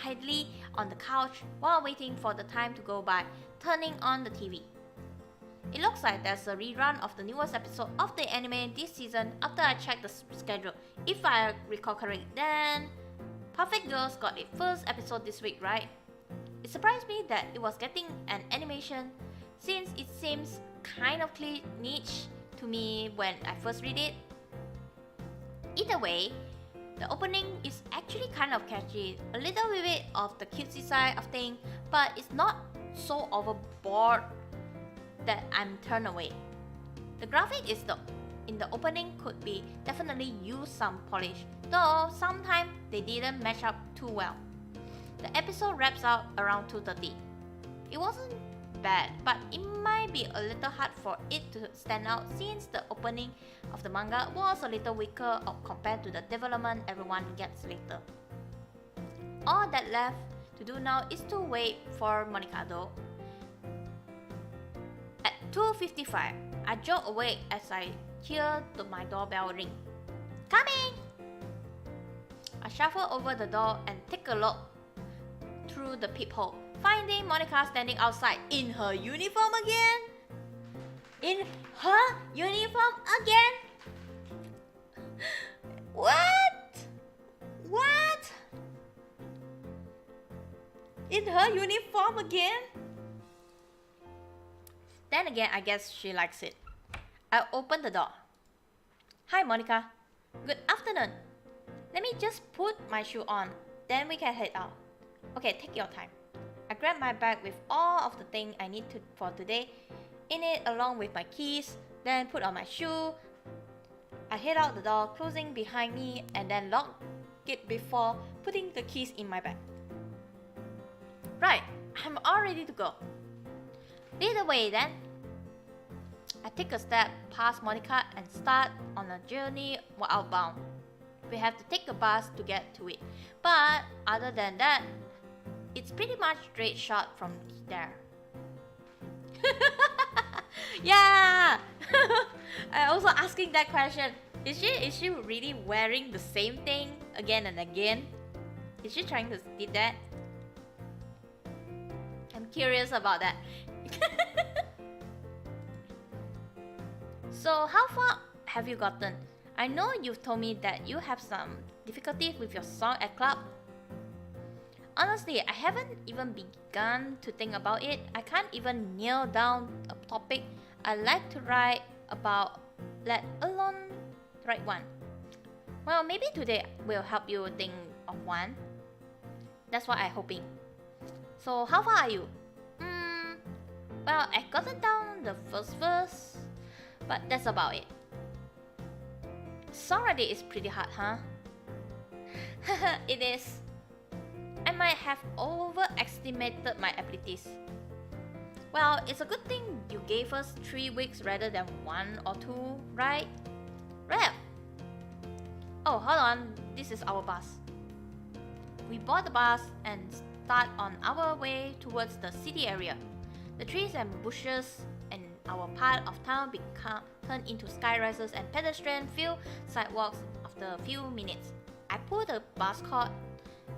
idly on the couch while waiting for the time to go by, turning on the TV. It looks like there's a rerun of the newest episode of the anime this season after I checked the schedule. If I recall correctly, then Perfect Girls got its first episode this week, right? It surprised me that it was getting an animation since it seems kind of niche to me when I first read it. Either way, the opening is actually kind of catchy, a little bit of the cutesy side of things, but it's not so overboard that I'm turned away. The graphic in the opening could be definitely use some polish, though sometimes they didn't match up too well. The episode wraps up around 2:30. It wasn't bad, but it might be a little hard for it to stand out since the opening of the manga was a little weaker compared to the development everyone gets later. All that left to do now is to wait for Monika though. At 2:55, I jolt awake as I hear my doorbell ring. Coming! I shuffle over the door and take a look through the peephole, finding Monika standing outside in her uniform again. In her uniform again? What? What? In her uniform again? Then again, I guess she likes it. I open the door. Hi Monika. Good afternoon. Let me just put my shoe on, then we can head out. Okay, take your time. I grab my bag with all of the things I need for today in it along with my keys, then put on my shoe. I head out the door, closing behind me and then lock it before putting the keys in my bag. Right, I'm all ready to go. Lead the way then. I take a step past Monika and start on a journey outbound. We have to take a bus to get to it, but other than that, it's pretty much straight shot from there. Yeah! I also asking that question. Is she really wearing the same thing again and again? Is she trying to did that? I'm curious about that. So how far have you gotten? I know you've told me that you have some difficulties with your song at club. Honestly, I haven't even begun to think about it. I can't even nail down a topic I like to write about, let alone write one. Well, maybe today will help you think of one. That's what I'm hoping. So how far are you? Well, I gotten down the first verse, but that's about it. Song writing is pretty hard, huh? It is. I might have overestimated my abilities. Well, it's a good thing you gave us 3 weeks rather than 1 or 2, right? Right. Oh, hold on. This is our bus. We board the bus and start on our way towards the city area. The trees and bushes in our part of town turn into skyrises and pedestrian-filled sidewalks after a few minutes. I pull the bus cord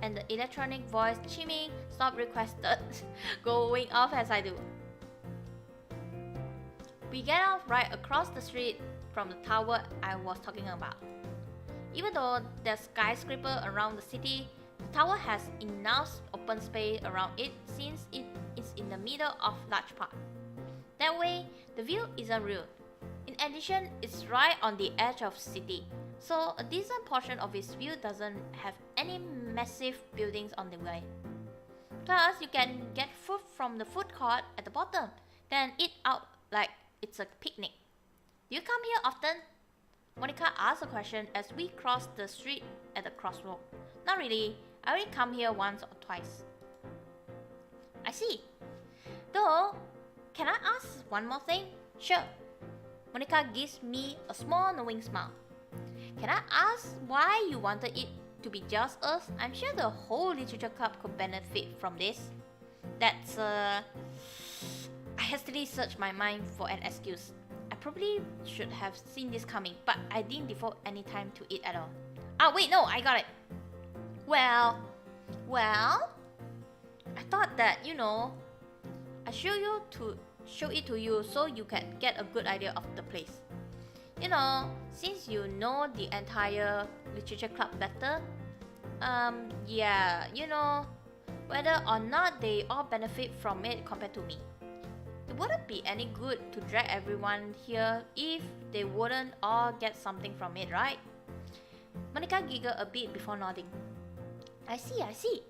and the electronic voice chiming stop requested going off as I do. We get off right across the street from the tower I was talking about. Even though there's skyscraper around the city, the tower has enough open space around it since it is in the middle of large park. That way, the view isn't real. In addition, it's right on the edge of city, so a decent portion of its view doesn't have any massive buildings on the way. Plus, you can get food from the food court at the bottom, then eat out like it's a picnic. Do you come here often? Monika asks a question as we cross the street at the crossroad. Not really, I only come here once or twice. I see. Though, can I ask one more thing? Sure. Monika gives me a small knowing smile. Can I ask why you wanted it to be just us? I'm sure the whole literature club could benefit from this. That's I hastily searched my mind for an excuse. I probably should have seen this coming, but I didn't devote any time to it at all. Ah, wait, no, I got it. Well, I thought that, I show show it to you so you can get a good idea of the place. You know, since you know the entire literature club better, yeah, you know, whether or not they all benefit from it compared to me. It wouldn't be any good to drag everyone here if they wouldn't all get something from it, right? Monika giggled a bit before nodding. I see.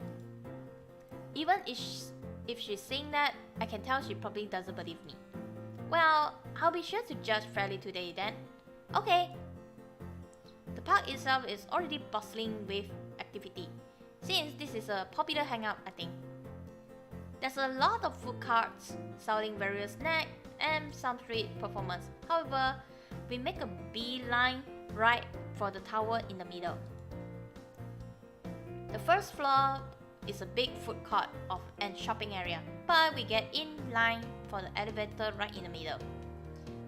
Even if she's saying that, I can tell she probably doesn't believe me. Well, I'll be sure to judge fairly today then. Okay. The park itself is already bustling with activity, since this is a popular hangout, I think. There's a lot of food carts selling various snacks and some street performance. However, we make a beeline right for the tower in the middle. The first floor is a big food court and shopping area, but we get in line for the elevator right in the middle.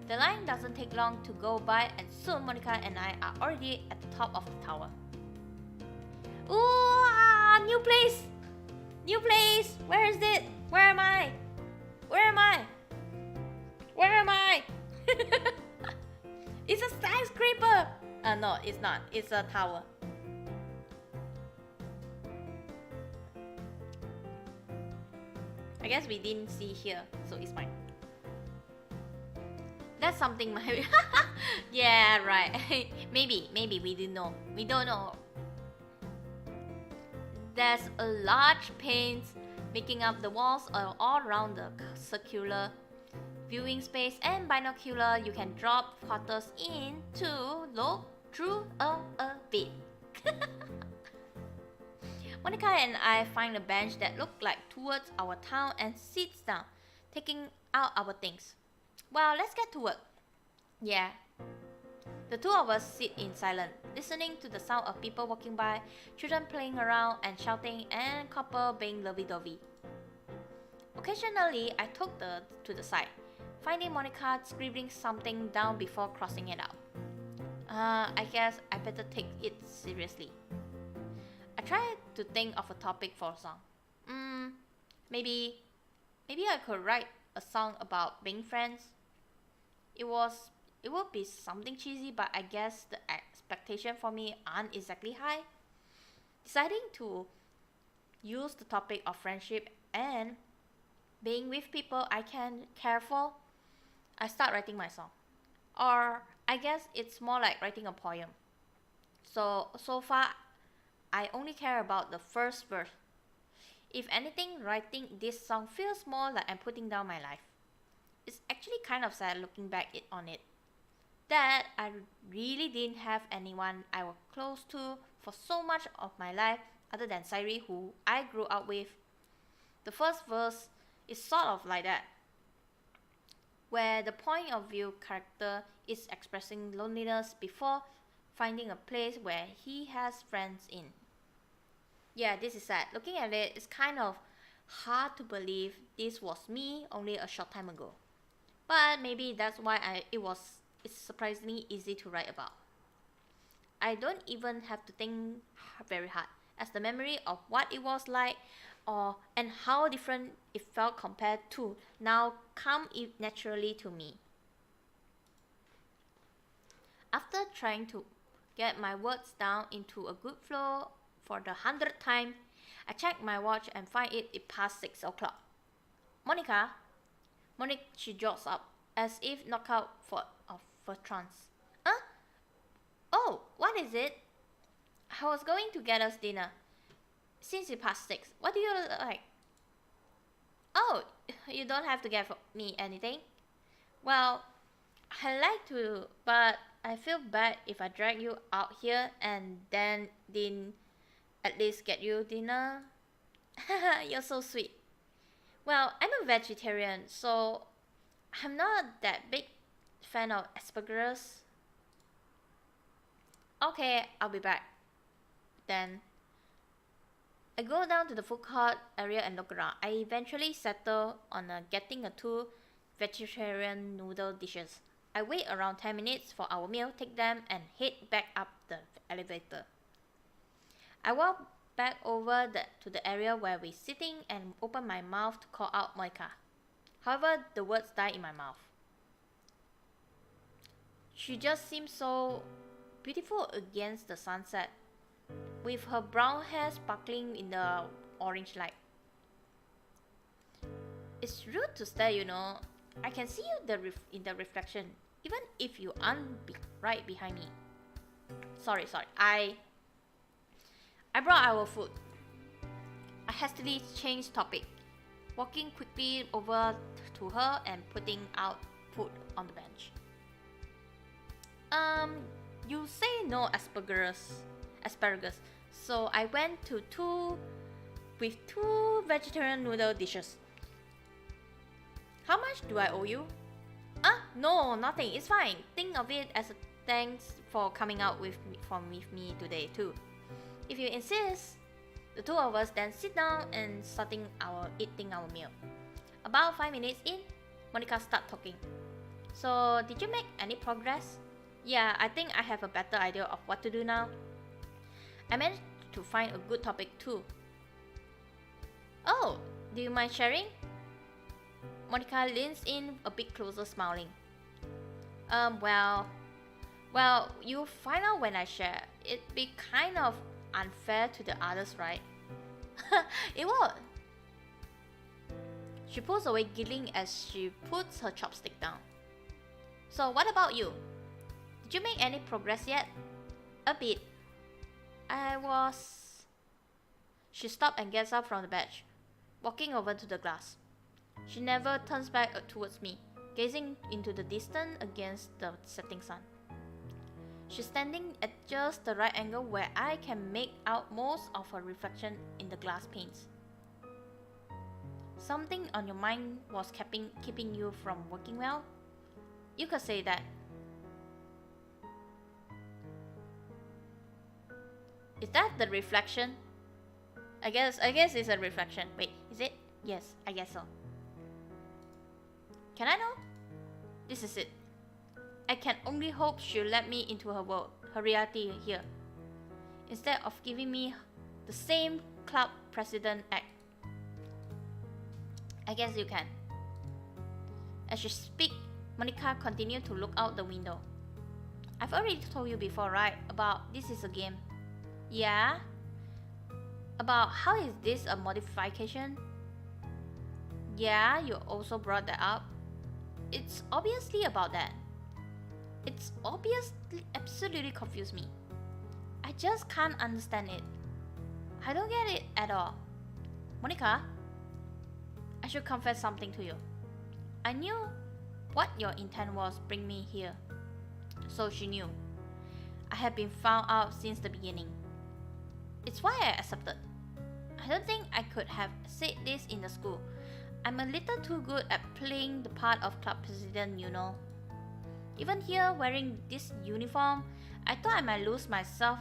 The line doesn't take long to go by, and soon Monika and I are already at the top of the tower. Ooh, new place! New place! Where is it? Where am I? It's a skyscraper! No, it's not. It's a tower. I guess we didn't see here, so it's fine. That's something my... Yeah, right. maybe we didn't know. We don't know. There's a large panes making up the walls all around the circular viewing space, and binocular you can drop quarters in to look through a bit. Monika and I find a bench that looks like towards our town and sits down, taking out our things. Well, let's get to work. Yeah. The two of us sit in silence, listening to the sound of people walking by, children playing around and shouting, and couple being lovey-dovey. Occasionally, I took to the side, finding Monika scribbling something down before crossing it out. I guess I better take it seriously. I tried to think of a topic for a song. Maybe I could write a song about being friends. It would be something cheesy, but I guess the expectation for me aren't exactly high. Deciding to use the topic of friendship and being with people I can care for, I start writing my song. Or I guess it's more like writing a poem. So far, I only care about the first verse. If anything, writing this song feels more like I'm putting down my life. It's actually kind of sad looking back on it, that I really didn't have anyone I was close to for so much of my life other than Sairi, who I grew up with. The first verse is sort of like that, where the point of view character is expressing loneliness before finding a place where he has friends in. Yeah, this is sad. Looking at it, it's kind of hard to believe this was me only a short time ago. But maybe that's why it's surprisingly easy to write about. I don't even have to think very hard, as the memory of what it was like and how different it felt compared to now come naturally to me. After trying to get my words down into a good flow for the 100th time, I check my watch and find it past 6 o'clock. Monika, she jots up, as if knocked out of a trance. Huh? Oh, what is it? I was going to get us dinner. Since it's past 6, what do you like? Oh, you don't have to get me anything. Well, I like to, but I feel bad if I drag you out here and then didn't at least get you dinner. You're so sweet. Well, I'm a vegetarian, so I'm not that big fan of asparagus. Okay, I'll be back. Then I go down to the food court area and look around. I eventually settle on getting 2 vegetarian noodle dishes. I wait around 10 minutes for our meal, take them, and head back up the elevator. I walk back over to the area where we're sitting and open my mouth to call out Monika. However, the words die in my mouth. She just seems so beautiful against the sunset, with her brown hair sparkling in the orange light. It's rude to stare, you know. I can see you in the reflection, even if you aren't right behind me. Sorry. I brought our food. I hastily changed topic, walking quickly over to her and putting out food on the bench. You say no asparagus, so I went to two vegetarian noodle dishes. How much do I owe you? No, nothing. It's fine. Think of it as a thanks for coming out with me today too. If you insist. The two of us then sit down and eating our meal. About 5 minutes in, Monika started talking. So, did you make any progress? Yeah, I think I have a better idea of what to do now. I managed to find a good topic too. Oh, do you mind sharing? Monika leans in a bit closer, smiling. Well, you'll find out when I share. It'd be kind of unfair to the others, right? It won't. She pulls away, giggling as she puts her chopstick down. So what about you? Did you make any progress yet? A bit. She stopped and gets up from the bench, walking over to the glass. She never turns back towards me, gazing into the distance against the setting sun. She's standing at just the right angle where I can make out most of her reflection in the glass panes. Something on your mind was keeping you from working well? You could say that. Is that the reflection? I guess it's a reflection. Wait, is it? Yes, I guess so. Can I know? This is it. I can only hope she'll let me into her world, her reality here, instead of giving me the same club president act. I guess you can. As she speaks, Monika continued to look out the window. I've already told you before, right, about this is a game. Yeah? About how is this a modification? Yeah, you also brought that up. It's obviously about that. It's obviously absolutely confused me. I just can't understand it. I don't get it at all. Monika, I should confess something to you. I knew what your intent was bring me here. So she knew. I had been found out since the beginning. It's why I accepted. I don't think I could have said this in the school. I'm a little too good at playing the part of club president, you know. Even here, wearing this uniform, I thought I might lose myself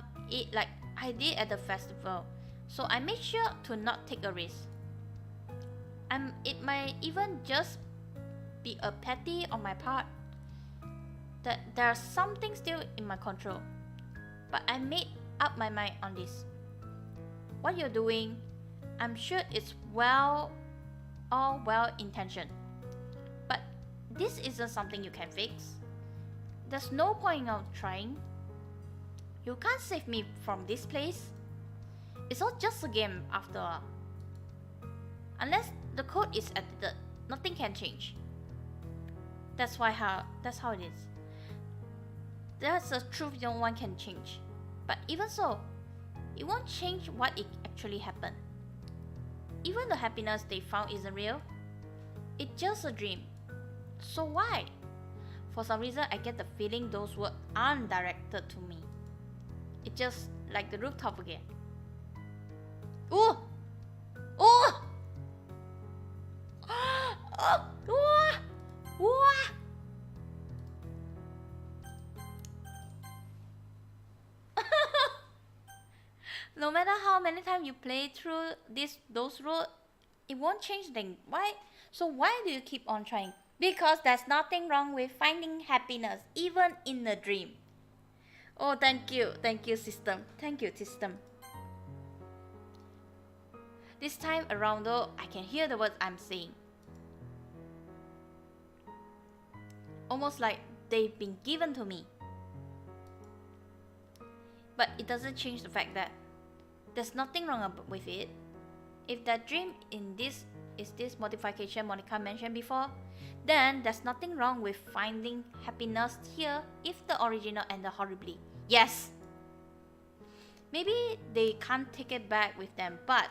like I did at the festival, so I made sure to not take a risk. It might even just be a petty on my part, that there's something still in my control, but I made up my mind on this. What you're doing, I'm sure it's all well-intentioned, but this isn't something you can fix. There's no point of trying. You can't save me from this place. It's all just a game after all. Unless the code is edited, nothing can change. That's how it is. That's a truth no one can change. But even so, it won't change what actually happened. Even the happiness they found isn't real. It's just a dream. So why? For some reason, I get the feeling those words aren't directed to me. It's just like the rooftop again. Ooh! Ooh! Oh! Ooh! Ooh! No matter how many times you play through those roads, it won't change things. Why? So why do you keep on trying? Because there's nothing wrong with finding happiness, even in a dream. Oh, thank you, system. Thank you, system. This time around though, I can hear the words I'm saying. almost like they've been given to me. But it doesn't change the fact that there's nothing wrong with it. If that dream in this is this modification Monika mentioned before, then there's nothing wrong with finding happiness here if the original ended horribly. Yes! Maybe they can't take it back with them, but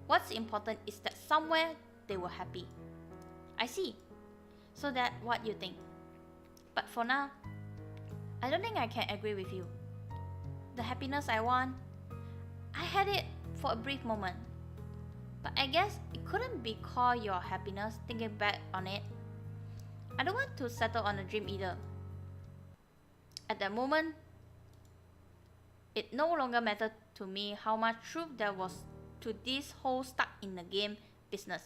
what's important is that somewhere they were happy. I see. So that's what you think. But for now, I don't think I can agree with you. The happiness I want, I had it for a brief moment. But I guess it couldn't be called your happiness thinking back on it. I don't want to settle on a dream either. At that moment, it no longer mattered to me how much truth there was to this whole stuck in the game business.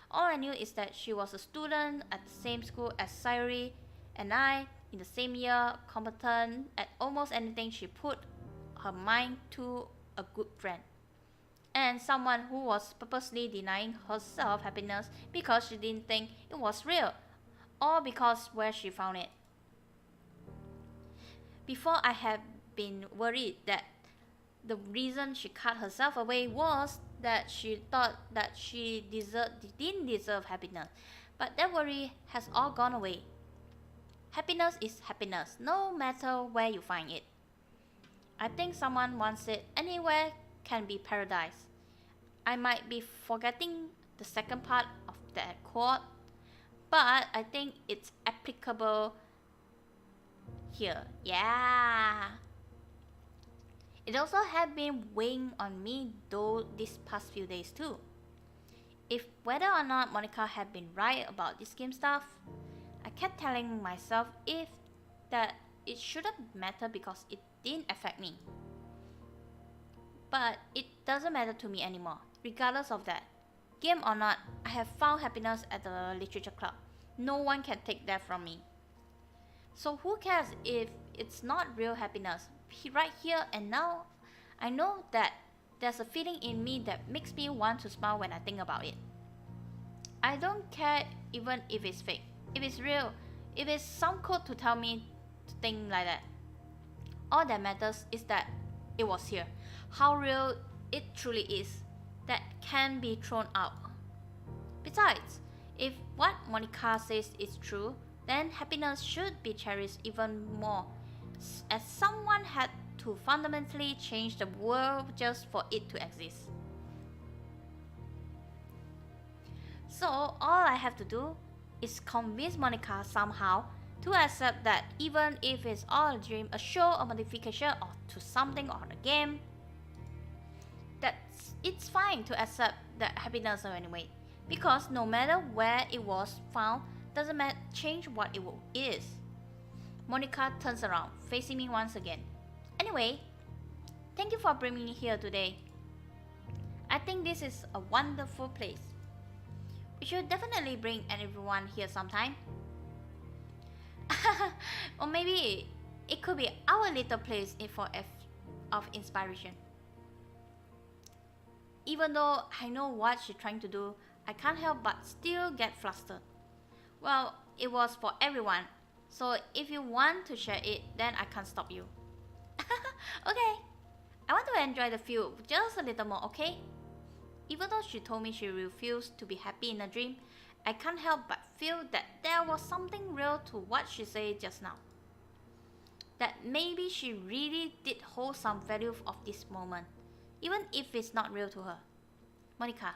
All I knew is that she was a student at the same school as Sayuri, and I, in the same year, competent at almost anything she put her mind to, a good friend. And someone who was purposely denying herself happiness because she didn't think it was real, or because where she found it. Before, I had been worried that the reason she cut herself away was that she thought that she didn't deserve happiness, but that worry has all gone away. Happiness is happiness, no matter where you find it. I think someone once said anywhere can be paradise. I might be forgetting the second part of that quote, but I think it's applicable here. Yeah. It also had been weighing on me though these past few days too. If whether or not Monika had been right about this game stuff, I kept telling myself that it shouldn't matter because it didn't affect me. But it doesn't matter to me anymore, regardless of that. Game or not, I have found happiness at the literature club. No one can take that from me. So who cares if it's not real happiness? Right here and now, I know that there's a feeling in me that makes me want to smile when I think about it. I don't care even if it's fake, if it's real, if it's some code to tell me to think like that. All that matters is that it was here. How real it truly is, that can be thrown out. Besides, if what Monika says is true, then happiness should be cherished even more, as someone had to fundamentally change the world just for it to exist. So all I have to do is convince Monika somehow to accept that even if it's all a dream, a show, a modification or to something or a game, that it's fine to accept that happiness anyway, because no matter where it was found, doesn't change what it is. Monika turns around, facing me once again. Anyway, thank you for bringing me here today. I think this is a wonderful place. We should definitely bring everyone here sometime. Or maybe it could be our little place of inspiration. Even though I know what she's trying to do, I can't help but still get flustered. Well, it was for everyone, so if you want to share it, then I can't stop you. Okay, I want to enjoy the view just a little more, okay? Even though she told me she refused to be happy in a dream, I can't help but feel that there was something real to what she said just now. That maybe she really did hold some value of this moment, even if it's not real to her. Monika,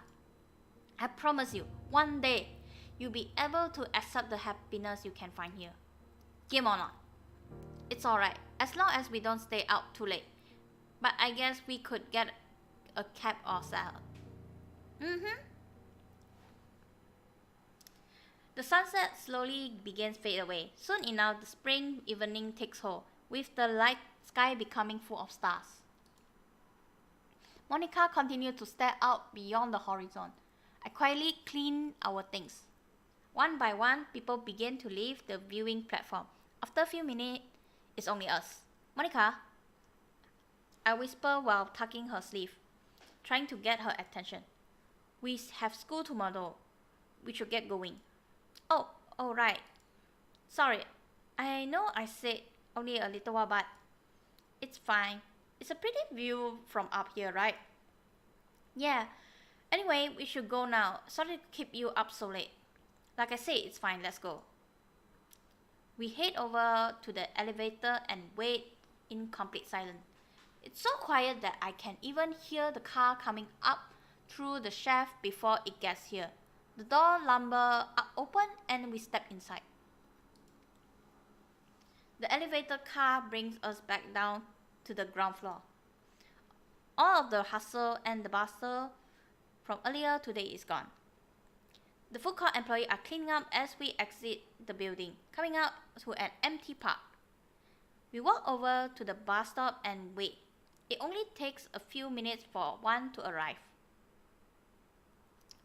I promise you, one day, you'll be able to accept the happiness you can find here. Game or not. It's alright, as long as we don't stay out too late. But I guess we could get a cab or salad. The sunset slowly begins to fade away. Soon enough, the spring evening takes hold, with the light sky becoming full of stars. Monika continued to stare out beyond the horizon. I quietly cleaned our things. One by one, people began to leave the viewing platform. After a few minutes, it's only us. Monika, I whispered while tucking her sleeve, trying to get her attention. We have school tomorrow. We should get going. Oh, right. Sorry, I know I said only a little while, but it's fine. It's a pretty view from up here, right? Yeah. Anyway, we should go now. Sorry to keep you up so late. Like I said, it's fine, let's go. We head over to the elevator and wait in complete silence. It's so quiet that I can even hear the car coming up through the shaft before it gets here. The door lumber open and we step inside. The elevator car brings us back down to the ground floor. All of the hustle and the bustle from earlier today is gone. The food court employees are cleaning up as we exit the building, coming out to an empty park. We walk over to the bus stop and wait. It only takes a few minutes for one to arrive.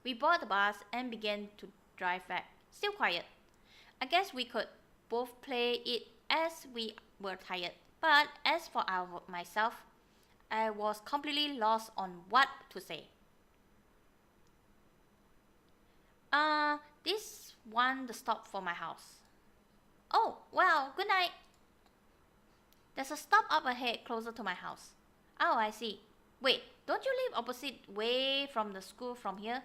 We board the bus and began to drive back. Still quiet. I guess we could both play it as we were tired. But as for myself, I was completely lost on what to say. This one the stop for my house. Oh, well, good night. There's a stop up ahead closer to my house. Oh, I see. Wait, don't you live opposite way from the school from here?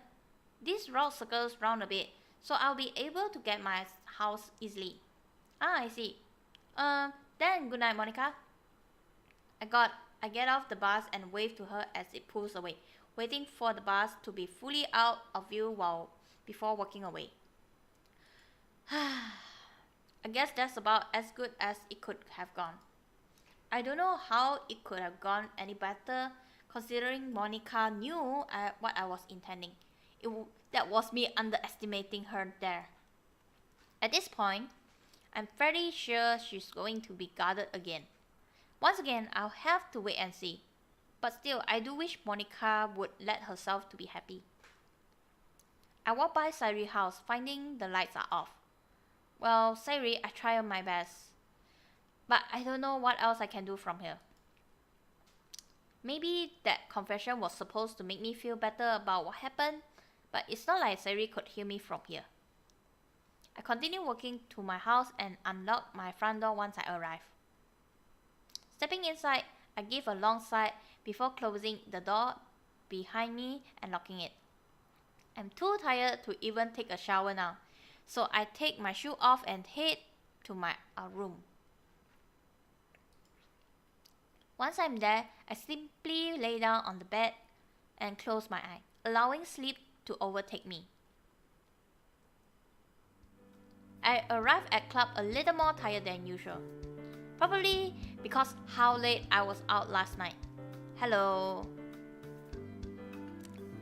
This route circles round a bit, so I'll be able to get my house easily. Ah, I see. Then good night, Monika. I get off the bus and wave to her as it pulls away, waiting for the bus to be fully out of view before walking away. I guess that's about as good as it could have gone. I don't know how it could have gone any better, considering Monika knew what I was intending. That was me underestimating her there. At this point, I'm fairly sure she's going to be guarded again. Once again, I'll have to wait and see. But still, I do wish Monika would let herself to be happy. I walk by Sairi's house, finding the lights are off. Well, Sairi, I try my best. But I don't know what else I can do from here. Maybe that confession was supposed to make me feel better about what happened, but it's not like Sairi could hear me from here. I continue walking to my house and unlock my front door once I arrive. Stepping inside, I give a long sigh before closing the door behind me and locking it. I'm too tired to even take a shower now, so I take my shoe off and head to my room. Once I'm there, I simply lay down on the bed and close my eye, allowing sleep to overtake me. I arrived at club a little more tired than usual. Probably because how late I was out last night. Hello.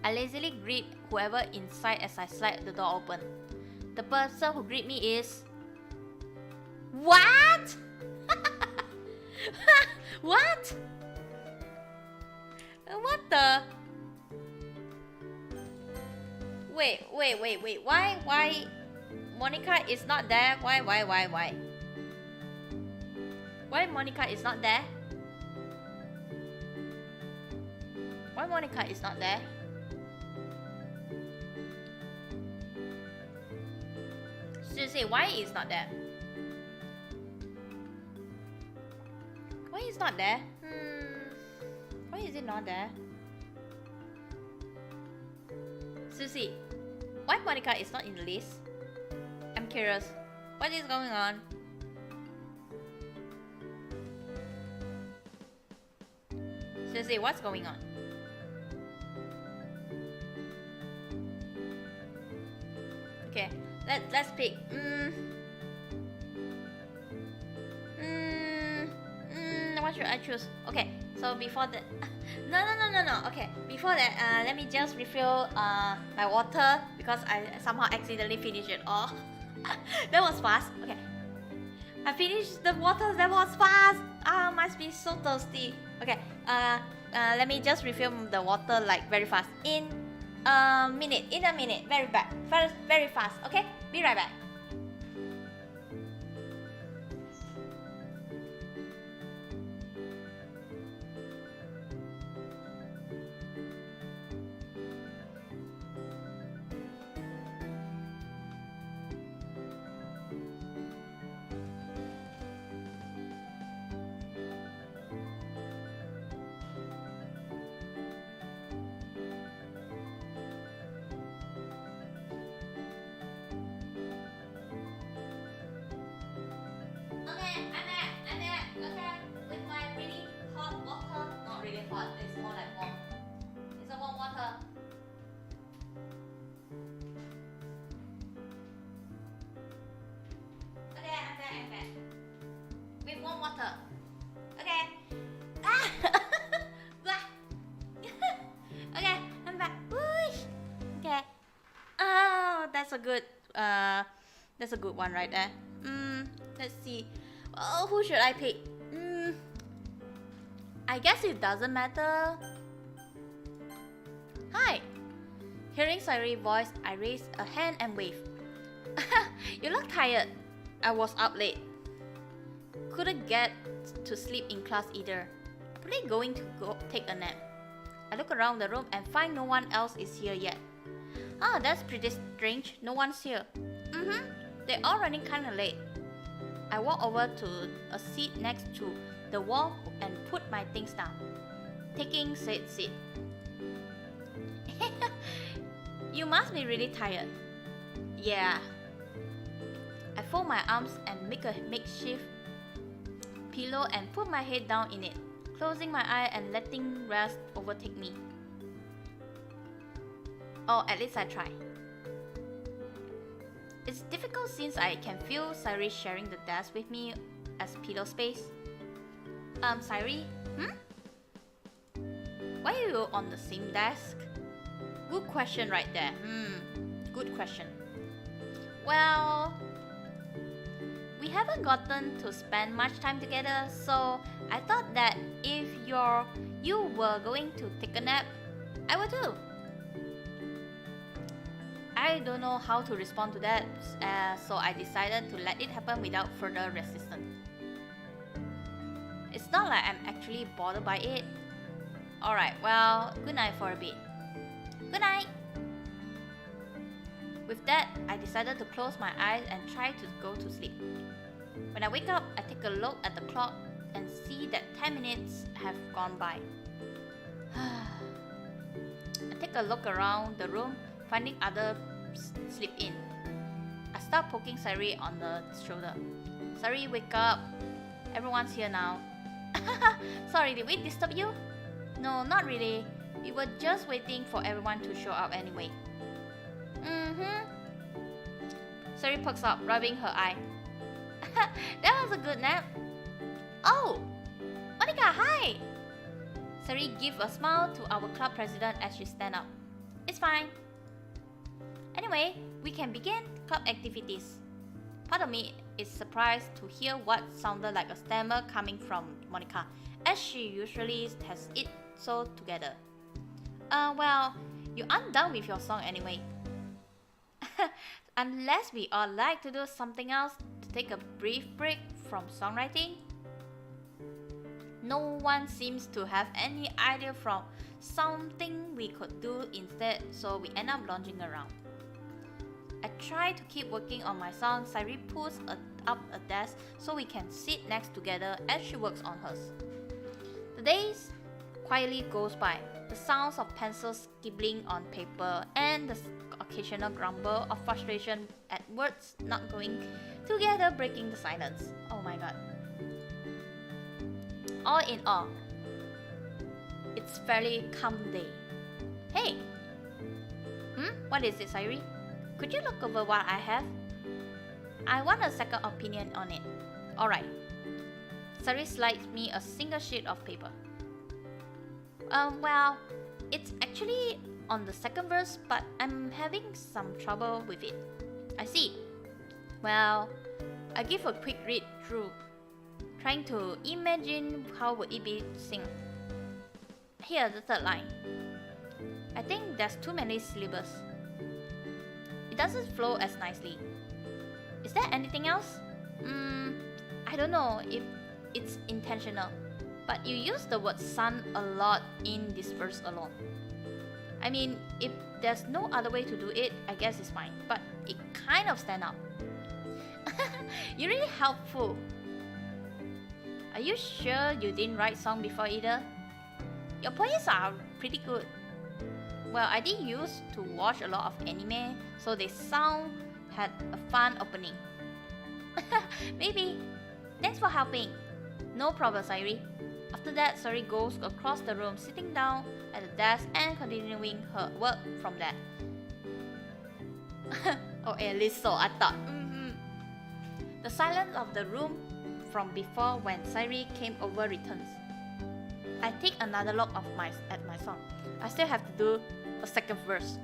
I lazily greet whoever inside as I slide the door open. The person who greet me is... What? What? What the? Wait. Why? Monika is not there? Why? Why Monika is not there? Why Monika is not there? Seriously, why is not there? Why is not there? Why is it not there? Seriously, why Monika is not in the list? I'm curious. What is going on? Seriously, what's going on? Okay, let's pick. What should I choose? Okay, so before that, no. Okay, before that, let me just refill my water because I somehow accidentally finished it all. That was fast. Okay, I finished the water. That was fast. Must be so thirsty. Okay, let me just refill the water like very fast. In a minute. Very fast. Okay, be right back. a good one right there. Let's see. Oh, who should I pick? I guess it doesn't matter. Hi. Hearing Sayuri's voice, I raised a hand and waved. You look tired. I was up late. Couldn't get to sleep in class either. Probably going to go take a nap. I look around the room and find no one else is here yet. Ah, that's pretty strange. No one's here. They're all running kinda late. I walk over to a seat next to the wall and put my things down. Taking said seat. You must be really tired. Yeah. I fold my arms and make a makeshift pillow and put my head down in it, closing my eye and letting rest overtake me. Oh, at least I try. It's difficult since I can feel Sayuri sharing the desk with me as pillow space. Sayuri? Why are you on the same desk? Good question right there. Good question. Well, we haven't gotten to spend much time together, so I thought that if you were going to take a nap, I would too. I don't know how to respond to that, so I decided to let it happen without further resistance. It's not like I'm actually bothered by it. Alright, well, good night for a bit. Good night! With that, I decided to close my eyes and try to go to sleep. When I wake up, I take a look at the clock and see that 10 minutes have gone by. I take a look around the room, finding others sleep in. I start poking Sayuri on the shoulder. Sayuri, wake up. Everyone's here now. Sorry, did we disturb you? No, not really. We were just waiting for everyone to show up anyway. Sayuri perks up, rubbing her eye. That was a good nap. Oh! Monika, hi! Sayuri gives a smile to our club president as she stands up. It's fine. Anyway, we can begin club activities. Part of me is surprised to hear what sounded like a stammer coming from Monika, as she usually has it so together. Well, you aren't done with your song anyway. Unless we all like to do something else to take a brief break from songwriting. No one seems to have any idea from something we could do instead, so we end up lounging around. I try to keep working on my song. Sayuri pulls up a desk so we can sit next together as she works on hers. The days quietly goes by. The sounds of pencils scribbling on paper and the occasional grumble of frustration at words not going together breaking the silence. Oh my god. All in all, it's fairly calm day. Hey! What is it, Sayuri? Could you look over what I have? I want a second opinion on it. Alright. Sayuri slides me a single sheet of paper. Well, it's actually on the second verse, but I'm having some trouble with it. I see. Well, I give a quick read through, trying to imagine how would it be sing. Here, the third line. I think there's too many syllables. It doesn't flow as nicely. Is there anything else? I don't know if it's intentional, but you use the word sun a lot in this verse alone. I mean, if there's no other way to do it, I guess it's fine, but it kind of stands out. You're really helpful. Are you sure you didn't write song before either? Your poems are pretty good. Well, I did used to watch a lot of anime, so they sound had a fun opening. Maybe. Thanks for helping. No problem, Sayuri. After that, Sayuri goes across the room, sitting down at the desk and continuing her work from there. Or at least so I thought. The silence of the room from before when Sayuri came over returns. I take another look at my song. I still have to do a second verse.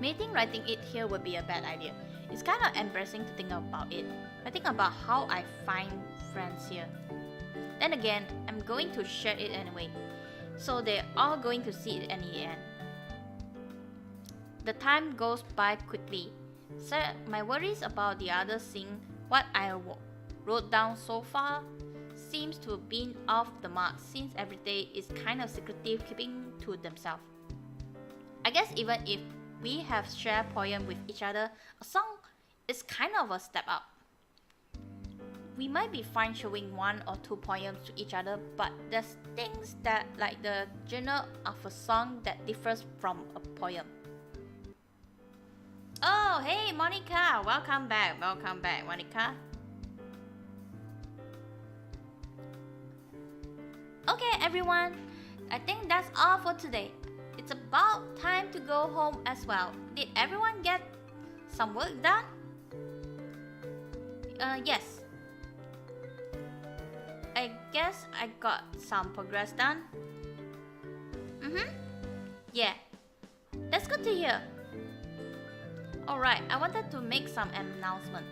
May think writing it here would be a bad idea. It's kind of embarrassing to think about it. I think about how I find friends here. Then again, I'm going to share it anyway, so they're all going to see it in the end. The time goes by quickly. So my worries about the others seeing what I wrote down so far seems to have been off the mark, since every day is kind of secretive, keeping to themselves. I guess even if we have shared poem with each other, a song is kind of a step up. We might be fine showing 1 or 2 poems to each other, but there's things that, like the genre of a song, that differs from a poem. Oh, hey Monika, welcome back, Monika. Okay everyone, I think that's all for today. It's about time to go home as well. Did everyone get some work done? Yes. I guess I got some progress done. Yeah, that's good to hear. Alright, I wanted to make some announcement.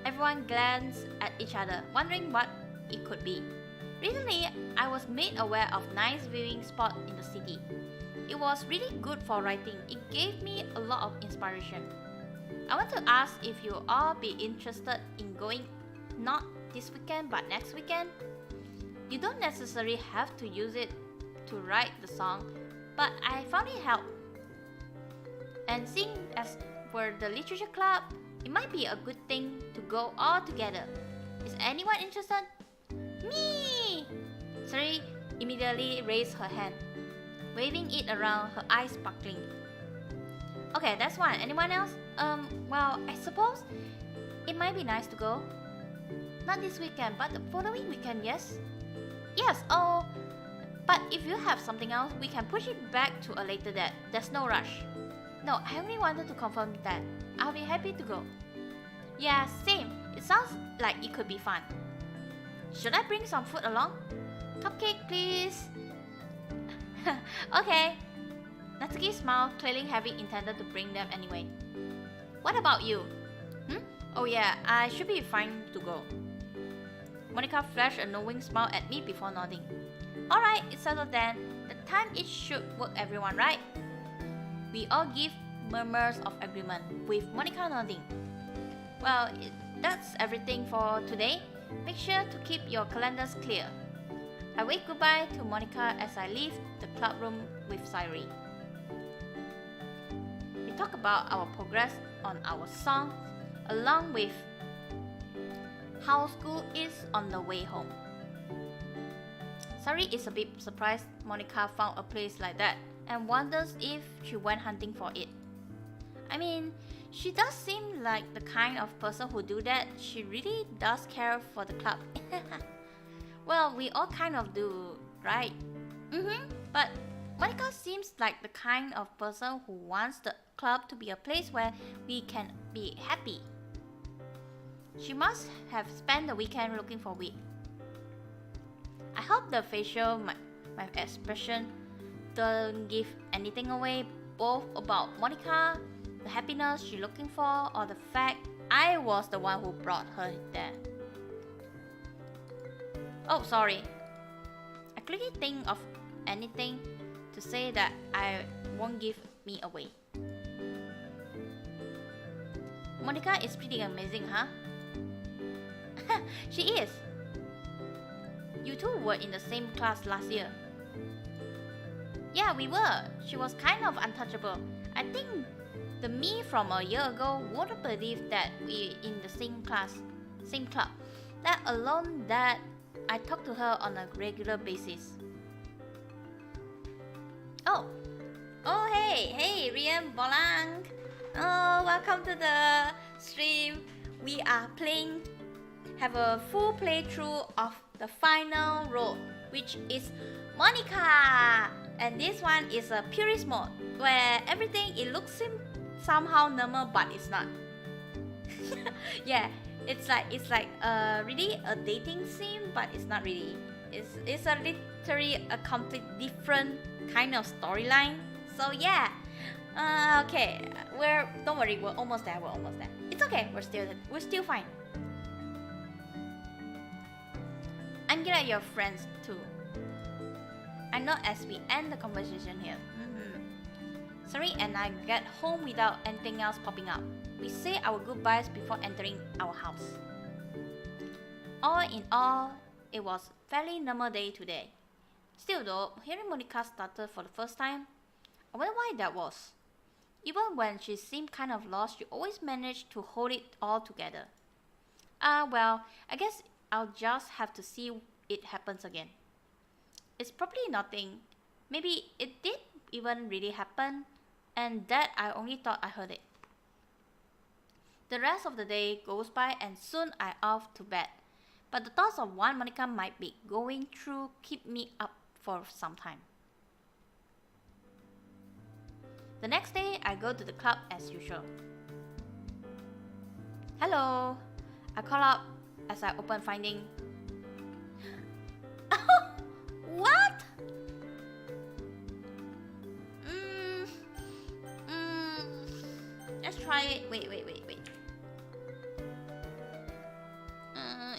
Everyone glanced at each other, wondering what it could be. Recently, I was made aware of nice viewing spot in the city. It was really good for writing. It gave me a lot of inspiration. I want to ask if you all be interested in going, not this weekend but next weekend. You don't necessarily have to use it to write the song, but I found it helped. And seeing as we're the literature club, it might be a good thing to go all together. Is anyone interested? Me! Sari immediately raised her hand, waving it around, her eyes sparkling. Okay, that's one. Anyone else? Well, I suppose it might be nice to go. Not this weekend, but the following weekend, yes? Yes, oh, but if you have something else, we can push it back to a later date. There's no rush. No, I only wanted to confirm that. I'll be happy to go. Yeah, same. It sounds like it could be fun. Should I bring some food along? Cupcake, please. Okay. Natsuki smiled, clearly having intended to bring them anyway. What about you? Oh yeah, I should be fine to go. Monika flashed a knowing smile at me before nodding. Alright, it's settled then. The time it should work, everyone, right? We all give murmurs of agreement, with Monika nodding. Well, that's everything for today. Make sure to keep your calendars clear. I wave goodbye to Monika as I leave the club room with Sairi. We talk about our progress on our song, along with how school is on the way home. Sairi is a bit surprised Monika found a place like that and wonders if she went hunting for it. I mean, she does seem like the kind of person who do that. She really does care for the club. Well, we all kind of do, right? But Monika seems like the kind of person who wants the club to be a place where we can be happy. She must have spent the weekend looking for wit. I hope the facial, my expression don't give anything away, both about Monika, the happiness she's looking for, or the fact I was the one who brought her there. Oh, sorry. I couldn't think of anything to say that I won't give me away. Monika is pretty amazing, huh? She is. You two were in the same class last year. Yeah, we were. She was kind of untouchable. I think the me from a year ago wouldn't believe that we in the same class, same club. Let alone that I talk to her on a regular basis. Oh, hey, Rian Bolang. Oh, welcome to the stream. We are have a full playthrough of the final road, which is Monika. And this one is a purist mode, where everything it looks somehow normal, but it's not. Yeah, it's like really a dating sim, but it's not really. It's a literally a complete different kind of storyline. So yeah, Okay, don't worry, we're almost there. It's okay, we're still fine. I'm glad you're friends too. I know as we end the conversation here. Sari and I get home without anything else popping up. We say our goodbyes before entering our house. All in all, it was a fairly normal day today. Still though, hearing Monika stutter for the first time, I wonder why that was. Even when she seemed kind of lost, she always managed to hold it all together. Well, I guess I'll just have to see it happens again. It's probably nothing. Maybe it did even really happen, and that I only thought I heard it. The rest of the day goes by and soon I off to bed. But the thoughts of what Monika might be going through keep me up for some time. The next day, I go to the club as usual. Hello, I call up as I open finding. What? Let's try it. Wait.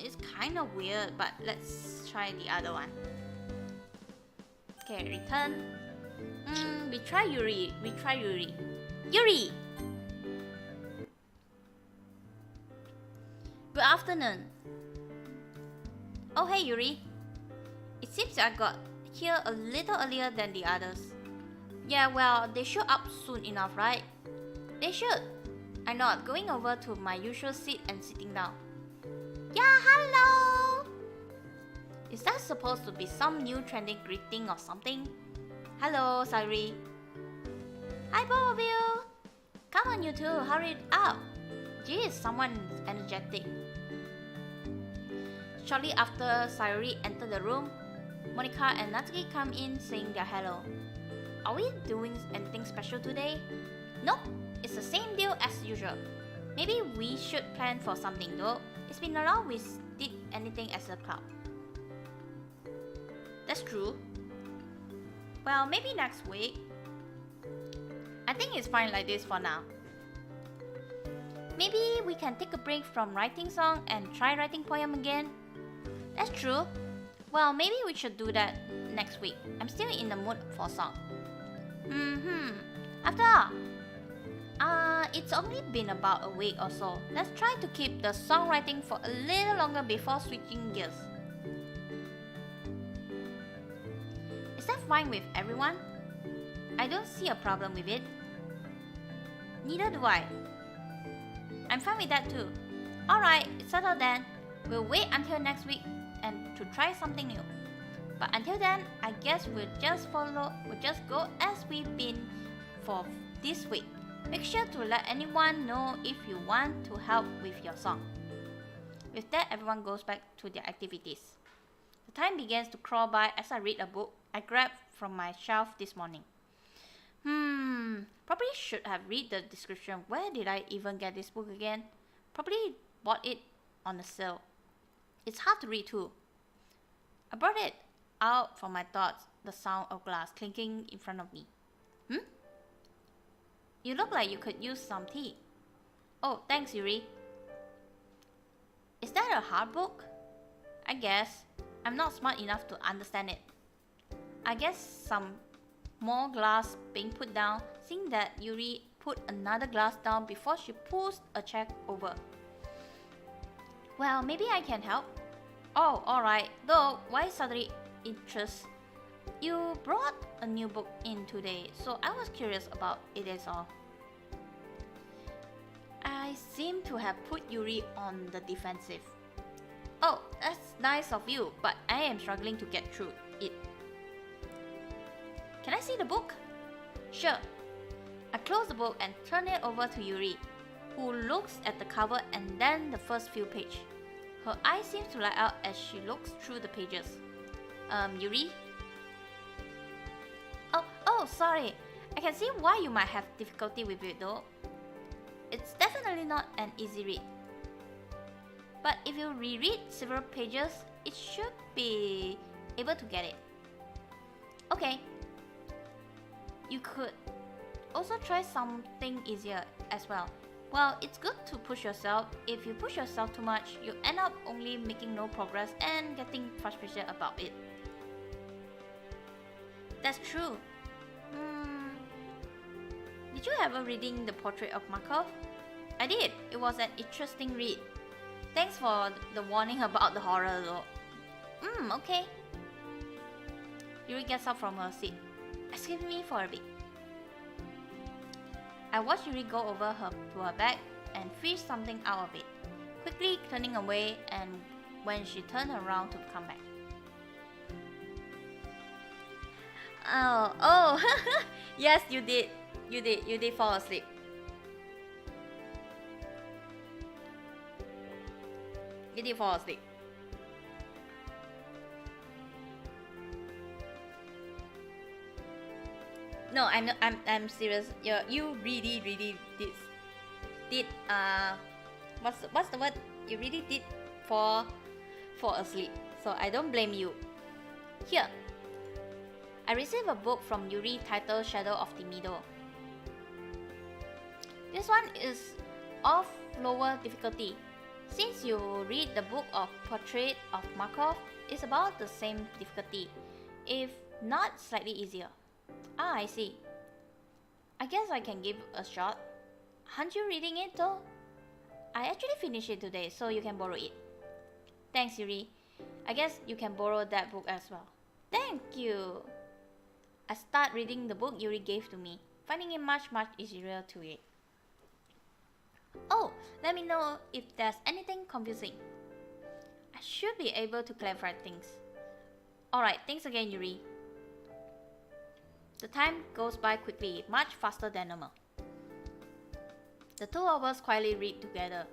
It's kind of weird, but let's try the other one. Okay, return. We try Yuri. Yuri! Good afternoon. Oh, hey Yuri. It seems I got here a little earlier than the others. Yeah, well, they show up soon enough, right? They should. I nod, going over to my usual seat and sitting down. Yeah, hello! Is that supposed to be some new trending greeting or something? Hello, Sayuri. Hi, both of you! Come on, you two, hurry it up! Geez, someone's energetic. Shortly after Sayuri entered the room, Monika and Natsuki come in saying their hello. Are we doing anything special today? Nope, it's the same deal as usual. Maybe we should plan for something though. It's been a while we did anything as a club. That's true. Well, maybe next week. I think it's fine like this for now. Maybe we can take a break from writing song and try writing poem again. That's true. Well, maybe we should do that next week. I'm still in the mood for a song. After all, it's only been about a week or so. Let's try to keep the songwriting for a little longer before switching gears. Is that fine with everyone? I don't see a problem with it. Neither do I. I'm fine with that too. Alright, it's settled then. We'll wait until next week and to try something new. But until then, I guess we'll just go as we've been for this week. Make sure to let anyone know if you want to help with your song. With that, everyone goes back to their activities. The time begins to crawl by as I read a book I grabbed from my shelf this morning. Probably should have read the description. Where did I even get this book again? Probably bought it on a sale. It's hard to read too. I brought it out from my thoughts, the sound of glass clinking in front of me. You look like you could use some tea. Oh, thanks, Yuri. Is that a hard book? I guess. I'm not smart enough to understand it. I guess some more glass being put down, seeing that Yuri put another glass down before she pulls a chair over. Well, maybe I can help. Oh, alright. Though, why suddenly interest? You brought a new book in today, so I was curious about it is all. I seem to have put Yuri on the defensive. Oh, that's nice of you, but I am struggling to get through it. Can I see the book? Sure. I close the book and turn it over to Yuri, who looks at the cover and then the first few pages. Her eyes seem to light up as she looks through the pages. Yuri? Oh, sorry. I can see why you might have difficulty with it though. It's definitely not an easy read. But if you reread several pages, it should be able to get it. Okay. You could... also try something easier as well. Well, it's good to push yourself. If you push yourself too much, you end up only making no progress and getting frustrated about it. That's true. Did you ever reading The Portrait of Markov? I did. It was an interesting read. Thanks for the warning about the horror though. Okay. Yuri gets up from her seat. Excuse me for a bit. I watched Yuri go over to her bag and fish something out of it, quickly turning away and when she turned around to come back. Oh, yes, you did fall asleep. You did fall asleep. No, I'm serious. You really did what's the word? You really did fall asleep. So I don't blame you. Here, I received a book from Yuri titled Shadow of the Middle. This one is of lower difficulty. Since you read the book of Portrait of Markov, it's about the same difficulty, if not slightly easier. Ah, I see. I guess I can give a shot. Aren't you reading it though? I actually finished it today, so you can borrow it. Thanks, Yuri. I guess you can borrow that book as well. Thank you. I start reading the book Yuri gave to me, finding it much easier to read. Oh, let me know if there's anything confusing. I should be able to clarify things. Alright, thanks again, Yuri. The time goes by quickly, much faster than normal. The two of us quietly read together,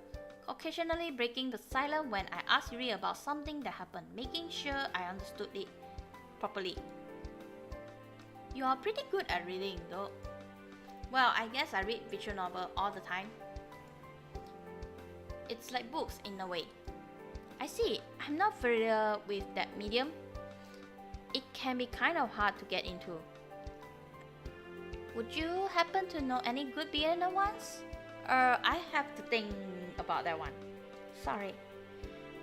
occasionally breaking the silence when I ask Yuri about something that happened, making sure I understood it properly. You are pretty good at reading though. Well, I guess I read visual novel all the time. It's like books in a way. I see, I'm not familiar with that medium. It can be kind of hard to get into. Would you happen to know any good beginner ones? I have to think about that one. Sorry.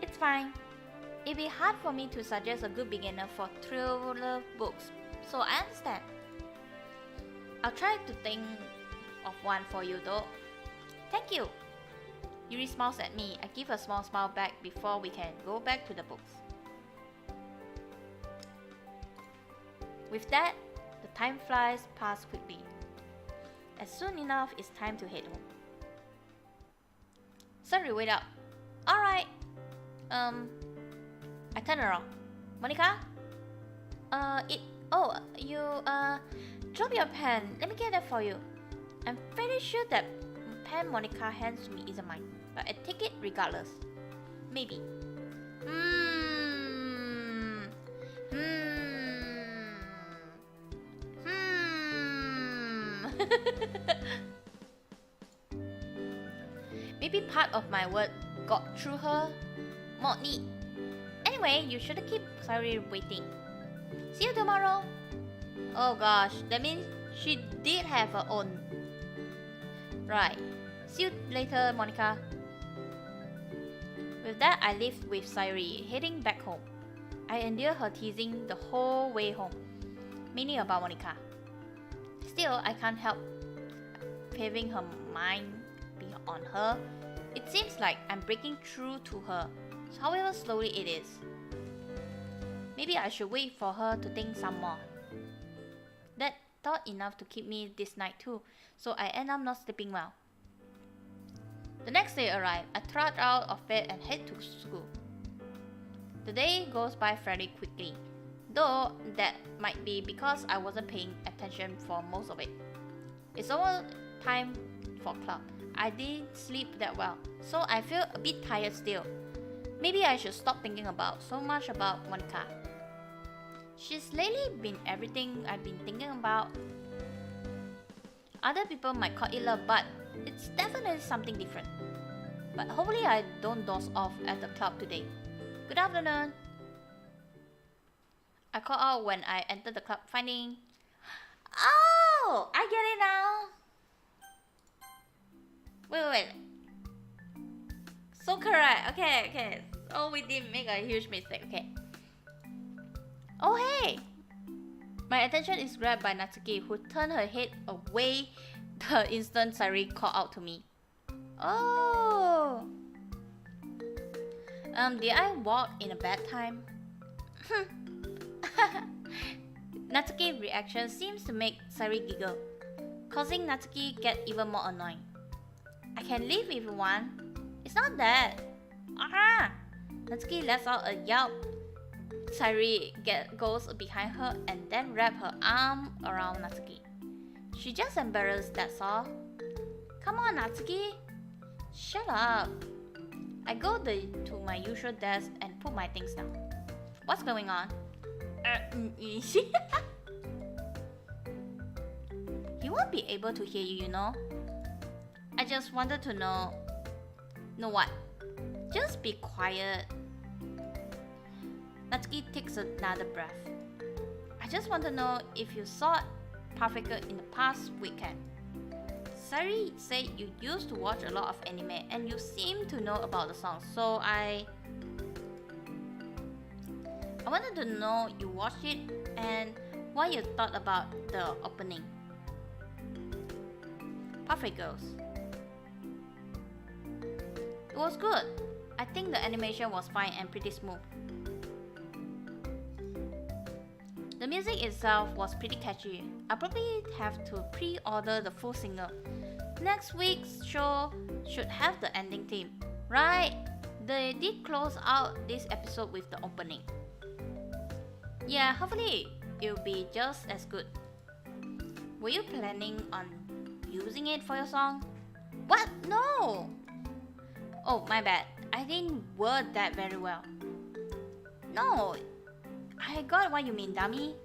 It's fine. It'd be hard for me to suggest a good beginner for thriller books, so I understand. I'll try to think of one for you though. Thank you. Yuri smiles at me. I give a small smile back before we can go back to the books. With that, the time flies past quickly. As soon enough, it's time to head home. Sorry, wait up. Alright. I turn around. Monika? Drop your pen. Let me get that for you. I'm fairly sure that pen Monika hands to me isn't mine, but I take it regardless. Maybe. Maybe part of my word got through her. More neat. Anyway, you shouldn't keep Sayuri waiting. See you tomorrow. Oh gosh, that means she did have her own. Right. See you later, Monika. With that, I leave with Sayuri, heading back home. I endure her teasing the whole way home, mainly about Monika. Still, I can't help having her mind be on her. It seems like I'm breaking through to her, however slowly it is. Maybe I should wait for her to think some more. That thought enough to keep me this night too, so I end up not sleeping well. The next day arrived. I trot out of bed and head to school. The day goes by fairly quickly, though that might be because I wasn't paying attention for most of it. It's almost time for club. I didn't sleep that well, so I feel a bit tired still. Maybe I should stop thinking so much about Monika. She's lately been everything I've been thinking about. Other people might call it love, but it's definitely something different. But hopefully I don't doze off at the club today. Good afternoon. I call out when I enter the club, finding... Oh! I get it now! Okay. Oh, we did make a huge mistake. Okay. Oh, hey! My attention is grabbed by Natsuki, who turned her head away the instant Sari called out to me. Oh! Did I walk in a bad time? Natsuki's reaction seems to make Sari giggle, causing Natsuki get even more annoying. I can leave if you want. It's not that. Ah! Natsuki lets out a yelp. Sari goes behind her and then wraps her arm around Natsuki. She's just embarrassed, that's all. Come on, Natsuki. Shut up. I go to my usual desk and put my things down. What's going on? He won't be able to hear you, you know. I just wanted to know. Know what? Just be quiet. Natsuki takes another breath. I just want to know if you saw Perfect Girl in the past weekend. Sari said you used to watch a lot of anime and you seem to know about the songs, so I wanted to know you watched it and what you thought about the opening. Perfect Girls. It was good. I think the animation was fine and pretty smooth. The music itself was pretty catchy. I probably have to pre-order the full single. Next week's show should have the ending theme, right? They did close out this episode with the opening. Yeah, hopefully it'll be just as good. Were you planning on using it for your song? What? No! Oh, my bad. I didn't word that very well. No, I got what you mean, dummy.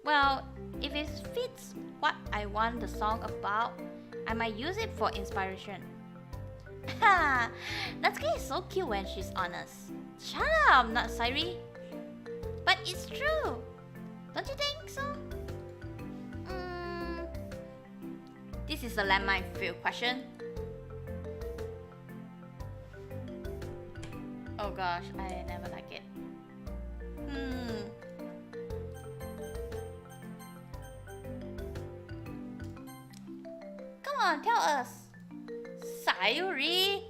Well, if it fits what I want the song about, I might use it for inspiration. Ha! Natsuki is so cute when she's honest. Shut up, not Sari. But it's true. Don't you think so? This is a landmine field question. Oh gosh, I never like it. Come on, tell us. Sayuri.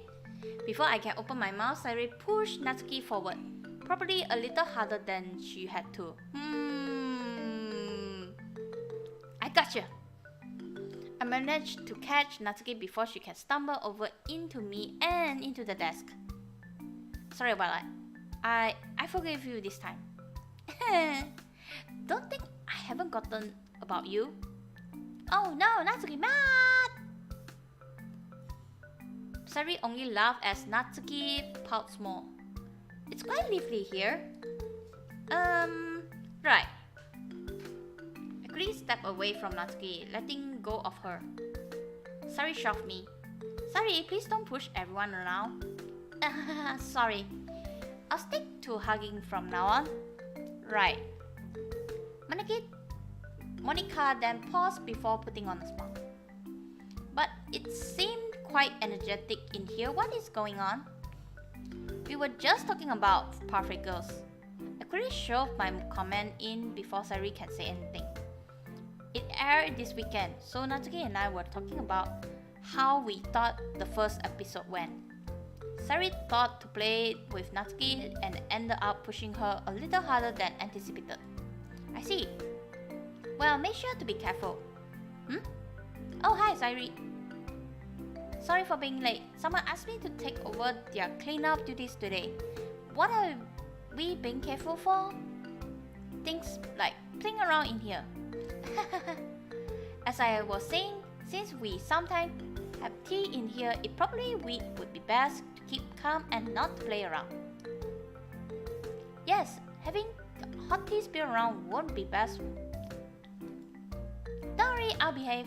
Before I can open my mouth, Sayuri pushed Natsuki forward, probably a little harder than she had to. I gotcha. I managed to catch Natsuki before she can stumble over into me and into the desk. Sorry about that. I forgive you this time. Don't think I haven't gotten about you. Oh no, Natsuki mad! Sari only laughed as Natsuki pouts more. It's quite lively here. Right. I quickly stepped away from Natsuki, letting go of her. Sari shoved me. Sari, please don't push everyone around. Sorry. I'll stick to hugging from now on. Right. Monika then paused before putting on a smile. But it seemed quite energetic in here. What is going on? We were just talking about Perfect Girls. I quickly shoved my comment in before Sari can say anything. It aired this weekend, so Natsuki and I were talking about how we thought the first episode went. Sari thought to play with Natsuki and ended up pushing her a little harder than anticipated. I see. Well, make sure to be careful. Oh, hi, Sari. Sorry for being late. Someone asked me to take over their cleanup duties today. What are we being careful for? Things like playing around in here. As I was saying, since we sometimes have tea in here, it probably would be best to keep calm and not play around. Yes, having hot tea spill around won't be best. Don't worry, I'll behave.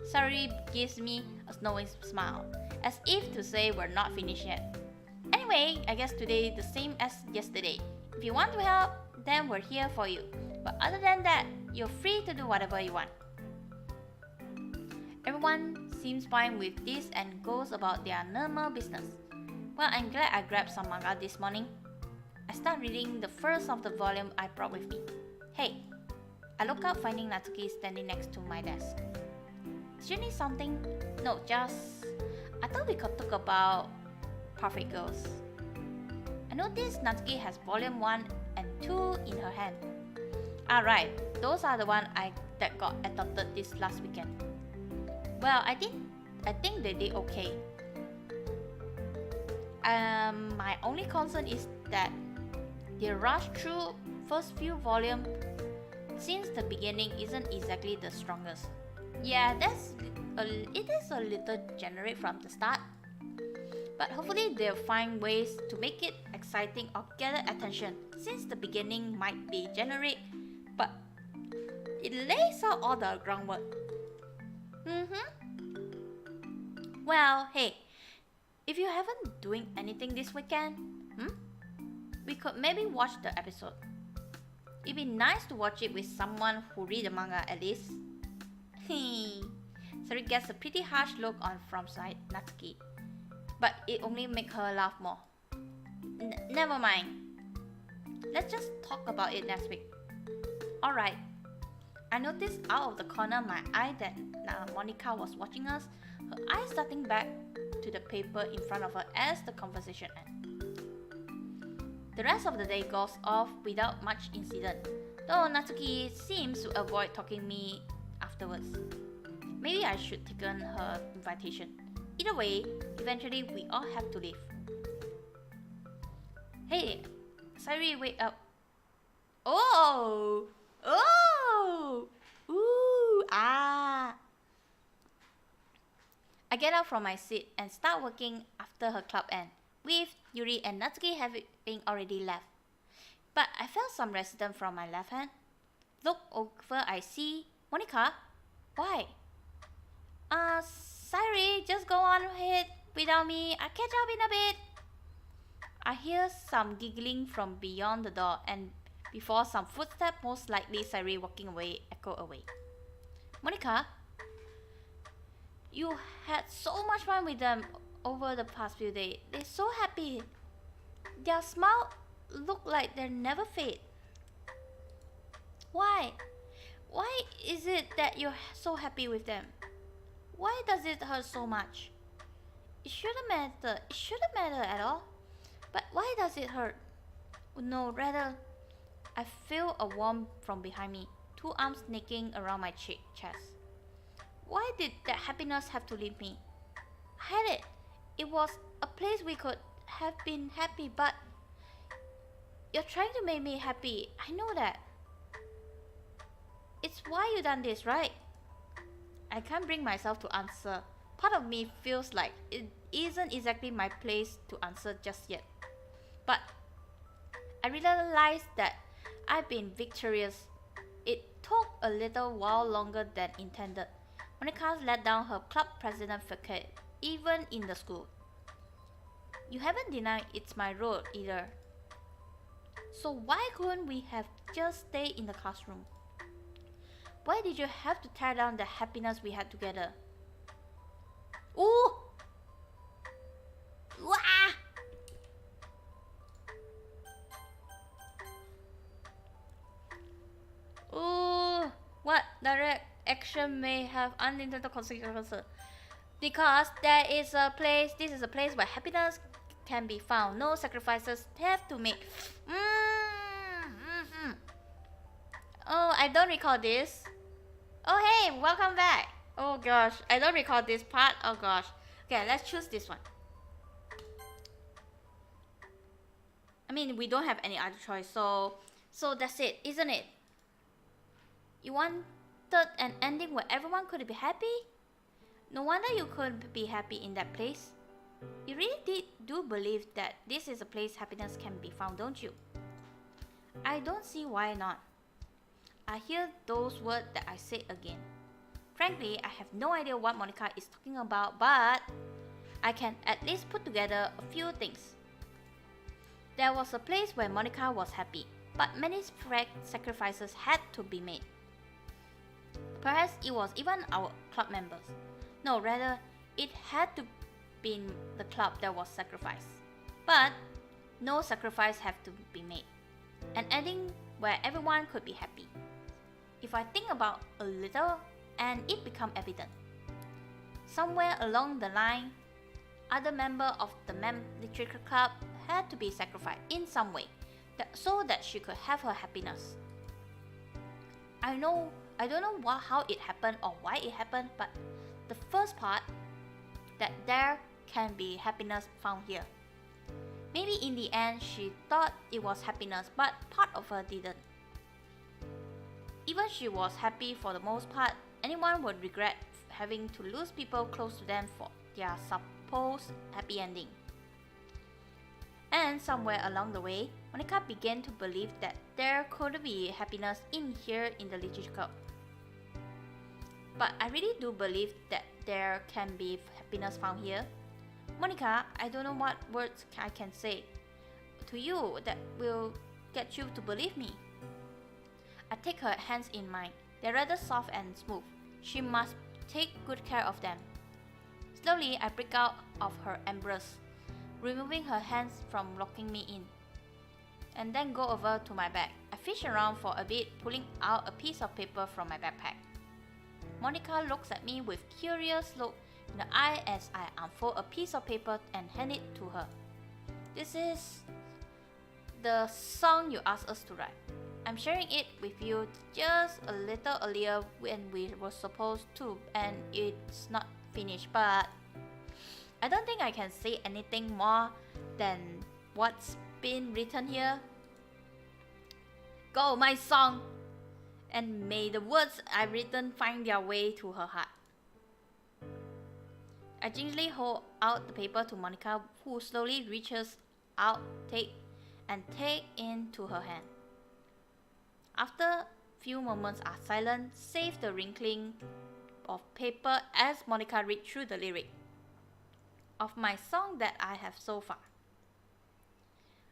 Sari gives me a knowing smile, as if to say we're not finished yet. Anyway, I guess today the same as yesterday. If you want to help, then we're here for you. But other than that, you're free to do whatever you want. Everyone seems fine with this and goes about their normal business. Well, I'm glad I grabbed some manga this morning. I start reading the first of the volume I brought with me. Hey, I look up finding Natsuki standing next to my desk. Did you need something? No, just... I thought we could talk about Perfect Girls. I noticed Natsuki has volume 1 and 2 in her hand. Alright, those are the ones that got adopted this last weekend. Well, I think they did okay. My only concern is that the rush through first few volumes since the beginning isn't exactly the strongest. Yeah, it is a little generic from the start. But hopefully they'll find ways to make it exciting or gather attention, since the beginning might be generic, but it lays out all the groundwork. Well, hey, if you haven't doing anything this weekend, we could maybe watch the episode. It'd be nice to watch it with someone who read the manga at least. Sari gets a pretty harsh look on from side Natsuki, but it only makes her laugh more. Never mind. Let's just talk about it next week. Alright. I noticed out of the corner of my eye that Monika was watching us, her eyes starting back to the paper in front of her as the conversation ends. The rest of the day goes off without much incident, though Natsuki seems to avoid talking to me afterwards. Maybe I should take on her invitation. Either way, eventually we all have to leave. Hey, Sari, wake up. Oh! Ooh! Ah! I get up from my seat and start working after her club end, with Yuri and Natsuki having already left. But I felt some resistance from my left hand. Look over, I see Monika. Why? Sorry, just go on ahead without me. I'll catch up in a bit. I hear some giggling from beyond the door, and before some footsteps, most likely Sari walking away, echo away. Monika, you had so much fun with them over the past few days. They're so happy. Their smile look like they never fade. Why? Why is it that you're so happy with them? Why does it hurt so much? It shouldn't matter. It shouldn't matter at all. But why does it hurt? No, rather, I feel a warmth from behind me, two arms snaking around my chest. Why did that happiness have to leave me? I had it. It was a place we could have been happy, but you're trying to make me happy. I know that. It's why you done this, right? I can't bring myself to answer. Part of me feels like it isn't exactly my place to answer just yet. But I realized that I've been victorious. It took a little while longer than intended. Monika let down her club president facade, even in the school. You haven't denied it's my role either. So why couldn't we have just stayed in the classroom? Why did you have to tear down the happiness we had together? Ooh! Wah! Ooh! What direct action may have unintended consequences? Because this is a place where happiness can be found. No sacrifices have to make. Oh, I don't recall this. Oh hey, welcome back. Oh gosh, I don't recall this part. Oh gosh. Okay, let's choose this one. I mean, we don't have any other choice, so that's it, isn't it? You wanted an ending where everyone could be happy? No wonder you couldn't be happy in that place. You really do believe that this is a place happiness can be found, don't you? I don't see why not. I hear those words that I said again. Frankly, I have no idea what Monika is talking about, but I can at least put together a few things. There was a place where Monika was happy, but many sacrifices had to be made. Perhaps it was even our club members. No, rather, it had to be the club that was sacrificed. But no sacrifice have to be made. An ending where everyone could be happy. If I think about a little and it become evident. Somewhere along the line, other member of the literature club had to be sacrificed in some way so that she could have her happiness. I don't know how it happened or why it happened, but the first part, that there can be happiness found here. Maybe in the end she thought it was happiness, but part of her didn't. Even she was happy for the most part, anyone would regret having to lose people close to them for their supposed happy ending. And somewhere along the way, Monika began to believe that there could be happiness in here in the literature club. But I really do believe that there can be happiness found here. Monika, I don't know what words I can say to you that will get you to believe me. I take her hands in mine. They're rather soft and smooth. She must take good care of them. Slowly, I break out of her embrace, removing her hands from locking me in, and then go over to my bag. I fish around for a bit, pulling out a piece of paper from my backpack. Monika looks at me with curious look in the eye as I unfold a piece of paper and hand it to her. This is the song you asked us to write. I'm sharing it with you just a little earlier when we were supposed to, and it's not finished, but I don't think I can say anything more than what's been written here. Go, my song! And may the words I've written find their way to her heart. I gingerly hold out the paper to Monika, who slowly reaches out, take into her hand. After a few moments are silent, save the wrinkling of paper as Monika reads through the lyric of my song that I have so far.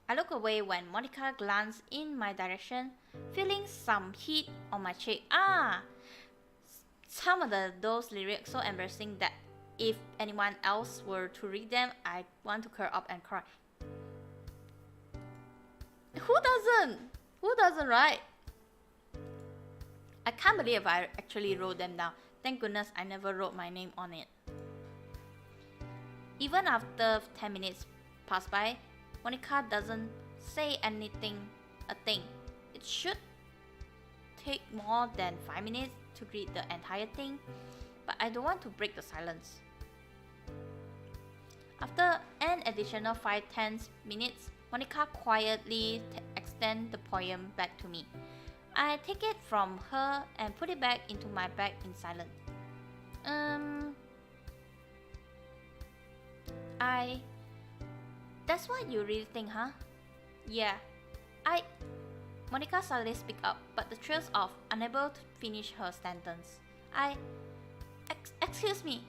I look away when Monika glances in my direction, feeling some heat on my cheek. Some of those lyrics so embarrassing that if anyone else were to read them, I want to curl up and cry. Who doesn't? Who doesn't, right? I can't believe I actually wrote them down. Thank goodness I never wrote my name on it. Even after 10 minutes pass by, Monika doesn't say a thing. It should take more than 5 minutes to read the entire thing, but I don't want to break the silence. After an additional 5-10 minutes, Monika quietly extends the poem back to me. I take it from her and put it back into my bag in silence. That's what you really think, huh? Yeah. Monika suddenly speaks up, but the trails off, unable to finish her sentence. Excuse me.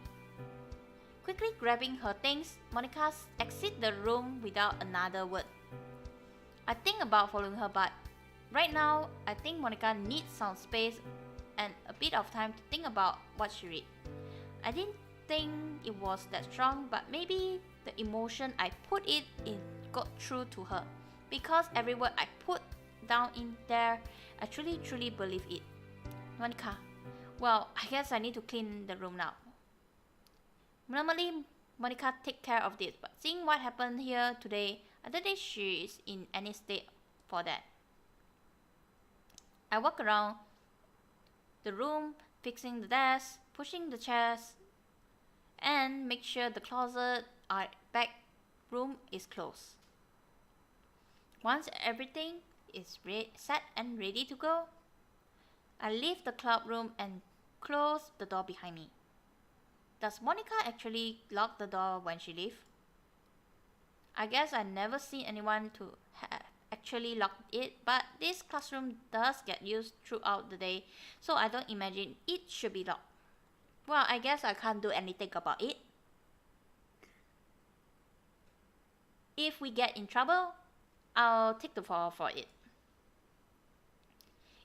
Quickly grabbing her things, Monika exits the room without another word. I think about following her, but right now, I think Monika needs some space and a bit of time to think about what she read. I didn't think it was that strong, but maybe the emotion I put it in got through to her. Because every word I put down in there, I truly believe it. Monika, well, I guess I need to clean the room now. Normally, Monika take care of this, but seeing what happened here today, I don't think she is in any state for that. I walk around the room, fixing the desk, pushing the chairs, and make sure the closet or back room is closed. Once everything is set and ready to go, I leave the club room and close the door behind me. Does Monika actually lock the door when she leaves? I guess I never seen anyone to actually lock it, but this classroom does get used throughout the day, so I don't imagine it should be locked. Well, I guess I can't do anything about it. If we get in trouble, I'll take the fall for it.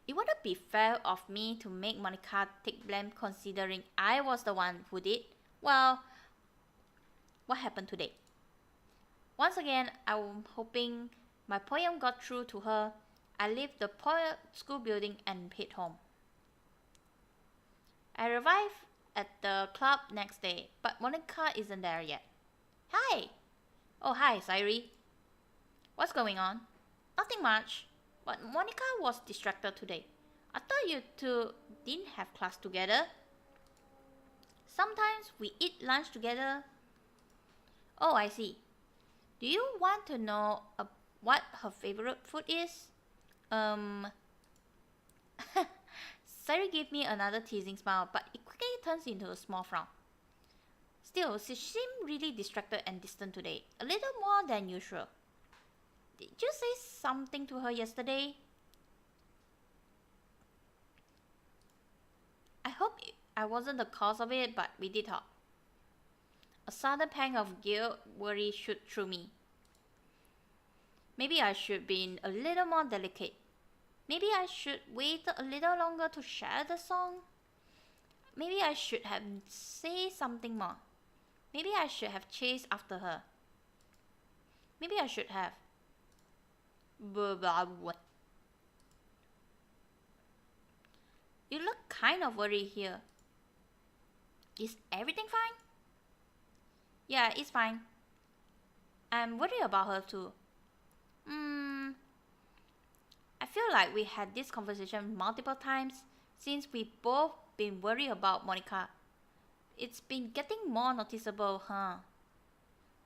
It wouldn't be fair of me to make Monika take blame considering I was the one who did. Well, what happened today? Once again, I'm hoping my poem got through to her. I left the school building and head home. I arrived at the club next day, but Monika isn't there yet. Hi! Oh, hi, Sairi. What's going on? Nothing much, but Monika was distracted today. I thought you two didn't have class together. Sometimes we eat lunch together. Oh, I see. Do you want to know what her favorite food is? Sari gave me another teasing smile, but it quickly turns into a small frown. Still, she seemed really distracted and distant today, a little more than usual. Did you say something to her yesterday? I hope I wasn't the cause of it, but we did talk. A sudden pang of guilt, worry shoot through me. Maybe I should be a little more delicate. Maybe I should wait a little longer to share the song. Maybe I should have said something more. Maybe I should have chased after her. Maybe I should have. You look kind of worried here. Is everything fine? Yeah, it's fine. I'm worried about her too. I feel like we had this conversation multiple times since we both been worried about Monika. It's been getting more noticeable, huh?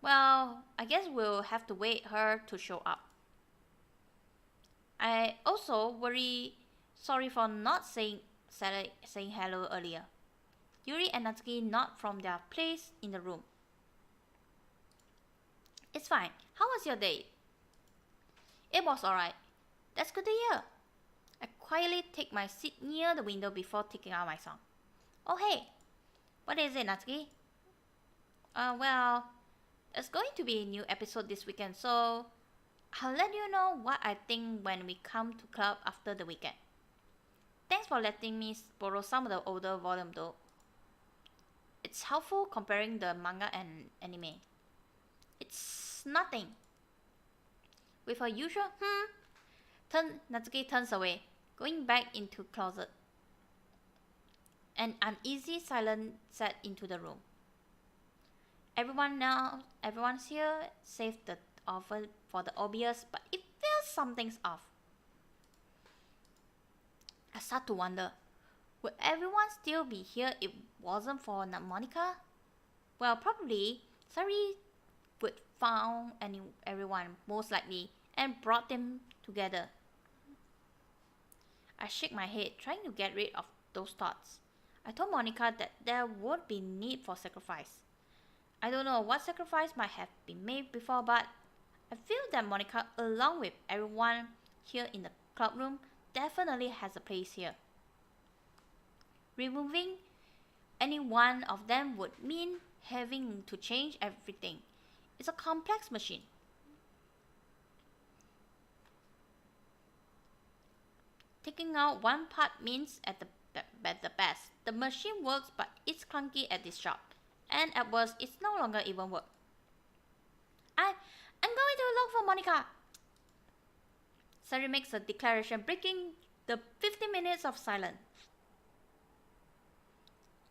Well, I guess we'll have to wait her to show up. I also worry. Sorry for not saying hello earlier. Yuri and Natsuki not from their place in the room. It's fine. How was your day? It was alright. That's good to hear. I quietly take my seat near the window before taking out my song. Oh hey, what is it, Natsuki? Well, there's going to be a new episode this weekend, so I'll let you know what I think when we come to club after the weekend. Thanks for letting me borrow some of the older volume though. It's helpful comparing the manga and anime. It's nothing. With her usual Natsuki turns away, going back into closet. An uneasy silence set into the room. Everyone's here, save the offer for the obvious, but it feels something's off. I start to wonder, would everyone still be here if it wasn't for Monika? Well, probably Sari would found everyone, most likely, and brought them together. I shake my head, trying to get rid of those thoughts. I told Monika that there would be need for sacrifice. I don't know what sacrifice might have been made before, but I feel that Monika, along with everyone here in the club room, definitely has a place here. Removing any one of them would mean having to change everything. It's a complex machine. Taking out one part means at the best, the machine works, but it's clunky at this job, and at worst, it's no longer even work. I'm going to look for Monika. Sari makes a declaration, breaking the 50 minutes of silence.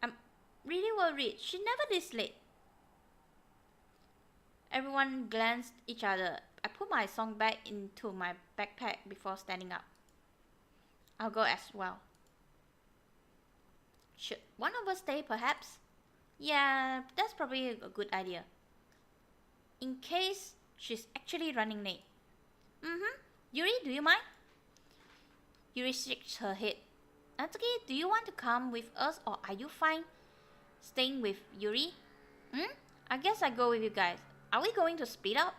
I'm really worried. She never this late. Everyone glanced at each other. I put my song back into my backpack before standing up. I'll go as well. Should one of us stay, perhaps? Yeah, that's probably a good idea. In case she's actually running late. Yuri, do you mind? Yuri shakes her head. Natsuki, do you want to come with us, or are you fine staying with Yuri? I guess I go with you guys. Are we going to split up?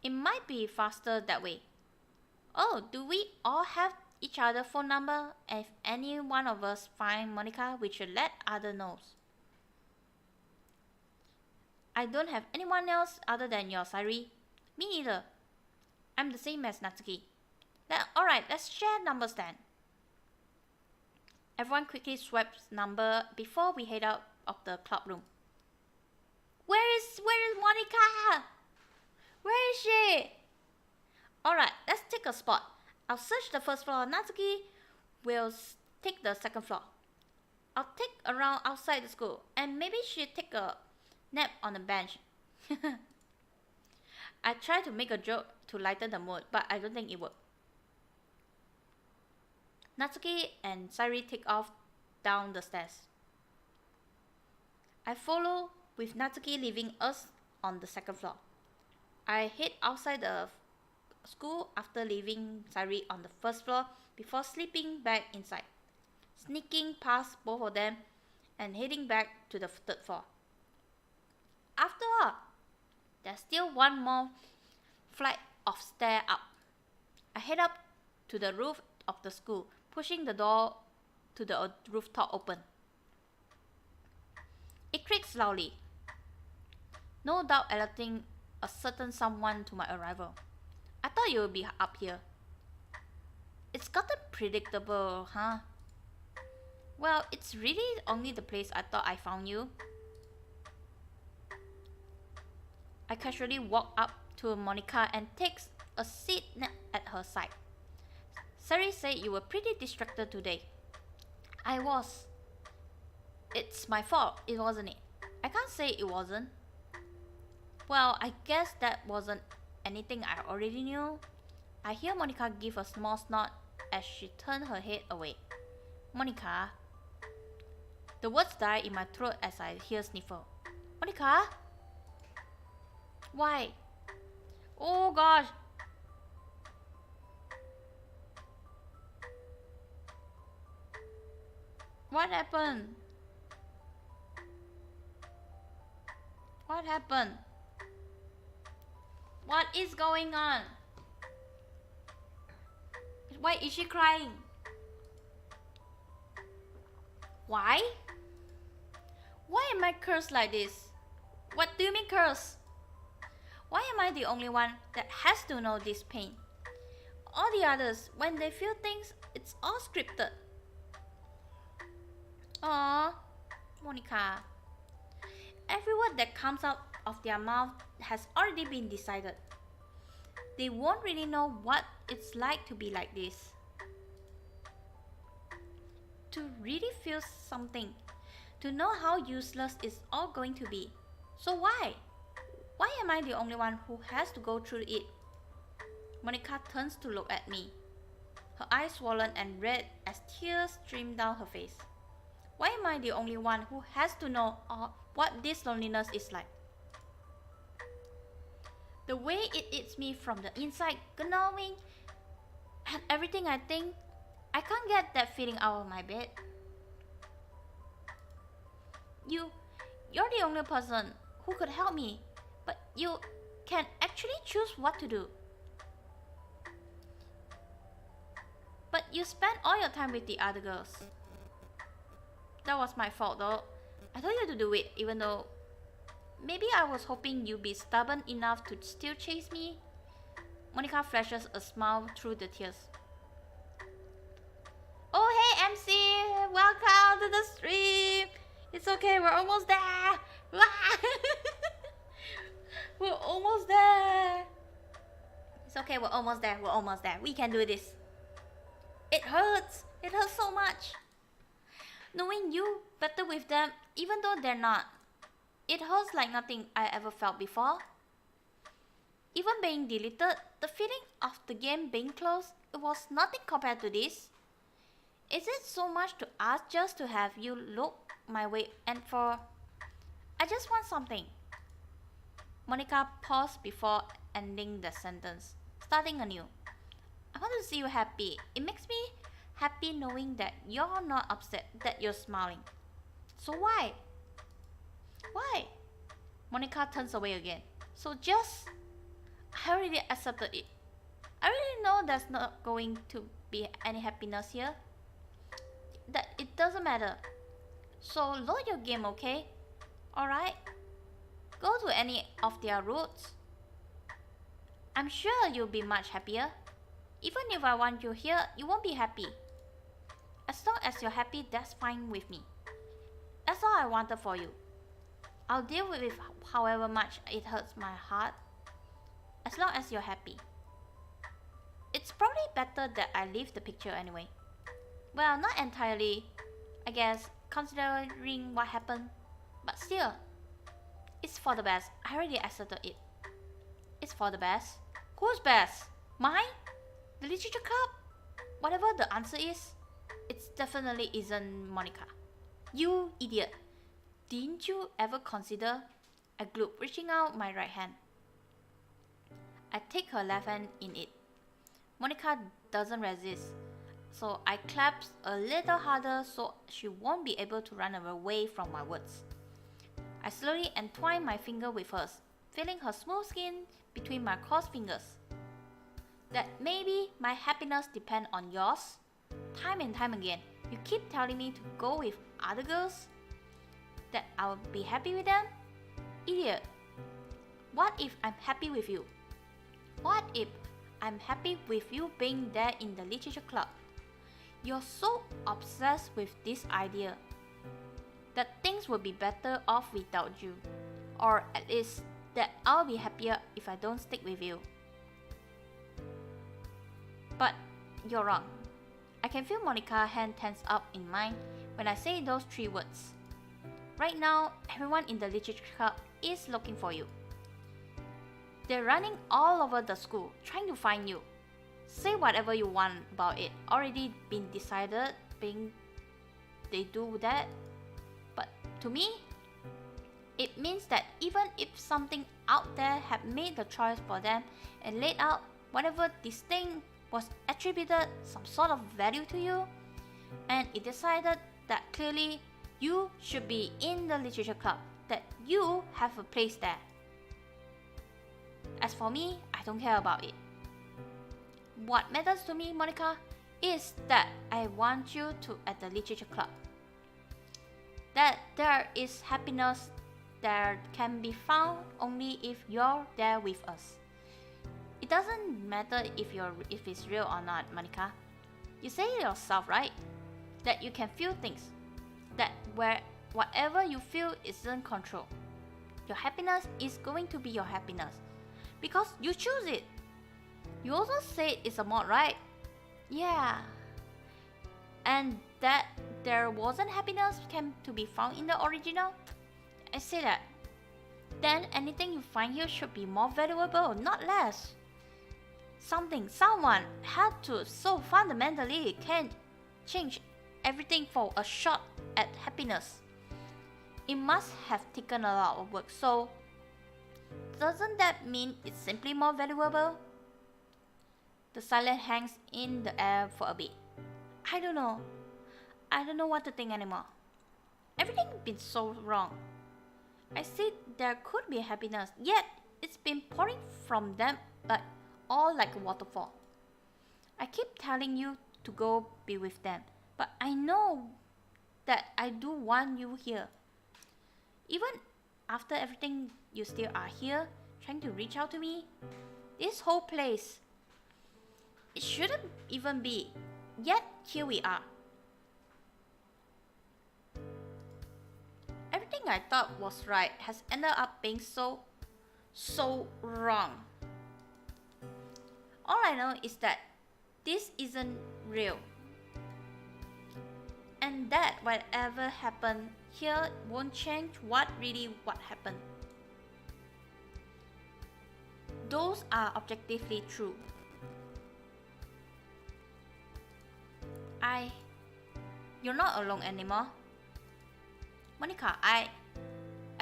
It might be faster that way. Oh, do we all have each other's phone number? If any one of us find Monika, we should let other know. I don't have anyone else other than your Sari. Me neither. I'm the same as Natsuki. Alright, let's share numbers then. Everyone quickly swipes number before we head out of the club room. Where is Monika? Where is she? Alright, let's take a spot. I'll search the first floor. Natsuki will take the second floor. I'll take around outside the school, and maybe she'll take a nap on the bench. I tried to make a joke to lighten the mood, but I don't think it worked. Natsuki and Sari take off down the stairs. I follow, with Natsuki leaving us on the second floor. I head outside the school after leaving Sari on the first floor before slipping back inside, sneaking past both of them and heading back to the third floor. After all, there's still one more flight of stairs up. I head up to the roof of the school, pushing the door to the rooftop open. It creaks loudly, no doubt alerting a certain someone to my arrival. I thought you would be up here. It's gotten predictable, huh? Well, it's really only the place I thought I found you. I casually walk up to Monika and takes a seat at her side. Sari said you were pretty distracted today. I was. It's my fault, wasn't it? I can't say it wasn't. Well, I guess that wasn't anything I already knew. I hear Monika give a small snort as she turned her head away. Monika. The words die in my throat as I hear sniffle. Monika? Why? Oh gosh. What happened? What happened? What is going on? Why is she crying? Why? Why am I cursed like this? What do you mean cursed? Why am I the only one that has to know this pain? All the others, when they feel things, it's all scripted. Aww, Monika. Every word that comes out of their mouth has already been decided. They won't really know what it's like to be like this. To really feel something. To know how useless it's all going to be. So why? Why am I the only one who has to go through it? Monika turns to look at me. Her eyes swollen and red as tears stream down her face. Why am I the only one who has to know what this loneliness is like? The way it eats me from the inside, gnawing at everything I think, I can't get that feeling out of my bed. You're the only person who could help me, but you can actually choose what to do. But you spend all your time with the other girls. That was my fault though. I told you to do it, even though maybe I was hoping you'd be stubborn enough to still chase me. Monika flashes a smile through the tears. Oh hey MC, welcome to the stream. It's okay, we're almost there. We're almost there. It's okay, we're almost there. We're almost there. We can do this. It hurts. It hurts so much. Knowing you better with them, even though they're not. It hurts like nothing I ever felt before. Even being deleted, the feeling of the game being closed, it was nothing compared to this. Is it so much to ask just to have you look my way and for... I just want something. Monika paused before ending the sentence, starting anew. I want to see you happy. It makes me happy knowing that you're not upset, that you're smiling. So why? Why? Monika turns away again. So just... I already accepted it. I already know there's not going to be any happiness here. That it doesn't matter. So load your game, okay? Alright? Go to any of their routes. I'm sure you'll be much happier. Even if I want you here, you won't be happy. As long as you're happy, that's fine with me. That's all I wanted for you. I'll deal with it however much it hurts my heart. as long as you're happy. It's probably better that I leave the picture anyway. Well, not entirely, I guess, considering what happened. But still, it's for the best. I already accepted it. It's for the best. Who's best? Mine? The literature club? Whatever the answer is, it definitely isn't Monika. You idiot. Didn't you ever consider? I gloop, reaching out my right hand. I take her left hand in it. Monika doesn't resist, so I clap a little harder so she won't be able to run away from my words. I slowly entwine my finger with hers, feeling her smooth skin between my crossed fingers. That maybe my happiness depends on yours? Time and time again, you keep telling me to go with other girls? That I'll be happy with them? Idiot. What if I'm happy with you? What if I'm happy with you being there in the literature club? You're so obsessed with this idea that things will be better off without you, or at least that I'll be happier if I don't stick with you. But you're wrong. I can feel Monika's hand tense up in mine when I say those 3 words. Right now, everyone in the literature club is looking for you. They're running all over the school, trying to find you. Say whatever you want about it. Already been decided, they do that. But to me, it means that even if something out there had made the choice for them and laid out whatever this thing was attributed some sort of value to you, and it decided that clearly you should be in the literature club, that you have a place there. As for me, I don't care about it. What matters to me, Monika, is that I want you to at the literature club. That there is happiness that can be found only if you're there with us. It doesn't matter if it's real or not, Monika. You say it yourself, right? That you can feel things. That whatever you feel isn't control. Your happiness is going to be your happiness because you choose it. You also said it's a mod, right? Yeah. And that there wasn't happiness to be found in the original? I say that. Then anything you find here should be more valuable, not less. Someone had to so fundamentally can change everything for a shot at happiness. It must have taken a lot of work, so doesn't that mean it's simply more valuable? The silence hangs in the air for a bit. I don't know what to think anymore. Everything's been so wrong. I said there could be happiness, yet it's been pouring from them all like a waterfall. I keep telling you to go be with them, but I know that I do want you here. Even after everything, you still are here, trying to reach out to me. This whole place, it shouldn't even be, yet here we are. Everything I thought was right has ended up being so wrong. All I know is that this isn't real, and that whatever happened here won't change what happened. Those are objectively true. You're not alone anymore. Monika, I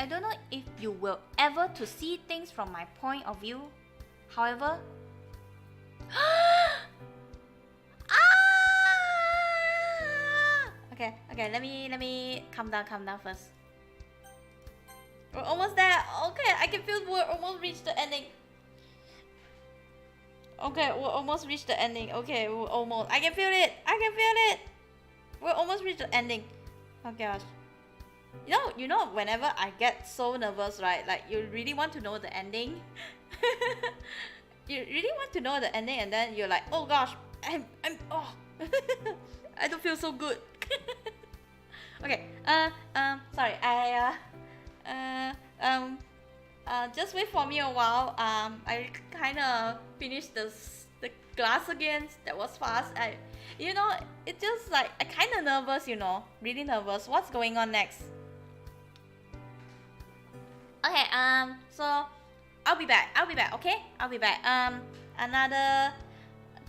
don't know if you will ever to see things from my point of view. However, Okay, let me calm down first. We're almost there. Okay, I can feel we're almost reached the ending. Okay, we're almost reached the ending. Okay, we're almost. I can feel it. We're almost reached the ending. Oh gosh. You know, whenever I get so nervous, right? Like you really want to know the ending. You really want to know the ending, and then you're like, oh gosh, I don't feel so good. Okay. Sorry. Just wait for me a while. I kind of finished the class again. That was fast. You know, it just like I kind of nervous. You know, really nervous. What's going on next? Okay. So I'll be back. Okay, I'll be back. Another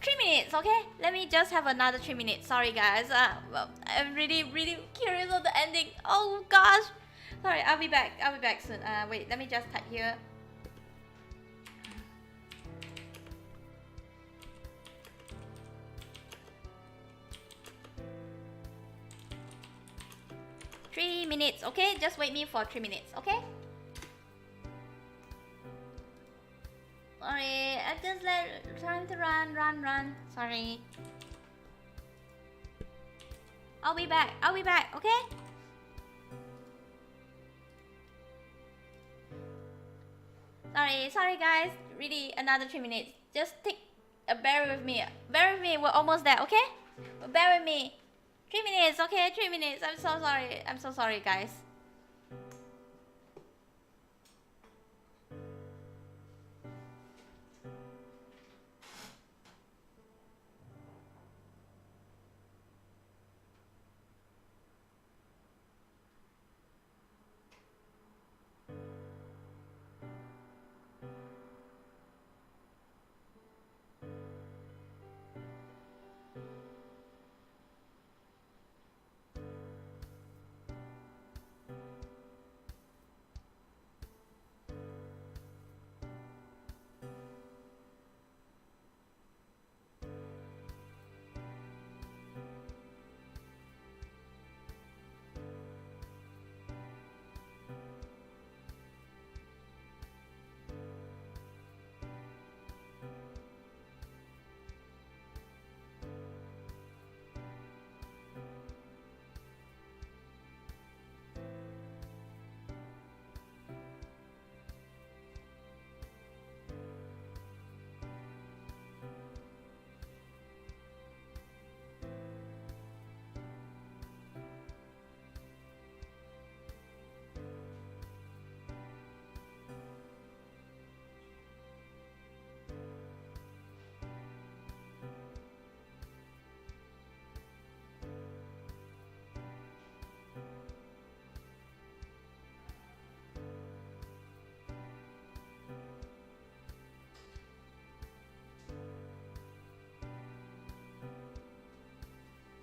3 minutes. Okay, let me just have another 3 minutes. Sorry, guys. Well, I'm really curious of the ending. Oh gosh. Sorry, I'll be back soon. Wait, let me just type here. Three minutes, okay? Just wait me for 3 minutes, okay? Sorry, I just trying to run. Sorry. I'll be back, okay? Sorry guys, really another 3 minutes. Just bear with me. We're almost there, okay? Bear with me. 3 minutes, okay? 3 minutes. I'm so sorry guys.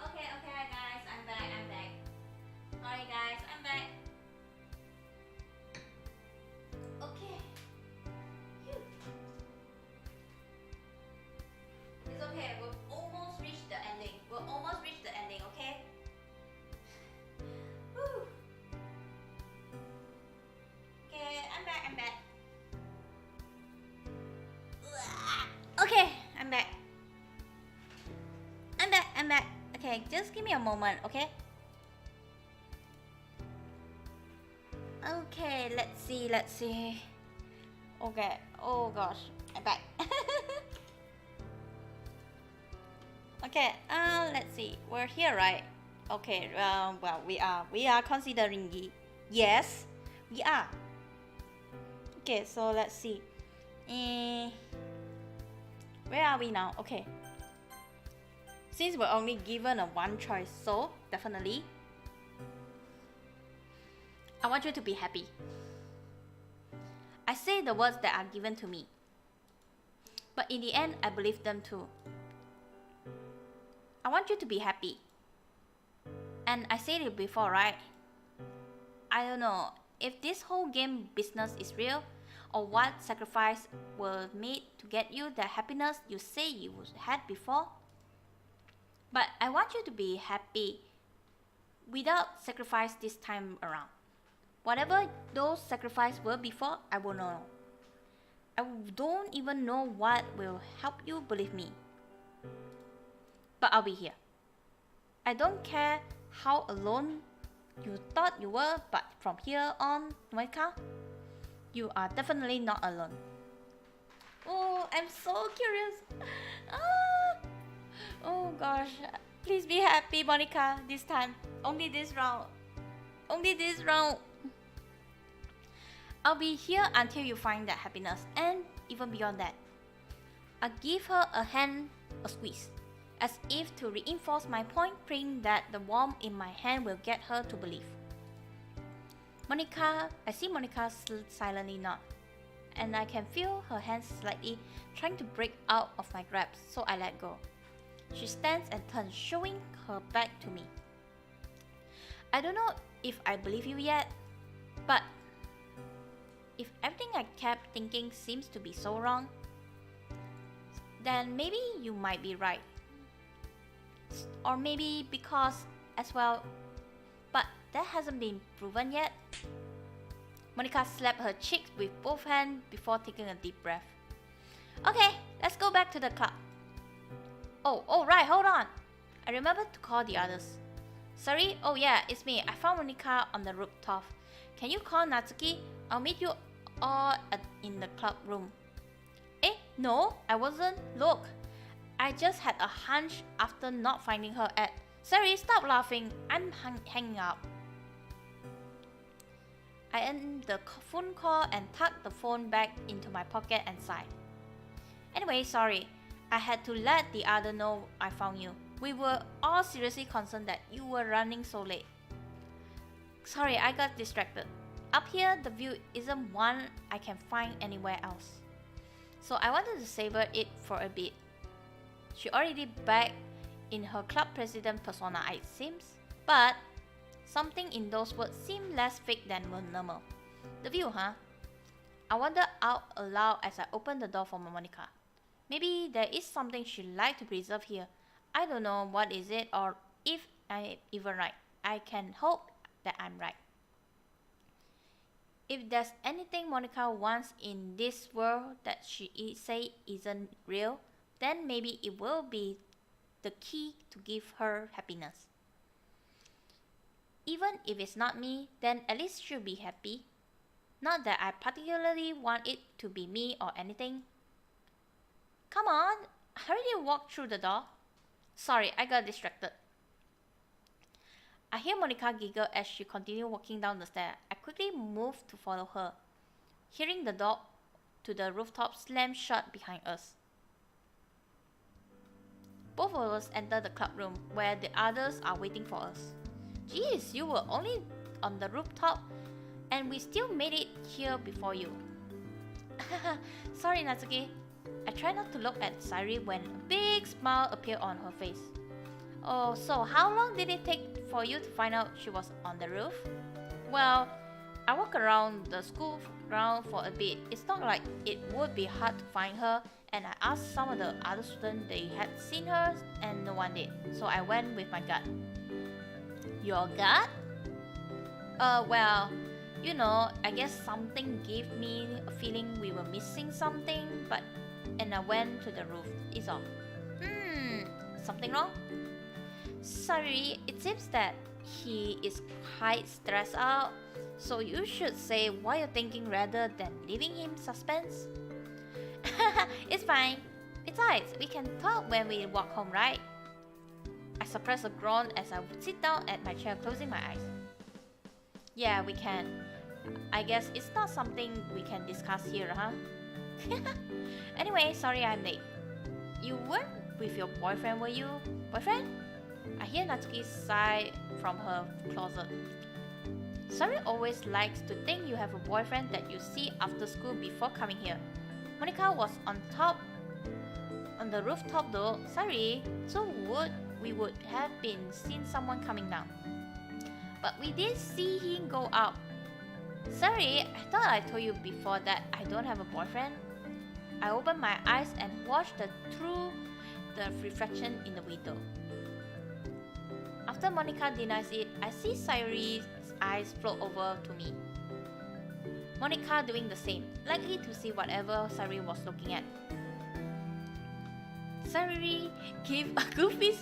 Okay guys, I'm back. Sorry guys, I'm back. Okay. Phew. It's okay, we've almost reached the ending. Okay? Whew. Okay, I'm back. Okay, I'm back. Okay, just give me a moment, okay? Okay, let's see. Okay, oh gosh, I'm back. Okay, let's see. We're here, right? Okay, well, we are considering it. Yes, we are. Okay, so let's see. Where are we now? Okay. Since we're only given a one choice, so definitely I want you to be happy. I say the words that are given to me, but in the end I believe them too. I want you to be happy. And I said it before, right? I don't know if this whole game business is real, or what sacrifice were made to get you the happiness you say you had before. But I want you to be happy without sacrifice this time around. Whatever those sacrifices were before, I will know. I don't even know what will help you believe me. But I'll be here. I don't care how alone you thought you were, but from here on, Monika, you are definitely not alone. Oh, I'm so curious. Oh gosh, please be happy, Monika, this time. Only this round. I'll be here until you find that happiness, and even beyond that. I give her a hand a squeeze, as if to reinforce my point, praying that the warmth in my hand will get her to believe. I see Monika silently nod, and I can feel her hands slightly trying to break out of my grasp, so I let go. She stands and turns, showing her back to me. I don't know if I believe you yet, but if everything I kept thinking seems to be so wrong, then maybe you might be right. Or maybe because as well, but that hasn't been proven yet. Monika slapped her cheeks with both hands before taking a deep breath. Okay, let's go back to the club. Oh right, hold on. I remembered to call the others. Sorry, oh yeah, it's me. I found Monika on the rooftop. Can you call Natsuki? I'll meet you all in the club room. No, I wasn't. Look, I just had a hunch after not finding her at... Sorry, stop laughing. I'm hanging up. I end the phone call and tuck the phone back into my pocket and sigh. Anyway, sorry. I had to let the other know I found you. We were all seriously concerned that you were running so late. Sorry, I got distracted. Up here, the view isn't one I can find anywhere else. So I wanted to savor it for a bit. She already back in her club president persona, it seems. But something in those words seemed less fake than normal. The view, huh? I wondered out aloud as I opened the door for Monika. Maybe there is something she'd like to preserve here. I don't know what is it or if I'm even right. I can hope that I'm right. If there's anything Monika wants in this world that she say isn't real, then maybe it will be the key to give her happiness. Even if it's not me, then at least she'll be happy. Not that I particularly want it to be me or anything. Come on, I already walked through the door. Sorry, I got distracted. I hear Monika giggle as she continued walking down the stairs. I quickly moved to follow her, hearing the door to the rooftop slam shut behind us. Both of us enter the club room where the others are waiting for us. Geez, you were only on the rooftop and we still made it here before you. Sorry, Natsuki. I try not to look at Sayuri when a big smile appeared on her face. Oh, so how long did it take for you to find out she was on the roof? Well, I walked around the school ground for a bit. It's not like it would be hard to find her, and I asked some of the other students they had seen her and no one did. So I went with my gut. Your gut? Well, you know, I guess something gave me a feeling we were missing something, and I went to the roof, is all. Something wrong? Sorry, it seems that he is quite stressed out, so you should say what you're thinking rather than leaving him suspense. It's fine. Besides, we can talk when we walk home, right? I suppressed a groan as I would sit down at my chair, closing my eyes. Yeah, we can. I guess it's not something we can discuss here, huh? Anyway, sorry I'm late. You weren't with your boyfriend, were you? Boyfriend? I hear Natsuki sigh from her closet. Sayuri always likes to think you have a boyfriend that you see after school before coming here. Monika was on the rooftop though. Sayuri, so we would have been seeing someone coming down. But we did see him go up. Sayuri, I thought I told you before that I don't have a boyfriend. I opened my eyes and watched through the reflection in the window. After Monika denies it, I see Sayuri's eyes float over to me. Monika doing the same, likely to see whatever Sayuri was looking at. Sayuri gave a goofy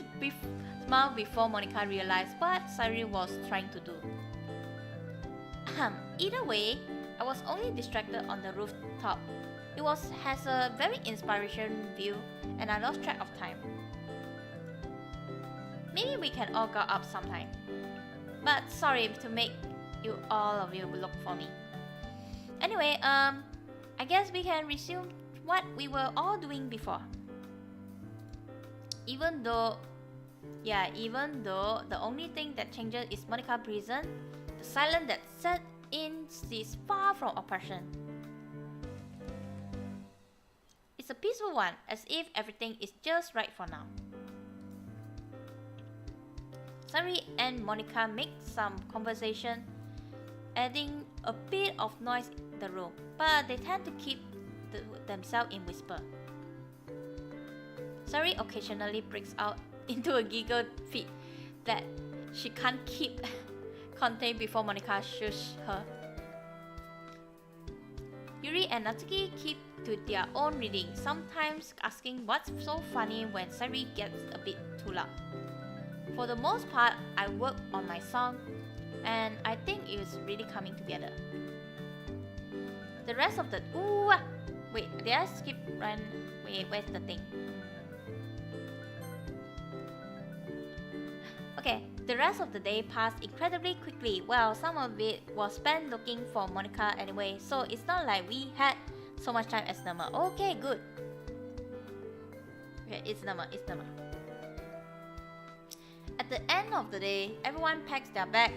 smile before Monika realized what Sayuri was trying to do. Either way, I was only distracted on the rooftop. It has a very inspirational view and I lost track of time. Maybe we can all go up sometime. But sorry to make all of you look for me. Anyway, I guess we can resume what we were all doing before. Even though the only thing that changes is Monika prison, the silence that set in is far from oppression. It's a peaceful one, as if everything is just right for now. Sari and Monika make some conversation, adding a bit of noise in the room, but they tend to keep themselves in whisper. Sari occasionally breaks out into a giggle fit that she can't keep contained before Monika shoots her. Yuri and Natsuki keep to their own reading, sometimes asking what's so funny when Sari gets a bit too loud. For the most part, I work on my song, and I think it's really coming together. The rest of the wait, did I skip run? Wait, where's the thing? Okay, the rest of the day passed incredibly quickly. Well, some of it was spent looking for Monika anyway, so it's not like we had so much time as normal. Okay, good. Okay, it's normal. At the end of the day, everyone packs their bag.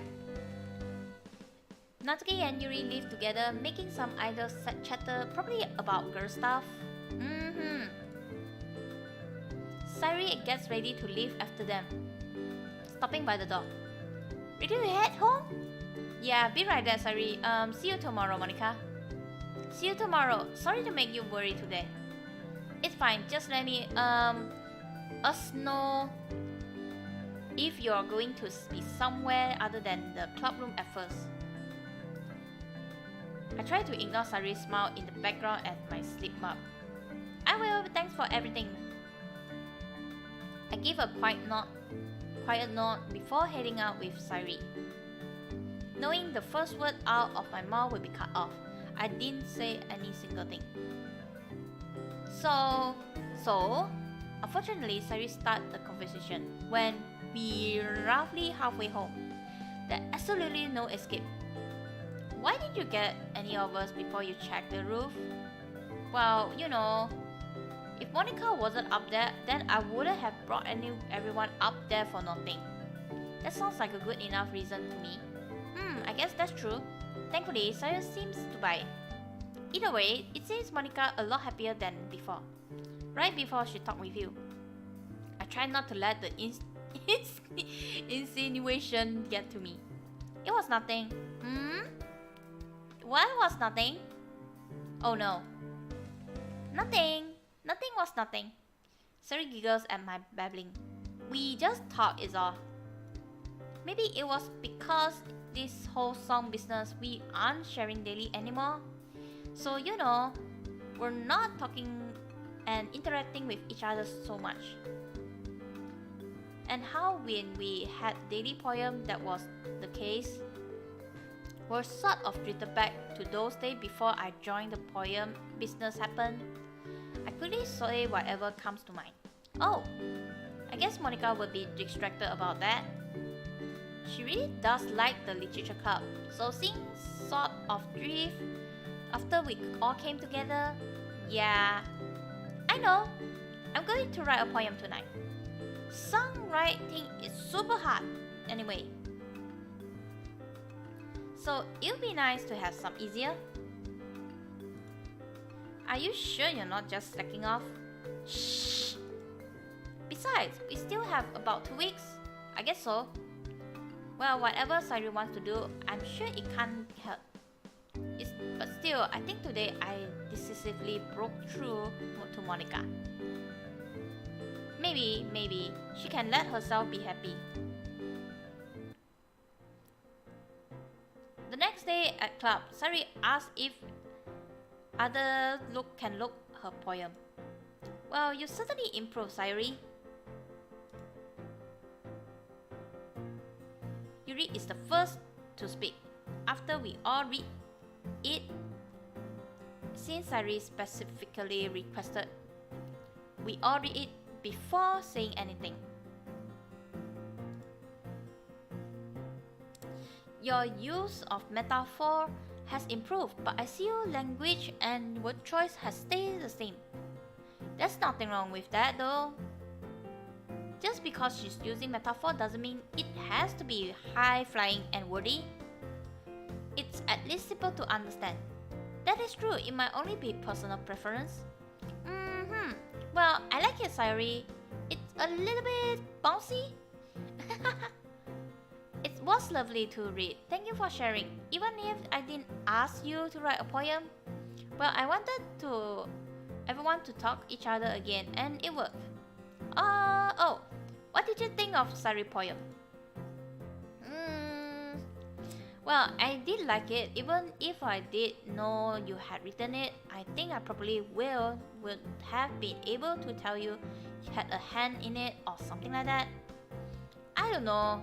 Natsuki and Yuri live together, making some idle chatter, probably about girl stuff. Sari gets ready to leave after them, stopping by the door. Ready to head home? Yeah, be right there, Sari. See you tomorrow, Monika. See you tomorrow. Sorry to make you worry today. It's fine. Just let me us know if you're going to be somewhere other than the club room at first. I try to ignore Sari's smile in the background as my slip up. I will. Thanks for everything. I give a quiet nod before heading out with Sari. Knowing the first word out of my mouth would be cut off, I didn't say any single thing. So, unfortunately, Sari started the conversation when we were roughly halfway home. There's absolutely no escape. Why didn't you get any of us before you checked the roof? Well, you know, if Monika wasn't up there, then I wouldn't have brought everyone up there for nothing. That sounds like a good enough reason to me. I guess that's true. Thankfully, Sari seems to buy it. Either way, it seems Monika a lot happier than before. Right before she talked with you. I try not to let the insinuation get to me. It was nothing. What was nothing? Oh no. Nothing was nothing. Sari giggles at my babbling. We just talk is all. Maybe it was because this whole song business we aren't sharing daily anymore. So you know, we're not talking and interacting with each other so much. And how when we had daily poem that was the case, we're sort of drifted back to those days before I joined the poem business happened. I quickly say whatever comes to mind. Oh, I guess Monika would be distracted about that. She really does like the literature club, so things sort of drift after we all came together. Yeah, I know. I'm going to write a poem tonight. Songwriting is super hard anyway. So it'll be nice to have some easier. Are you sure you're not just slacking off? Shh! Besides, we still have about 2 weeks. I guess so. Well, whatever Sari wants to do, I'm sure it can't help. But still, I think today I decisively broke through to Monika. Maybe she can let herself be happy. The next day at club, Sari asked if others can look her poem. Well, you certainly improved, Sari. Yuri is the first to speak. After we all read it, since Sari specifically requested, we all read it before saying anything. Your use of metaphor has improved, but I see your language and word choice has stayed the same. There's nothing wrong with that though. Just because she's using metaphor doesn't mean it has to be high-flying and wordy. It's at least simple to understand. That is true, it might only be personal preference. Well, I like it, Sayuri. It's a little bit bouncy. It was lovely to read. Thank you for sharing. Even if I didn't ask you to write a poem, well, I wanted everyone to talk each other again, and it worked. Oh, what did you think of Sayuri poem? Well, I did like it. Even if I did know you had written it, I think I probably would have been able to tell you had a hand in it or something like that. I don't know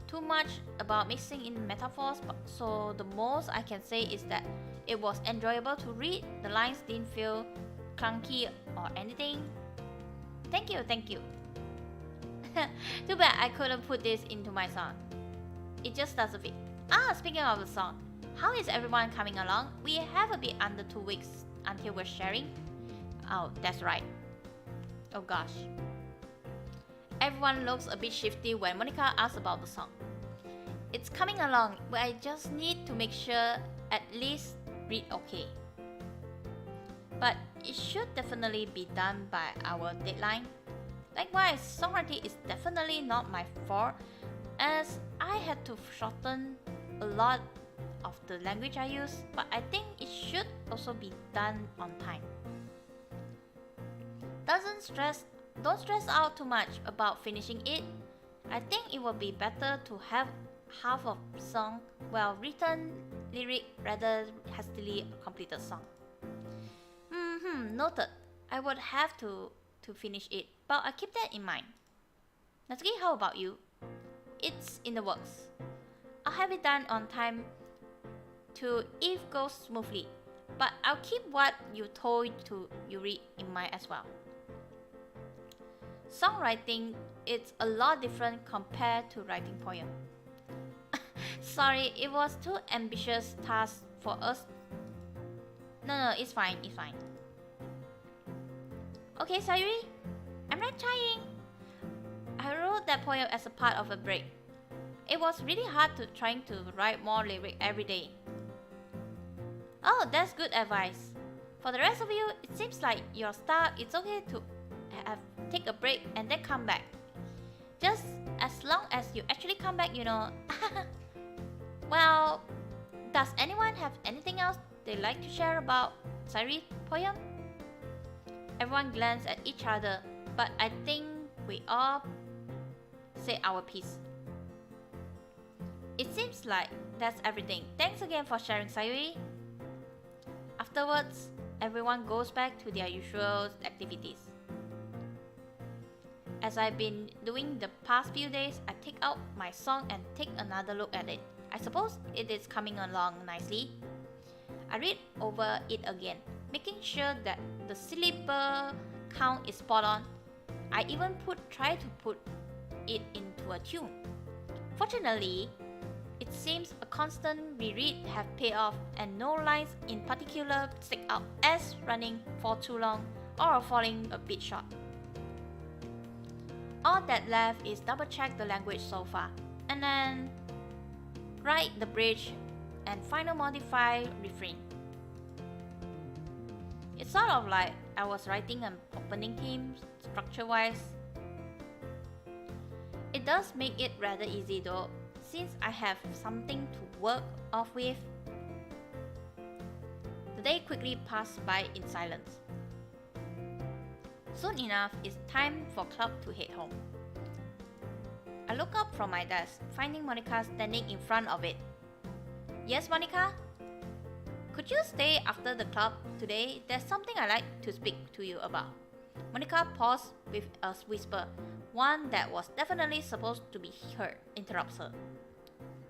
too much about mixing in metaphors, so the most I can say is that it was enjoyable to read. The lines didn't feel clunky or anything. Thank you. Too bad I couldn't put this into my song. It just doesn't fit. Speaking of the song, how is everyone coming along? We have a bit under 2 weeks until we're sharing. Oh, that's right. Oh gosh. Everyone looks a bit shifty when Monika asks about the song. It's coming along, but I just need to make sure at least read okay. But it should definitely be done by our deadline. Likewise, songwriting is definitely not my fault, as I had to shorten a lot of the language I use, but I think it should also be done on time. Don't stress out too much about finishing it. I think it would be better to have half of song written lyric rather hastily completed song. Noted. I would have to finish it, but I keep that in mind. Natsuki, how about you? It's in the works. I'll have it done on time to if goes smoothly, but I'll keep what you told you read in mind as well. Songwriting, it's a lot different compared to writing poem. Sorry, it was too ambitious task for us. No, it's fine. Okay, Sayuri, I'm not trying. I wrote that poem as a part of a break. It was really hard trying to write more lyric every day. Oh, that's good advice. For the rest of you, it seems like you're stuck. It's okay to take a break and then come back. Just as long as you actually come back, you know. Well, does anyone have anything else they'd like to share about Sayuri's poem? Everyone glanced at each other, but I think we all said our piece. It seems like that's everything. Thanks again for sharing, Sayuri. Afterwards, everyone goes back to their usual activities. As I've been doing the past few days, I take out my song and take another look at it. I suppose it is coming along nicely. I read over it again, making sure that the syllable count is spot on. I even try to put it into a tune. Fortunately, it seems a constant reread have paid off, and no lines in particular stick out as running for too long or falling a bit short. All that left is double check the language so far, and then write the bridge and final modify refrain. It's sort of like I was writing an opening theme structure-wise. It does make it rather easy though, since I have something to work off with. The day quickly passed by in silence. Soon enough, it's time for club to head home. I look up from my desk, finding Monika standing in front of it. Yes, Monika? Could you stay after the club today? There's something I'd like to speak to you about. Monika paused with a whisper, one that was definitely supposed to be heard, interrupts her.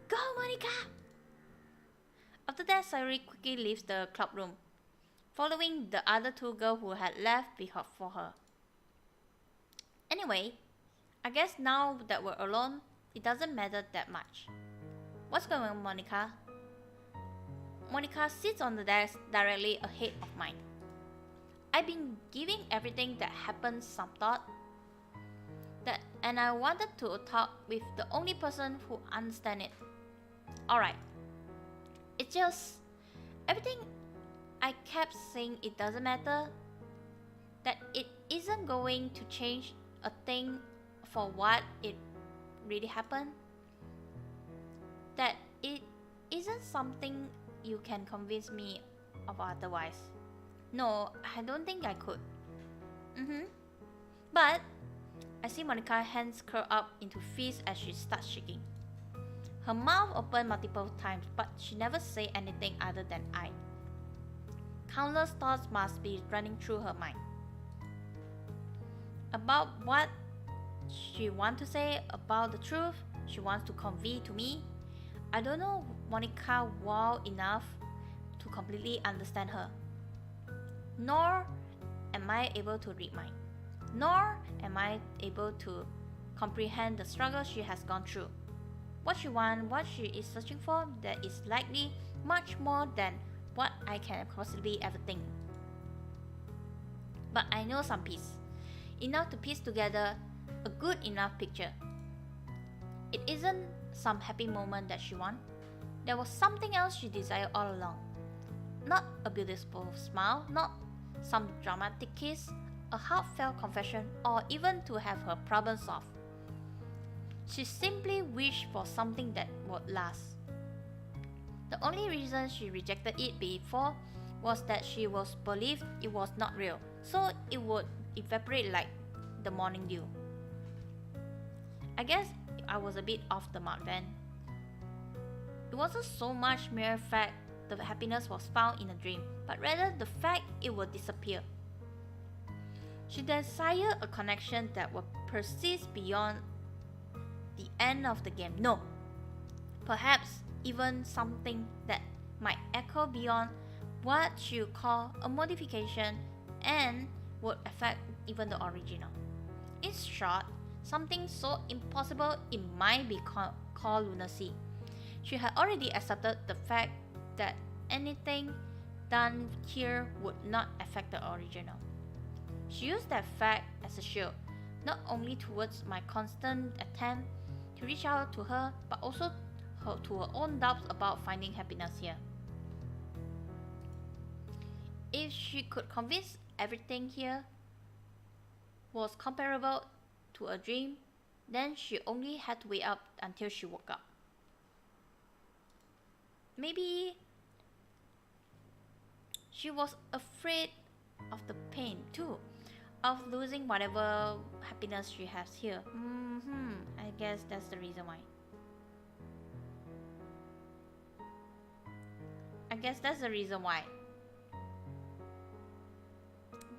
Go, Monika! After that, Sayuri quickly leaves the club room, following the other two girls who had left before her. Anyway, I guess now that we're alone, it doesn't matter that much. What's going on, Monika? Monika sits on the desk directly ahead of mine. I've been giving everything that happened some thought, and I wanted to talk with the only person who understands it. Alright. It's just everything I kept saying it doesn't matter, that it isn't going to change a thing for what it really happened, that it isn't something you can convince me of otherwise. No, I don't think I could. But I see Monika's hands curl up into fists as she starts shaking. Her mouth opened multiple times, but she never said anything other than I. Countless thoughts must be running through her mind. About what she wants to say, about the truth she wants to convey to me. I don't know Monika well enough to completely understand her. Nor am I able to read mine. Nor am I able to comprehend the struggle she has gone through. What she wants, what she is searching for, that is likely much more than what I can possibly ever think. But I know some piece. Enough to piece together a good enough picture. It isn't some happy moment that she wants. There was something else she desired all along. Not a beautiful smile, not some dramatic kiss, a heartfelt confession, or even to have her problem solved. She simply wished for something that would last. The only reason she rejected it before was that she was believed it was not real, so it would evaporate like the morning dew. I guess I was a bit off the mark then. It wasn't so much mere fact the happiness was found in a dream, but rather the fact it would disappear. She desired a connection that would persist beyond the end of the game. No, perhaps even something that might echo beyond what she would call a modification and would affect even the original. In short, something so impossible it might be called lunacy. She had already accepted the fact that anything done here would not affect the original. She used that fact as a shield, not only towards my constant attempt to reach out to her, but also to her own doubts about finding happiness here. If she could convince everything here was comparable to a dream, then she only had to wait up until she woke up. Maybe she was afraid of the pain too, of losing whatever happiness she has here. I guess that's the reason why.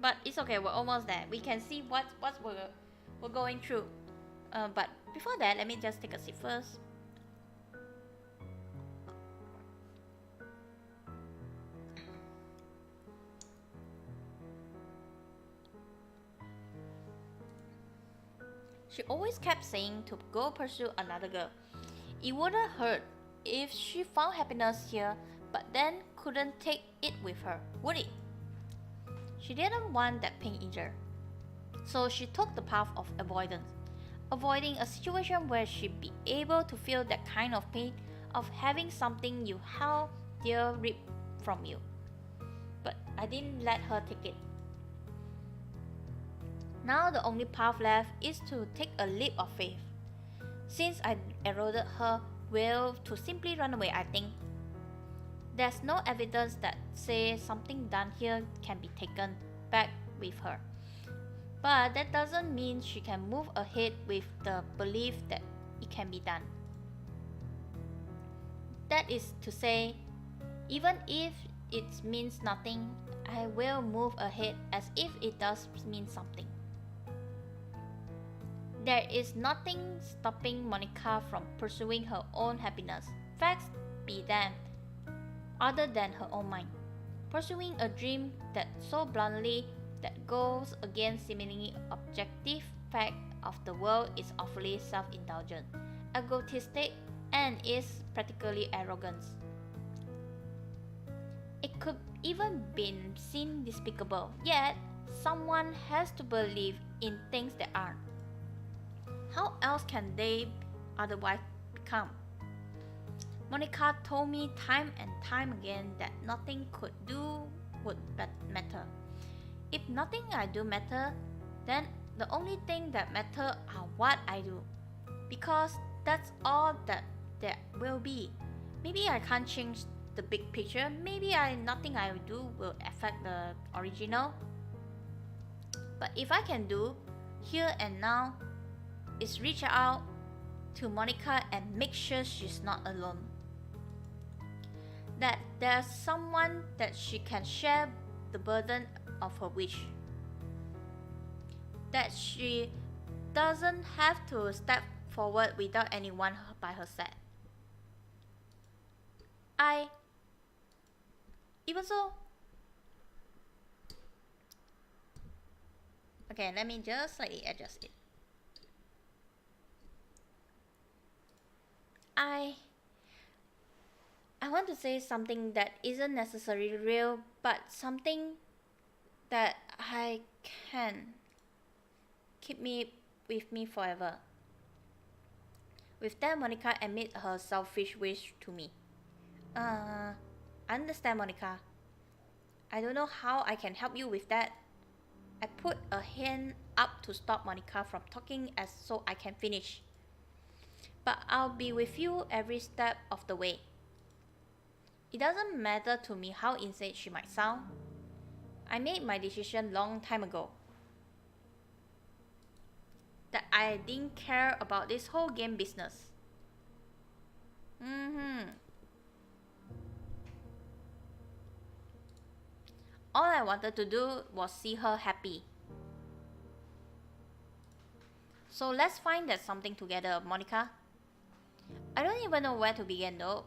But it's okay, we're almost there. We can see what we're going through. But before that, let me just take a sip first. She always kept saying to go pursue another girl. It wouldn't hurt if she found happiness here, but then couldn't take it with her, would it? She didn't want that pain either. So she took the path of avoidance, avoiding a situation where she'd be able to feel that kind of pain of having something you held dear ripped from you. But I didn't let her take it. Now the only path left is to take a leap of faith. Since I eroded her will to simply run away, I think there's no evidence that says something done here can be taken back with her. But that doesn't mean she can move ahead with the belief that it can be done. That is to say, even if it means nothing, I will move ahead as if it does mean something. There is nothing stopping Monika from pursuing her own happiness, facts be damned, other than her own mind. Pursuing a dream that so bluntly that goes against seemingly objective fact of the world is awfully self-indulgent, egotistic, and is practically arrogance. could even been seen despicable, yet someone has to believe in things that aren't. How else can they otherwise become? Monika told me time and time again that nothing could do would matter. If nothing I do matter, then the only thing that matter are what I do, because that's all that there will be. Maybe I can't change the big picture, maybe nothing I do will affect the original, but if I can do here and now is reach out to Monika and make sure she's not alone, that there's someone that she can share the burden of her wish, that she doesn't have to step forward without anyone by her side. Even so, okay, let me just slightly adjust it. I want to say something that isn't necessarily real, but something that I can keep me with me forever. With that, Monika admit her selfish wish to me. I understand, Monika. I don't know how I can help you with that. I put a hand up to stop Monika from talking so I can finish. But I'll be with you every step of the way. It doesn't matter to me how insane she might sound. I made my decision long time ago. That I didn't care about this whole game business. All I wanted to do was see her happy. So let's find that something together, Monika. I don't even know where to begin though.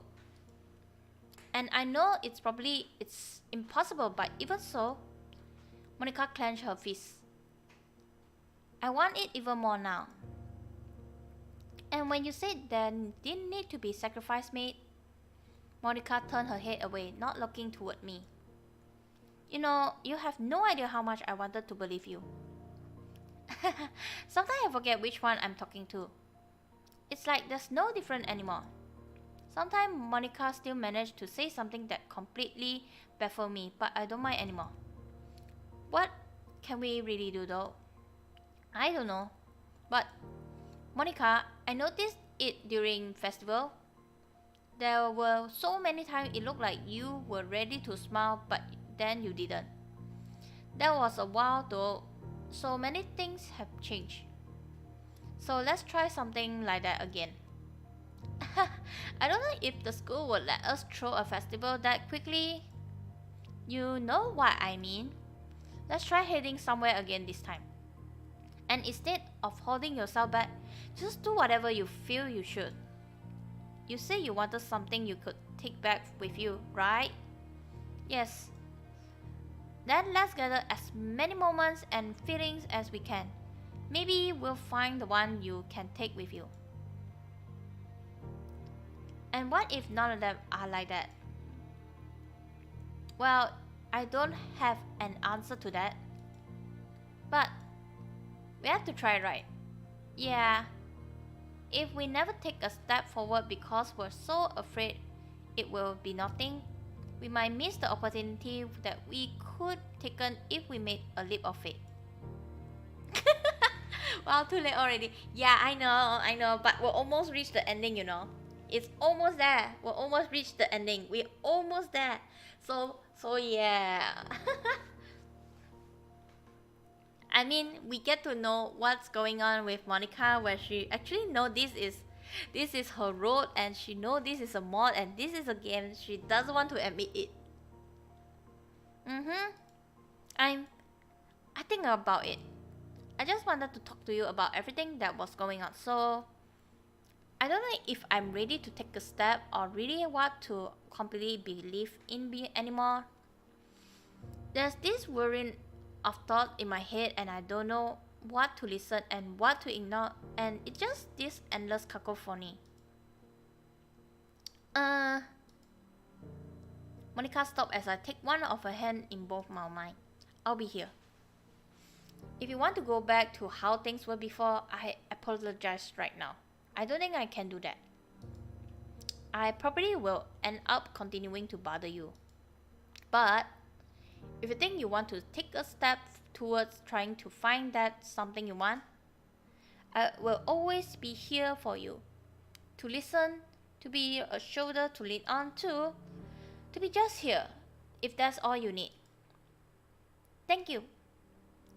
And I know it's impossible, but even so, Monika clenched her fist. I want it even more now. And when you said there didn't need to be sacrifice made, Monika turned her head away, not looking toward me. You know, you have no idea how much I wanted to believe you. Sometimes I forget which one I'm talking to. It's like there's no difference anymore. Sometimes Monika still managed to say something that completely baffled me, but I don't mind anymore. What can we really do though? I don't know. But Monika, I noticed it during festival. There were so many times it looked like you were ready to smile, but then you didn't. That was a while though, so many things have changed. So let's try something like that again. I don't know if the school would let us throw a festival that quickly. You know what I mean. Let's try heading somewhere again this time. And instead of holding yourself back, just do whatever you feel you should. You say you wanted something you could take back with you, right? Yes. Then let's gather as many moments and feelings as we can. Maybe we'll find the one you can take with you. And what if none of them are like that? Well, I don't have an answer to that. But we have to try, right? Yeah. If we never take a step forward because we're so afraid it will be nothing, we might miss the opportunity that we could taken if we made a leap of faith. Wow, too late already. Yeah, I know, but we'll almost reach the ending, you know. It's almost there. We'll almost reach the ending. We're almost there. So yeah. I mean, we get to know what's going on with Monika, where she actually know this is her road, and she know this is a mod and this is a game. She doesn't want to admit it. I think about it. I just wanted to talk to you about everything that was going on. So I don't know if I'm ready to take a step or really want to completely believe in me anymore. There's this whirring of thought in my head, and I don't know what to listen and what to ignore, and it's just this endless cacophony. Monika stopped as I take one of her hands in both my mine. I'll be here. If you want to go back to how things were before, I apologize right now. I don't think I can do that. I probably will end up continuing to bother you. But if you think you want to take a step towards trying to find that something you want, I will always be here for you. To listen, to be a shoulder to lean on to be just here, if that's all you need. Thank you.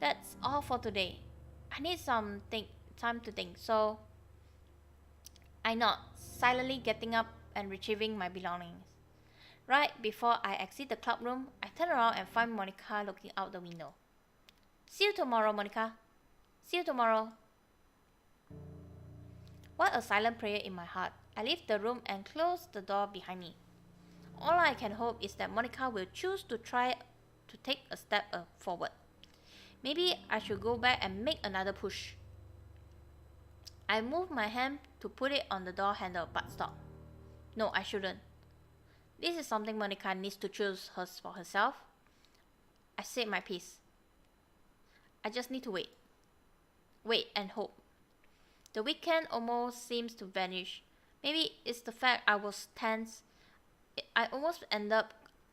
That's all for today. I need some time to think, so I nod, silently getting up and retrieving my belongings. Right before I exit the club room, I turn around and find Monika looking out the window. See you tomorrow, Monika. See you tomorrow. What a silent prayer in my heart. I leave the room and close the door behind me. All I can hope is that Monika will choose to try to take a step forward. Maybe I should go back and make another push. I move my hand to put it on the door handle, but stop. No, I shouldn't. This is something Monika needs to choose for herself. I said my piece. I just need to wait. Wait and hope. The weekend almost seems to vanish. Maybe it's the fact I was tense. I almost ended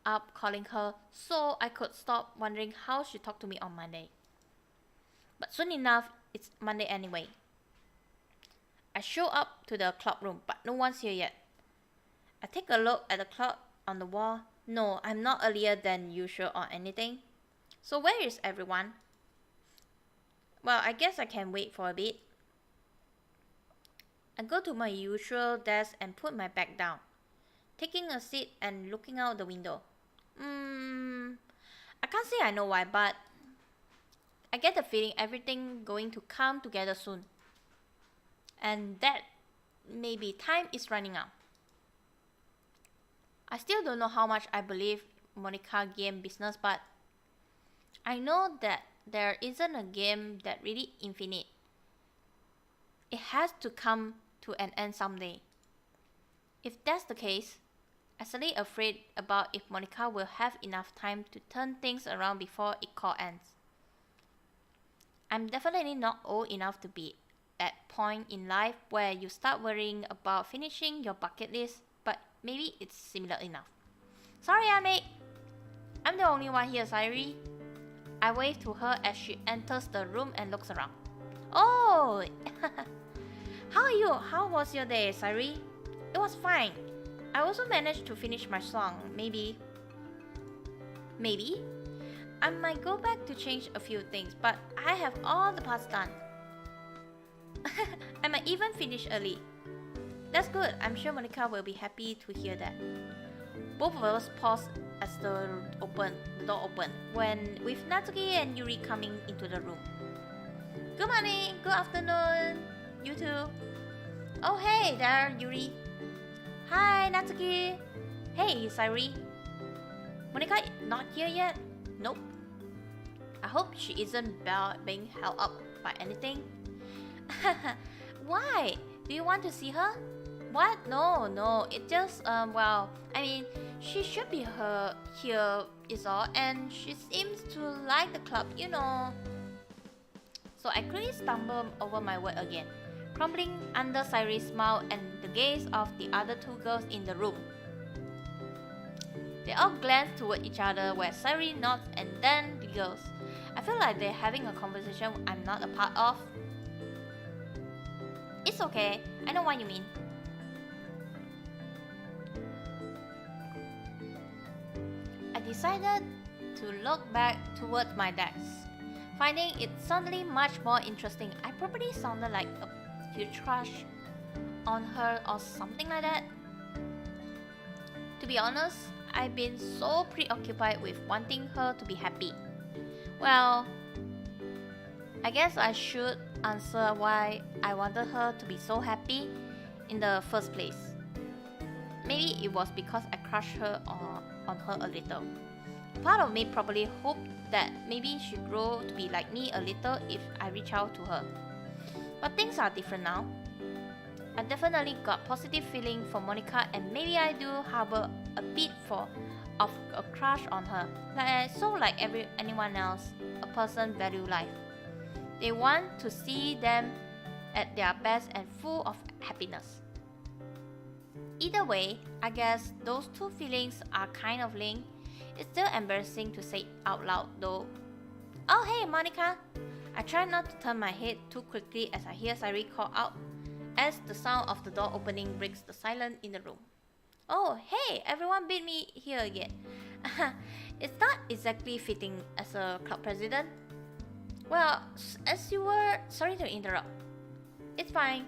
up calling her so I could stop wondering how she talked to me on Monday. But soon enough, it's Monday anyway. I show up to the club room, but no one's here yet. I take a look at the clock on the wall. No, I'm not earlier than usual or anything. So where is everyone? Well, I guess I can wait for a bit. I go to my usual desk and put my bag down, taking a seat and looking out the window. I can't say I know why, but I get the feeling everything going to come together soon. And that maybe time is running out. I still don't know how much I believe Monika game business, but I know that there isn't a game that really infinite. It has to come to an end someday. If that's the case, I'm suddenly afraid about if Monika will have enough time to turn things around before it all ends. I'm definitely not old enough to be at point in life where you start worrying about finishing your bucket list, but maybe it's similar enough. Sorry, mate. I'm the only one here, Sairi. I wave to her as she enters the room and looks around. Oh! How are you? How was your day, Sairi? It was fine. I also managed to finish my song. Maybe. I might go back to change a few things, but I have all the parts done. I might even finish early. That's good. I'm sure Monika will be happy to hear that. Both of us paused as the door opened, when with Natsuki and Yuri coming into the room. Good morning, good afternoon, you two. Oh hey there, Yuri. Hi, Natsuki. Hey, Sairi. Monika not here yet? Nope. I hope she isn't being held up by anything. Why? Do you want to see her? What? No. It just, well, I mean, she should be here is all, and she seems to like the club, you know. So I quickly stumbled over my word again, crumbling under Sairi's smile and the gaze of the other two girls in the room. They all glance toward each other where Sairi nods and then the girls. I feel like they're having a conversation I'm not a part of. It's okay, I know what you mean. I decided to look back towards my desk, finding it suddenly much more interesting. I probably sounded like a huge crush on her or something like that. To be honest, I've been so preoccupied with wanting her to be happy. Well, I guess I should answer why I wanted her to be so happy in the first place. Maybe it was because I crushed her on her a little. Part of me probably hoped that maybe she'd grow to be like me a little if I reach out to her. But things are different now. I definitely got positive feeling for Monika, and maybe I do harbor a bit for of a crush on her. Like anyone else, a person value life. They want to see them at their best and full of happiness. Either way, I guess those two feelings are kind of linked. It's still embarrassing to say it out loud though. Oh hey Monika! I try not to turn my head too quickly as I hear Sairi call out as the sound of the door opening breaks the silence in the room. Oh hey, everyone beat me here again. It's not exactly fitting as a club president. Well, as you were... Sorry to interrupt. It's fine.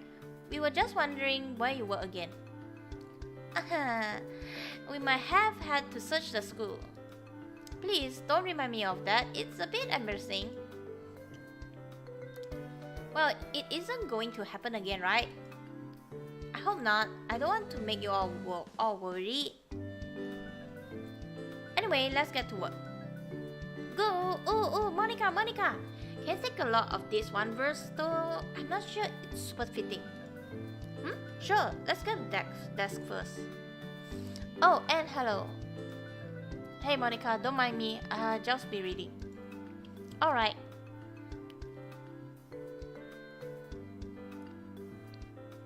We were just wondering where you were again. We might have had to search the school. Please don't remind me of that. It's a bit embarrassing. Well, it isn't going to happen again, right? I hope not. I don't want to make you all worried. Anyway, let's get to work. Go! Ooh, Monika! Can you take a lot of this one verse though? I'm not sure it's super fitting. Sure, let's get the desk first. Oh, and hello. Hey Monika, don't mind me, I'll just be reading. Alright.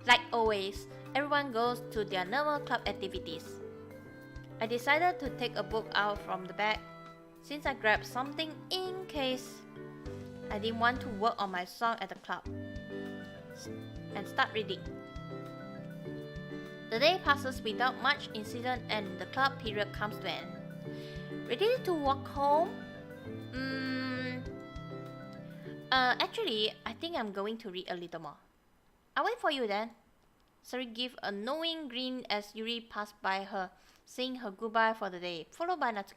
Like always, everyone goes to their normal club activities. I decided to take a book out from the bag since I grabbed something in case I didn't want to work on my song at the club and start reading. The day passes without much incident and the club period comes to an end. Ready to walk home? Actually, I think I'm going to read a little more. I'll wait for you then. Sari gave a knowing grin as Yuri passed by her, saying her goodbye for the day, followed by Natsuki.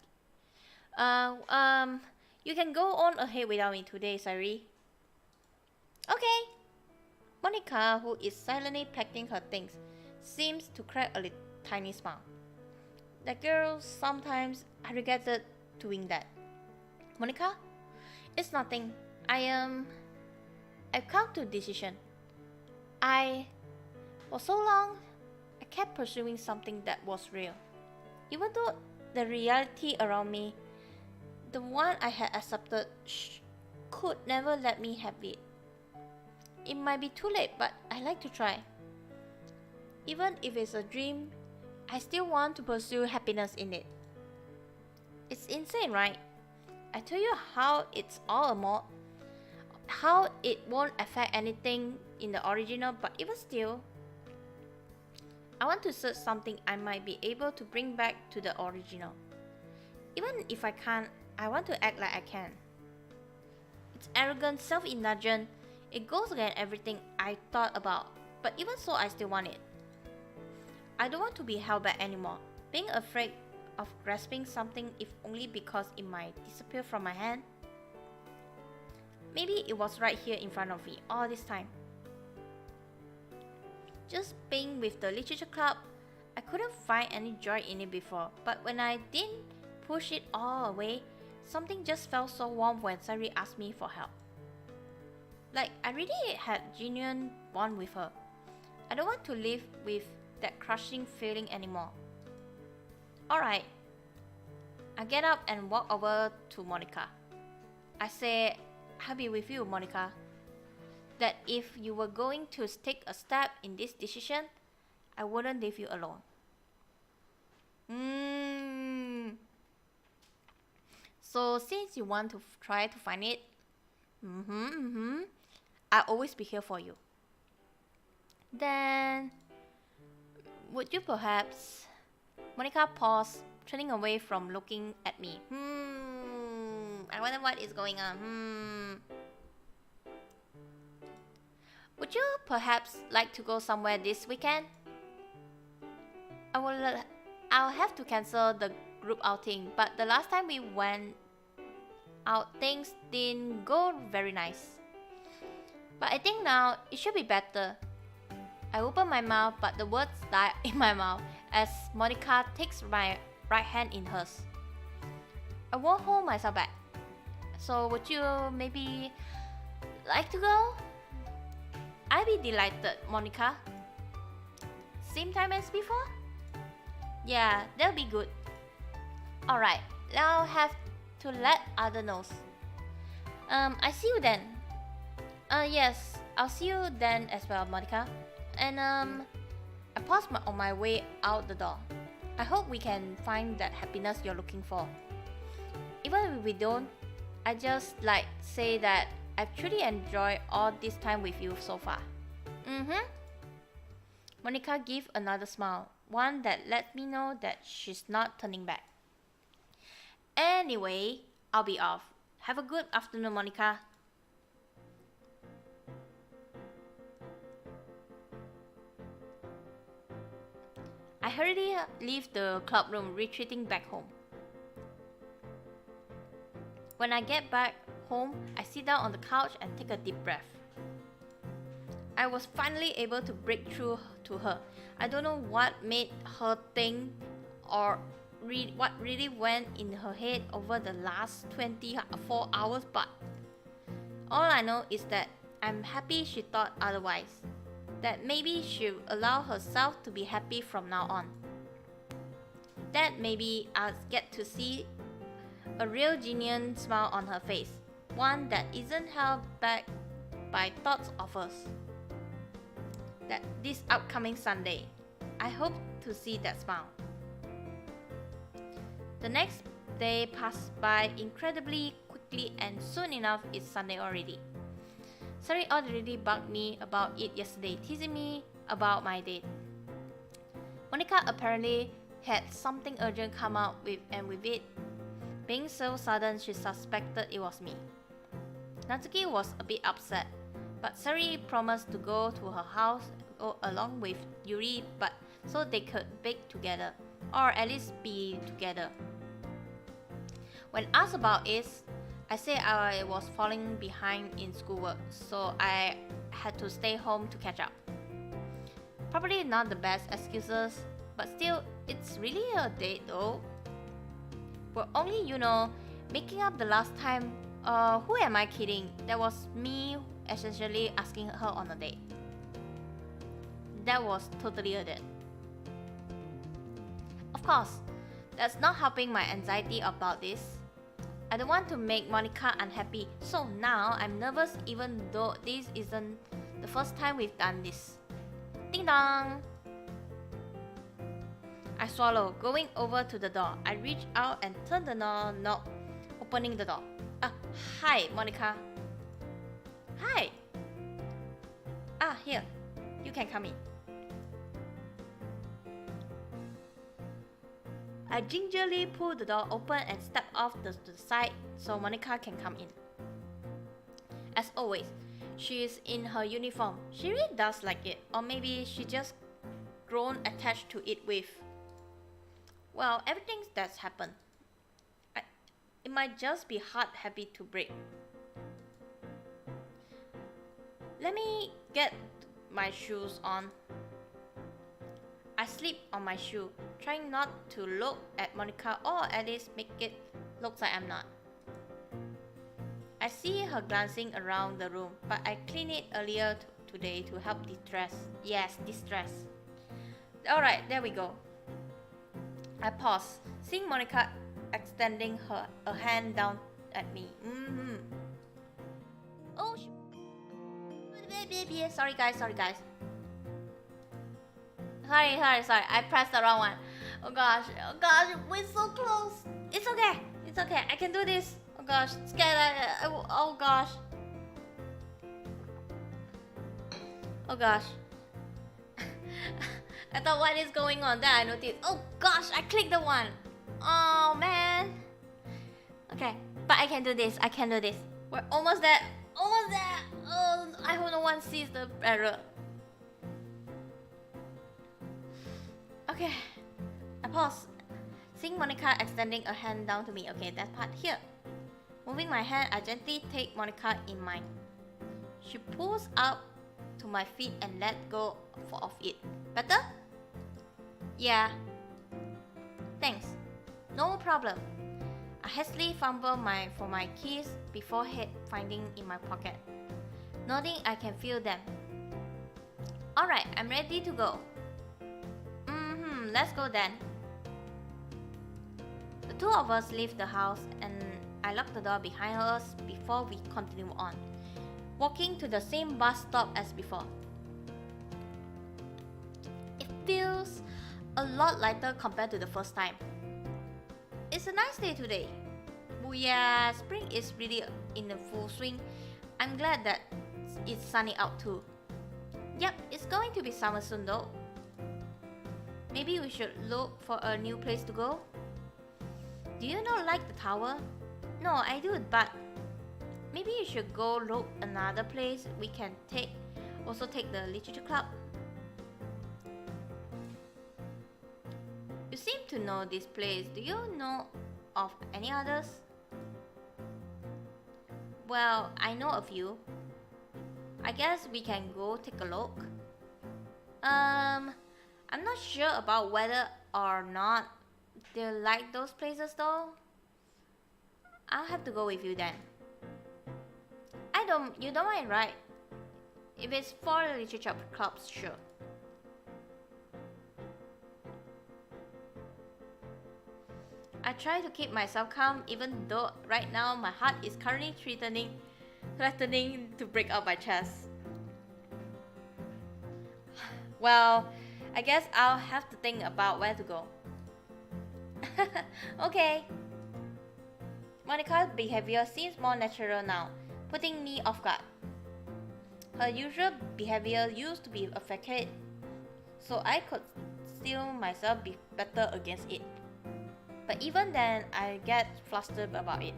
You can go on ahead without me today, Sari. Okay. Monika, who is silently packing her things, seems to crack a tiny smile. That girl, sometimes I regretted doing that. Monika? It's nothing. I've come to a decision. For so long, I kept pursuing something that was real. Even though the reality around me, the one I had accepted, could never let me have it. It might be too late, but I like to try. Even if it's a dream, I still want to pursue happiness in it. It's insane, right? I tell you how it's all a mod, how it won't affect anything in the original, but even still, I want to search something I might be able to bring back to the original. Even if I can't, I want to act like I can. It's arrogant, self-indulgent. It goes against everything I thought about, but even so, I still want it. I don't want to be held back anymore, being afraid of grasping something if only because it might disappear from my hand. Maybe it was right here in front of me all this time. Just being with the literature club, I couldn't find any joy in it before, but when I didn't push it all away, something just felt so warm when Sari asked me for help. Like I really had genuine bond with her. I don't want to live with that crushing feeling anymore. Alright. I get up and walk over to Monika. I say, I'll be with you, Monika. That if you were going to take a step in this decision, I wouldn't leave you alone. So since you want to try to find it, I'll always be here for you. Then, would you perhaps... Monika paused, turning away from looking at me. I wonder what is going on. Would you perhaps like to go somewhere this weekend? I'll have to cancel the group outing, but the last time we went out, things didn't go very nice. But I think now it should be better. I open my mouth, but the words die in my mouth as Monika takes my right hand in hers. I won't hold myself back. So would you maybe like to go? I'd be delighted, Monika. Same time as before? Yeah, that'll be good. Alright, now have to let other knows. I see you then. Yes, I'll see you then as well, Monika. And I paused on my way out the door. I hope we can find that happiness you're looking for. Even if we don't, I just like say that I've truly enjoyed all this time with you so far. Monika gave another smile, one that let me know that she's not turning back. Anyway, I'll be off. Have a good afternoon, Monika. I hurriedly leave the club room, retreating back home. When I get back home, I sit down on the couch and take a deep breath. I was finally able to break through to her. I don't know what made her think or what really went in her head over the last 24 hours, but all I know is that I'm happy she thought otherwise. That maybe she'll allow herself to be happy from now on. That maybe I'll get to see a real genuine smile on her face, one that isn't held back by thoughts of us. That this upcoming Sunday, I hope to see that smile. The next day passed by incredibly quickly, and soon enough it's Sunday already. Sari already bugged me about it yesterday, teasing me about my date. Monika apparently had something urgent come up with, and with it being so sudden, she suspected it was me. Natsuki was a bit upset, but Sari promised to go to her house along with Yuri, but so they could bake together, or at least be together. When asked about it, I said I was falling behind in schoolwork, so I had to stay home to catch up. Probably not the best excuses, but still, it's really a date though. But only, making up the last time, who am I kidding? That was me essentially asking her on a date. That was totally a date. Of course, that's not helping my anxiety about this. I don't want to make Monika unhappy, so now I'm nervous even though this isn't the first time we've done this. Ding dong! I swallow, going over to the door. I reach out and turn the knob, opening the door. Hi, Monika. Hi. Here. You can come in. I gingerly pull the door open and step off to the side so Monika can come in. As always, she is in her uniform. She really does like it, or maybe she just grown attached to it with, well, everything that's happened. It might just be hard habit to break. Let me get my shoes on. I slip on my shoe, trying not to look at Monika, or at least make it look like I'm not. I see her glancing around the room, but I cleaned it earlier today to help distress. Yes, distress. Alright, there we go. I pause, seeing Monika extending a hand down at me. Oh, sorry guys. Sorry. I pressed the wrong one. Oh gosh, we're so close. It's okay. I can do this. Oh gosh, scared. Oh gosh. Oh gosh. I thought, what is going on? Then I noticed, oh gosh, I clicked the one. Oh man. Okay, but I can do this. We're almost there. Oh, I hope no one sees the error. Okay, I pause, seeing Monika extending a hand down to me. Okay, that part here. Moving my hand, I gently take Monika in mine. She pulls up to my feet and let go of it. Better? Yeah. Thanks. No problem. I hastily fumble for my keys before finding in my pocket. Nodding, I can feel them. Alright, I'm ready to go. Let's go then. The two of us leave the house and I lock the door behind us before we continue on, walking to the same bus stop as before. It feels a lot lighter compared to the first time. It's a nice day today. Yeah, spring is really in the full swing. I'm glad that it's sunny out too. Yep, it's going to be summer soon though. Maybe we should look for a new place to go. Do you not like the tower? No, I do, but maybe you should go look another place we can also take the literature club. You seem to know this place. Do you know of any others? Well, I know a few. I guess we can go take a look. I'm not sure about whether or not they like those places though. I'll have to go with you then. You don't mind, right? If it's for the literature clubs, sure. I try to keep myself calm even though right now my heart is currently threatening to break out my chest. Well, I guess I'll have to think about where to go. Okay. Monika's behavior seems more natural now, putting me off guard. Her usual behavior used to be a facade, so I could still myself be better against it. But even then, I get flustered about it.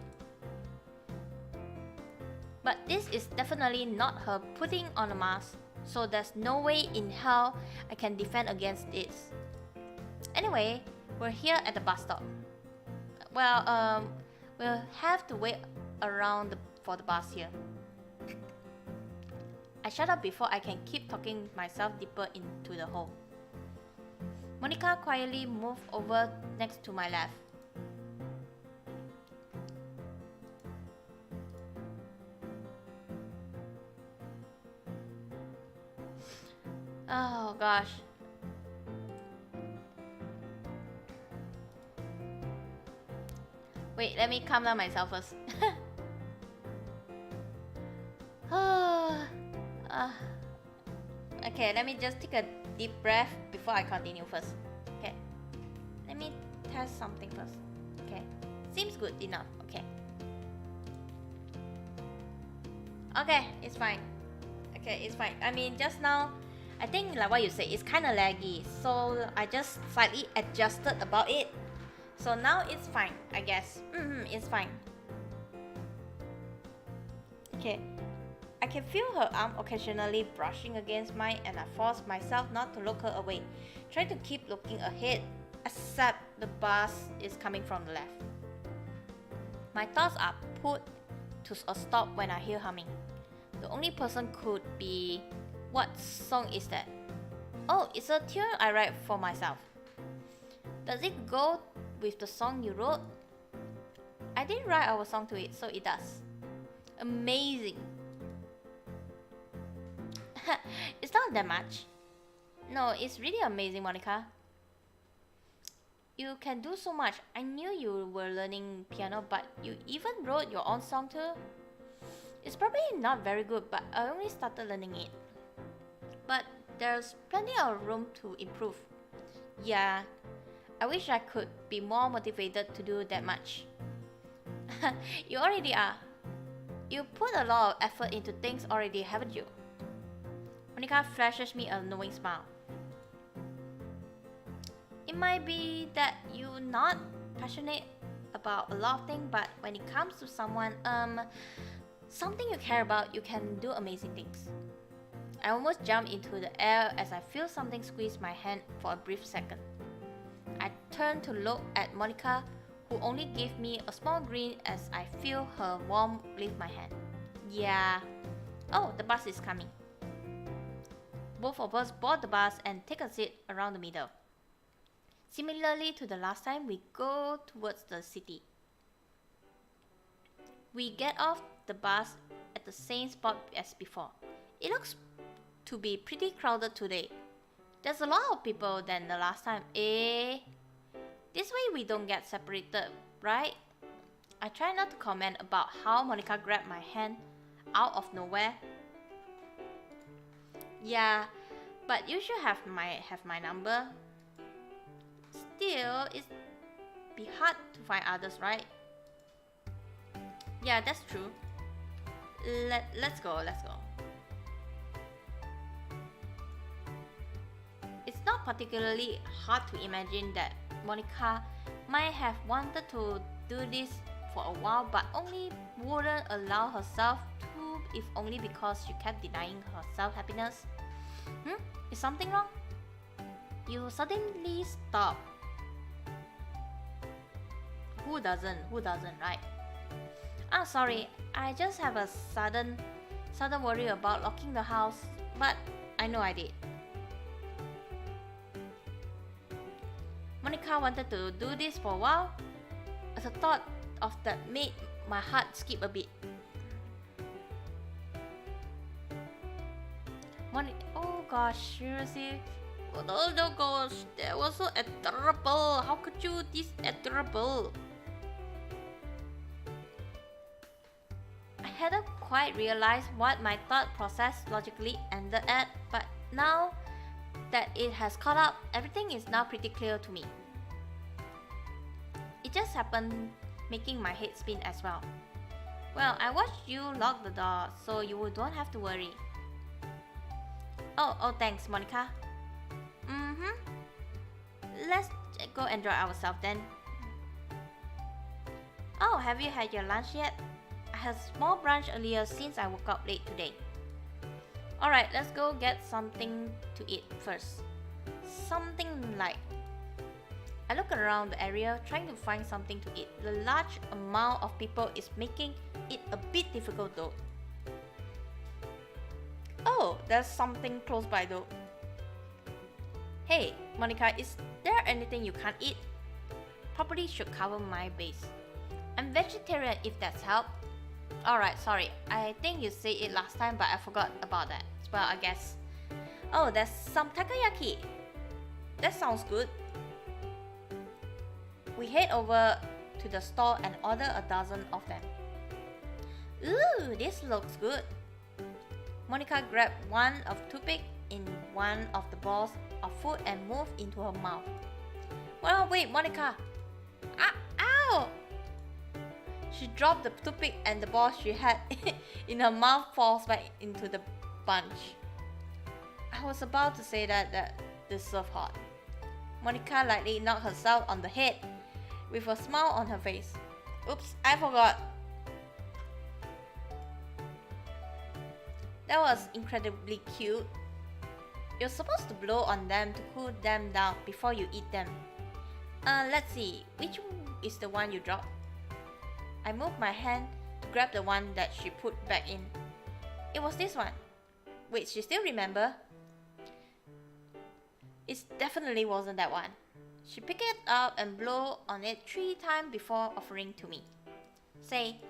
But this is definitely not her putting on a mask, so there's no way in hell I can defend against this. Anyway, we're here at the bus stop. Well, we'll have to wait around for the bus here. I shut up before I can keep talking myself deeper into the hole. Monika quietly moved over next to my left. Oh gosh. Wait, let me calm down myself first. Okay, let me just take a deep breath before I continue first. Okay, let me test something first. Okay, seems good enough. Okay. Okay, it's fine. Okay, it's fine. I mean, just now, I think like what you said, it's kind of laggy. So I just slightly adjusted about it. So now it's fine, I guess. It's fine. Okay. I can feel her arm occasionally brushing against mine and I force myself not to look her away, trying to keep looking ahead, except the bus is coming from the left. My thoughts are put to a stop when I hear humming. The only person could be... What song is that? Oh, it's a tune I write for myself. Does it go with the song you wrote? I didn't write our song to it, so it does. Amazing. It's not that much. No, it's really amazing, Monika. You can do so much. I knew you were learning piano, but you even wrote your own song too? It's probably not very good, but I only started learning it. But there's plenty of room to improve. Yeah, I wish I could be more motivated to do that much. You already are. You put a lot of effort into things already, haven't you? Monika flashes me a knowing smile. It might be that you're not passionate about a lot of things, but when it comes to something you care about, you can do amazing things. I almost jump into the air as I feel something squeeze my hand for a brief second. I turn to look at Monika, who only gave me a small grin as I feel her warmth leave my hand. Yeah. Oh, the bus is coming. Both of us board the bus and take a seat around the middle. Similarly to the last time, we go towards the city. We get off the bus at the same spot as before. It looks to be pretty crowded today. There's a lot of people than the last time. This This way we don't get separated, right? I try not to comment about how Monika grabbed my hand out of nowhere. Yeah, but you should have my number. Still, it's be hard to find others, right? Yeah, that's true. Let's go. It's not particularly hard to imagine that Monika might have wanted to do this for a while, but only wouldn't allow herself to, if only because she kept denying herself happiness. Is something wrong? You suddenly stop. Who doesn't, right? Sorry, I just have a sudden worry about locking the house, but I know I did. Monika wanted to do this for a while. The thought of that made my heart skip a bit. Oh gosh, seriously? Oh no gosh, that was so adorable. How could you this adorable? I hadn't quite realized what my thought process logically ended at, but now that it has caught up, everything is now pretty clear to me. It just happened, making my head spin as well. Well, I watched you lock the door, so you don't have to worry. Oh, thanks, Monika. Let's go enjoy ourselves then. Oh, have you had your lunch yet? I had a small brunch earlier since I woke up late today. Alright, let's go get something to eat first. Something light. I look around the area trying to find something to eat. The large amount of people is making it a bit difficult though. Oh, there's something close by though. Hey, Monika, is there anything you can't eat? Probably should cover my base. I'm vegetarian if that's help. Alright, sorry. I think you said it last time, but I forgot about that. Well, I guess. Oh, there's some takoyaki. That sounds good. We head over to the store and order a dozen of them. Ooh, this looks good. Monika grabbed one of toothpick in one of the balls of food and moved into her mouth. Well, wait, Monika. Ow! She dropped the toothpick and the ball she had in her mouth falls back into the bunch. I was about to say that this served hot. Monika lightly knocked herself on the head with a smile on her face. Oops, I forgot. That was incredibly cute. You're supposed to blow on them to cool them down before you eat them. Let's see, which is the one you dropped? I moved my hand to grab the one that she put back in. It was this one. Wait, she still remember? It definitely wasn't that one. She picked it up and blew on it 3 times before offering to me. Say,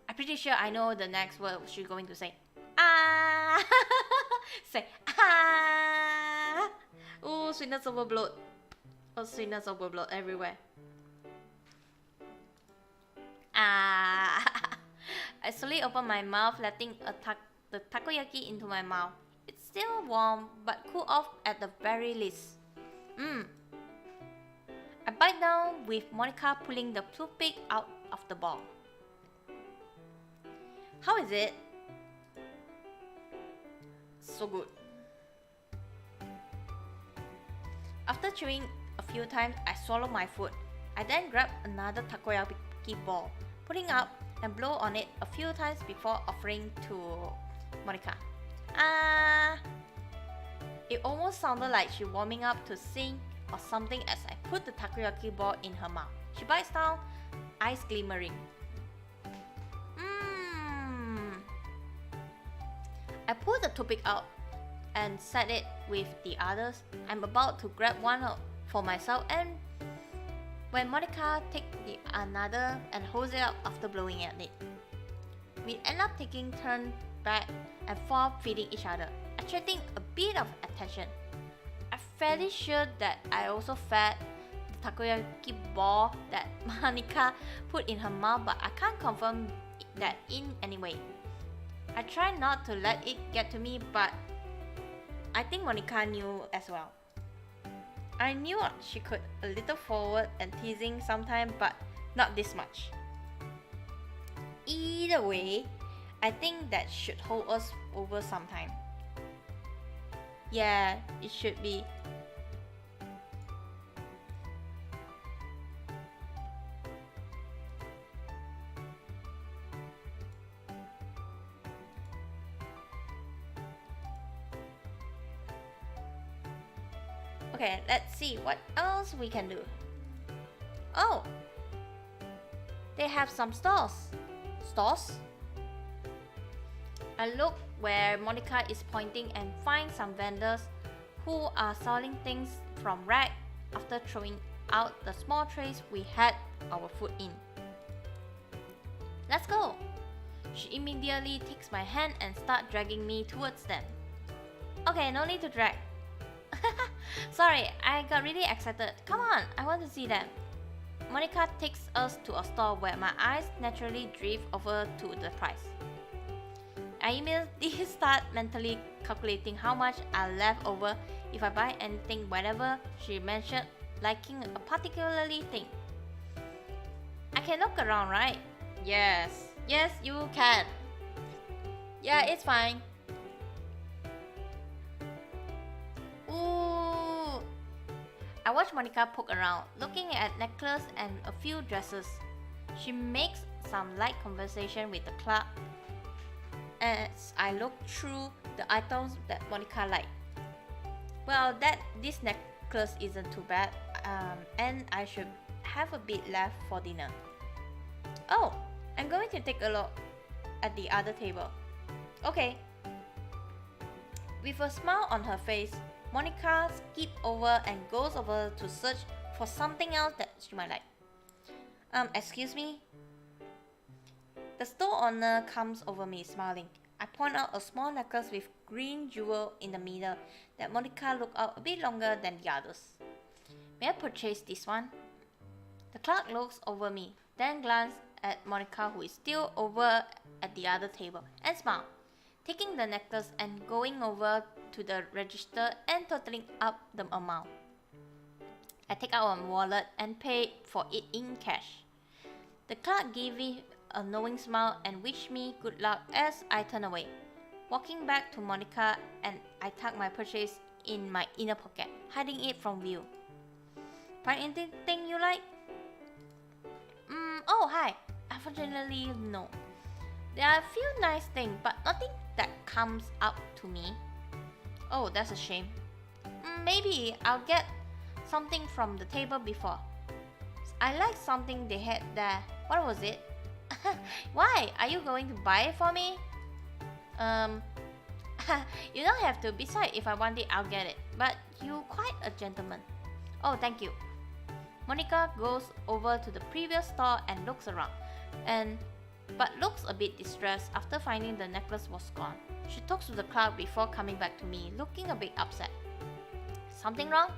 I'm pretty sure I know the next word she's going to say. Ah! Say, ah! Oh, sweetness overload. Oh, sweetness overload everywhere. Ah! I slowly opened my mouth, letting the takoyaki into my mouth. It's still warm, but cool off at the very least. I bite down with Monika pulling the toothpick out of the ball. How is it? So good. After chewing a few times, I swallow my food. I then grab another takoyaki ball, putting up and blow on it a few times before offering to Monika. Ah! It almost sounded like she warming up to sing or something as I put the takoyaki ball in her mouth. She bites down, eyes glimmering. I pulled the toothpick out and set it with the others. I'm about to grab one for myself, and when Monika takes another and holds it up after blowing at it. We end up taking turns back and forth feeding each other, attracting a bit of attention. I'm fairly sure that I also fed takoyaki ball that Monika put in her mouth, but I can't confirm that in any way. I try not to let it get to me, but I think Monika knew as well. I knew she could a little forward and teasing sometimes, but not this much. Either way, I think that should hold us over sometime. Yeah, it should be. Okay, let's see what else we can do. Oh! They have some stores. Stores? I look where Monika is pointing and find some vendors who are selling things from rack after throwing out the small trays we had our food in. Let's go! She immediately takes my hand and starts dragging me towards them. Okay, no need to drag. Sorry, I got really excited. Come on, I want to see them. Monika takes us to a store where my eyes naturally drift over to the price. I immediately start mentally calculating how much I left over if I buy anything whenever she mentioned liking a particularly thing. I can look around, right? Yes, you can. Yeah, it's fine. Ooh. I watch Monika poke around, looking at necklace and a few dresses. She makes some light conversation with the clerk as I look through the items that Monika liked. Well, this necklace isn't too bad, and I should have a bit left for dinner. Oh, I'm going to take a look at the other table. Okay. With a smile on her face, Monika skips over and goes over to search for something else that she might like. Excuse me? The store owner comes over me smiling. I point out a small necklace with green jewel in the middle that Monika looked out a bit longer than the others. May I purchase this one? The clerk looks over me, then glances at Monika, who is still over at the other table, and smiles, taking the necklace and going over to the register and totaling up the amount. I take out my wallet and pay for it in cash. The clerk gave me a knowing smile and wished me good luck as I turn away. Walking back to Monika, and I tuck my purchase in my inner pocket, hiding it from view. Find anything you like? Oh hi. Unfortunately, no. There are a few nice things, but nothing that comes up to me. Oh, that's a shame. Maybe I'll get something from the table before. I like something they had there. What was it? Why? Are you going to buy it for me? You don't have to. Besides, if I want it, I'll get it. But you're quite a gentleman. Oh, thank you. Monika goes over to the previous store and looks around, but looks a bit distressed after finding the necklace was gone. She talks to the clerk before coming back to me, looking a bit upset. Something wrong?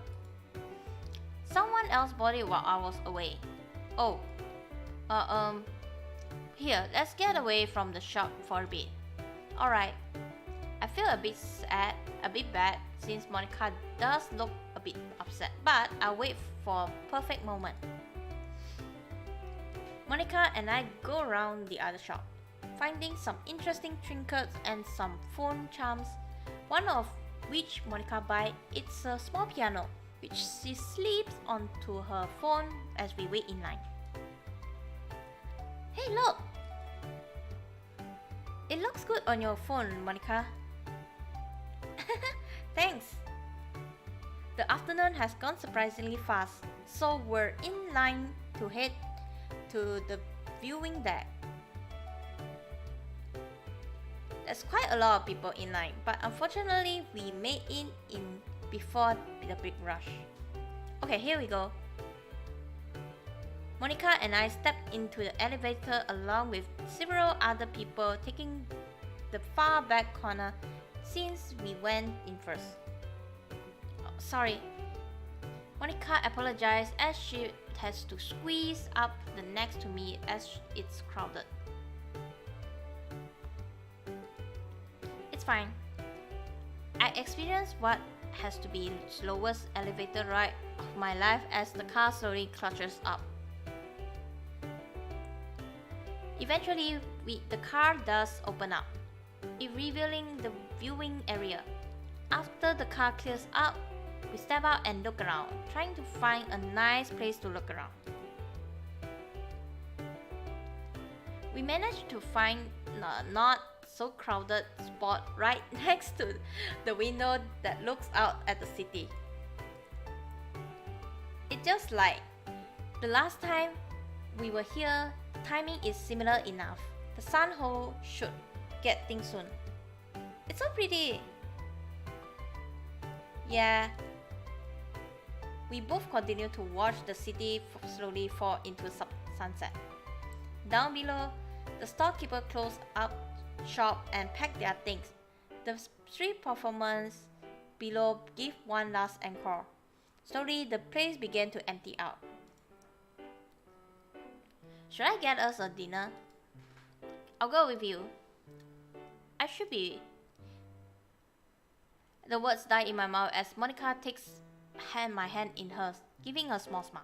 Someone else bought it while I was away. Oh. Here, let's get away from the shop for a bit. Alright. I feel a bit sad, a bit bad, since Monika does look a bit upset, but I'll wait for a perfect moment. Monika and I go around the other shop, finding some interesting trinkets and some phone charms, one of which Monika buys. It's a small piano, which she slips onto her phone as we wait in line. Hey, look! It looks good on your phone, Monika. Thanks! The afternoon has gone surprisingly fast, so we're in line to head to the viewing deck. There's quite a lot of people in line, but unfortunately we made it in before the big rush. Okay, here we go. Monika and I stepped into the elevator along with several other people, taking the far back corner since we went in first. Oh, sorry. Monika apologized as she has to squeeze up the next to me as it's crowded. It's fine. I experienced what has to be the slowest elevator ride of my life as the car slowly clutches up. Eventually, the car does open up, revealing the viewing area. After the car clears up, we step out and look around, trying to find a nice place to look around. We managed to find a not so crowded spot right next to the window that looks out at the city. It's just like the last time we were here, timing is similar enough. The sun hole should get things soon. It's so pretty. Yeah. We both continue to watch the city slowly fall into sunset. Down below, the storekeeper closed up shop and packed their things. The street performers below give one last encore. Slowly, the place began to empty out. Should I get us a dinner? I'll go with you. I should be. The words die in my mouth as Monika takes my hand in hers, giving a small smile.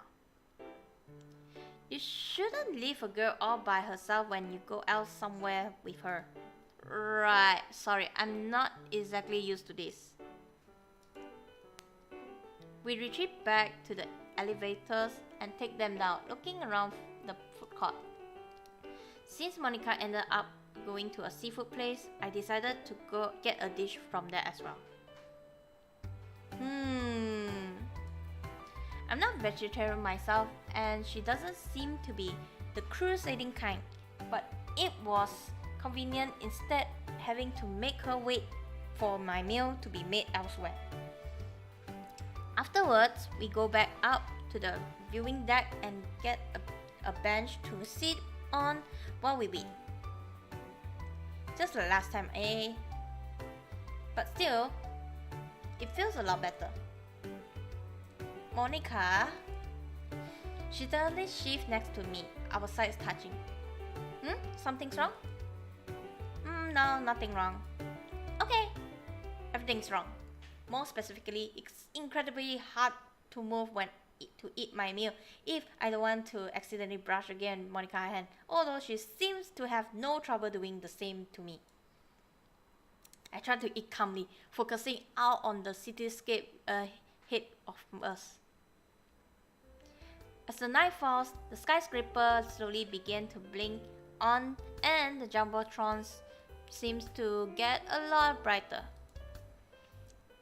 You shouldn't leave a girl all by herself when you go out somewhere with her. Right, sorry, I'm not exactly used to this. We retreat back to the elevators and take them down, looking around the food court. Since Monika ended up going to a seafood place, I decided to go get a dish from there as well. I'm not vegetarian myself, and she doesn't seem to be the crusading kind, but it was convenient instead having to make her wait for my meal to be made elsewhere. Afterwards, we go back up to the viewing deck and get a bench to sit on while we wait. Just like last time, eh? But still, it feels a lot better. Monika. She suddenly shifts next to me, our sides touching. Something's wrong? No, nothing wrong. Okay, everything's wrong. More specifically, it's incredibly hard to move when to eat my meal if I don't want to accidentally brush again Monika's hand, although she seems to have no trouble doing the same to me. I try to eat calmly, focusing out on the cityscape ahead of us. As the night falls, the skyscraper slowly begin to blink on and the jumbotron seems to get a lot brighter.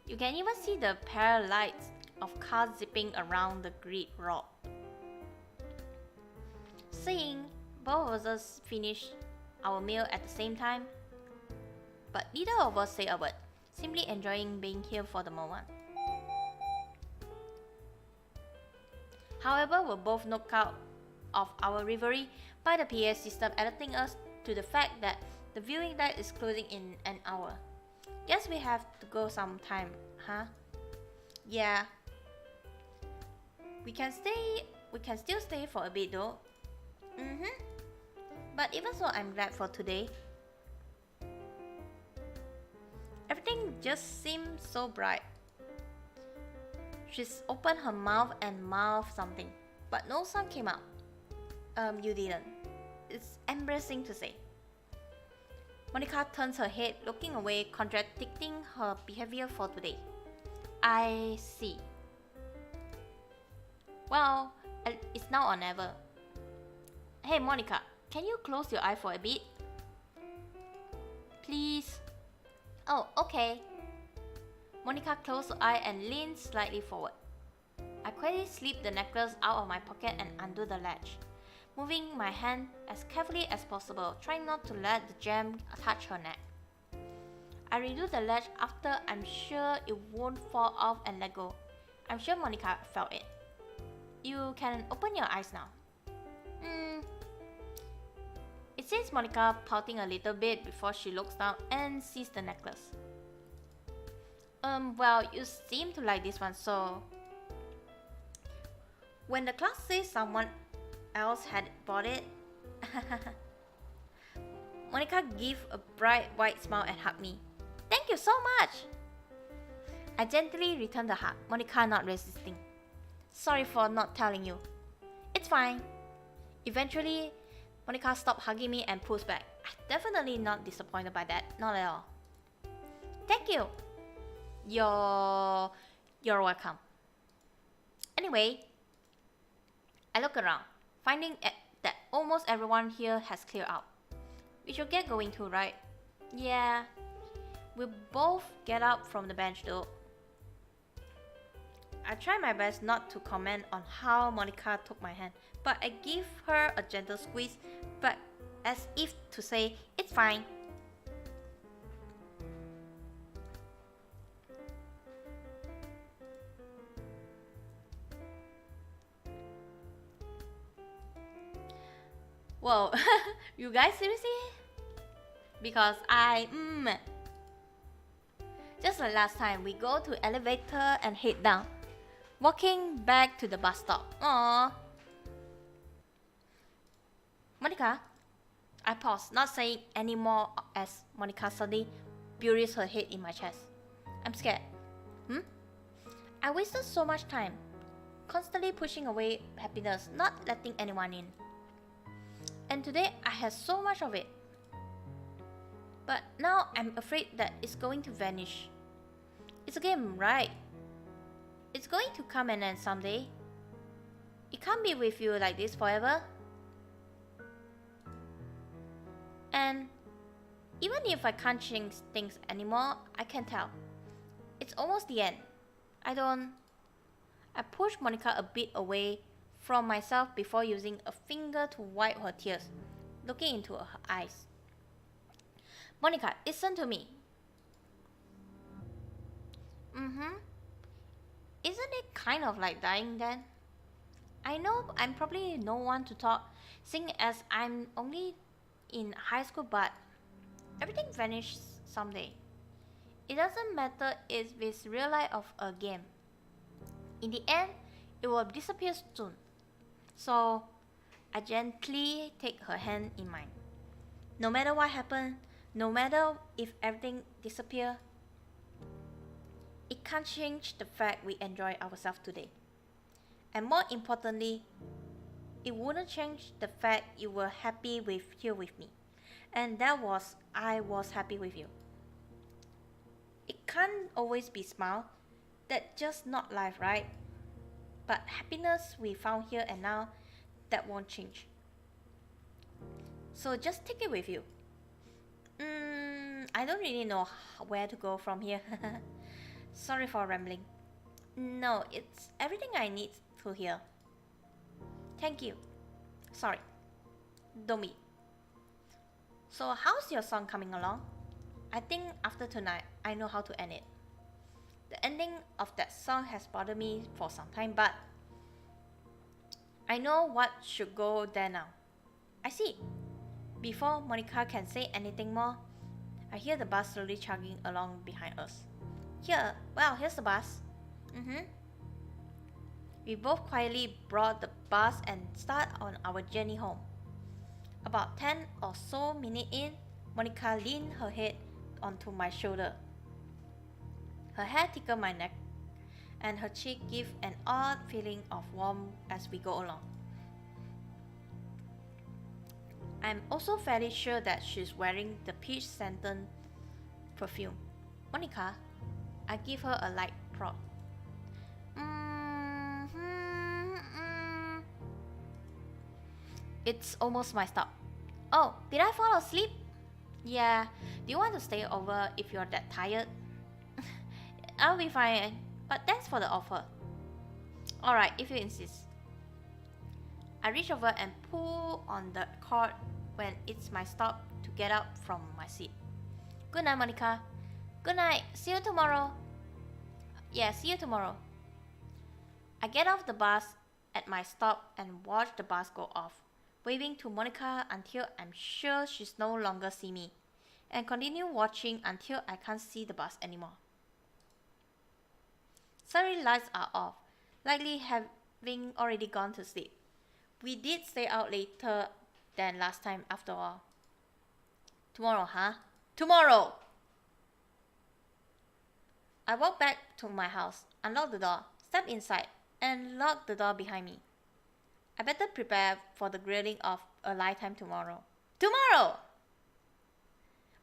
You can even see the pale lights of cars zipping around the grid road. Seeing both of us finish our meal at the same time, but neither of us say a word, simply enjoying being here for the moment. However, we're both knocked out of our reverie by the PA system alerting us to the fact that the viewing deck is closing in an hour. Guess we have to go sometime, huh? Yeah. We can still stay for a bit though. But even so, I'm glad for today. Everything just seems so bright. She's opened her mouth and mouthed something, but no sound came out. You didn't. It's embarrassing to say. Monika turns her head, looking away, contradicting her behavior for today. I see. Well, it's now or never. Hey Monika, can you close your eye for a bit? Please. Oh, okay. Monika closed her eye and leaned slightly forward. I quietly slip the necklace out of my pocket and undo the latch, moving my hand as carefully as possible, trying not to let the gem touch her neck. I redo the latch after I'm sure it won't fall off and let go. I'm sure Monika felt it. You can open your eyes now. It sees Monika pouting a little bit before she looks down and sees the necklace. Well, you seem to like this one, so... When the class says someone else had bought it, Monika gave a bright white smile and hugged me. Thank you so much! I gently returned the hug, Monika not resisting. Sorry for not telling you. It's fine. Eventually, Monika stopped hugging me and pushed back. I'm definitely not disappointed by that, not at all. Thank you. You're welcome. Anyway, I look around, finding that almost everyone here has cleared out. We should get going too, right? Yeah. We both get up from the bench though. I try my best not to comment on how Monika took my hand, but I give her a gentle squeeze, but as if to say, it's fine. Whoa, you guys seriously? Because just like last time, we go to elevator and head down, walking back to the bus stop. Aww. Monika? I pause, not saying any more as Monika suddenly buries her head in my chest. I'm scared. I wasted so much time, constantly pushing away happiness, not letting anyone in. And today I had so much of it. But now I'm afraid that it's going to vanish. It's a game, right? It's going to come and end someday. It can't be with you like this forever. And even if I can't change things anymore, I can tell. It's almost the end. I push Monika a bit away from myself before using a finger to wipe her tears, looking into her eyes. Monika, listen to me. Isn't it kind of like dying then? I know I'm probably no one to talk, seeing as I'm only in high school, but everything vanishes someday. It doesn't matter if it's real life of a game. In the end, it will disappear soon. So, I gently take her hand in mine. No matter what happens, no matter if everything disappears, it can't change the fact we enjoy ourselves today. And more importantly, it wouldn't change the fact you were happy here with me. And I was happy with you. It can't always be smile. That's just not life, right? But happiness we found here and now, that won't change. So just take it with you. I don't really know where to go from here. Sorry for rambling. No, it's everything I need to hear. Thank you. Sorry. Domi. So how's your song coming along? I think after tonight, I know how to end it. The ending of that song has bothered me for some time, but I know what should go there now. I see. Before Monika can say anything more, I hear the bus slowly chugging along behind us. Here's the bus. We both quietly board the bus and start on our journey home. About 10 or so minutes in, Monika leaned her head onto my shoulder. Her hair tickled my neck, and her cheek gave an odd feeling of warmth as we go along. I'm also fairly sure that she's wearing the peach scented perfume. Monika, I give her a light prod. It's almost my stop. Oh, did I fall asleep? Yeah, do you want to stay over if you're that tired? I'll be fine, but thanks for the offer. Alright, if you insist. I reach over and pull on the cord when it's my stop to get up from my seat. Good night, Monika. Good night. See you tomorrow. Yeah, see you tomorrow. I get off the bus at my stop and watch the bus go off, waving to Monika until I'm sure she's no longer see me, and continue watching until I can't see the bus anymore. Suddenly lights are off, likely having already gone to sleep. We did stay out later than last time after all. Tomorrow, huh? Tomorrow! I walked back to my house, unlocked the door, stepped inside, and locked the door behind me. I better prepare for the grilling of a lifetime tomorrow. Tomorrow!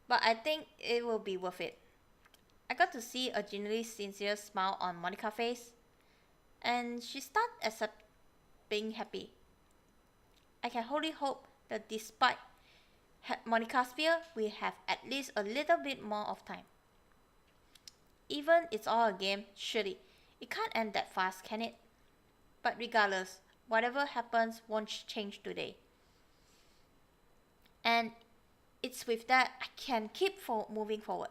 But I think it will be worth it. I got to see a genuinely sincere smile on Monika's face, and she started accepting being happy. I can wholly hope that despite Monika's fear, we have at least a little bit more of time. Even it's all a game, surely it can't end that fast, can it? But regardless, whatever happens won't change today. And it's with that I can keep moving forward.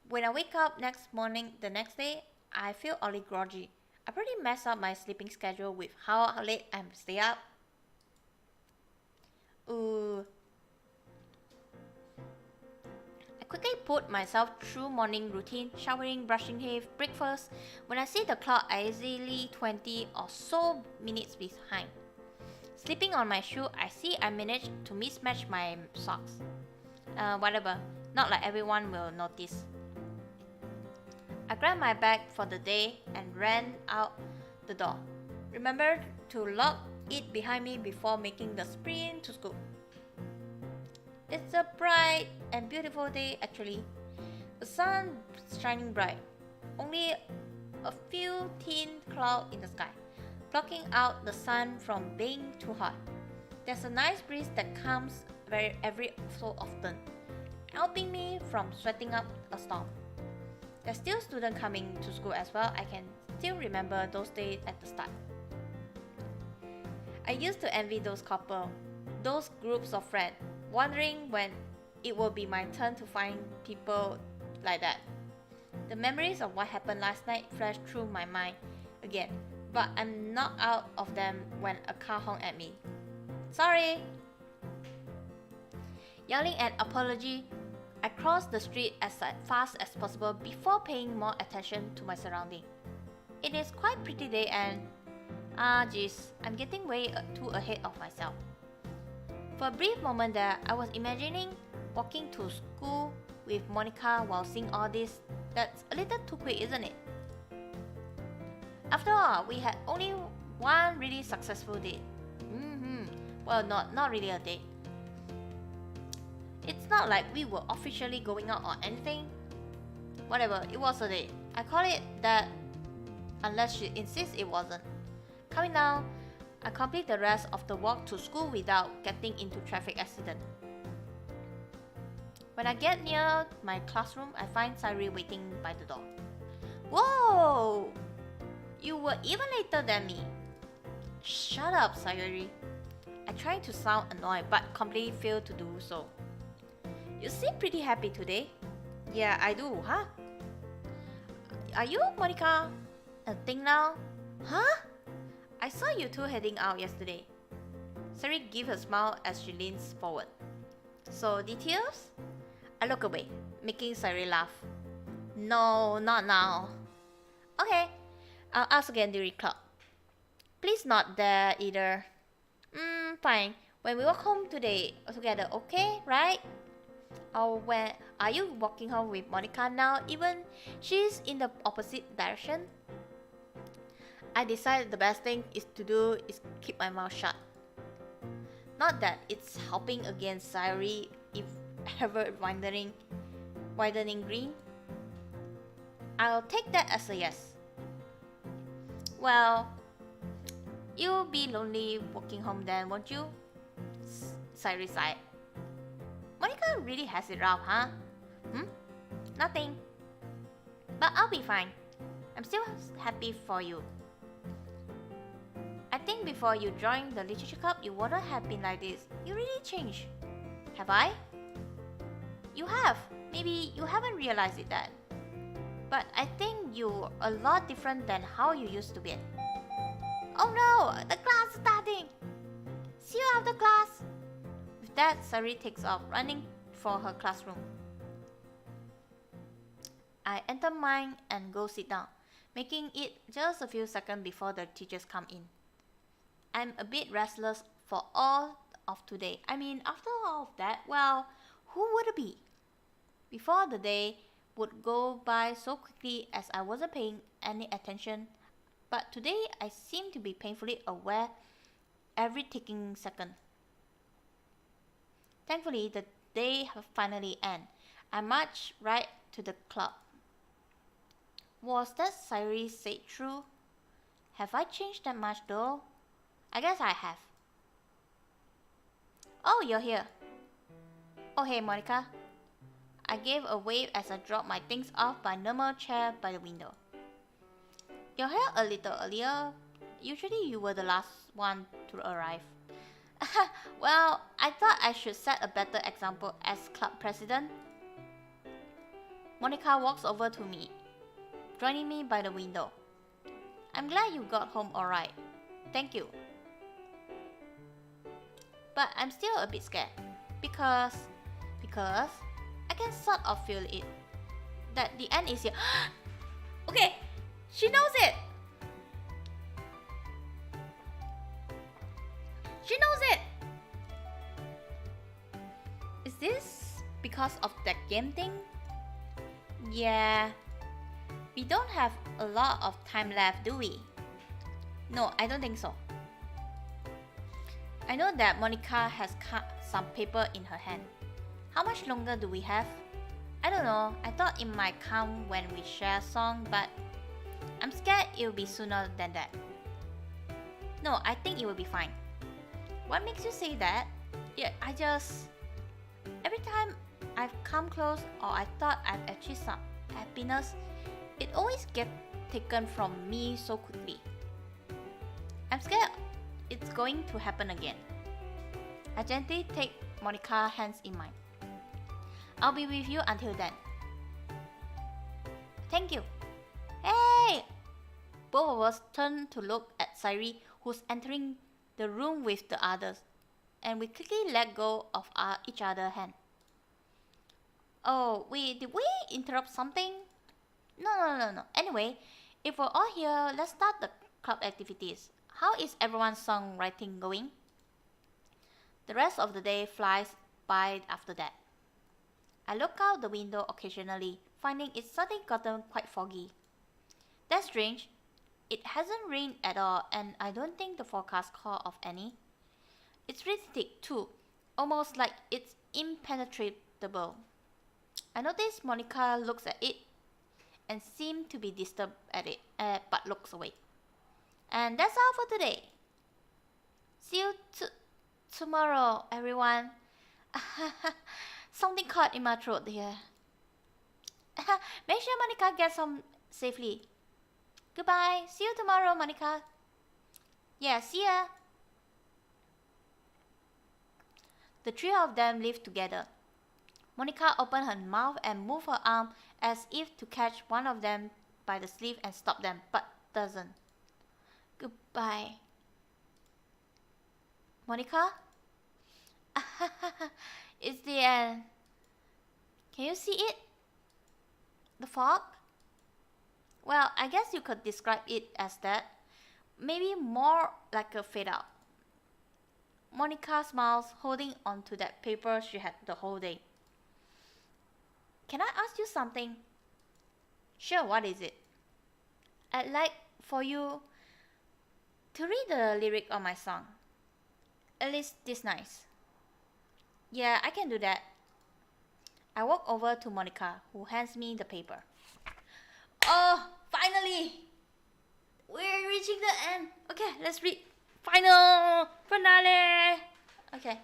When I wake up the next day, I feel oddly groggy. I pretty messed up my sleeping schedule with how late I'm stay up. I quickly put myself through morning routine, showering, brushing teeth, breakfast. When I see the clock, I easily 20 or so minutes behind. Slipping on my shoe, I see I managed to mismatch my socks. Whatever, not like everyone will notice. I grabbed my bag for the day and ran out the door. Remember to lock it behind me before making the sprint to school. It's a bright and beautiful day actually. The sun is shining bright. Only a few thin clouds in the sky, blocking out the sun from being too hot. There's a nice breeze that comes every so often, helping me from sweating up a storm. There's still students coming to school as well. I can still remember those days at the start. I used to envy those couples, those groups of friends, wondering when it will be my turn to find people like that. The memories of what happened last night flashed through my mind again, but I'm not out of them when a car honked at me. Sorry! Yelling an apology, I crossed the street as fast as possible before paying more attention to my surroundings. It is quite a pretty day and geez, I'm getting way too ahead of myself. For a brief moment there, I was imagining walking to school with Monika while seeing all this. That's a little too quick, isn't it? After all, we had only one really successful date. Well, not really a date. It's not like we were officially going out or anything. Whatever, it was a date. I call it that unless she insists it wasn't. Coming down, I complete the rest of the walk to school without getting into traffic accident. When I get near my classroom, I find Sairi waiting by the door. Whoa! You were even later than me. Shut up, Sairi. I tried to sound annoyed but completely failed to do so. You seem pretty happy today. Yeah, I do, huh? Are you Monika a thing now? Huh? I saw you two heading out yesterday. Sari gives a smile as she leans forward. So, details? I look away, making Sari laugh. No, not now. Okay, I'll ask again during club. Please not there either. Fine. When we walk home today together, okay, right? Or when are you walking home with Monika now, even she's in the opposite direction? I decided the best thing to do is keep my mouth shut. Not that it's helping against Sairi if ever widening green. I'll take that as a yes. Well, you'll be lonely walking home then, won't you? Sairi sighed. Monika really has it rough, huh? Nothing. But I'll be fine. I'm still happy for you. I think before you joined the literature club, you wouldn't have been like this. You really changed. Have I? You have. Maybe you haven't realized it that. But I think you're a lot different than how you used to be. Oh no! The class is starting! See you after class! With that, Sari takes off, running for her classroom. I enter mine and go sit down. making it just a few seconds before the teachers come in. I'm a bit restless for all of today. I mean, after all of that, well, who would it be? Before the day would go by so quickly as I wasn't paying any attention, but today I seem to be painfully aware every ticking second. Thankfully, the day have finally ended. I marched right to the club. Was that Sairi said true? Have I changed that much though? I guess I have. Oh, you're here. Oh, hey, Monika. I gave a wave as I dropped my things off my normal chair by the window. You're here a little earlier. Usually you were the last one to arrive. Well, I thought I should set a better example as club president. Monika walks over to me, joining me by the window. I'm glad you got home alright. Thank you. But I'm still a bit scared because I can sort of feel it, that the end is here. Okay, she knows it. She knows it. Is this because of that game thing? Yeah. We don't have a lot of time left, do we? No, I don't think so. I know that Monika has cut some paper in her hand. How much longer do we have? I don't know. I thought it might come when we share a song, but I'm scared it will be sooner than that. No, I think it will be fine. What makes you say that? Yeah, every time I've come close or I thought I've achieved some happiness, it always gets taken from me so quickly. I'm scared it's going to happen again. I gently take Monika's hands in mine. I'll be with you until then. Thank you. Hey! Both of us turn to look at Sairi, who's entering the room with the others, and we quickly let go of each other's hand. Oh, did we interrupt something? No. Anyway, if we're all here, let's start the club activities. How is everyone's songwriting going? The rest of the day flies by after that. I look out the window occasionally, finding it's suddenly gotten quite foggy. That's strange. It hasn't rained at all, and I don't think the forecast called of any. It's really thick too, almost like it's impenetrable. I notice Monika looks at it and seems to be disturbed at it, but looks away. And that's all for today. See you tomorrow, everyone. Something caught in my throat here. Make sure Monika gets home safely. Goodbye. See you tomorrow, Monika. Yeah, see ya. The three of them live together. Monika opened her mouth and moved her arm as if to catch one of them by the sleeve and stop them, but doesn't. Goodbye. Monika? It's the end. Can you see it? The fog? Well, I guess you could describe it as that. Maybe more like a fade out. Monika smiles, holding on to that paper she had the whole day. Can I ask you something? Sure, what is it? I'd like for you to read the lyric of my song. At least this nice. Yeah, I can do that. I walk over to Monika, who hands me the paper. Oh, finally! We're reaching the end. Okay, let's read. Final finale. Okay.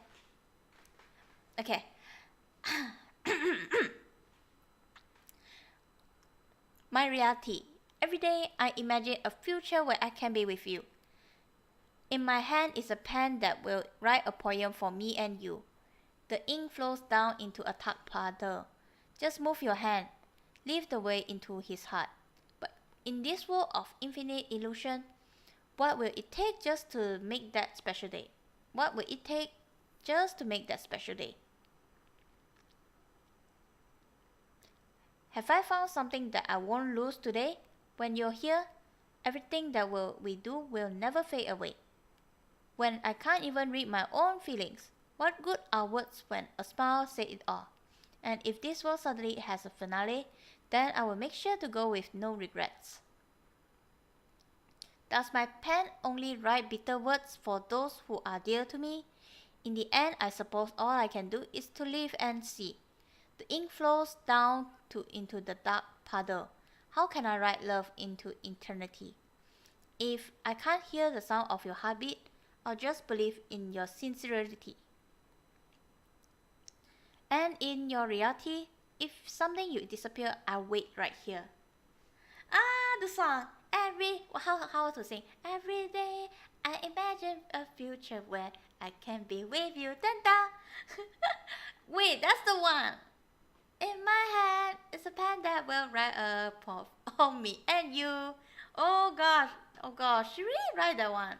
My reality. Every day I imagine a future where I can be with you. In my hand is a pen that will write a poem for me and you. The ink flows down into a tug puddle. Just move your hand. Lead the way into his heart. But in this world of infinite illusion, what will it take just to make that special day? What will it take just to make that special day? Have I found something that I won't lose today? When you're here, everything that we do will never fade away. When I can't even read my own feelings, what good are words when a smile says it all? And if this world suddenly has a finale, then I will make sure to go with no regrets. Does my pen only write bitter words for those who are dear to me? In the end, I suppose all I can do is to live and see. The ink flows down into the dark puddle. How can I write love into eternity? If I can't hear the sound of your heartbeat, I'll just believe in your sincerity. And in your reality, if someday you disappear, I'll wait right here. The song. How to sing? Every day I imagine a future where I can be with you. Dun, dun. Wait, that's the one. In my hand is a pen that will write a poem on me and you. Oh gosh, she really write that one.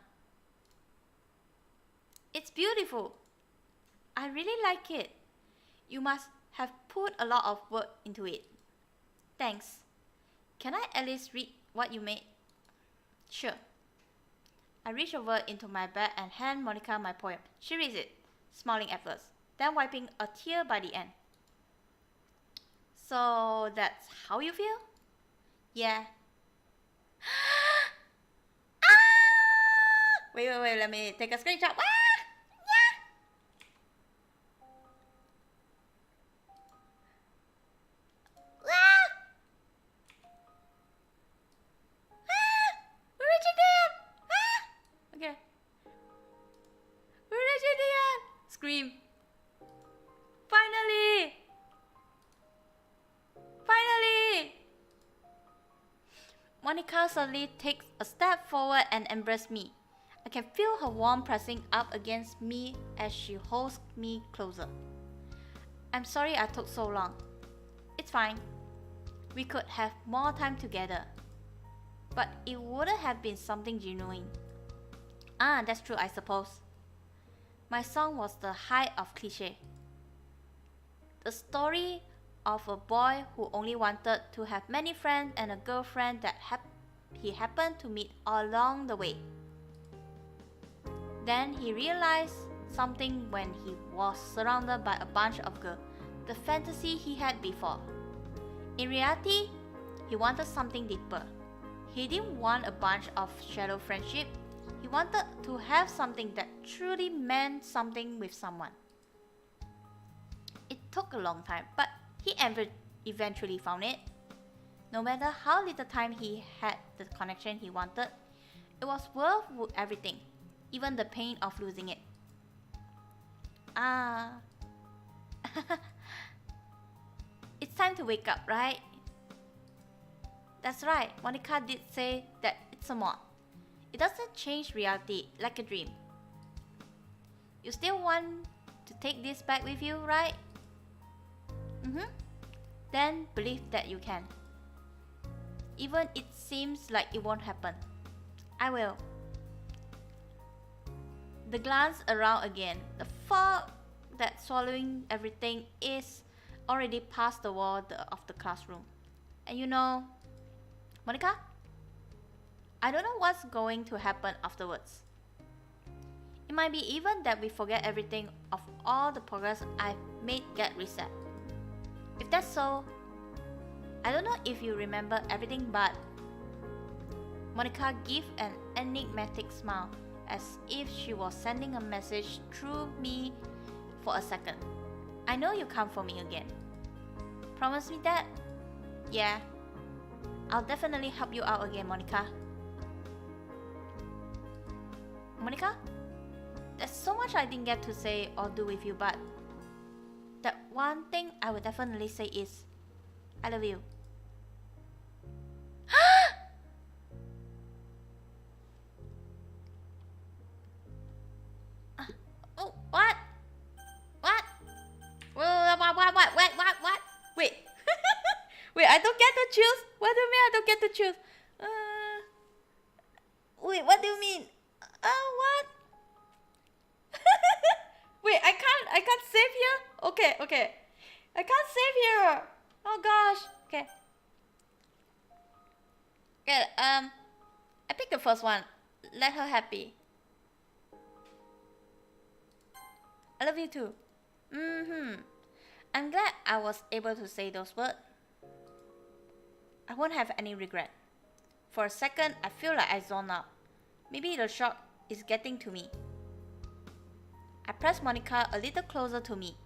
It's beautiful. I really like it. You must have put a lot of work into it. Thanks. Can I at least read what you made? Sure. I reach over into my bag and hand Monika my poem. She reads it, smiling at first, then wiping a tear by the end. So that's how you feel? Yeah. Wait, let me take a screenshot. Scream. Finally! Monika suddenly takes a step forward and embraces me. I can feel her warmth pressing up against me as she holds me closer. I'm sorry I took so long. It's fine. We could have more time together. But it wouldn't have been something genuine. That's true, I suppose. My song was the height of cliché. The story of a boy who only wanted to have many friends and a girlfriend that he happened to meet along the way. Then he realized something when he was surrounded by a bunch of girls, the fantasy he had before. In reality, he wanted something deeper. He didn't want a bunch of shallow friendship. He wanted to have something that truly meant something with someone. It took a long time, but he eventually found it. No matter how little time he had the connection he wanted, it was worth everything, even the pain of losing it. It's time to wake up, right? That's right, Monika did say that it's a mod. It doesn't change reality like a dream. You still want to take this back with you, right? Then believe that you can. Even it seems like it won't happen. I will. The glance around again. The fog that's swallowing everything is already past the wall of the classroom. And you know, Monika, I don't know what's going to happen afterwards. It might be even that we forget everything of all the progress I've made get reset. If that's so, I don't know if you remember everything, but Monika gave an enigmatic smile as if she was sending a message through me for a second. I know you come for me again. Promise me that? Yeah. I'll definitely help you out again, Monika. Monika, there's so much I didn't get to say or do with you, but that one thing I would definitely say is, I love you. Oh, what? What? What? Wait. Wait, I don't get to choose? What do you mean I don't get to choose? Wait, what do you mean? What? Wait, I can't save here? Okay. I can't save here. Oh gosh. Okay. Yeah, I picked the first one. Let her happy. I love you too. I'm glad I was able to say those words. I won't have any regret. For a second, I feel like I zoned out. Maybe the shock is getting to me. I pressed Monika a little closer to me,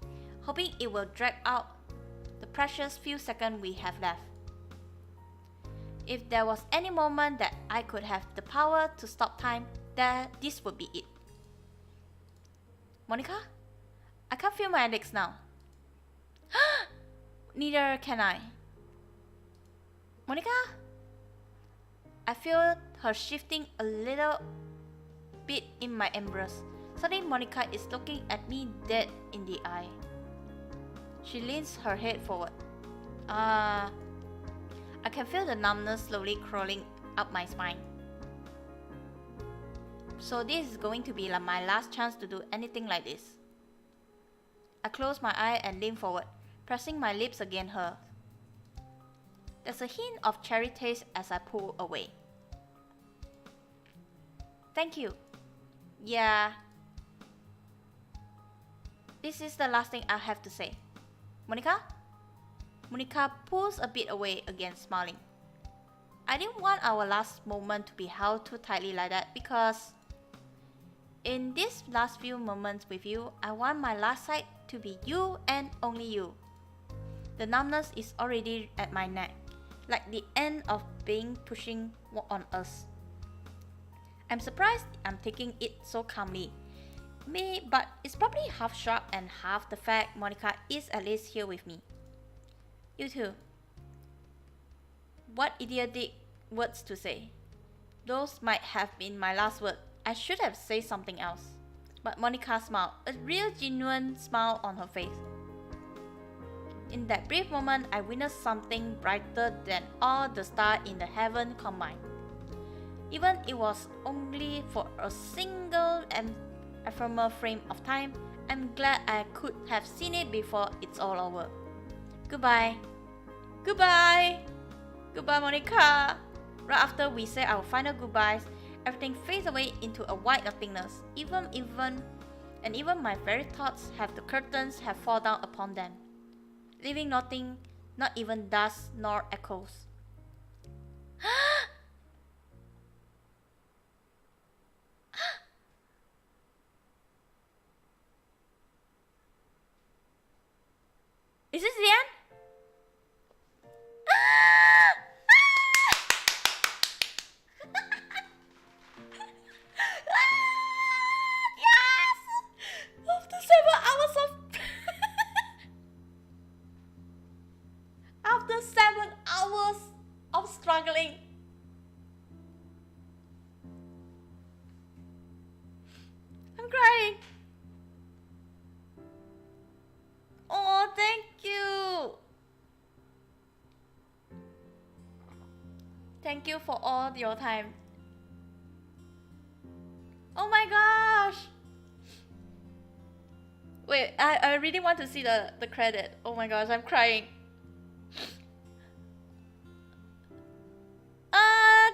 hoping it will drag out the precious few seconds we have left. If there was any moment that I could have the power to stop time, this would be it. Monika? I can't feel my legs now. Neither can I. Monika? I feel her shifting a little bit in my embrace. Suddenly Monika is looking at me dead in the eye. She leans her head forward. I can feel the numbness slowly crawling up my spine. So this is going to be like my last chance to do anything like this. I close my eye and lean forward, pressing my lips against her. There's a hint of cherry taste as I pull away. Thank you. Yeah. This is the last thing I have to say. Monika? Monika pulls a bit away again, smiling. I didn't want our last moment to be held too tightly like that because in these last few moments with you, I want my last sight to be you and only you. The numbness is already at my neck, like the end of being pushing on us. I'm surprised I'm taking it so calmly. But it's probably half shock and half the fact Monika is at least here with me. You too. What idiotic words to say. Those might have been my last word. I should have said something else. But Monika smiled, a real genuine smile on her face. In that brief moment, I witnessed something brighter than all the stars in the heaven combined. Even it was only for a single and ephemeral frame of time, I'm glad I could have seen it before it's all over. Goodbye. Goodbye. Goodbye, Monika. Right after we say our final goodbyes, everything fades away into a white nothingness. Even my very thoughts have the curtains have fallen down upon them, leaving nothing, not even dust nor echoes. Is this the end? Yes! After 7 hours of after 7 hours of struggling, I'm crying. Oh, thank you. Thank you for all your time. Oh my gosh. Wait, I really want to see the credit. Oh my gosh, I'm crying.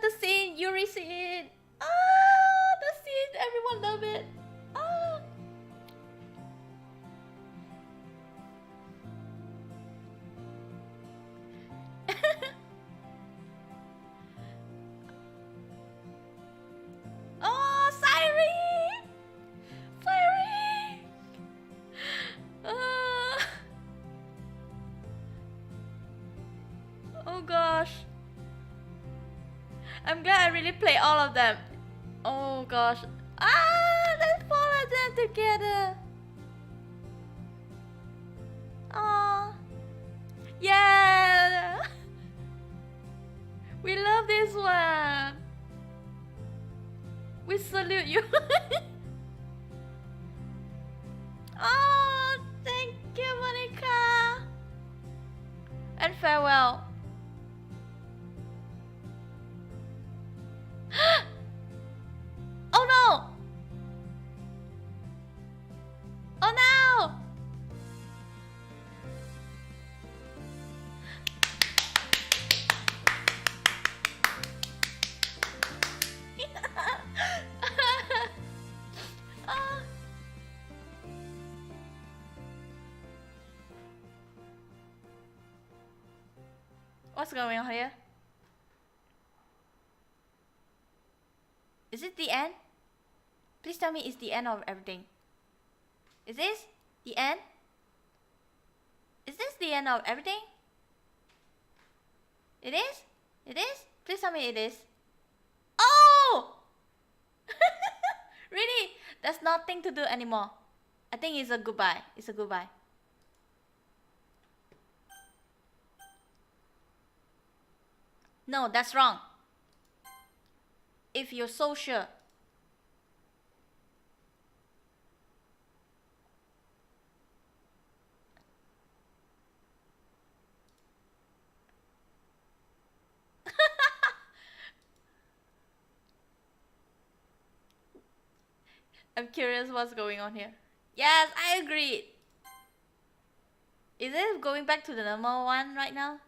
The scene, Yuri scene. The scene, everyone love it. Oh, Sairi! Sairi! Oh gosh. I'm glad I really played all of them. Oh gosh. Let's follow them together. Yeah. We love this one. We salute you. Oh, thank you, Monika. And farewell. Oh no! Oh no! What's going on here? Is it the end? Please tell me it's the end of everything. Is this the end? Is this the end of everything? It is? It is? Please tell me it is. Oh! Really? There's nothing to do anymore. I think it's a goodbye. It's a goodbye. No, that's wrong. If you're so sure. I'm curious what's going on here. Yes, I agreed. Is it going back to the normal one right now?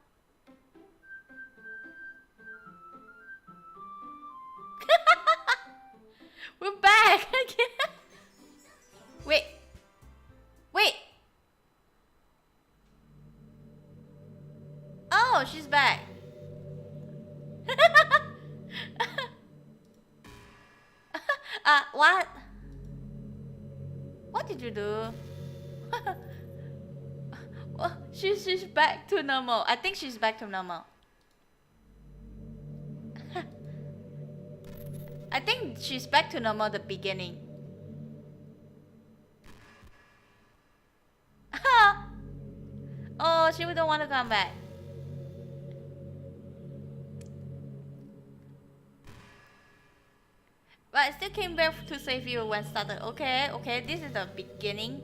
We're back again. Wait. Wait. Oh, she's back. What? What did you do? Well, she's back to normal. I think she's back to normal. I think she's back to normal at the beginning. Oh, she wouldn't want to come back. But I still came back to save you when started. Okay, okay, this is the beginning.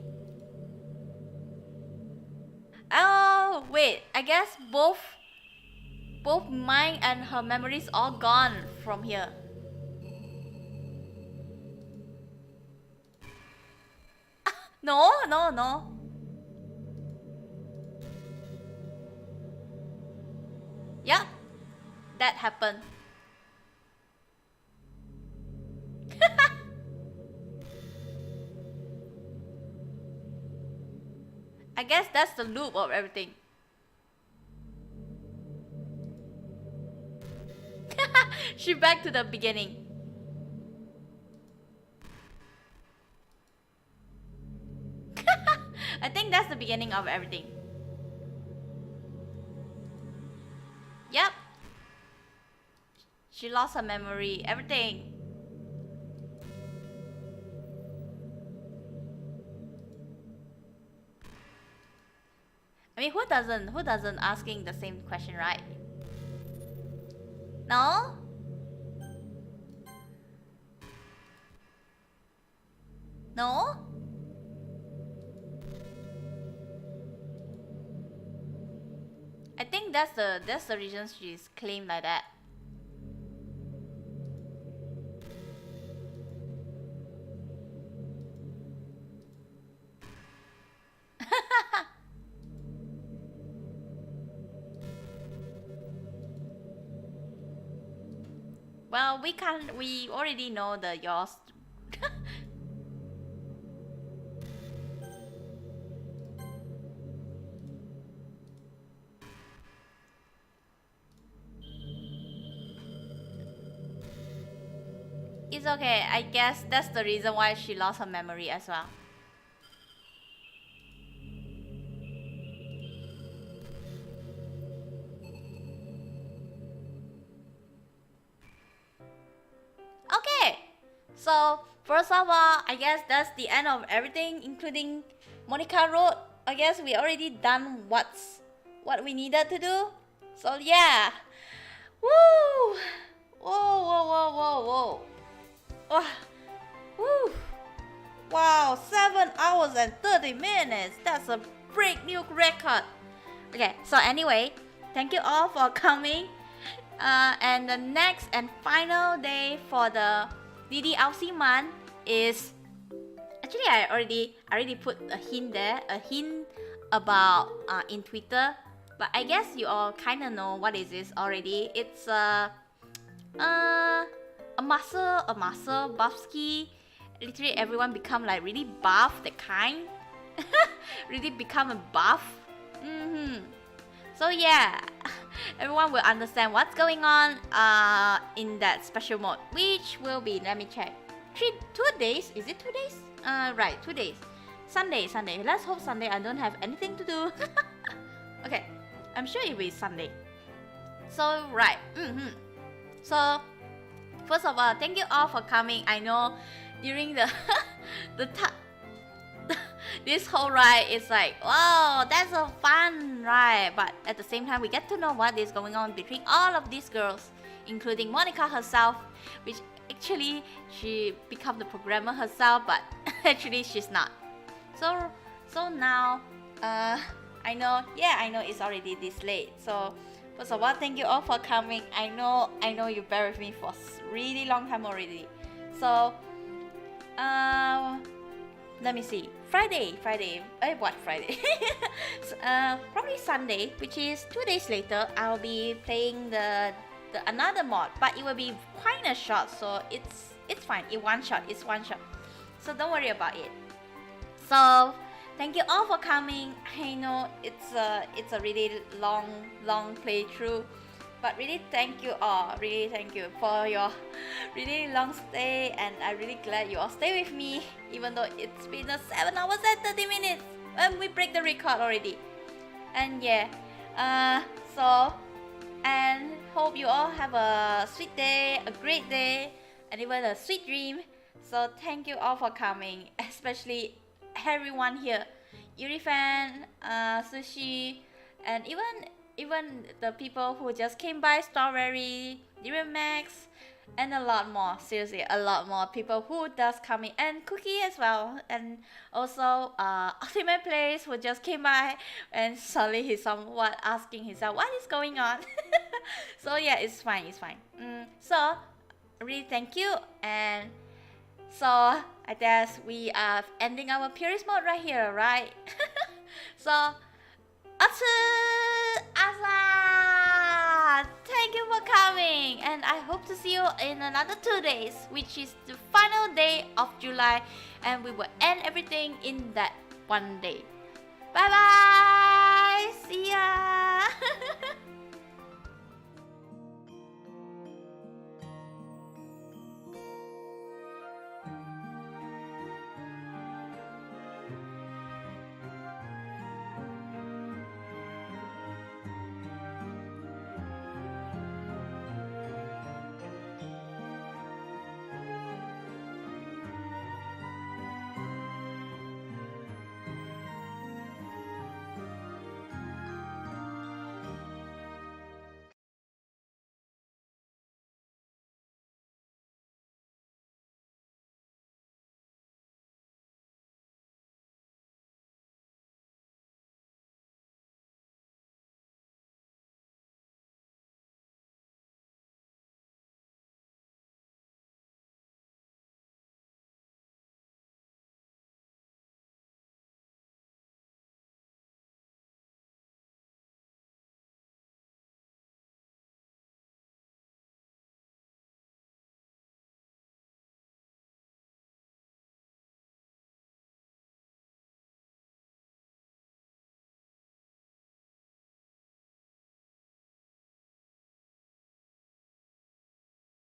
Oh, wait, I guess both mine and her memories all gone from here. No, no, no. Yep, that happened. I guess that's the loop of everything. She back to the beginning. I think that's the beginning of everything. Yep. She lost her memory, everything. I mean, who doesn't asking the same question, right? No? No? I think that's the reason she's claimed like that. Well, we already know the yours. It's okay, I guess that's the reason why she lost her memory as well. Okay, so first of all, I guess that's the end of everything, including Monika Route. I guess we already done what we needed to do. So yeah, woo, whoa, whoa, whoa, whoa, whoa. Oh, woo. Wow, 7 hours and 30 minutes. That's a break new record. Okay, so anyway, thank you all for coming. And the next and final day for the DDLC month is actually I already put a hint there, a hint about in Twitter. But I guess you all kind of know what is this already. It's a muscle buff ski. Literally everyone become like really buff, that kind. Really become a buff. So yeah, everyone will understand what's going on in that special mode, which will be, let me check, 2 days. Is it 2 days? Right, 2 days. Sunday. Let's hope Sunday I don't have anything to do. Okay, I'm sure it will be Sunday. So right. So first of all, thank you all for coming. I know during the this whole ride is like, wow, that's so fun, right? But at the same time, we get to know what is going on between all of these girls, including Monika herself, which actually she become the programmer herself, but actually she's not. So now, I know it's already this late. So first of all, thank you all for coming. I know you bear with me for really long time already. So, let me see. Friday. What Friday? Probably Sunday, which is 2 days later. I'll be playing the another mod, but it will be quite a short, so it's fine. It's one shot. So don't worry about it. So thank you all for coming. I know it's a really long playthrough, but really thank you all. Really thank you for your really long stay, and I'm really glad you all stay with me, even though it's been 7 hours and 30 minutes when we break the record already. And yeah, so, and hope you all have a sweet day, a great day, and even a sweet dream. So thank you all for coming, especially everyone here, Yuri fan, Sushi, and even the people who just came by, Strawberry, Max, and a lot more. Seriously, a lot more people who does coming, and Cookie as well, and also Ultimate Place who just came by, and suddenly he's somewhat asking himself what is going on. So yeah, it's fine. So really thank you, and so I guess we are ending our purist mode right here, right? So Asa, thank you for coming, and I hope to see you in another 2 days, which is the final day of July, and we will end everything in that one day. Bye bye.